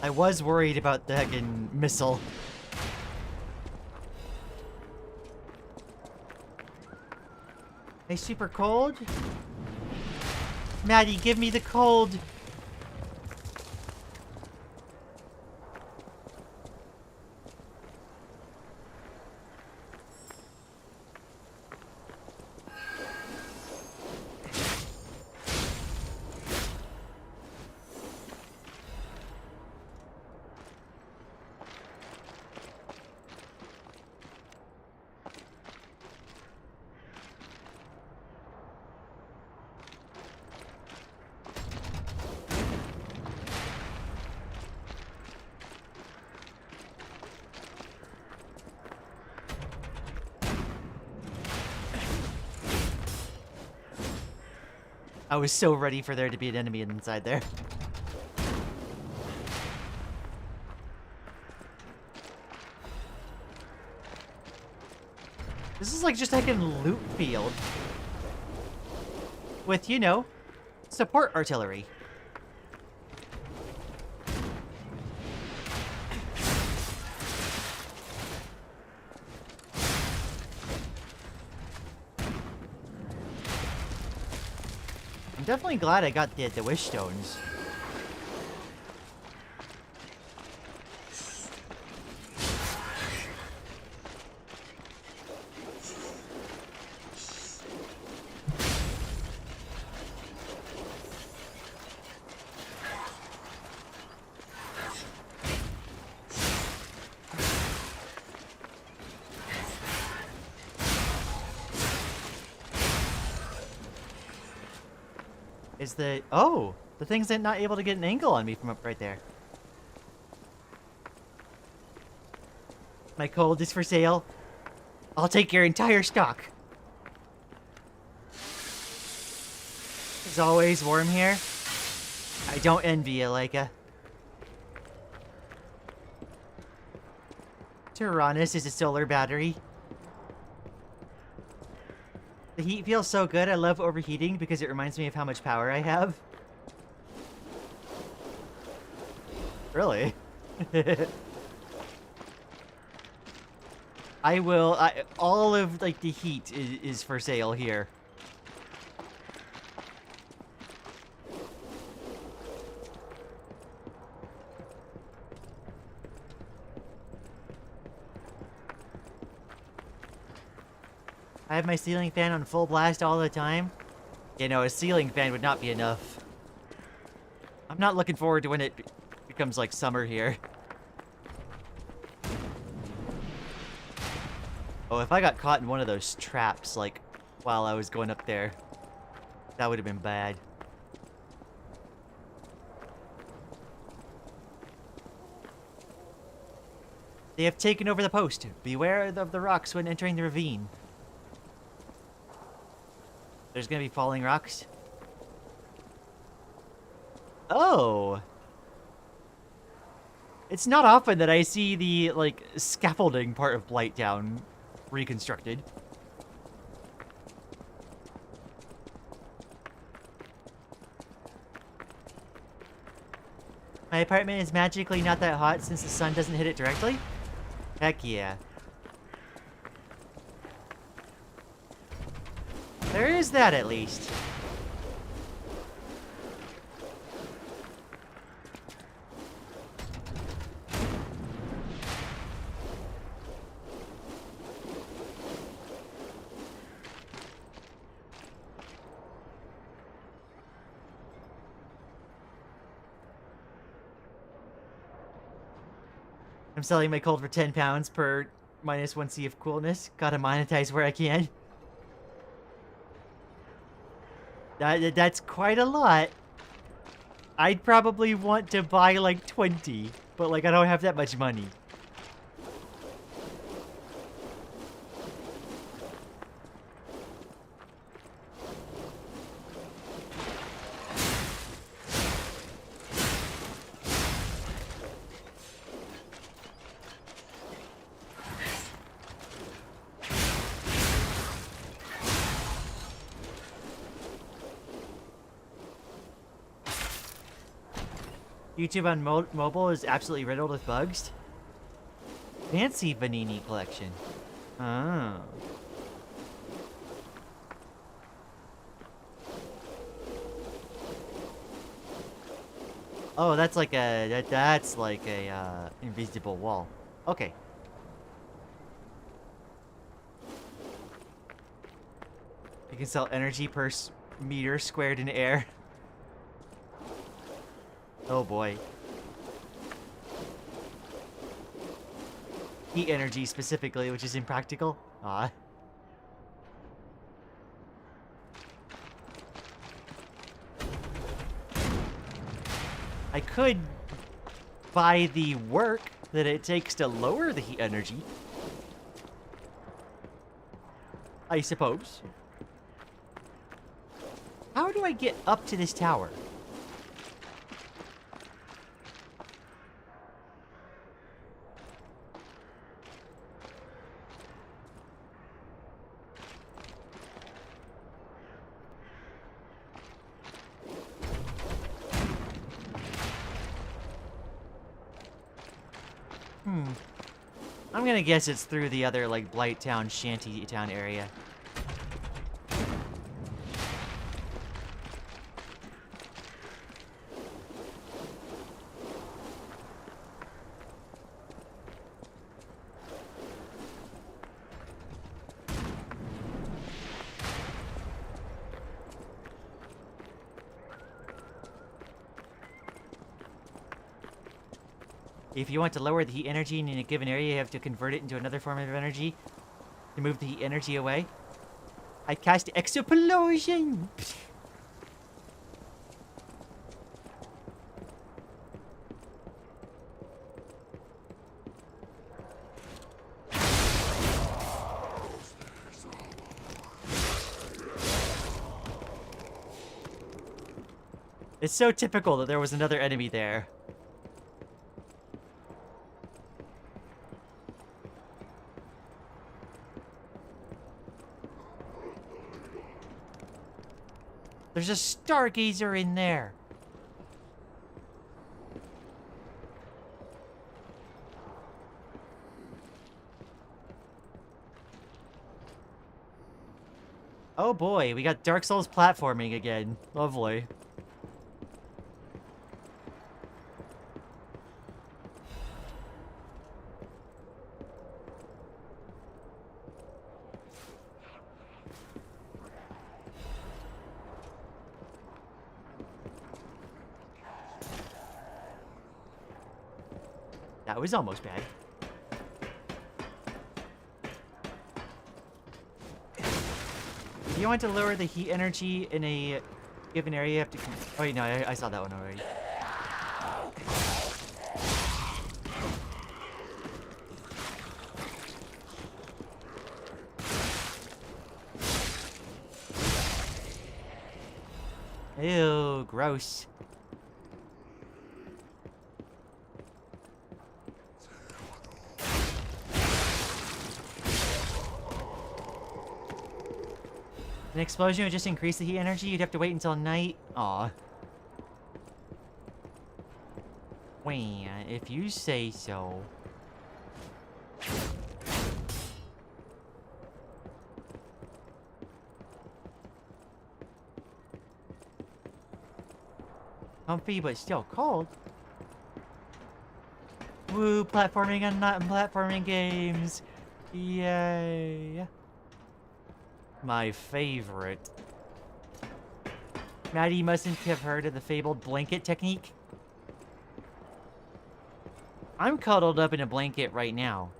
Speaker 1: I was worried about the heckin' missile. Hey, super cold? Maddie, give me the cold. I was so ready for there to be an enemy inside there. This is like just like a loot field. With, you know, support artillery. I'm definitely glad I got the wish stones. Is the... Oh! The thing's not able to get an angle on me from up right there. My cold is for sale. I'll take your entire stock. It's always warm here. I don't envy you, Leica. Tyrannus is a solar battery. The heat feels so good. I love overheating because it reminds me of how much power I have. Really? All of like the heat is for sale here. I have my ceiling fan on full blast all the time. You know, a ceiling fan would not be enough. I'm not looking forward to when it becomes like summer here. Oh, if I got caught in one of those traps, like, while I was going up there, that would have been bad. They have taken over the post. Beware of the rocks when entering the ravine. There's gonna be falling rocks. Oh! It's not often that I see the, like, scaffolding part of Blighttown reconstructed. My apartment is magically not that hot since the sun doesn't hit it directly? Heck yeah. There is that, at least. I'm selling my cold for 10 pounds per minus 1C of coolness. Gotta monetize where I can. That's quite a lot. I'd probably want to buy like 20, but like I don't have that much money. YouTube on mobile is absolutely riddled with bugs. Fancy Vanini collection. Oh. Oh, that's like a that's like a invisible wall. Okay. You can sell energy per meter squared in air. Oh boy. Heat energy specifically, which is impractical. Ah. I could buy the work that it takes to lower the heat energy. I suppose. How do I get up to this tower? I'm gonna guess it's through the other, like, Blighttown, Shantytown area. If you want to lower the heat energy in a given area, you have to convert it into another form of energy to move the heat energy away. I cast Explosion! It's so typical that there was another enemy there. There's a stargazer in there. Oh boy, we got Dark Souls platforming again. Lovely. That was almost bad. If you want to lower the heat energy in a given area, you have to... Oh, wait, no, I saw that one already. Ew, gross. An explosion would just increase the heat energy. You'd have to wait until night. Aw. Wait, if you say so. Comfy, but still cold. Woo, platforming and not platforming games. Yay. My favorite. Maddie mustn't have heard of the fabled blanket technique. I'm cuddled up in a blanket right now,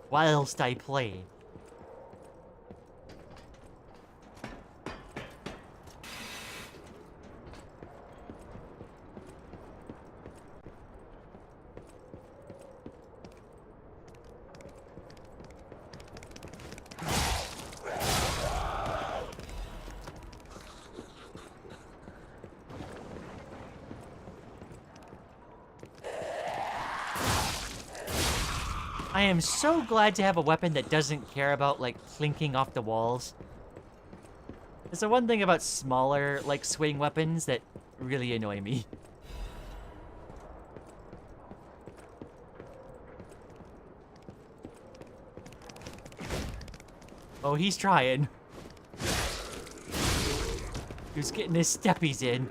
Speaker 1: whilst I play. I am so glad to have a weapon that doesn't care about, like, clinking off the walls. It's the one thing about smaller, like, swing weapons that really annoy me. Oh, he's trying. He's getting his steppies in.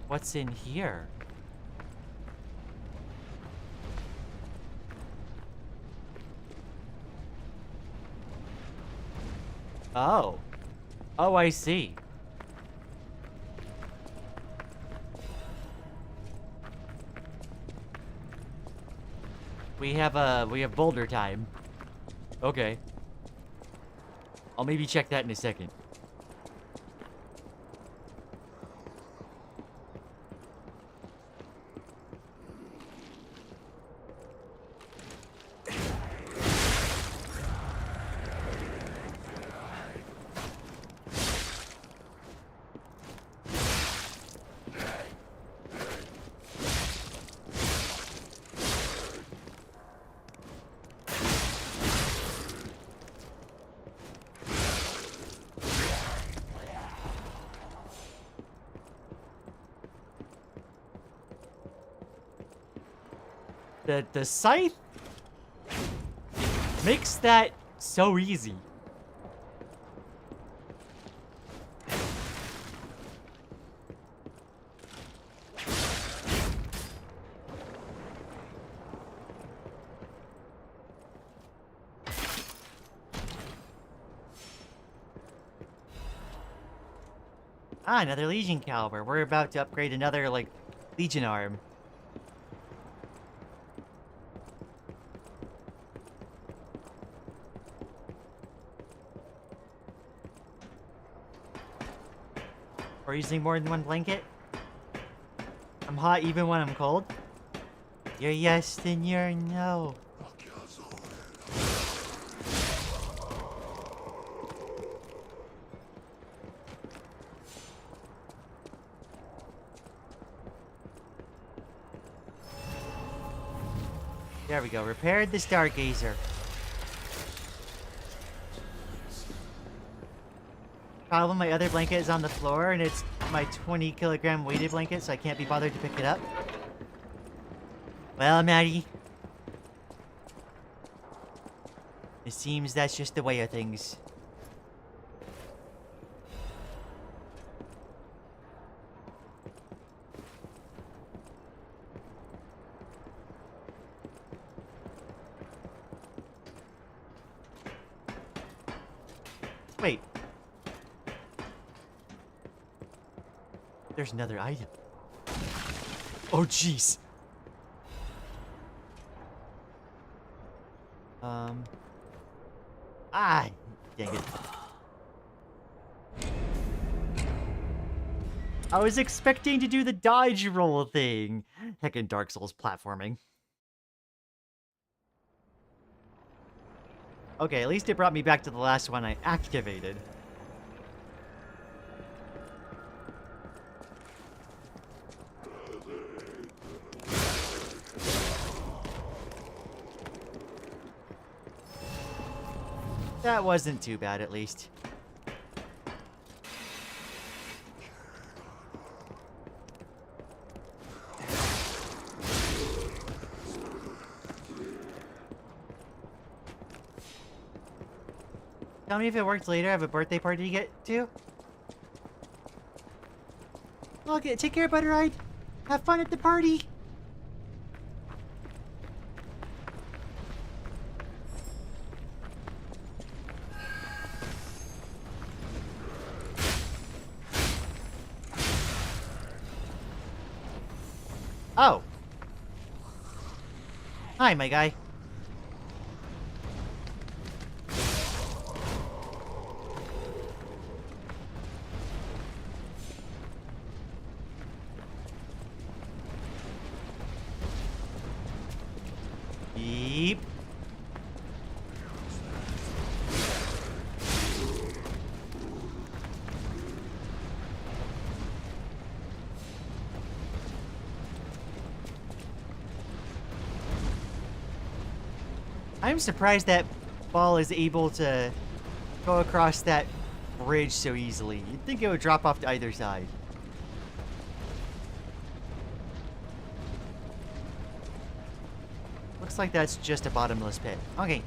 Speaker 1: What's in here? Oh. Oh, I see. We have boulder time. Okay. I'll maybe check that in a second. The scythe makes that so easy. Ah, another Legion caliber. We're about to upgrade another, like, Legion arm. We're using more than one blanket. I'm hot even when I'm cold. You're yes, then you're no. There we go. Repaired the Stargazer. Problem, my other blanket is on the floor, and it's my 20-kilogram weighted blanket, so I can't be bothered to pick it up. Well, Maddie. It seems that's just the way of things. Wait. There's another item. Oh, jeez. Ah, dang it. I was expecting to do the dodge roll thing. Heckin' Dark Souls platforming. Okay, at least it brought me back to the last one I activated. That wasn't too bad, at least. Tell me if it works later. I have a birthday party to get to. Okay, take care, Butter Ride. Have fun at the party. Oh. Hi, my guy. Beep. I'm surprised that ball is able to go across that bridge so easily. You'd think it would drop off to either side. Looks like that's just a bottomless pit. Okay.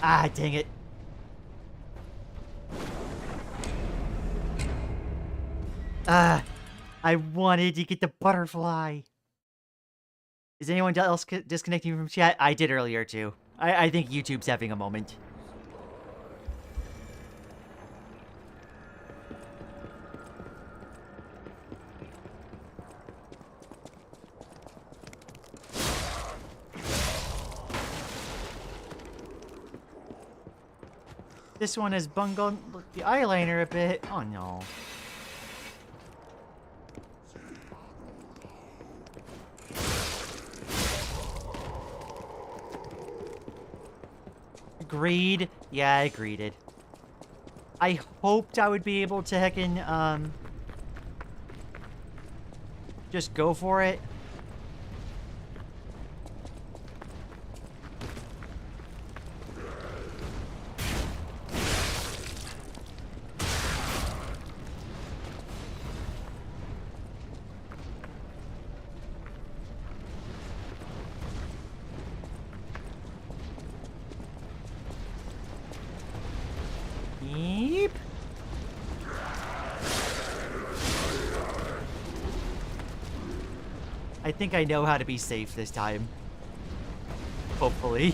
Speaker 1: Ah, dang it. Ah, I wanted to get the butterfly. Is anyone else disconnecting from chat? I did earlier too. I think YouTube's having a moment. This one has bungled the eyeliner a bit. Oh no. Agreed. Yeah, I agreed it. I hoped I would be able to heckin' just go for it. I think I know how to be safe this time. Hopefully.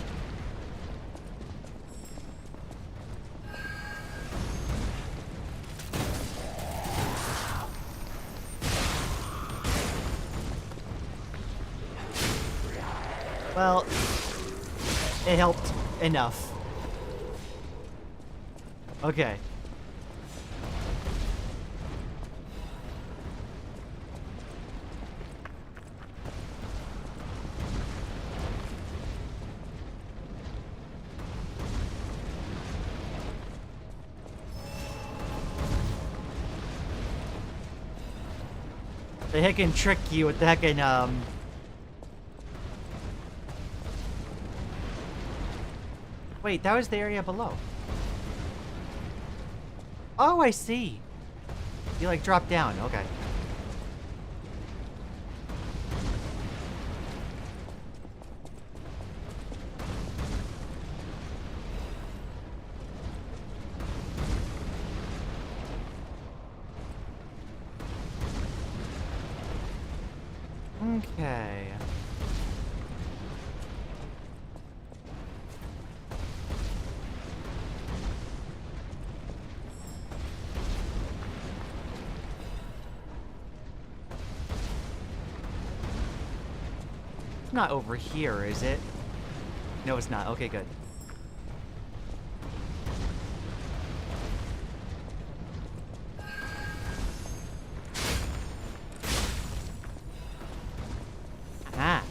Speaker 1: Well, it helped enough. Okay. The heccin trick you with the heccin, Wait, that was the area below. Oh, I see. You, like, drop down. Okay. Okay. It's not over here, is it? No, it's not. Okay, good. Ah.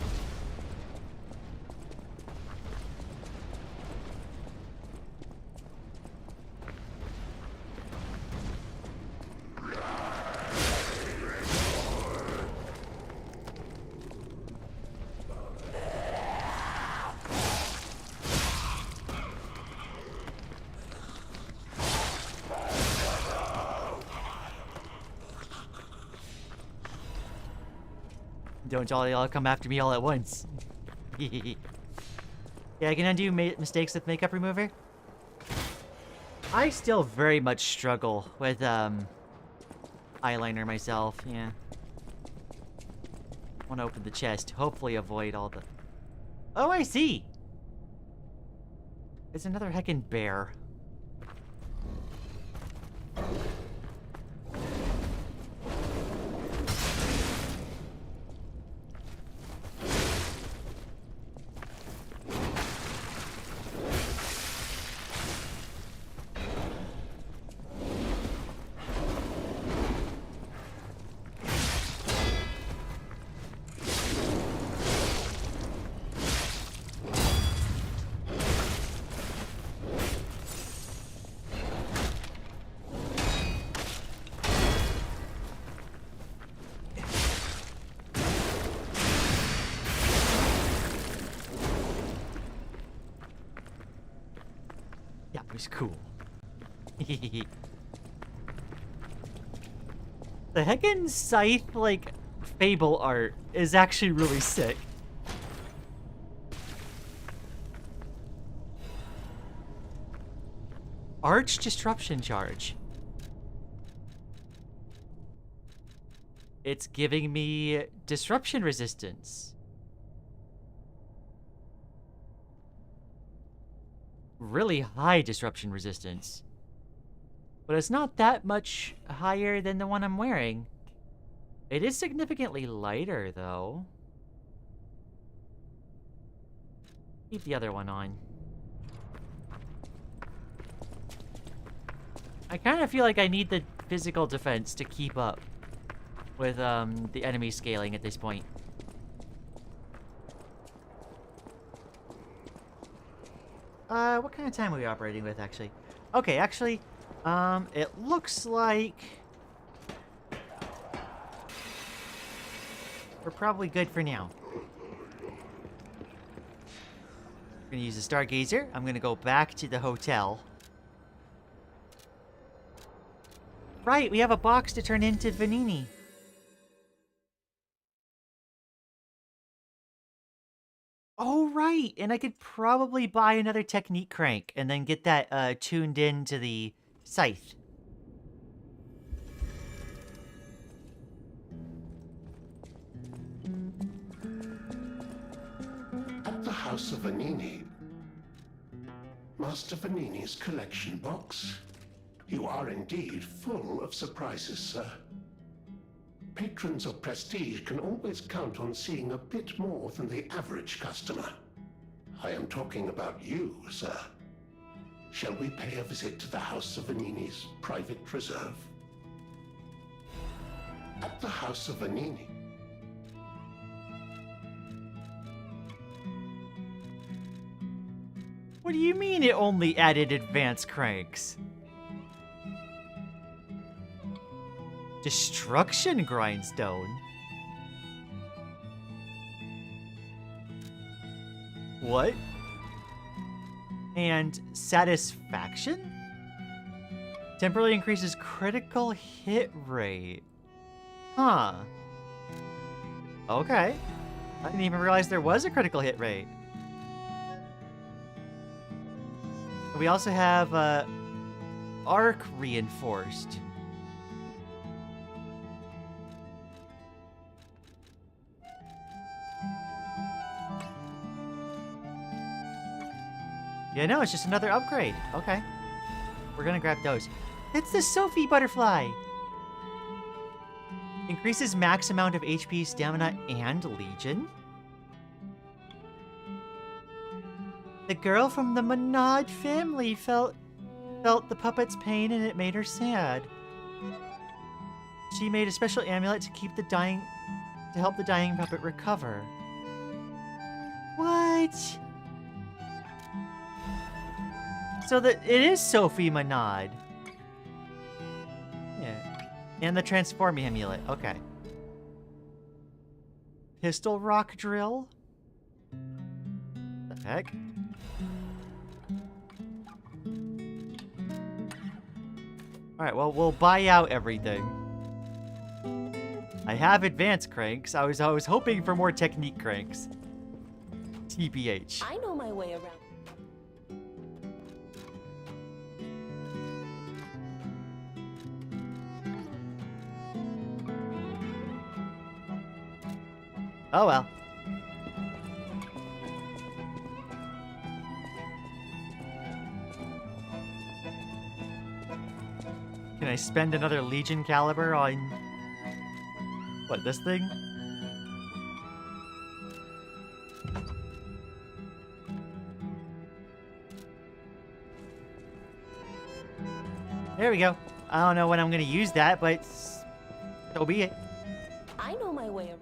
Speaker 1: Don't y'all come after me all at once. Yeah, I can undo mistakes with makeup remover. I still very much struggle with eyeliner myself. Yeah. Want to open the chest. Hopefully avoid all the... Oh, I see. There's another heckin' bear. It was cool. The heckin' scythe, like, fable art is actually really sick. Arch disruption charge. It's giving me disruption resistance. Really high disruption resistance. But it's not that much higher than the one I'm wearing. It is significantly lighter, though. Keep the other one on. I kind of feel like I need the physical defense to keep up with the enemy scaling at this point. What kind of time are we operating with, actually? Okay, actually, it looks like we're probably good for now. I'm gonna use the Stargazer. I'm gonna go back to the hotel. Right, we have a box to turn into Vanini. Oh, right. And I could probably buy another Technique crank and then get that tuned into the scythe.
Speaker 19: House of Vanini. Master Vanini's collection box. You are indeed full of surprises, sir. Patrons of prestige can always count on seeing a bit more than the average customer. I am talking about you, sir. Shall we pay a visit to the House of Vanini's private reserve? At the House of Vanini.
Speaker 1: What do you mean it only added advanced cranks? Destruction grindstone? What? And satisfaction? Temporarily increases critical hit rate. Huh. Okay. I didn't even realize there was a critical hit rate. We also have arc reinforced. Yeah, no, it's just another upgrade. Okay. We're gonna grab those. It's the Sophie butterfly! Increases max amount of HP, stamina, and legion. The girl from the Monad family felt the puppet's pain and it made her sad. She made a special amulet to help the dying puppet recover. What? So it is Sophie Monad. Yeah. And the transform amulet. Okay. Pistol rock drill? The heck? Alright, well, we'll buy out everything. I have advanced cranks. I was hoping for more technique cranks. TBH.
Speaker 10: I know my way around.
Speaker 1: Oh well. Can I spend another Legion caliber on... what, this thing? There we go. I don't know when I'm gonna use that, but so be it.
Speaker 10: I know my way around.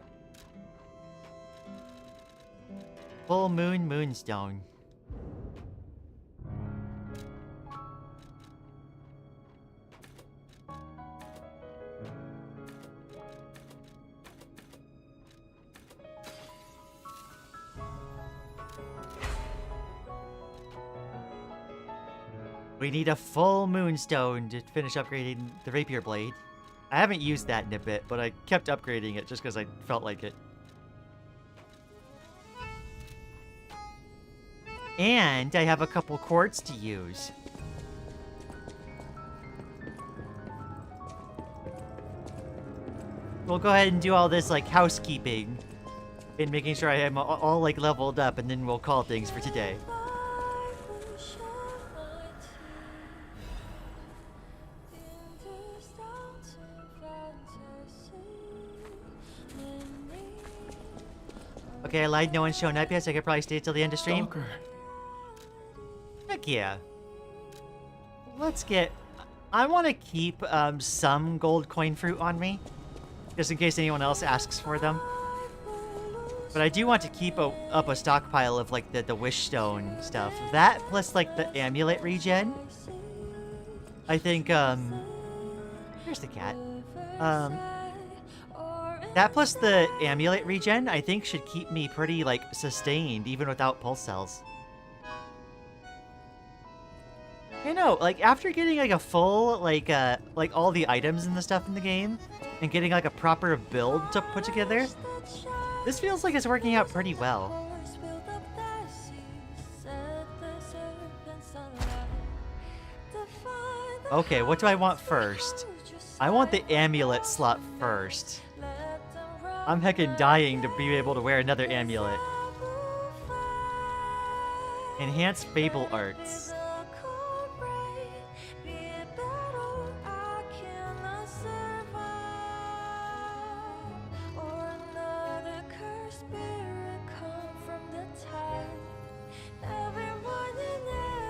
Speaker 1: Full Moon Moonstone. We need a full moonstone to finish upgrading the rapier blade. I haven't used that in a bit, but I kept upgrading it just because I felt like it. And I have a couple quartz to use. We'll go ahead and do all this like housekeeping and making sure I am all like leveled up, and then we'll call things for today. Okay, I lied. No one's shown up yet, so I could probably stay till the end of stream.
Speaker 15: Stalker.
Speaker 1: Heck yeah. Let's get... I want to keep some gold coin fruit on me, just in case anyone else asks for them. But I do want to keep up a stockpile of like the wish stone stuff. That plus like the amulet regen. I think here's the cat. That plus the amulet regen, I think, should keep me pretty, like, sustained, even without pulse cells. You know, like, after getting, like, a full, like all the items and the stuff in the game, and getting, like, a proper build to put together, this feels like it's working out pretty well. Okay, what do I want first? I want the amulet slot first. I'm heckin' dying to be able to wear another amulet. Enhance Fable Arts.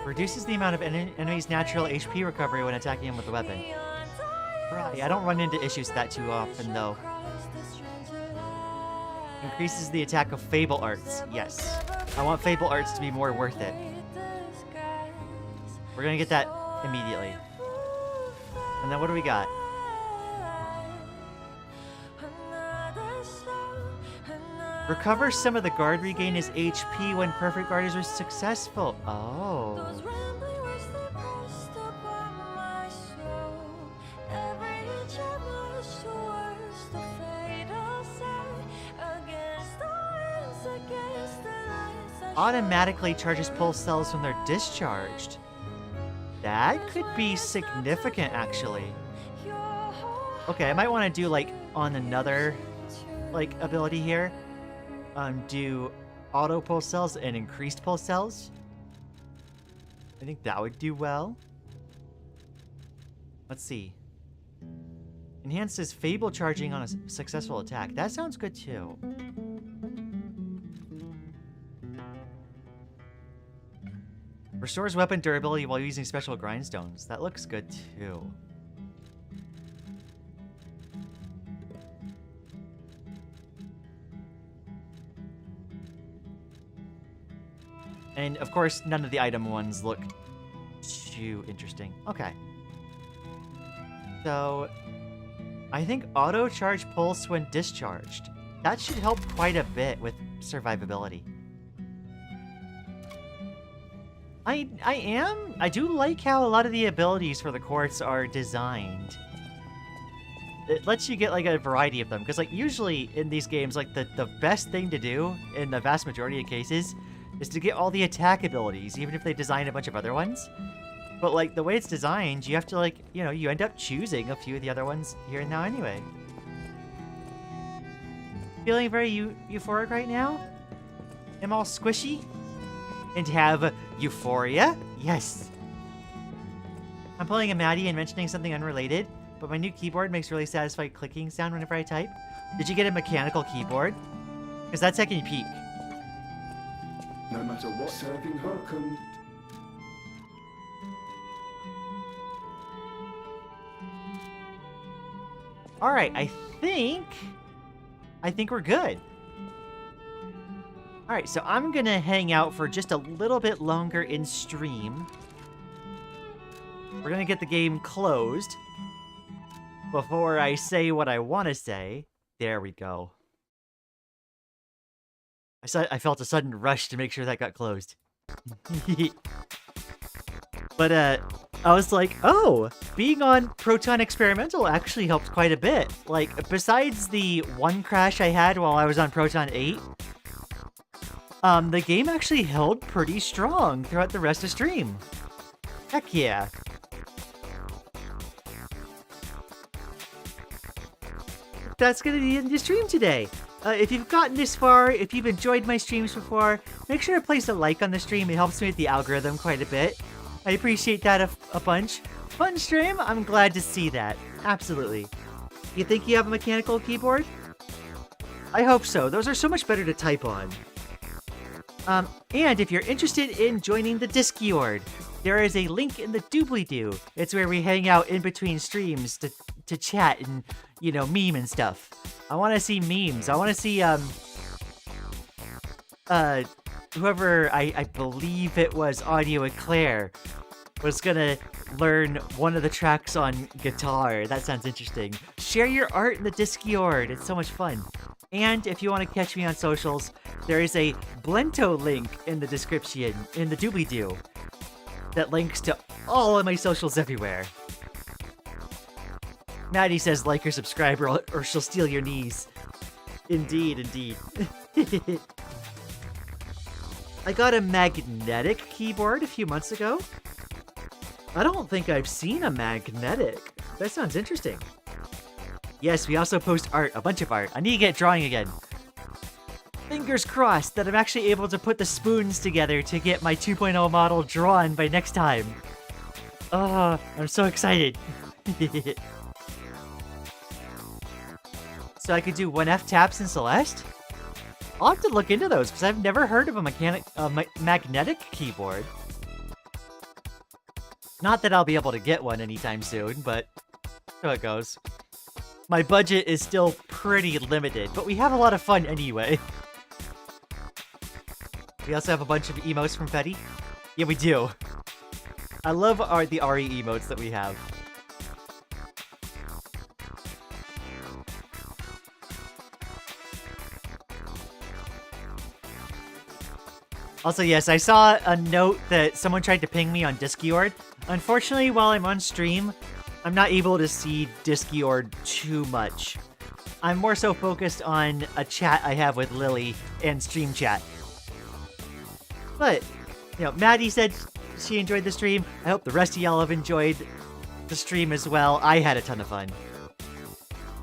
Speaker 1: Reduces the amount of enemy's natural HP recovery when attacking him with a weapon. Right, I don't run into issues with that too often, though. Increases the attack of Fable Arts. Yes. I want Fable Arts to be more worth it. We're gonna get that immediately. And then what do we got? Recover some of the guard, regain his HP when perfect guard is successful. Oh. Automatically charges pulse cells when they're discharged. That could be significant, actually. Okay, I might want to do, like, on another, like, ability here. Do auto pulse cells and increased pulse cells. I think that would do well. Let's see. Enhances Fable charging on a successful attack. That sounds good, too. Restores weapon durability while using special grindstones. That looks good, too. And, of course, none of the item ones look too interesting. Okay. So, I think auto-charge pulse when discharged. That should help quite a bit with survivability. I do like how a lot of the abilities for the quartz are designed. It lets you get, like, a variety of them. Because, like, usually in these games, like, the best thing to do in the vast majority of cases is to get all the attack abilities, even if they design a bunch of other ones. But, like, the way it's designed, you have to, like, you know, you end up choosing a few of the other ones here and now anyway. Feeling very euphoric right now? Am all squishy? And have euphoria? Yes. I'm pulling a Maddie and mentioning something unrelated, but my new keyboard makes really satisfying clicking sound whenever I type. Did you get a mechanical keyboard? Because that's taking peak.
Speaker 2: No matter what, serving Heccin.
Speaker 1: All right, I think we're good. All right, so I'm gonna hang out for just a little bit longer in stream. We're gonna get the game closed before I say what I want to say. There we go. I felt a sudden rush to make sure that got closed. But I was like, oh, being on Proton Experimental actually helped quite a bit. Like, besides the one crash I had while I was on Proton 8, the game actually held pretty strong throughout the rest of stream. Heck yeah. That's gonna be in the stream today. If you've gotten this far, if you've enjoyed my streams before, make sure to place a like on the stream. It helps me with the algorithm quite a bit. I appreciate that a bunch. Fun stream? I'm glad to see that. Absolutely. You think you have a mechanical keyboard? I hope so. Those are so much better to type on. And if you're interested in joining the Discord, there is a link in the doobly-doo. It's where we hang out in between streams to chat and, you know, meme and stuff. I want to see memes. I want to see, whoever, I believe it was Audio Eclair, was gonna learn one of the tracks on guitar. That sounds interesting. Share your art in the Discord. It's so much fun. And if you want to catch me on socials, there is a Blento link in the description, in the doobly-doo, that links to all of my socials everywhere. Maddie says like or subscribe or she'll steal your knees. Indeed, indeed. I got a magnetic keyboard a few months ago. I don't think I've seen a magnetic. That sounds interesting. Yes, we also post art, a bunch of art. I need to get drawing again. fingers crossed that I'm actually able to put the spoons together to get my 2.0 model drawn by next time. Oh, I'm so excited. So I could do 1F taps in Celeste? I'll have to look into those because I've never heard of a magnetic keyboard. Not that I'll be able to get one anytime soon, but so it goes. My budget is still pretty limited, but we have a lot of fun anyway. We also have a bunch of emotes from Fetty. Yeah, we do. I love the RE emotes that we have. Also, yes, I saw a note that someone tried to ping me on Discord. Unfortunately, while I'm on stream, I'm not able to see Discord too much. I'm more so focused on a chat I have with Lily and stream chat. But, you know, Maddie said she enjoyed the stream. I hope the rest of y'all have enjoyed the stream as well. I had a ton of fun.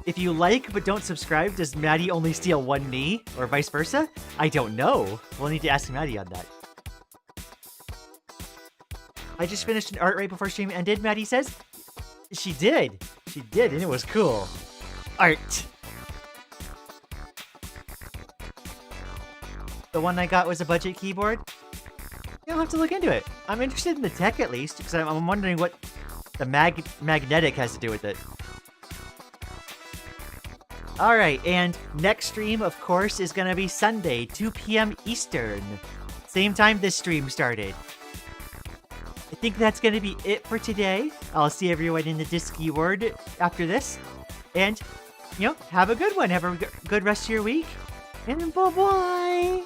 Speaker 1: If you like but don't subscribe, does Maddie only steal one knee? Or vice versa? I don't know. We'll need to ask Maddie on that. I just finished an art right before stream ended, Maddie says. She did. She did, and it was cool. Art. The one I got was a budget keyboard. Yeah, I'll have to look into it. I'm interested in the tech at least, because I'm wondering what the magnetic has to do with it. Alright, and next stream, of course, is gonna be Sunday, 2 p.m. Eastern. Same time this stream started. I think that's gonna be it for today. I'll see everyone in the Discord after this. And, you know, have a good one. Have a good rest of your week. And bye-bye.